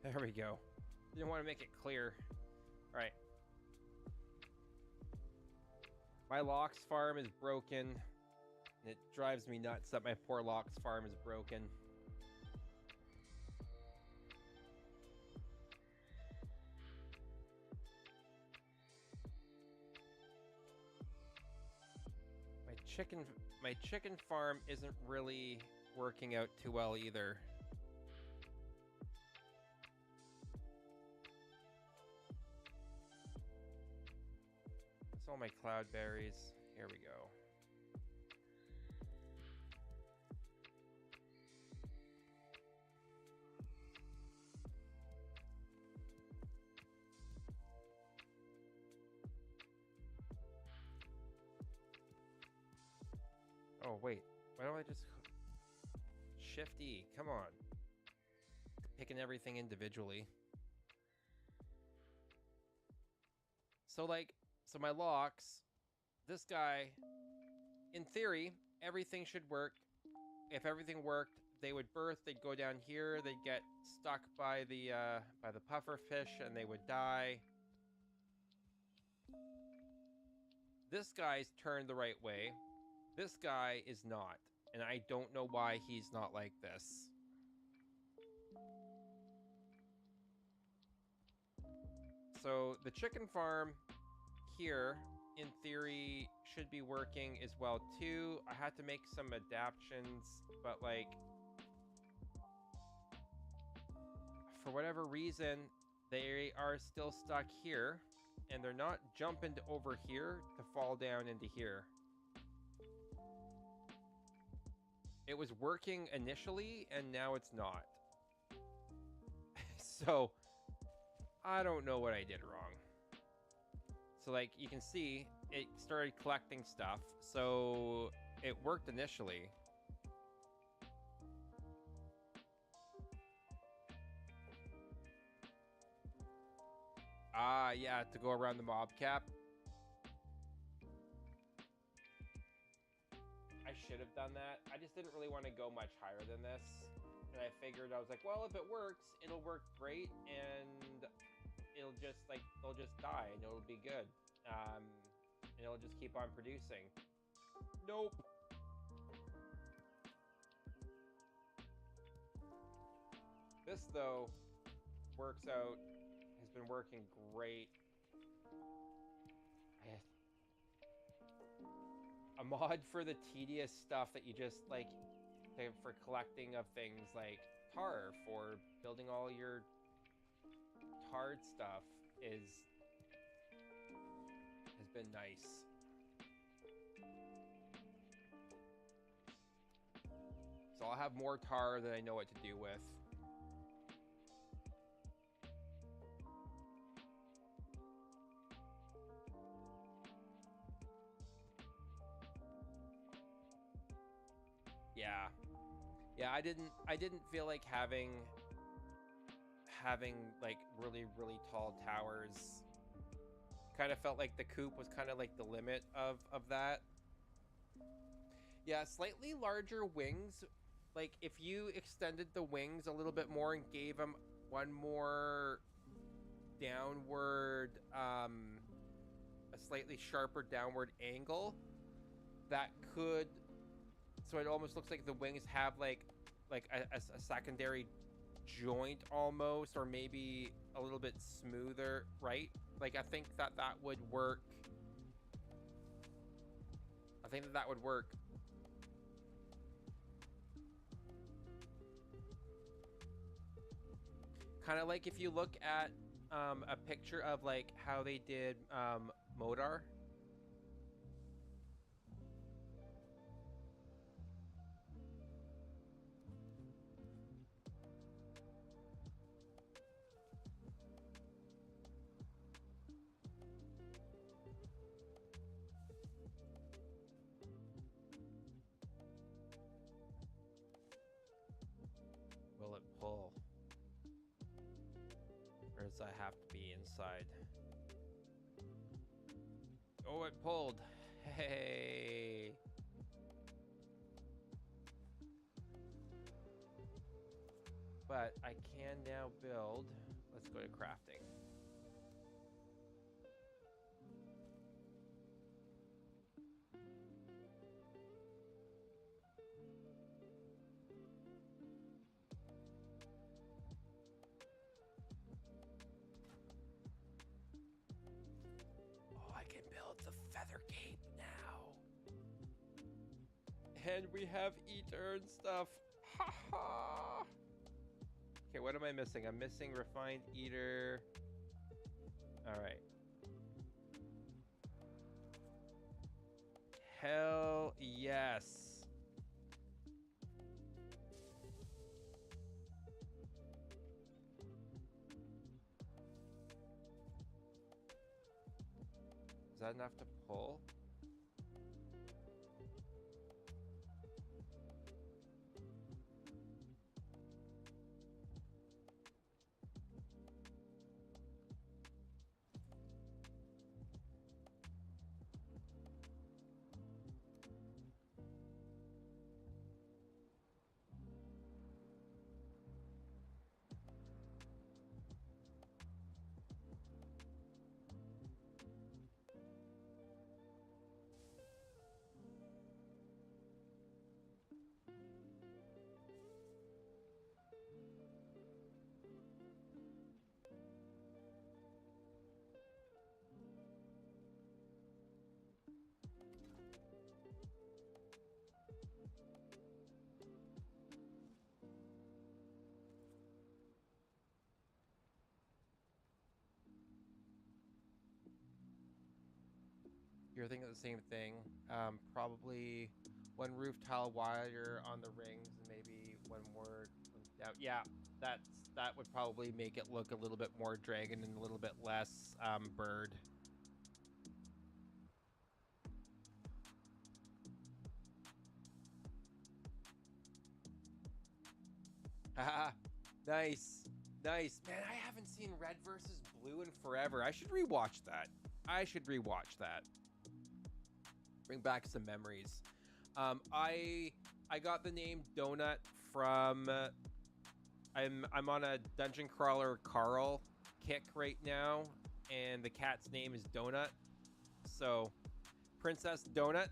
There we go. Didn't want to make it clear. All right. My lox farm is broken. It drives me nuts that my poor lox farm is broken. my chicken farm isn't really working out too well either. That's all my cloudberries. Here we go. Oh, wait. Why don't I just... Shift E. Come on. Picking everything individually. So, like... So my locks... This guy... In theory, everything should work. If everything worked, they would birth, they'd go down here, they'd get stuck by the puffer fish, and they would die. This guy's turned the right way. This guy is not, and I don't know why he's not like this. So the chicken farm here, in theory, should be working as well too. I had to make some adaptations, but like, for whatever reason, they are still stuck here, and they're not jumping over here to fall down into here. It was working initially, and now it's not. So, I don't know what I did wrong. So, like, you can see, it started collecting stuff, so it worked initially. Ah, yeah, to go around the mob cap. I should have done that. I just didn't really want to go much higher than this. And I figured, I was like, well, if it works, it'll work great, and it'll just, like, they'll just die, and it'll be good. And it'll just keep on producing. Nope. This, though, works out, has been working great. A mod for the tedious stuff that you just, like, for collecting of things like tar, for building all your tarred stuff has been nice. So I'll have more tar that I know what to do with. Yeah, I didn't feel like having like really tall towers. Kind of felt like the coop was kind of like the limit of that. Yeah, slightly larger wings. Like, if you extended the wings a little bit more and gave them one more downward, a slightly sharper downward angle, that could... So it almost looks like the wings have like a secondary joint almost, or maybe a little bit smoother, right? Like, I think that would work. I think that would work. Kind of like if you look at a picture of like how they did Modar. Will it pull? Or does I have to be inside? Oh, it pulled. Hey. But I can now build. Let's go to crafting. Oh, I can build the feather cape now. And we have eater and stuff. Ha ha! Okay, what am I missing? I'm missing refined eater. Alright. Hell yes. Is that enough to pull? You're thinking the same thing. Probably one roof tile wider on the rings, and maybe one more down. Yeah, that would probably make it look a little bit more dragon and a little bit less bird. Haha, nice, nice, man. I haven't seen Red versus Blue in forever. I should rewatch that. I should rewatch that. Bring back some memories. I got the name Donut from I'm on a dungeon crawler Carl kick right now, and the cat's name is Donut. So, Princess Donut.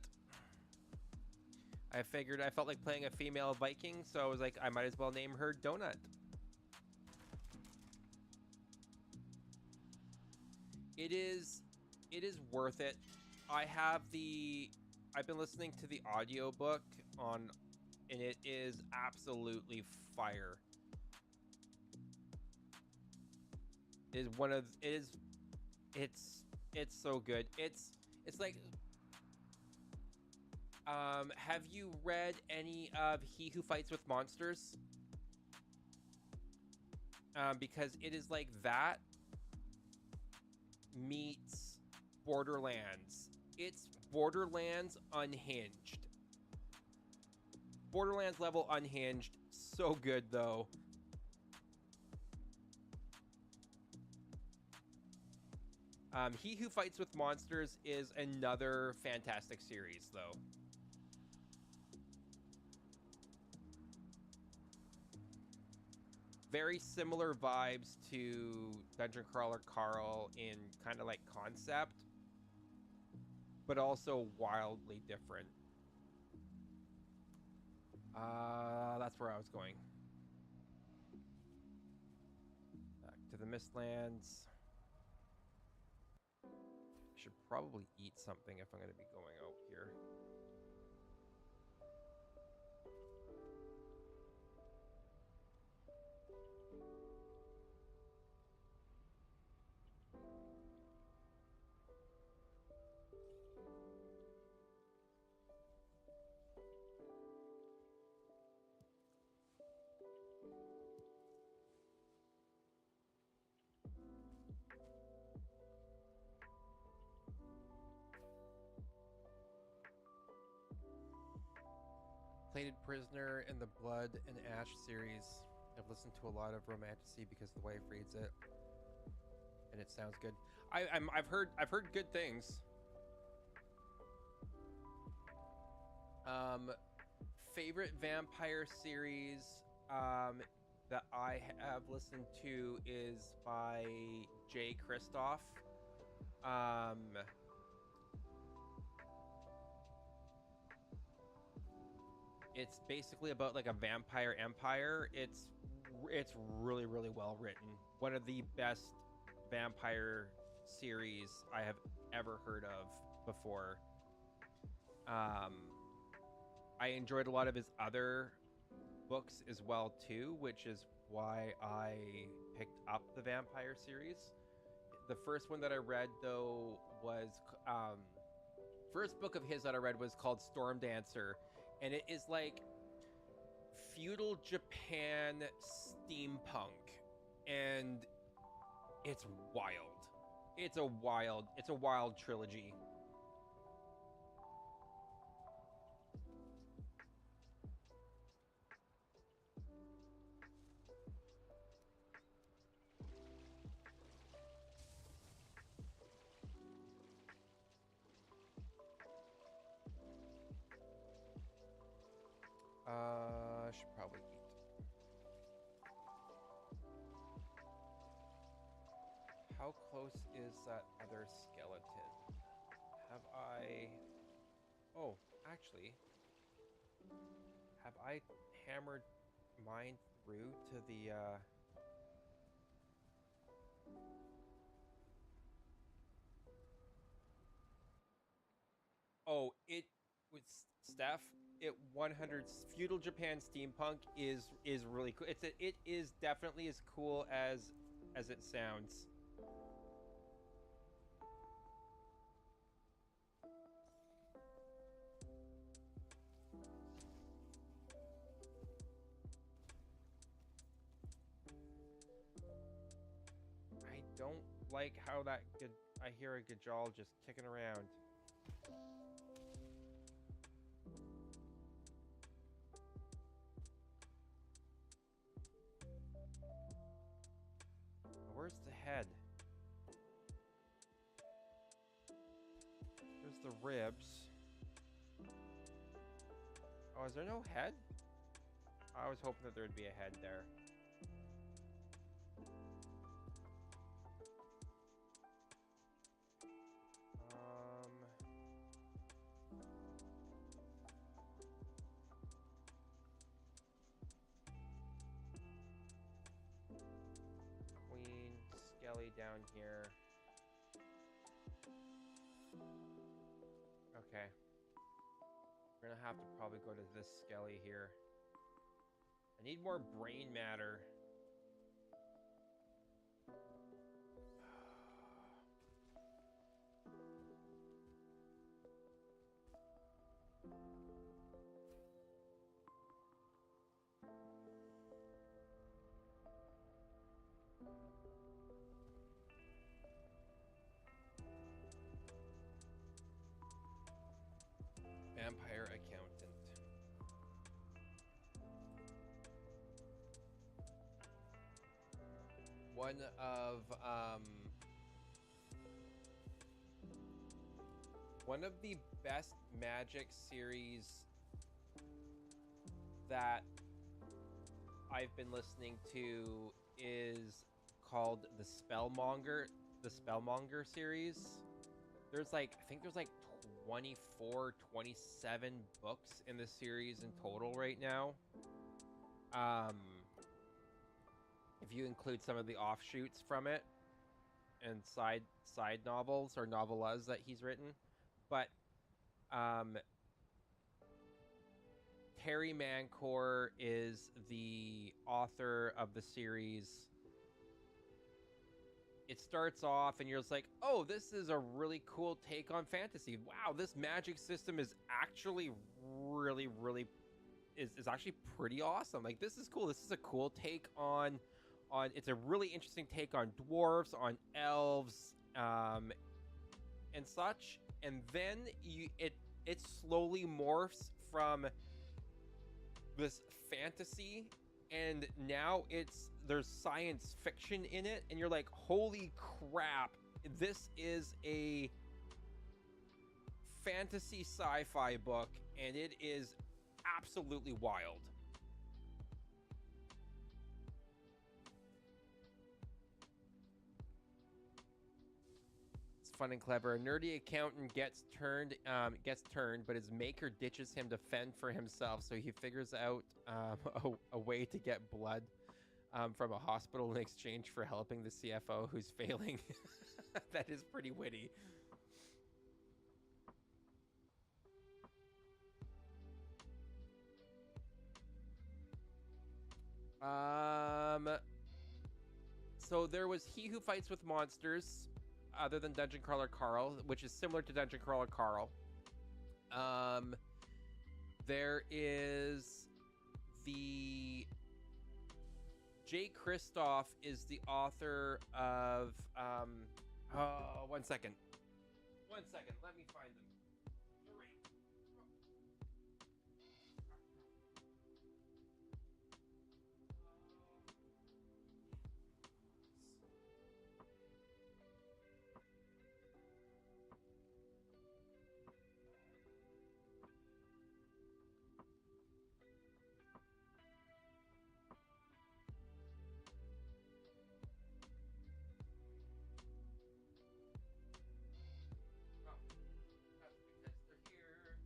I figured I felt like playing a female Viking, so I was like, I might as well name her Donut. It is worth it. I've been listening to the audiobook on, and it is absolutely fire. It is one of it is it's so good. It's like have you read any of He Who Fights with Monsters? Because it is like that meets Borderlands. It's Borderlands unhinged. Borderlands level unhinged. So good though. He Who Fights with Monsters is another fantastic series though. Very similar vibes to Dungeon Crawler Carl in kind of like concept, but also wildly different. That's where I was going. Back to the Mistlands. Should probably eat something if I'm going to be going out here. Plated Prisoner in the Blood and Ash series. I've listened to a lot of Romanticy because the wife reads it, and it sounds good. I've heard good things. Favorite vampire series that I have listened to is by Jay Kristoff. It's basically about like a vampire empire. It's really well written. One of the best vampire series I have ever heard of before. I enjoyed a lot of his other books as well too, which is why I picked up the vampire series. The first one that I read though was first book of his that I read was called Storm Dancer, and it is like feudal Japan steampunk, and it's wild. It's a wild trilogy. Should probably eat. How close is that other skeleton? Have I... Oh, actually, have I hammered mine through to the, Oh, it... With Steph, it 100 feudal Japan steampunk is really cool. It is definitely as cool as it sounds. I don't like how that good. I hear a Gajal just kicking around. Where's the head? There's the ribs. Oh, is there no head? I was hoping that there would be a head there. Queen Skelly down here. Okay. We're gonna have to probably go to this Skelly here. I need more brain matter. Vampire accountant. One of the best magic series that I've been listening to is called the Spellmonger series. There's like, I think there's like 24, 27 books in the series in total right now. If you include some of the offshoots from it and side novels or novellas that he's written. But Terry Mancour is the author of the series. It starts off and you're just like, oh, this is a really cool take on fantasy. Wow, this magic system is actually really is actually pretty awesome. Like, this is cool. This is a cool take on it's a really interesting take on dwarves, on elves, and such. And then it slowly morphs from this fantasy, and now there's science fiction in it, and you're like, holy crap, this is a fantasy sci-fi book, and it is absolutely wild. It's fun and clever. A nerdy accountant gets turned, but his maker ditches him to fend for himself, so he figures out a way to get blood from a hospital in exchange for helping the CFO who's failing. That is pretty witty. Um, so there was He Who Fights with Monsters, other than Dungeon Crawler Carl, which is similar to Dungeon Crawler Carl. Um, there is the Jay Kristoff is the author of oh, 1 second. 1 second, let me find them. Oh, that's because they're here.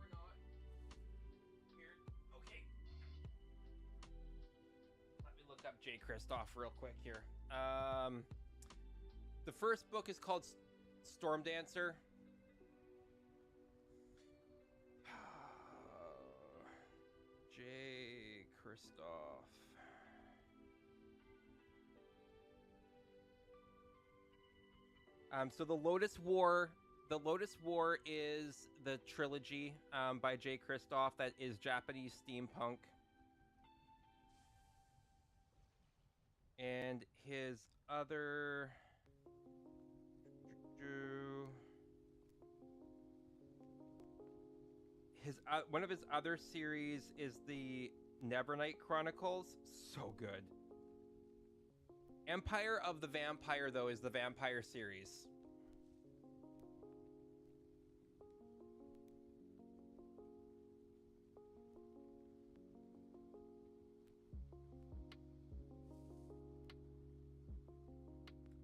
Or not. Here. Okay. Let me look up Jay Kristoff real quick here. The first book is called Storm Dancer. Jay Kristoff. So the Lotus War is the trilogy by Jay Kristoff that is Japanese steampunk. And his other one of his other series is the Nevernight Chronicles. So good. Empire of the Vampire, though, is the vampire series.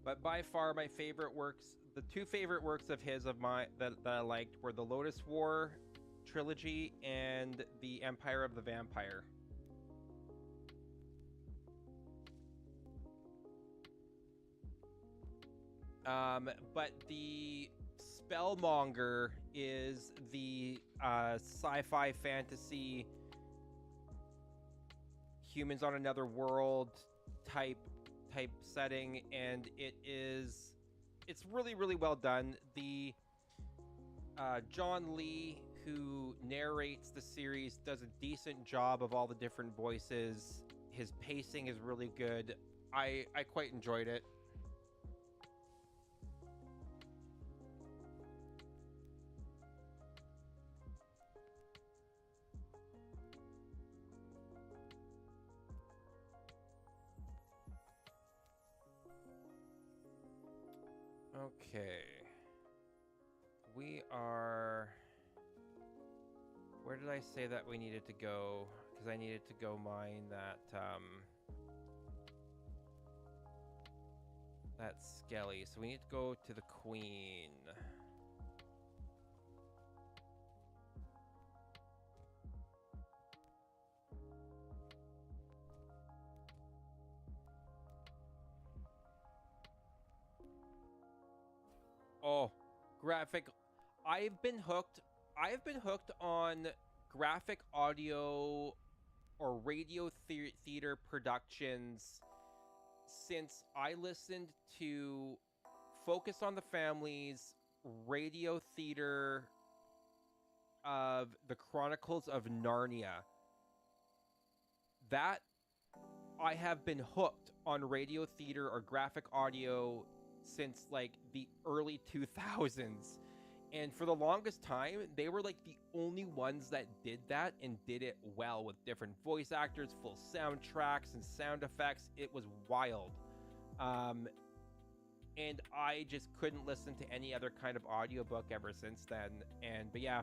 But by far my favorite works, the two favorite works of his that I liked were the Lotus War trilogy and the Empire of the Vampire. But the Spellmonger is the sci-fi fantasy humans on another world type setting, and it's really, really well done. The John Lee, who narrates the series, does a decent job of all the different voices. His pacing is really good. I quite enjoyed it. Okay. We are... Where did I say that we needed to go? Because I needed to go mine that Skelly. So we need to go to the Queen. Oh, graphic. I've been hooked on graphic audio or radio theater productions since I listened to Focus on the Family's radio theater of the Chronicles of Narnia. That I have been hooked on radio theater or graphic audio since like the early 2000s. And for the longest time, they were like the only ones that did that and did it well, with different voice actors, full soundtracks and sound effects. It was wild. And I just couldn't listen to any other kind of audiobook ever since then. But yeah,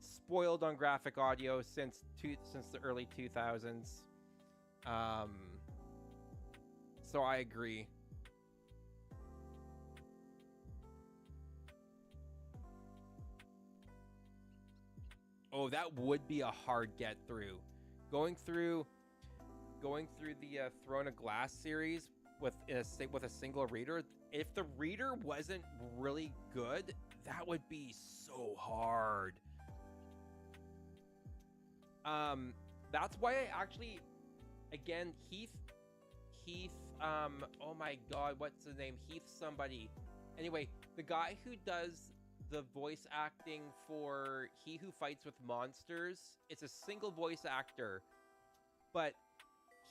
spoiled on graphic audio since the early 2000s. So I agree. Oh, that would be a hard get through. Going through the Throne of Glass series with a single reader. If the reader wasn't really good, that would be so hard. That's why I actually, again, Heath, oh my god, what's the name? Heath somebody. Anyway, the guy who does the voice acting for He Who Fights with Monsters, it's a single voice actor, but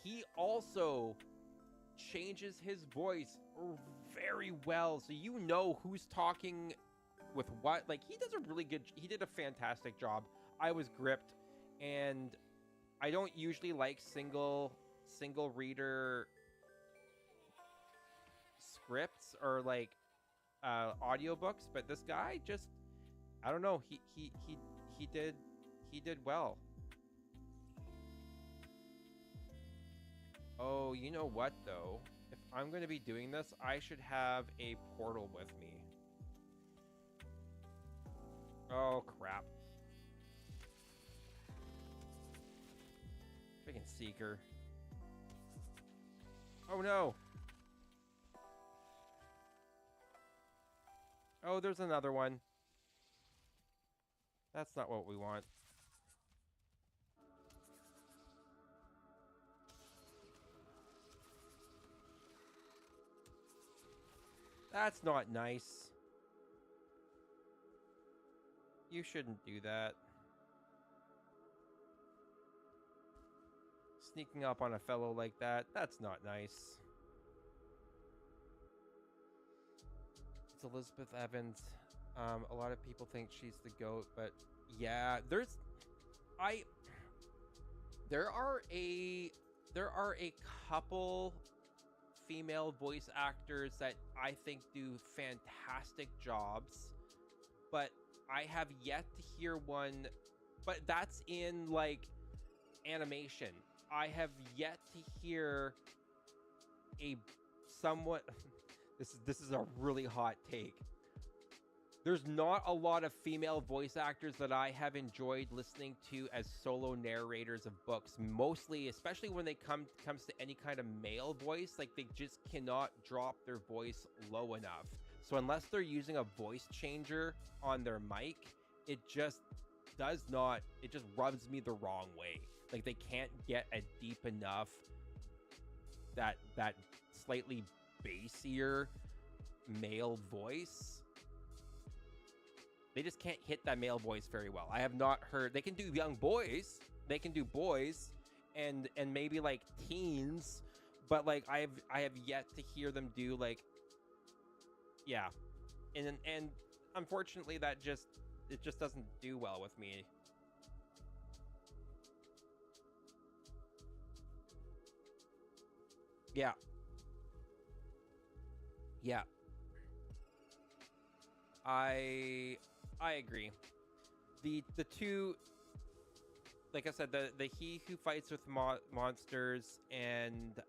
he also changes his voice very well, so you know who's talking with what. Like, he did a fantastic job. I was gripped, and I don't usually like single reader scripts or like audiobooks, but this guy just, I don't know, he did well. Oh, you know what though? If I'm going to be doing this, I should have a portal with me. Oh crap. Freaking Seeker. Oh no. Oh, there's another one. That's not what we want. That's not nice. You shouldn't do that. Sneaking up on a fellow like that, that's not nice. It's Elizabeth Evans. A lot of people think she's the GOAT, but yeah, there are a couple female voice actors that I think do fantastic jobs, but I have yet to hear one, but that's in like animation. I have yet to hear a somewhat this is a really hot take. There's not a lot of female voice actors that I have enjoyed listening to as solo narrators of books. Mostly, especially when they comes to any kind of male voice, like they just cannot drop their voice low enough. So unless they're using a voice changer on their mic, it just rubs me the wrong way. Like they can't get a deep enough that slightly bassier male voice. They just can't hit that male voice very well. I have not heard. They can do young boys. They can do boys and maybe like teens, but like I have yet to hear them do like, yeah. And unfortunately it just doesn't do well with me. Yeah. Yeah. I agree. The two, like I said, the He Who Fights with Monsters and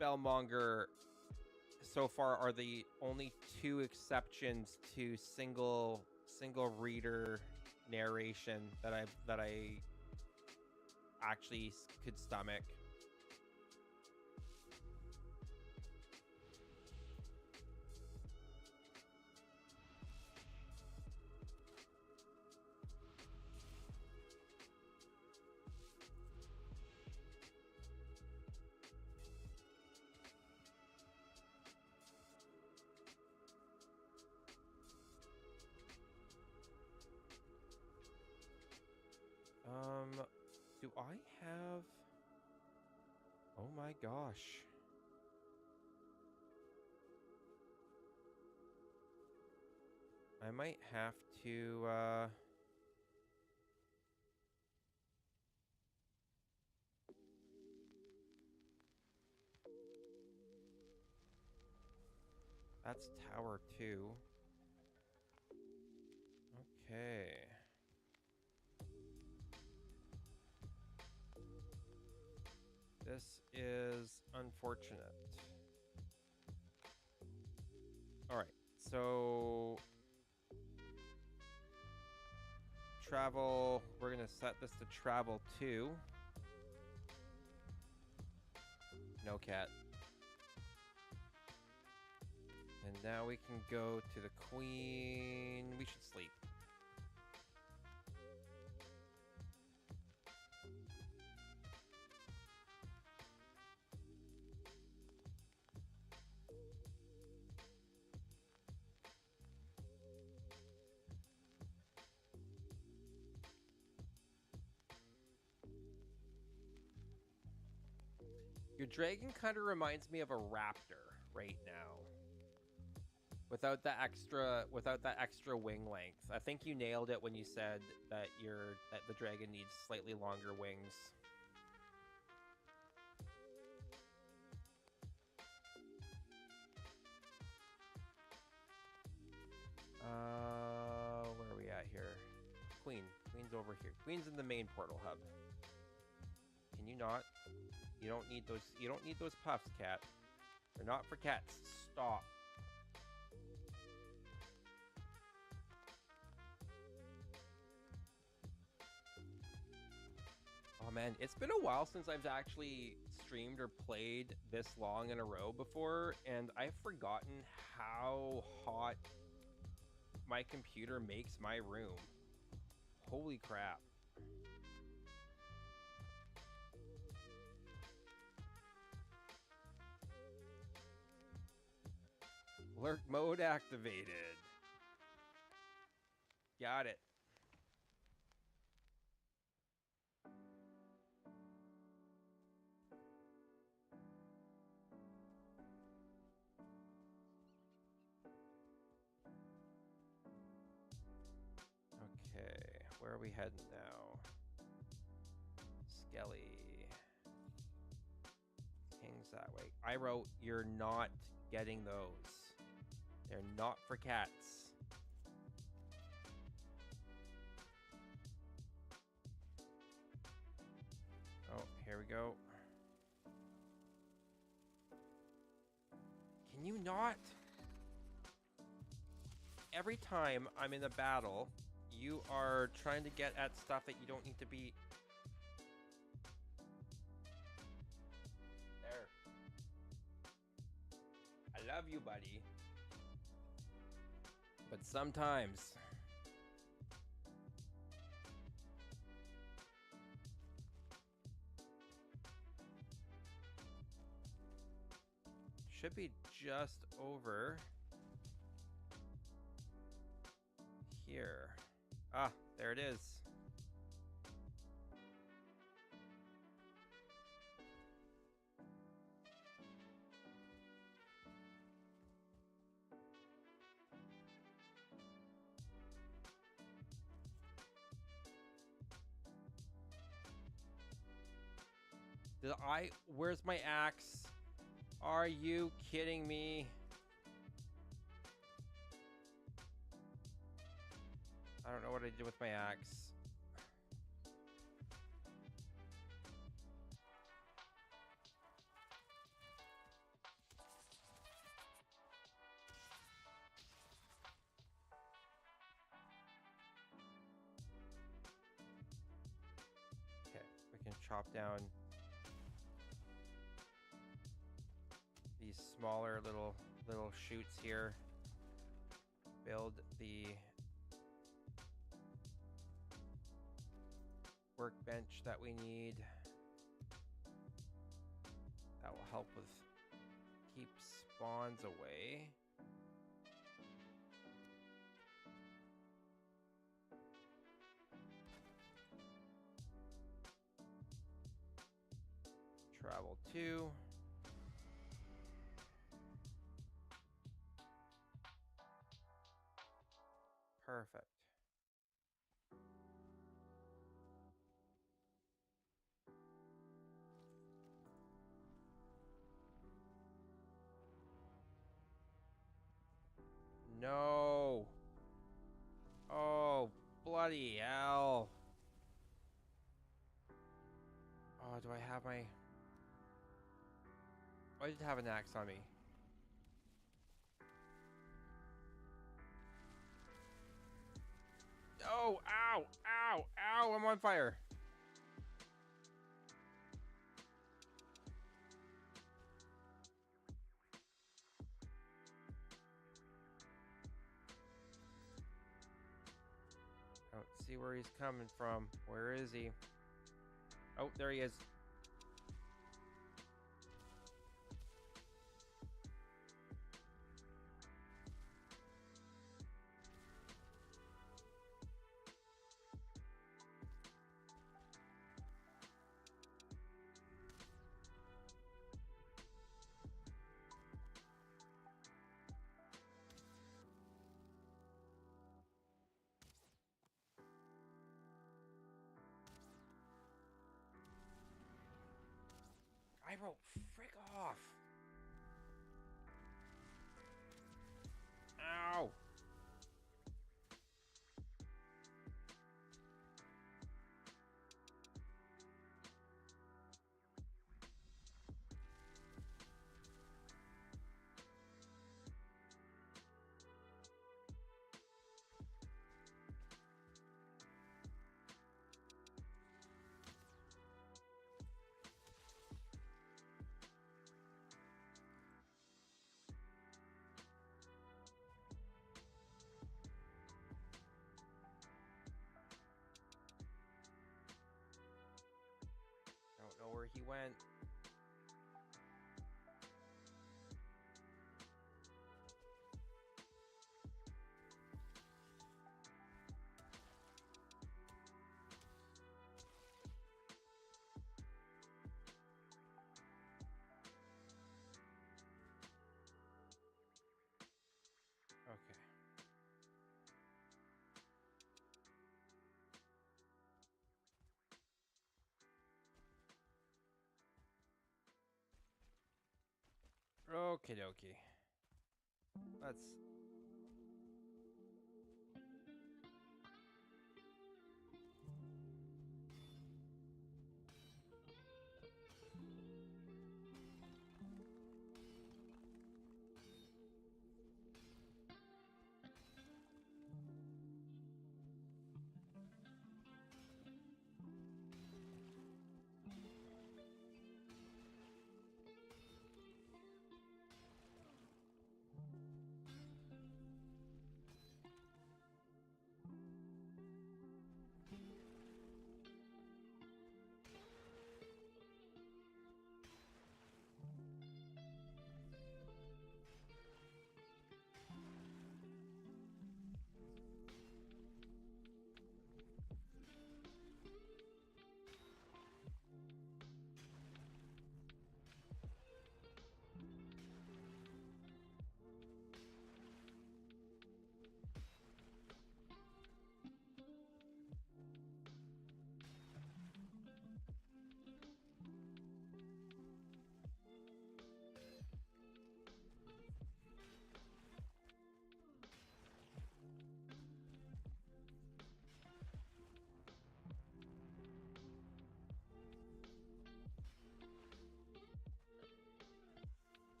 Spellmonger so far are the only two exceptions to single reader narration that I actually could stomach. Do I have... Oh my gosh. I might have to, That's Tower 2. Okay. This is unfortunate. Alright, so... Travel, we're gonna set this to travel 2. No cat. And now we can go to the queen. We should sleep. Your dragon kind of reminds me of a raptor right now. Without that extra wing length. I think you nailed it when you said that the dragon needs slightly longer wings. Where are we at here? Queen's over here. Queen's in the main portal hub. Can you not? You don't need those puffs, cat. They're not for cats. Stop. Oh man, it's been a while since I've actually streamed or played this long in a row before, and I've forgotten how hot my computer makes my room. Holy crap. Lurk mode activated. Got it. Okay, where are we heading now? Skelly. King's that way. I wrote, you're not getting those. They're not for cats. Oh, here we go. Can you not? Every time I'm in a battle, you are trying to get at stuff that you don't need to be. There. I love you, buddy. But sometimes should be just over here. Ah, there it is. Where's my axe? Are you kidding me? I don't know what I did with my axe. Okay, we can chop down these smaller little shoots here. Build the workbench that we need. That will help with keep spawns away. Travel 2. Perfect. No. Oh, bloody hell. Oh, do I have my... I did have an axe on me. Oh, ow, ow, ow, I'm on fire. Don't see where he's coming from. Where is he? Oh, there he is. Bro, frick off. Ow. Don't know where he went. Okay. Okie dokie. Let's...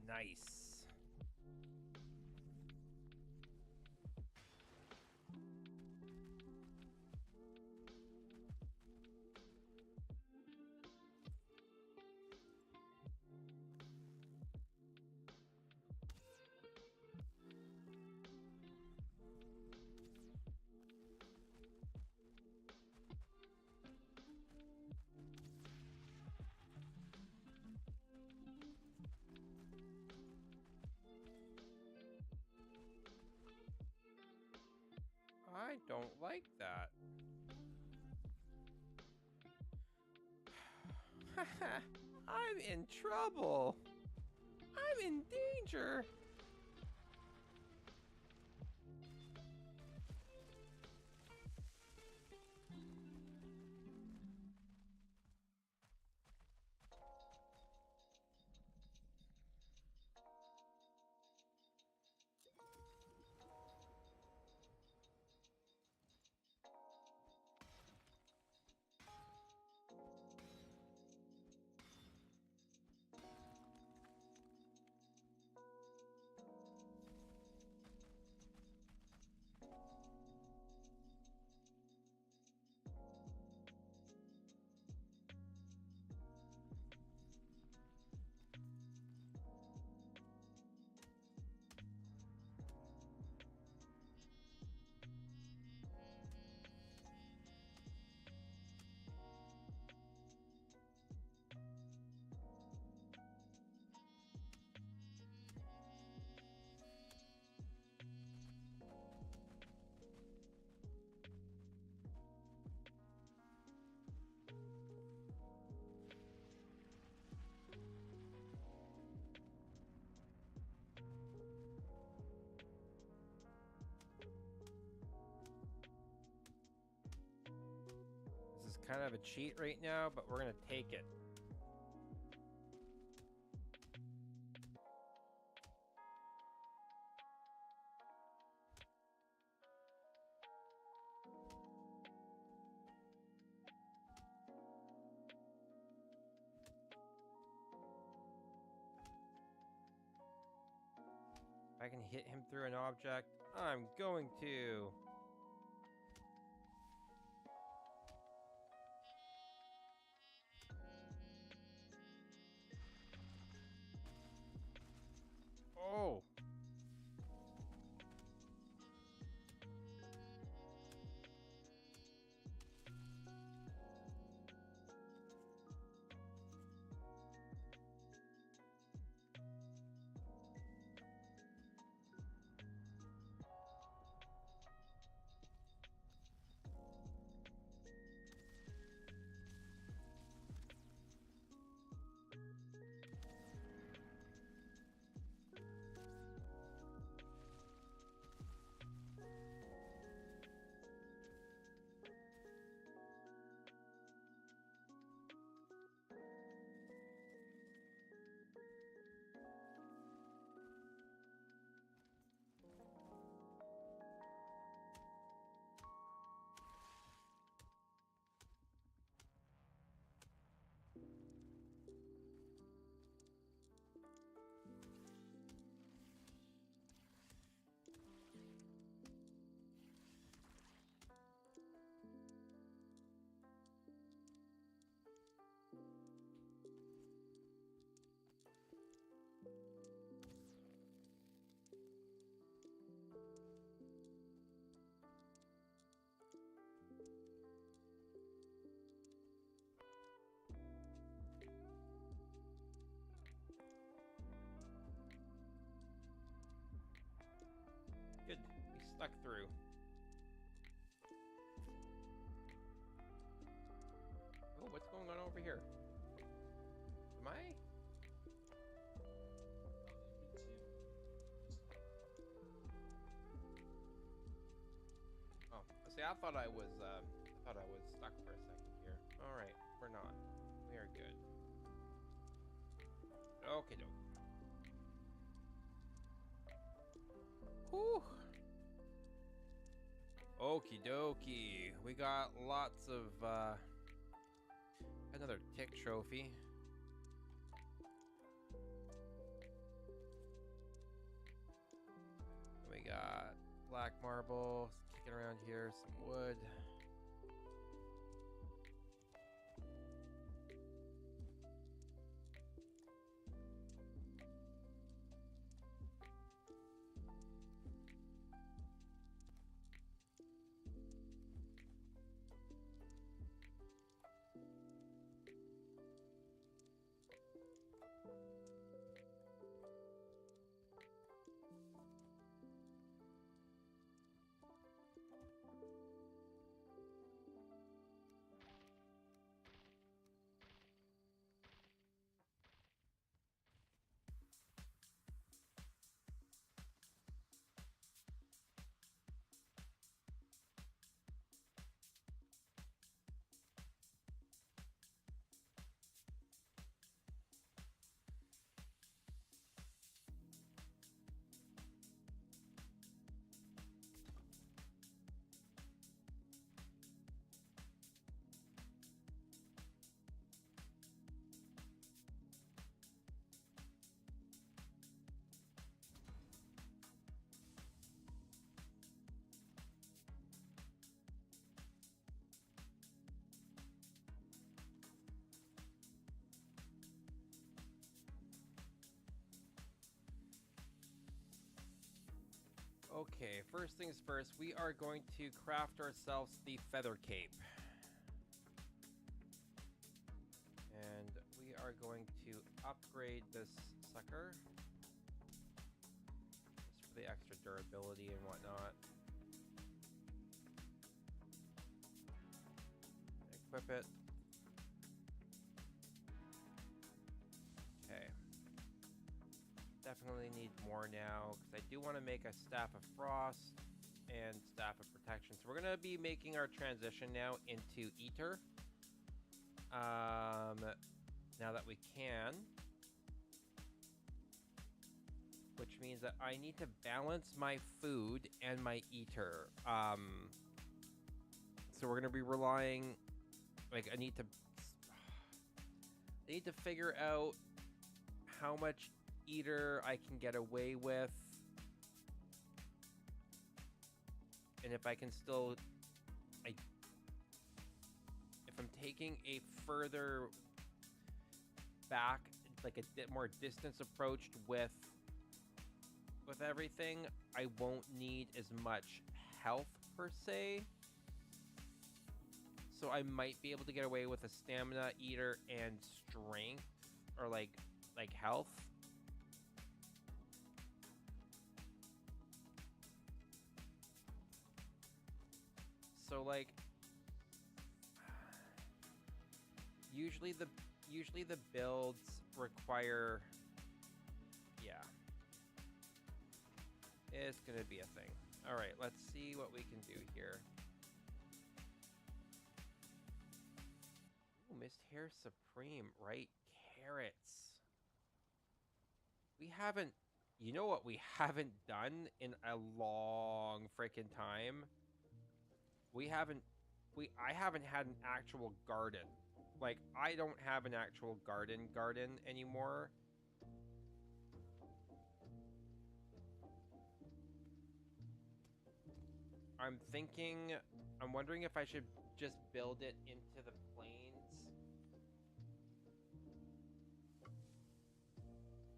Nice. I don't like that. I'm in trouble. I'm in danger. kind of a cheat right now, but we're gonna take it. If I can hit him through an object, I'm going to. Oh. Good. We stuck through. Oh, what's going on over here? Am I? Oh, see, I thought I was stuck for a second here. All right, we're not. We are good. Okay, doke. Whew. Okie dokie. We got lots of another tick trophy. We got black marble kicking around here, some wood. Okay, first things first, we are going to craft ourselves the feather cape. And we are going to upgrade this sucker. Just for the extra durability and whatnot. Equip it. Okay. Definitely need more now, because I do want to make a Staff of Frost and Staff of Protection. So we're going to be making our transition now into Eater. Now that we can. Which means that I need to balance my food and my eater. So we're gonna be relying, like, I need to figure out how much eater I can get away with, and if I can still, if I'm taking a further back, like a more distance approach with everything, I won't need as much health per se. So I might be able to get away with a stamina eater and strength, or like health. So like usually the builds require, yeah. It's gonna be a thing. All right, let's see what we can do here. Ooh, Mist Hair Supreme, right? Carrots. We haven't, you know what we haven't done in a long freaking time? I haven't had an actual garden. Like, I don't have an actual garden anymore. I'm wondering if I should just build it into the plains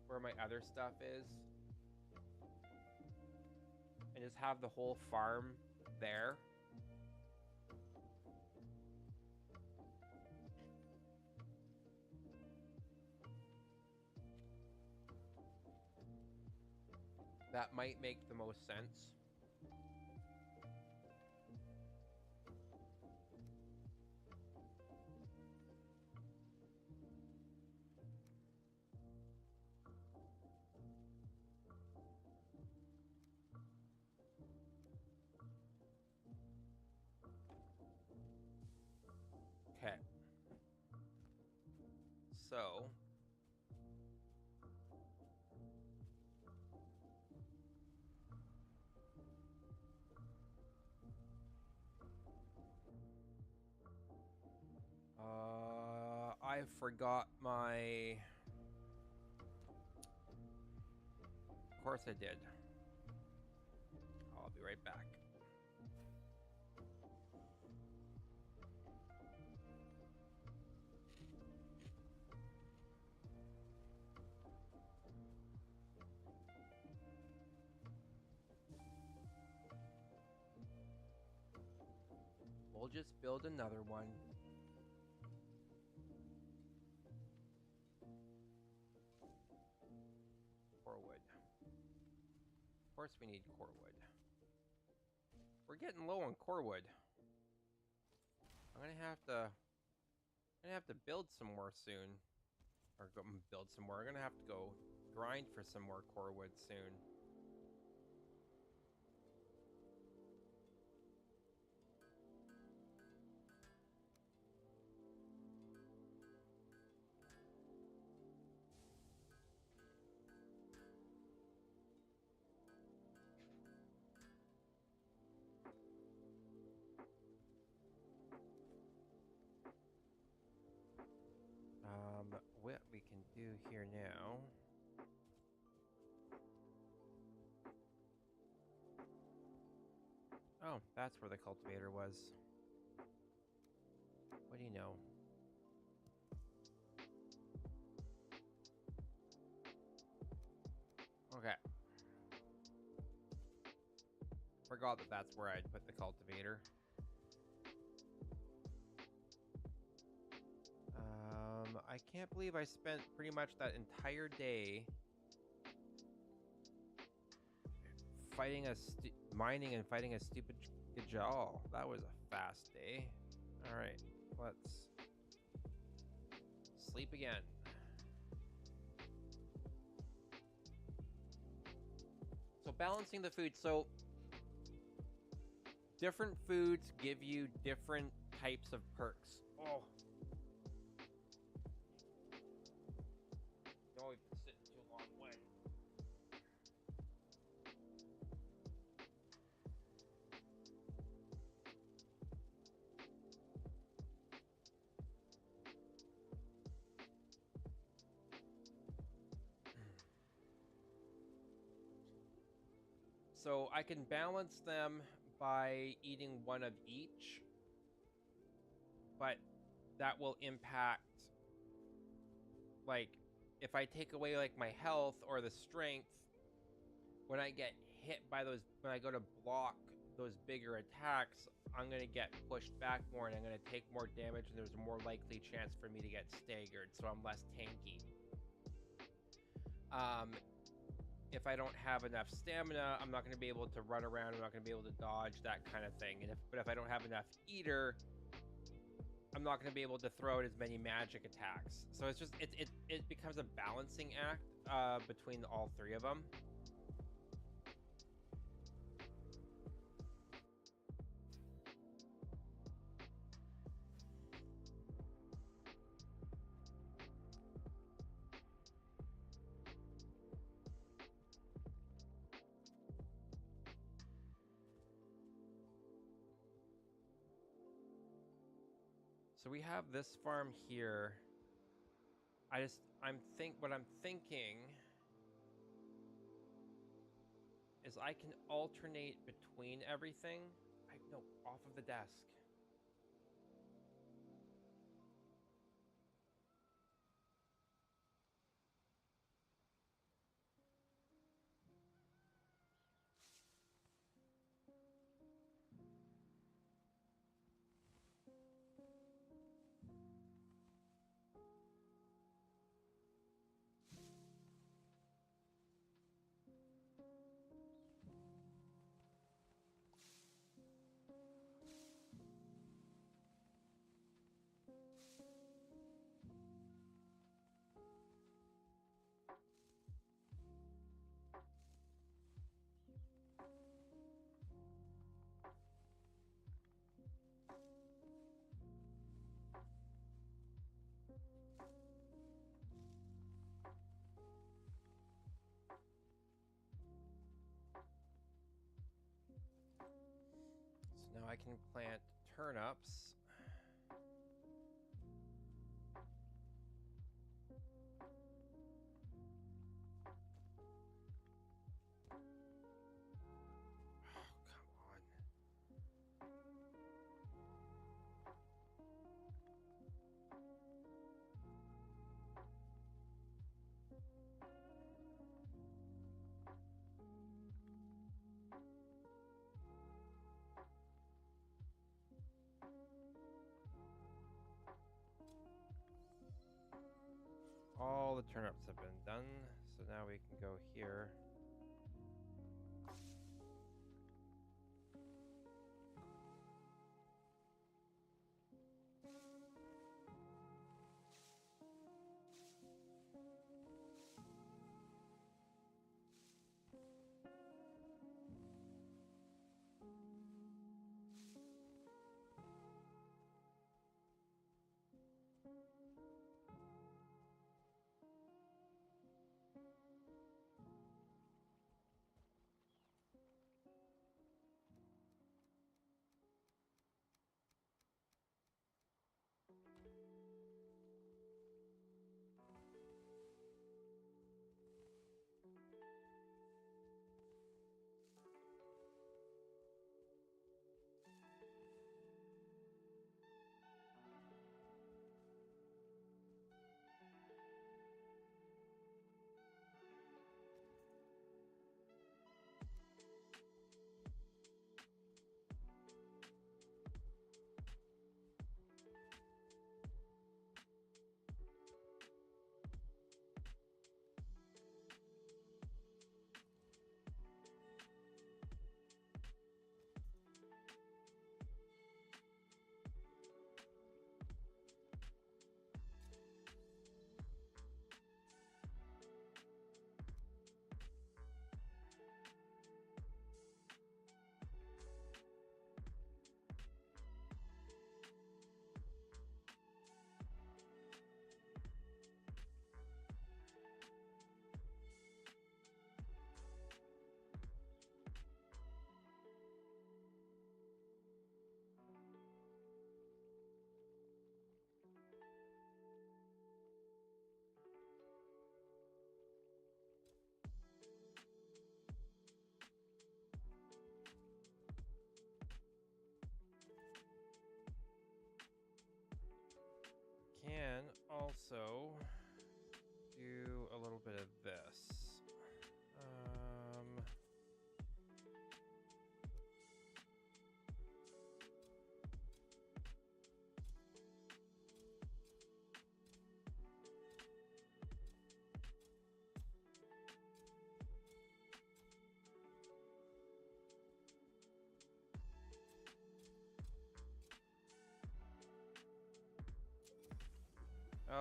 where my other stuff is, and just have the whole farm there. That might make the most sense. Okay. So I forgot my... Of course I did. I'll be right back. We'll just build another one. Core wood. Of course we need core wood. We're getting low on core wood. I'm gonna have to build some more soon. Or go build some more. I'm gonna have to go grind for some more core wood soon. What we can do here now. Oh, that's where the cultivator was. What do you know? Okay. Forgot that that's where I'd put the cultivator. I can't believe I spent pretty much that entire day fighting mining and fighting a stupid Gajal. That was a fast day. All right, let's sleep again. So balancing the food. So different foods give you different types of perks. Oh, So I can balance them by eating one of each, but that will impact, like, if I take away like my health or the strength, when I get hit by those, when I go to block those bigger attacks, I'm going to get pushed back more and I'm going to take more damage, and there's a more likely chance for me to get staggered, so I'm less tanky. If I don't have enough stamina, I'm not going to be able to run around, I'm not going to be able to dodge, that kind of thing. But if I don't have enough eater, I'm not going to be able to throw out as many magic attacks. So it's just, it becomes a balancing act between all three of them. So we have this farm here. What I'm thinking is I can alternate between everything. No, off of the desk. So now I can plant turnips. All the turnips have been done, so now we can go here.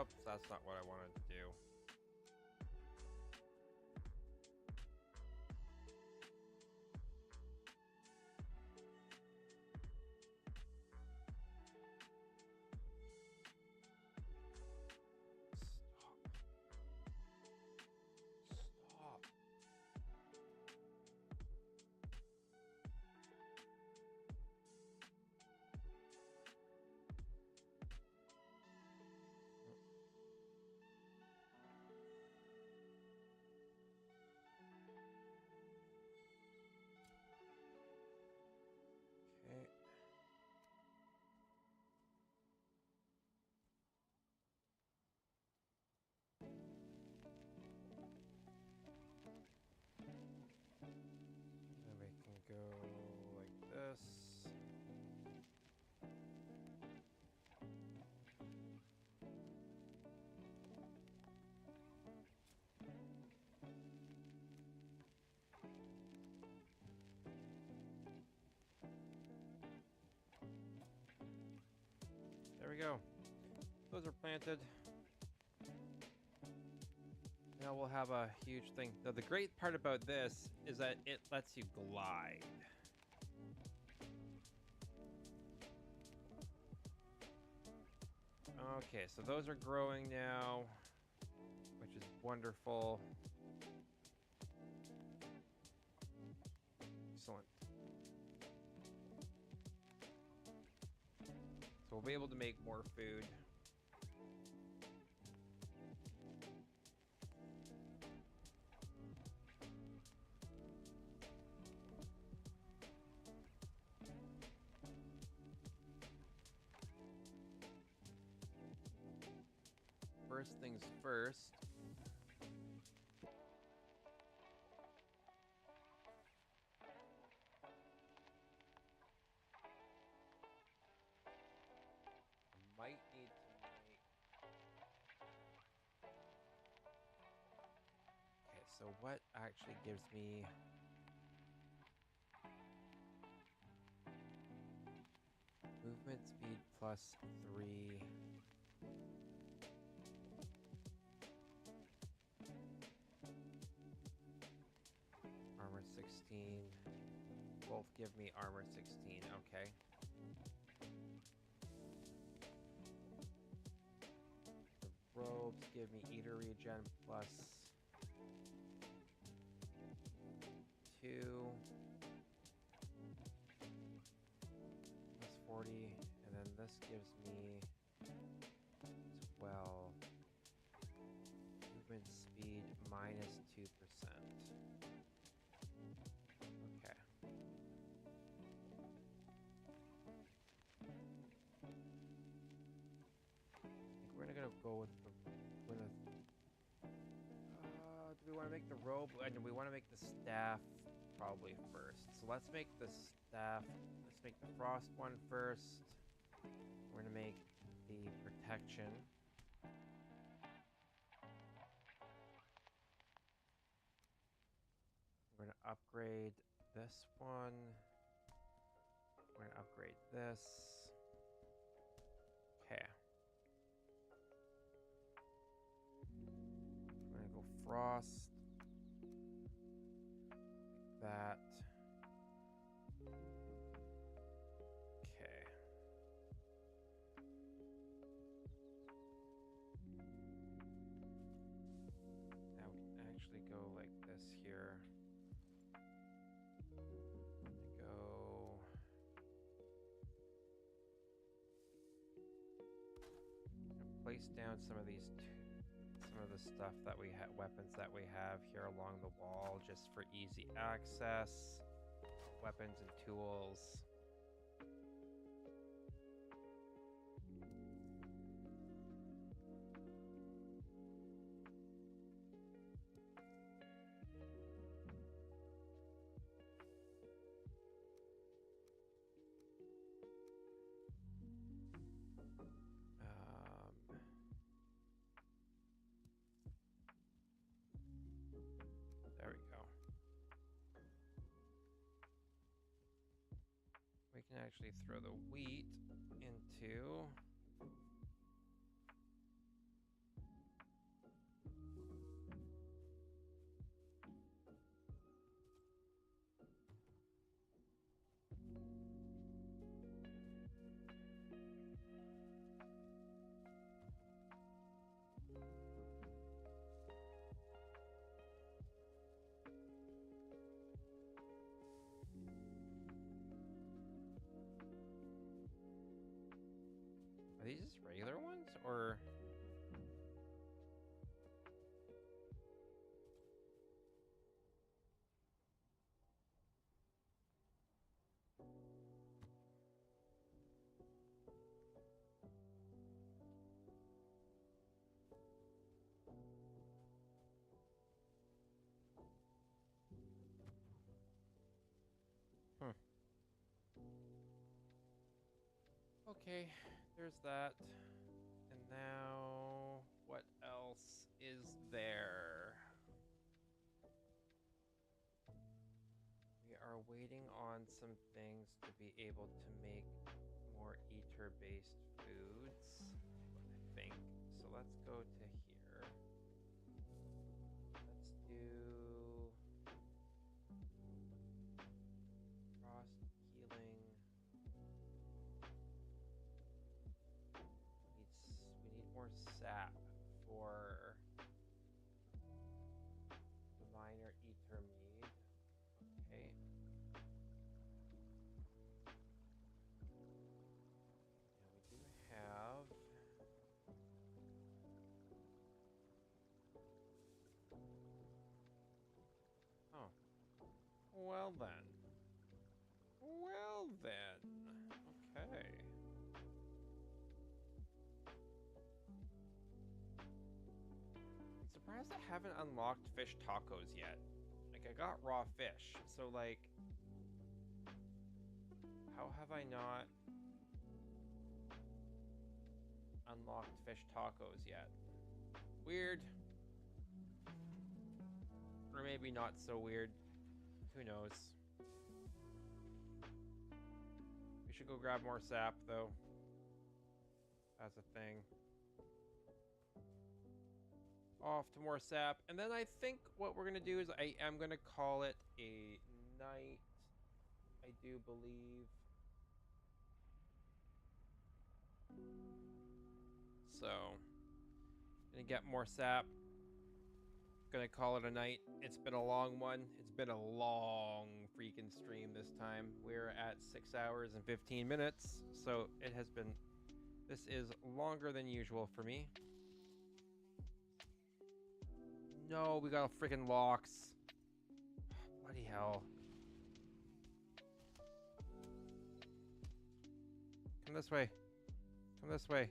Oops, that's not what I wanted to do. Stop. Okay. And we can go like this. There we go. Those are planted. Now we'll have a huge thing. Now the great part about this is that it lets you glide. Okay, so those are growing now, which is wonderful. Excellent. So we'll be able to make more food. First things first. I might need to make... Okay, so what actually gives me... Movement speed plus 3. Armor 16. Both give me armor 16. Okay. The robes give me eater regen plus 2. Plus 40. And then this gives me 12. Movement speed minus 2%. Okay. I think we're gonna go with the do we want to make the robe? And we want to make the staff probably first. So let's make the staff. Let's make the frost one first. We're gonna make the protection. We're gonna upgrade this one. We're gonna upgrade this. Okay. We're gonna go frost. Like that. Okay. Now we can actually go like this here. Go. Place down some of these, some of the stuff that we have, weapons that we have here along the wall, just for easy access. Weapons and tools. There we go. We can actually throw the wheat into Okay, there's that. And now, what else is there? We are waiting on some things to be able to make more ether-based foods, I think. So let's go to here. Let's do frost healing. We need more sap for the minor ether mead. Okay. And we do have oh. Well then. Well then. Okay. I'm surprised I haven't unlocked fish tacos yet. Like, I got raw fish, so like, how have I not unlocked fish tacos yet? Weird. Or maybe not so weird. Who knows? We should go grab more sap, though. That's a thing. Off to more sap. And then I think what we're going to do is I am going to call it a night. I do believe. So, gonna get more sap. Gonna call it a night. It's been a long one. It's been a long freaking stream this time. We're at 6 hours and 15 minutes. So it has been, this is longer than usual for me. No, we got a freaking locks. Bloody hell. Come this way. Come this way.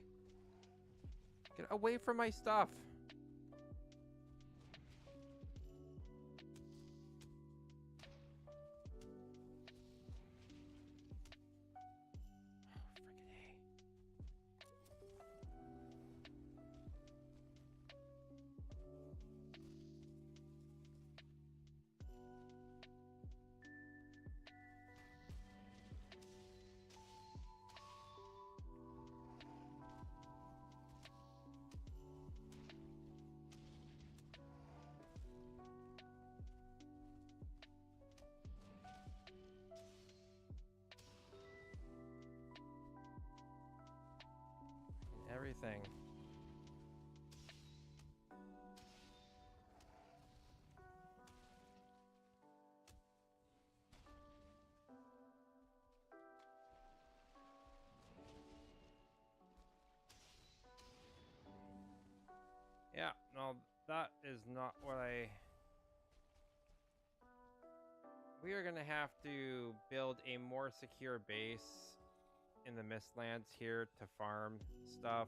Get away from my stuff. Everything. Yeah, no, that is not what I... We are going to have to build a more secure base in the Mistlands here to farm stuff.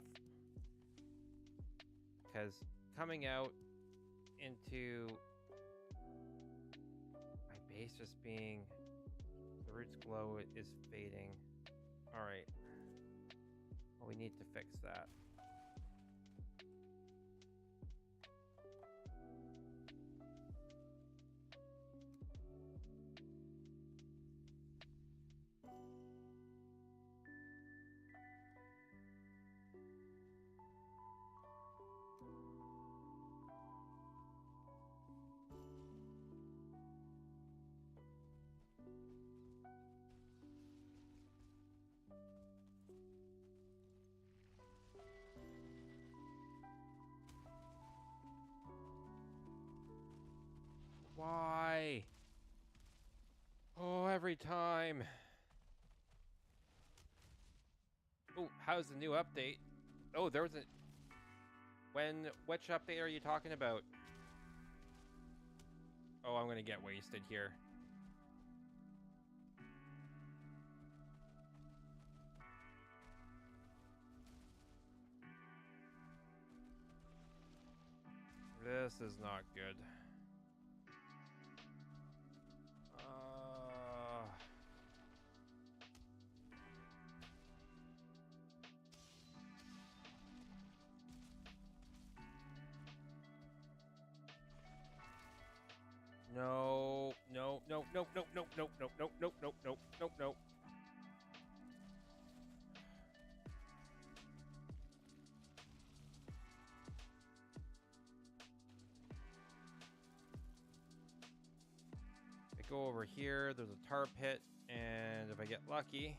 Because coming out into my base just being... The roots glow is fading. Alright. Well, we need to fix that. Why? Oh, every time. Oh, how's the new update? Oh, there was a... Which update are you talking about? Oh, I'm gonna get wasted here. This is not good. No, no, no, no, no, no, no, no, no, no, no, no, no, no. I go over here, there's a tar pit, and if I get lucky...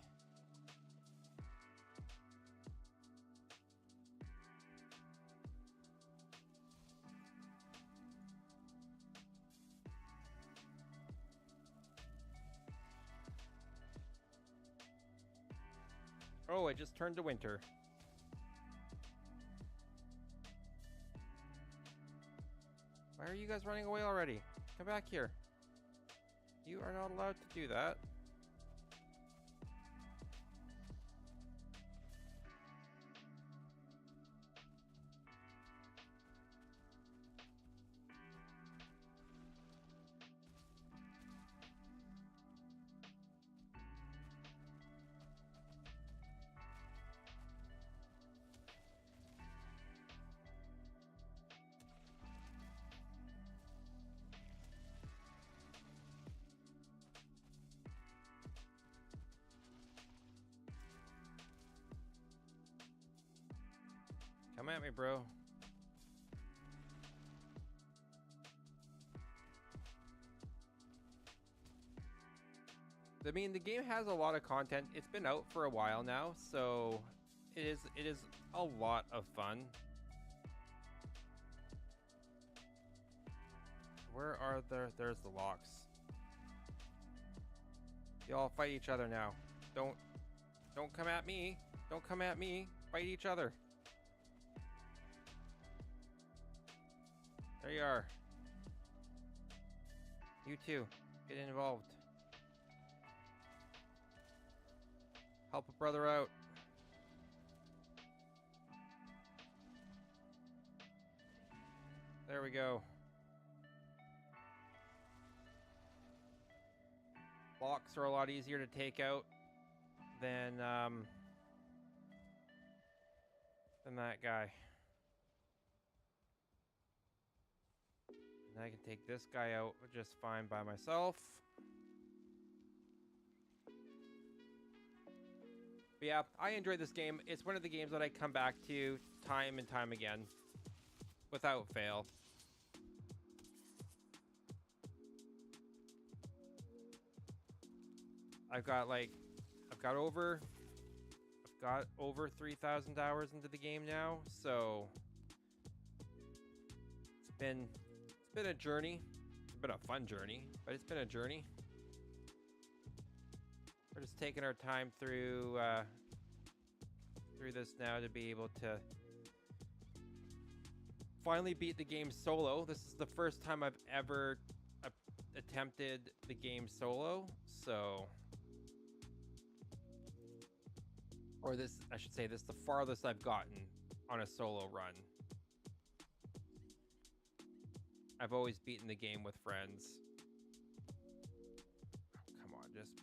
Oh, I just turned to winter. Why are you guys running away already? Come back here. You are not allowed to do that. Come at me, bro. I mean, the game has a lot of content. It's been out for a while now, so it is a lot of fun. Where are there's the locks. You all fight each other now. Don't come at me. Don't come at me. Fight each other. There you are. You too. Get involved. Help a brother out. There we go. Blocks are a lot easier to take out than that guy. And I can take this guy out just fine by myself. But yeah, I enjoyed this game. It's one of the games that I come back to time and time again, without fail. I've got over 3,000 hours into the game now, so it's been a journey. It's been a fun journey, but it's been a journey. We're just taking our time through this now to be able to finally beat the game solo. This is the first time I've ever attempted the game solo, so... Or this, I should say, this is the farthest I've gotten on a solo run. I've always beaten the game with friends. Oh, come on, just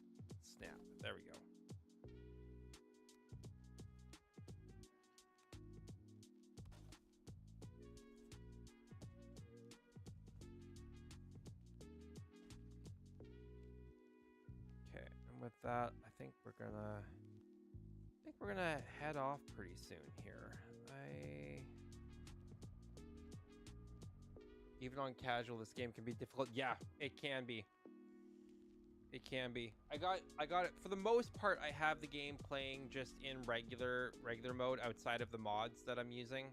snap. There we go. Okay, and with that, I think we're gonna head off pretty soon here. Even on casual, this game can be difficult. Yeah, it can be. It can be. I got it. For the most part, I have the game playing just in regular mode outside of the mods that I'm using.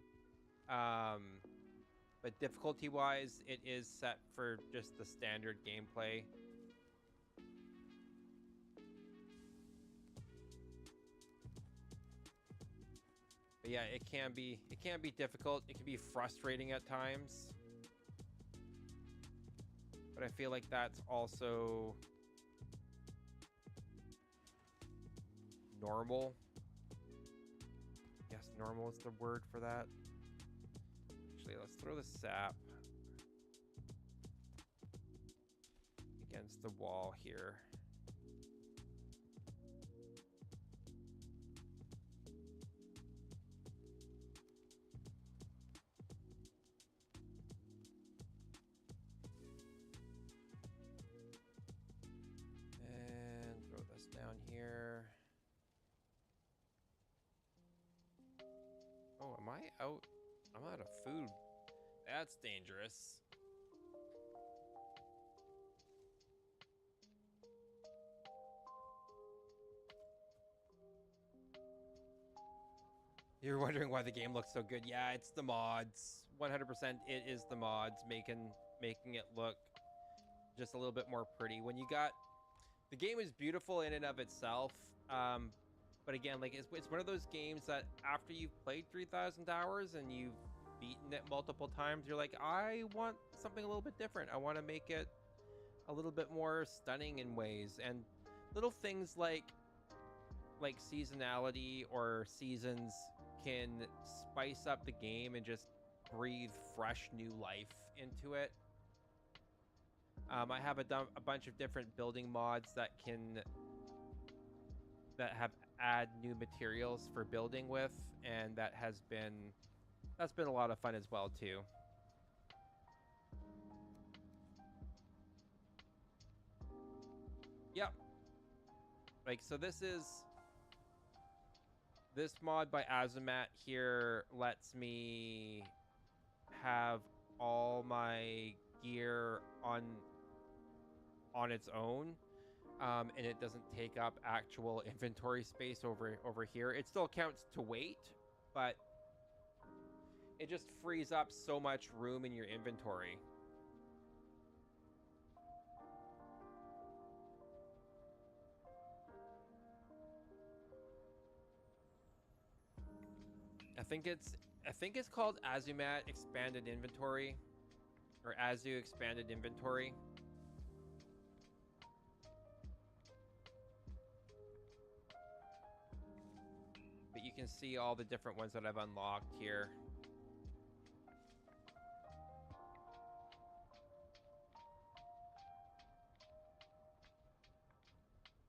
But difficulty-wise, it is set for just the standard gameplay. But yeah, it can be difficult. It can be frustrating at times. But I feel like that's also normal. Yes, normal is the word for that. Actually, let's throw the sap against the wall here. food. That's dangerous. You're wondering why the game looks so good. Yeah, it's the mods. 100% it is the mods making it look just a little bit more pretty. When you got the game is beautiful in and of itself. But again, like it's one of those games that after you've played 3,000 hours and you've beaten it multiple times, you're like, I want something a little bit different. I want to make it a little bit more stunning in ways, and little things like seasonality or seasons can spice up the game and just breathe fresh new life into it. I have a bunch of different building mods that have add new materials for building with, and that's been a lot of fun as well too. Yep. Like, so this mod by Azumat here lets me have all my gear on its own, and it doesn't take up actual inventory space over here. It still counts to weight, but it just frees up so much room in your inventory. I think it's called Azumat Expanded Inventory, or Azu Expanded Inventory. But you can see all the different ones that I've unlocked here.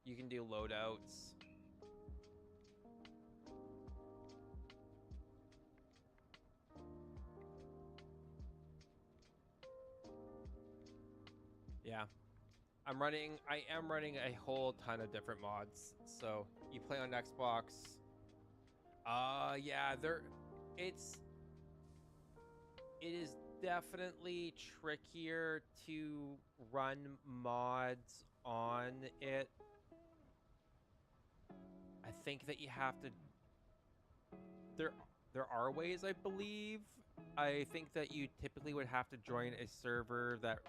You can do loadouts. Yeah. I am running a whole ton of different mods. So you play on Xbox. Yeah, it is definitely trickier to run mods on it. I think that you have to there are ways, I believe. I think that you typically would have to join a server that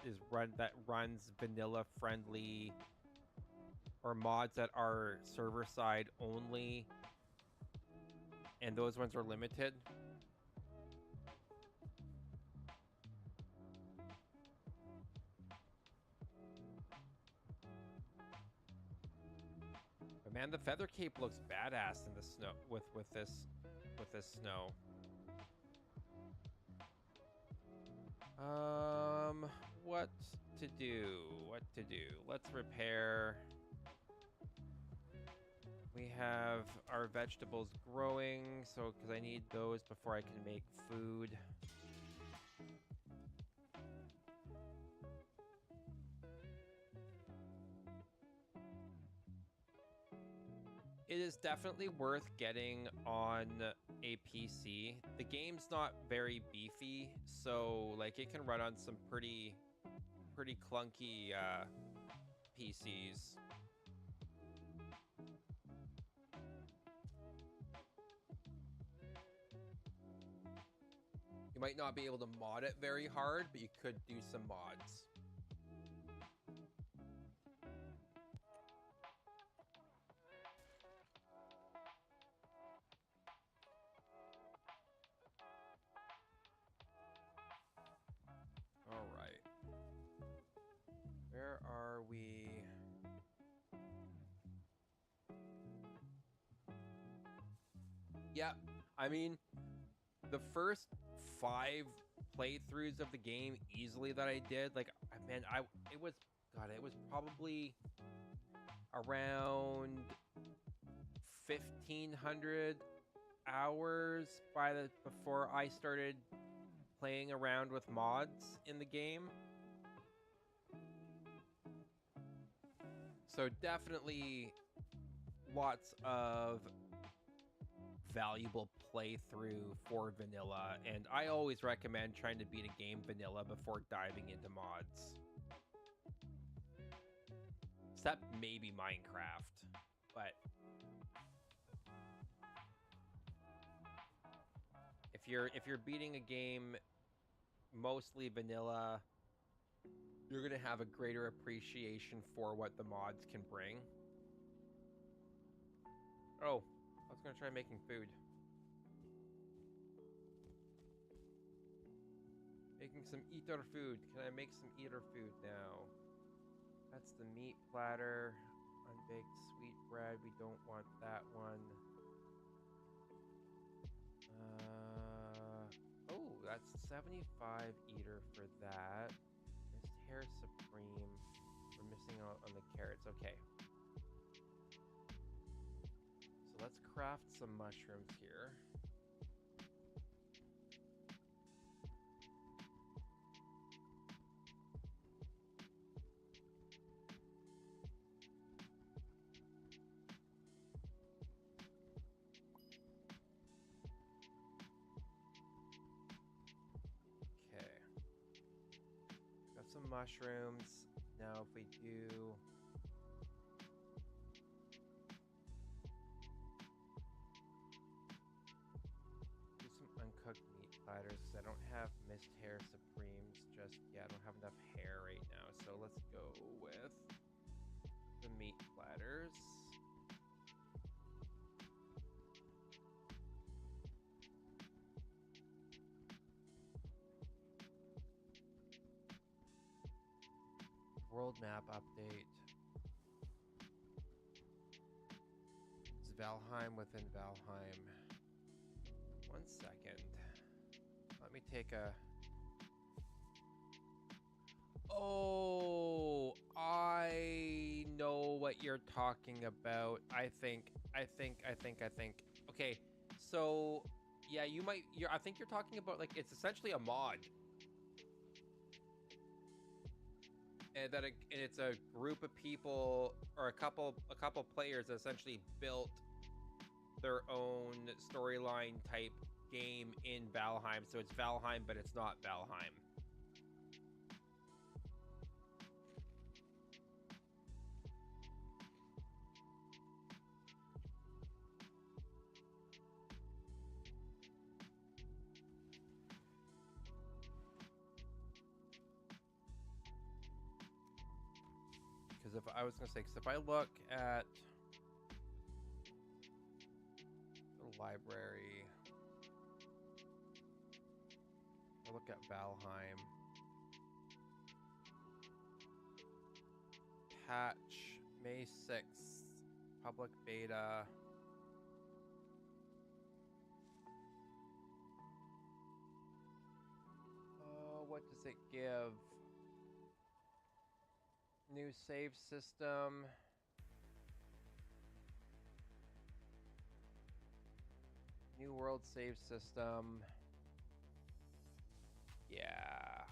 runs vanilla friendly, or mods that are server side only, and those ones are limited. But man, the feather cape looks badass in the snow with this snow. What to do? Let's repair. We have our vegetables growing, so because I need those before I can make food. It is definitely worth getting on a PC. The game's not very beefy, so like it can run on some pretty clunky PCs. You might not be able to mod it very hard, but you could do some mods. All right. Where are we? Yeah, I mean, the first 5 playthroughs of the game easily that I did, like, man, it was probably around 1,500 hours before I started playing around with mods in the game. So definitely lots of valuable playthrough for vanilla, and I always recommend trying to beat a game vanilla before diving into mods. Except maybe Minecraft, but if you're beating a game mostly vanilla, you're gonna have a greater appreciation for what the mods can bring. Oh, I was gonna try making food. Making some eater food. Can I make some eater food now? That's the meat platter. Unbaked sweetbread. We don't want that one. Oh, that's 75 eater for that. Missed hair supreme. We're missing out on the carrots. Okay. So let's craft some mushrooms here. Some mushrooms. Now if we do some uncooked meat platters, because I don't have missed hair supremes just yet. I don't have enough hair right now, so let's go with the meat platters. World map update. It's Valheim within Valheim. 1 second. Let me take a... Oh, I know what you're talking about. I think. Okay, so yeah, I think you're talking about, like, it's essentially a mod. And it's a group of people, or a couple players that essentially built their own storyline type game in Valheim. So it's Valheim, but it's not Valheim. Because if I look at the library, I look at Valheim, patch May 6th, public beta. What does it give? New save system. New world save system. Yeah.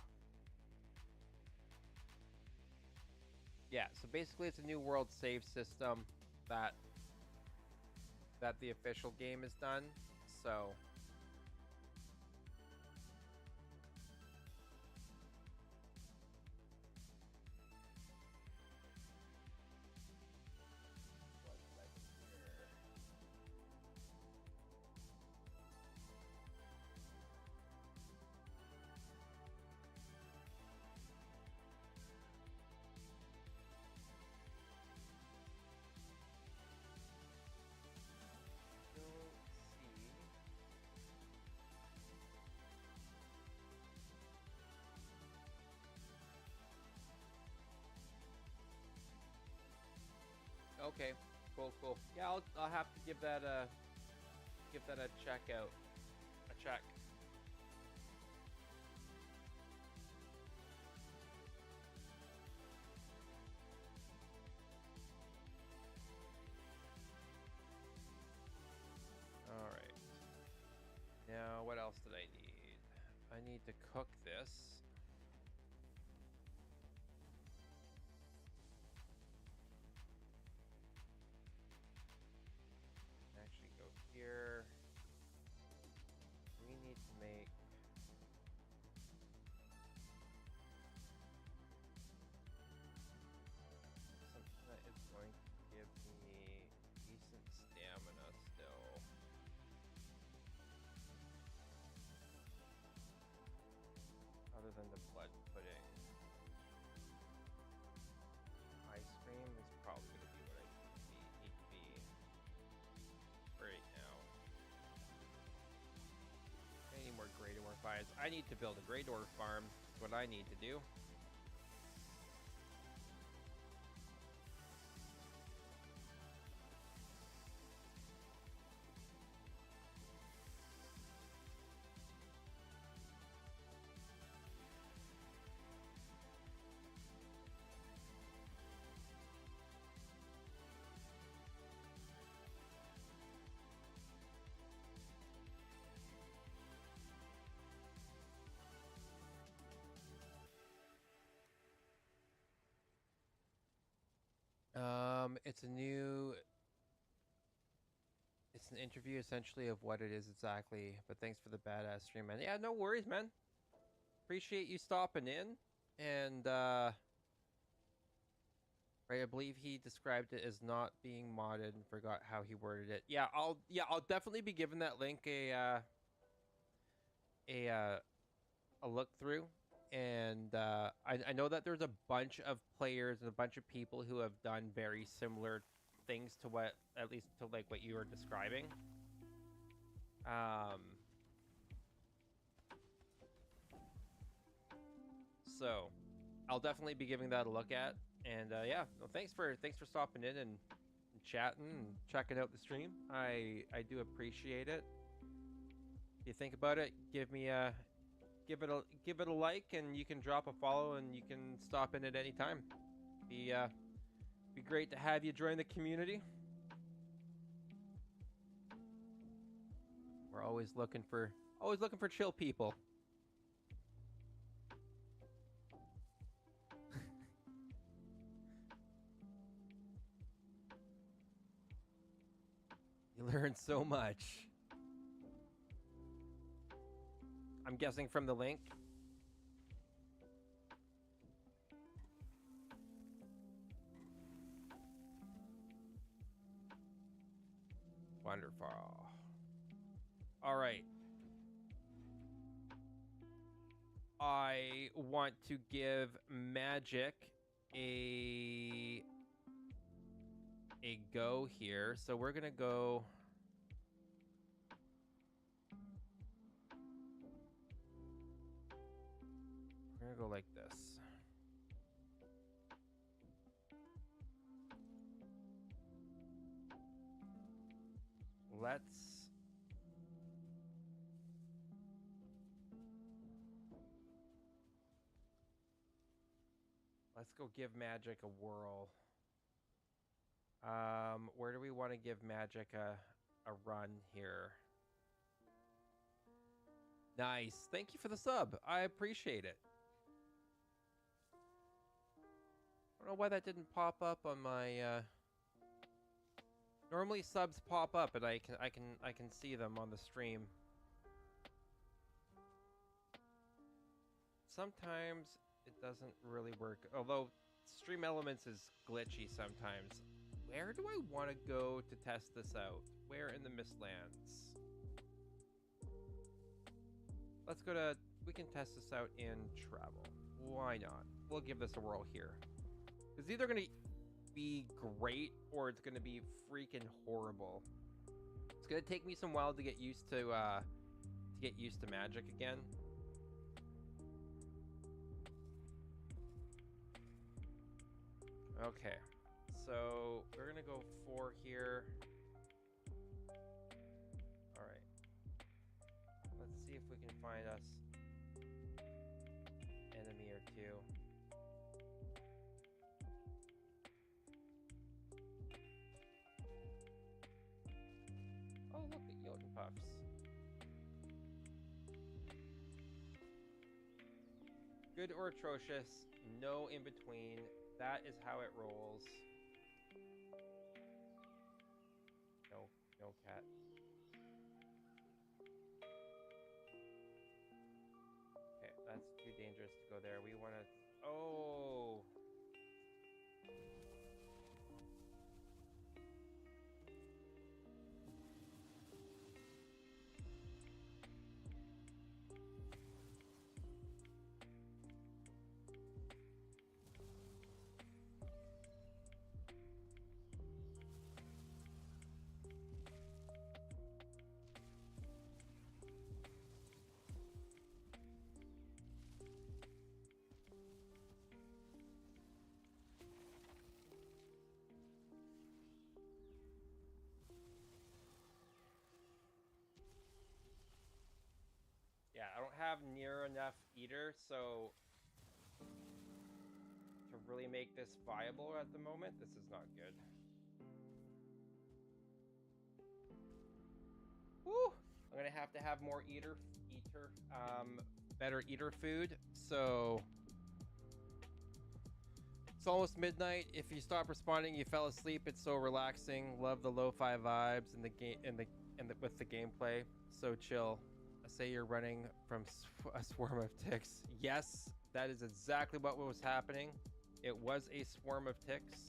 Yeah, so basically it's a new world save system that the official game is done. So okay, cool. Yeah, I'll have to give that a check out. A check. All right. Now, what else did I need? I need to cook this. Actually go here. I need to build a Grey Dwarf farm. That's what I need to do. It's a new. It's an interview essentially of what it is exactly. But thanks for the badass stream, man. Yeah, no worries, man. Appreciate you stopping in. And right, I believe he described it as not being modded and forgot how he worded it. Yeah, I'll definitely be giving that link a look through. And I know that there's a bunch of players and a bunch of people who have done very similar things to what, at least to like what you were describing. So I'll definitely be giving that a look at. And yeah, no, thanks for stopping in and chatting and checking out the stream. I do appreciate it. If you think about it, give it a like, and you can drop a follow, and you can stop in at any time. Be great to have you join the community. We're always looking for chill people. You learn so much. I'm guessing from the link. Wonderful. All right. I want to give Magic a go here. So we're going to go... We're going to go like this. Let's go give Magic a whirl. Where do we want to give Magic a run here? Nice. Thank you for the sub. I appreciate it. I don't know why that didn't pop up on my normally subs pop up and I can see them on the stream. Sometimes it doesn't really work. Although Stream Elements is glitchy sometimes. Where do I want to go to test this out? Where in the Mistlands? Let's go to... We can test this out in travel. Why not? We'll give this a whirl here. It's either going to be great or it's going to be freaking horrible. It's going to take me some while to get used to Magic again. Okay. So we're going to go 4 here. All right. Let's see if we can find us enemy or two. Oh, look at Jotun Puffs. Good or atrocious, no in between. That is how it rolls. No cat. Okay, that's too dangerous to go there. We want to... Oh! have near enough eater, so to really make this viable at the moment, this is not good. Woo! I'm gonna have to have more better eater food. So it's almost midnight. If you stop responding, you fell asleep. It's so relaxing. Love the lo-fi vibes and the game with the gameplay. So chill. I say you're running from a swarm of ticks. Yes, that is exactly what was happening. It was a swarm of ticks.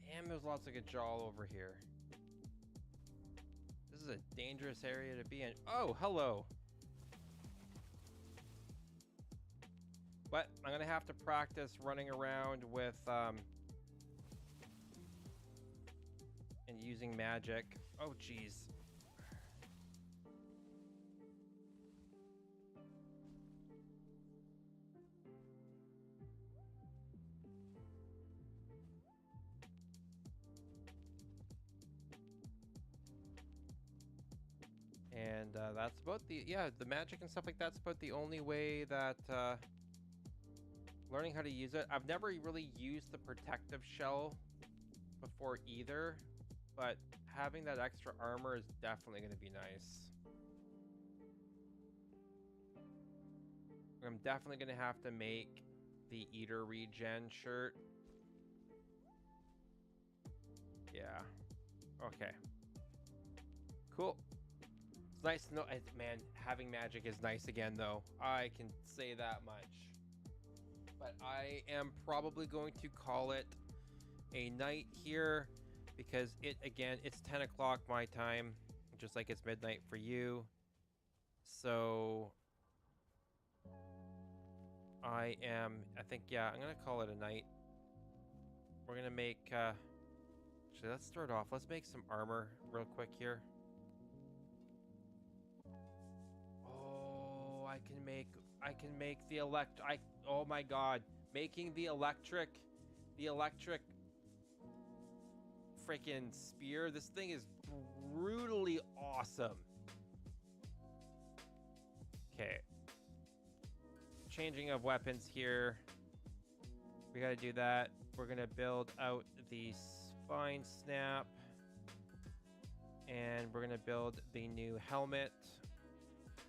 Damn, there's lots of Gajal over here. This is a dangerous area to be in. Oh, hello. But I'm gonna have to practice running around with and using magic. Oh, jeez. And that's about the magic and stuff like that's about the only way that learning how to use it. I've never really used the protective shell before either, but having that extra armor is definitely going to be nice. I'm definitely going to have to make the Eater regen shirt. Yeah. Okay. Cool. It's nice to know, man, having magic is nice again, though. I can say that much. But I am probably going to call it a night here because it's 10 o'clock my time, just like it's midnight for you. So I think, yeah, I'm going to call it a night. We're going to make, actually, let's start off. Let's make some armor real quick here. Oh, I can make the oh my god, making the electric freaking spear. This thing is brutally awesome. Okay. Changing of weapons here. We gotta do that. We're gonna build out the spine snap. And we're gonna build the new helmet.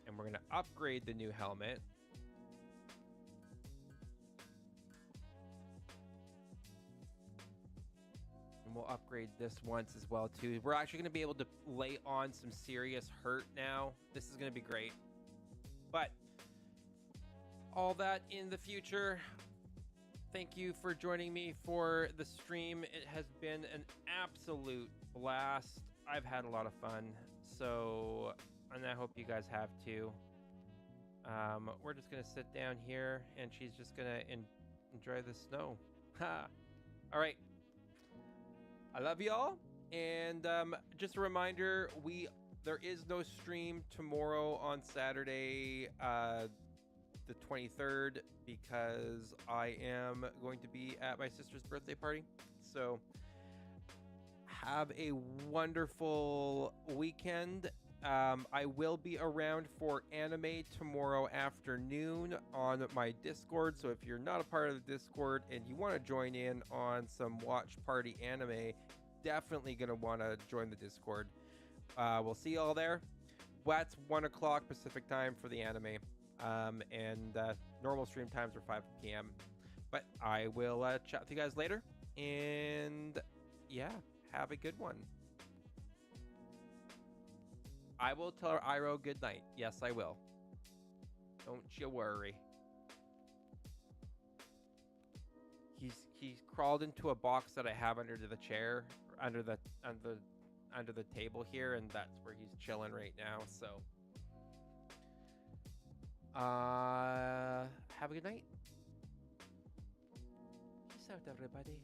And we're gonna upgrade the new helmet. And we'll upgrade this once as well too. We're actually gonna be able to lay on some serious hurt now. This is gonna be great. But all that in the future. Thank you for joining me for the stream. It has been an absolute blast. I've had a lot of fun. So, and I hope you guys have too. We're just gonna sit down here and she's just gonna enjoy the snow. Ha! All right. I love y'all. And just a reminder, there is no stream tomorrow on Saturday, the 23rd, because I am going to be at my sister's birthday party. So have a wonderful weekend. I will be around for anime tomorrow afternoon on my Discord. So if you're not a part of the Discord and you want to join in on some watch party anime, definitely going to want to join the Discord. We'll see you all there. That's 1 o'clock Pacific time for the anime. And normal stream times are 5 p.m. But But I will chat with you guys later. And yeah, have a good one. I will tell Iroh good night. Yes, I will. Don't you worry. He's crawled into a box that I have under the chair, under the table here, and that's where he's chilling right now. So, have a good night. Peace out, everybody.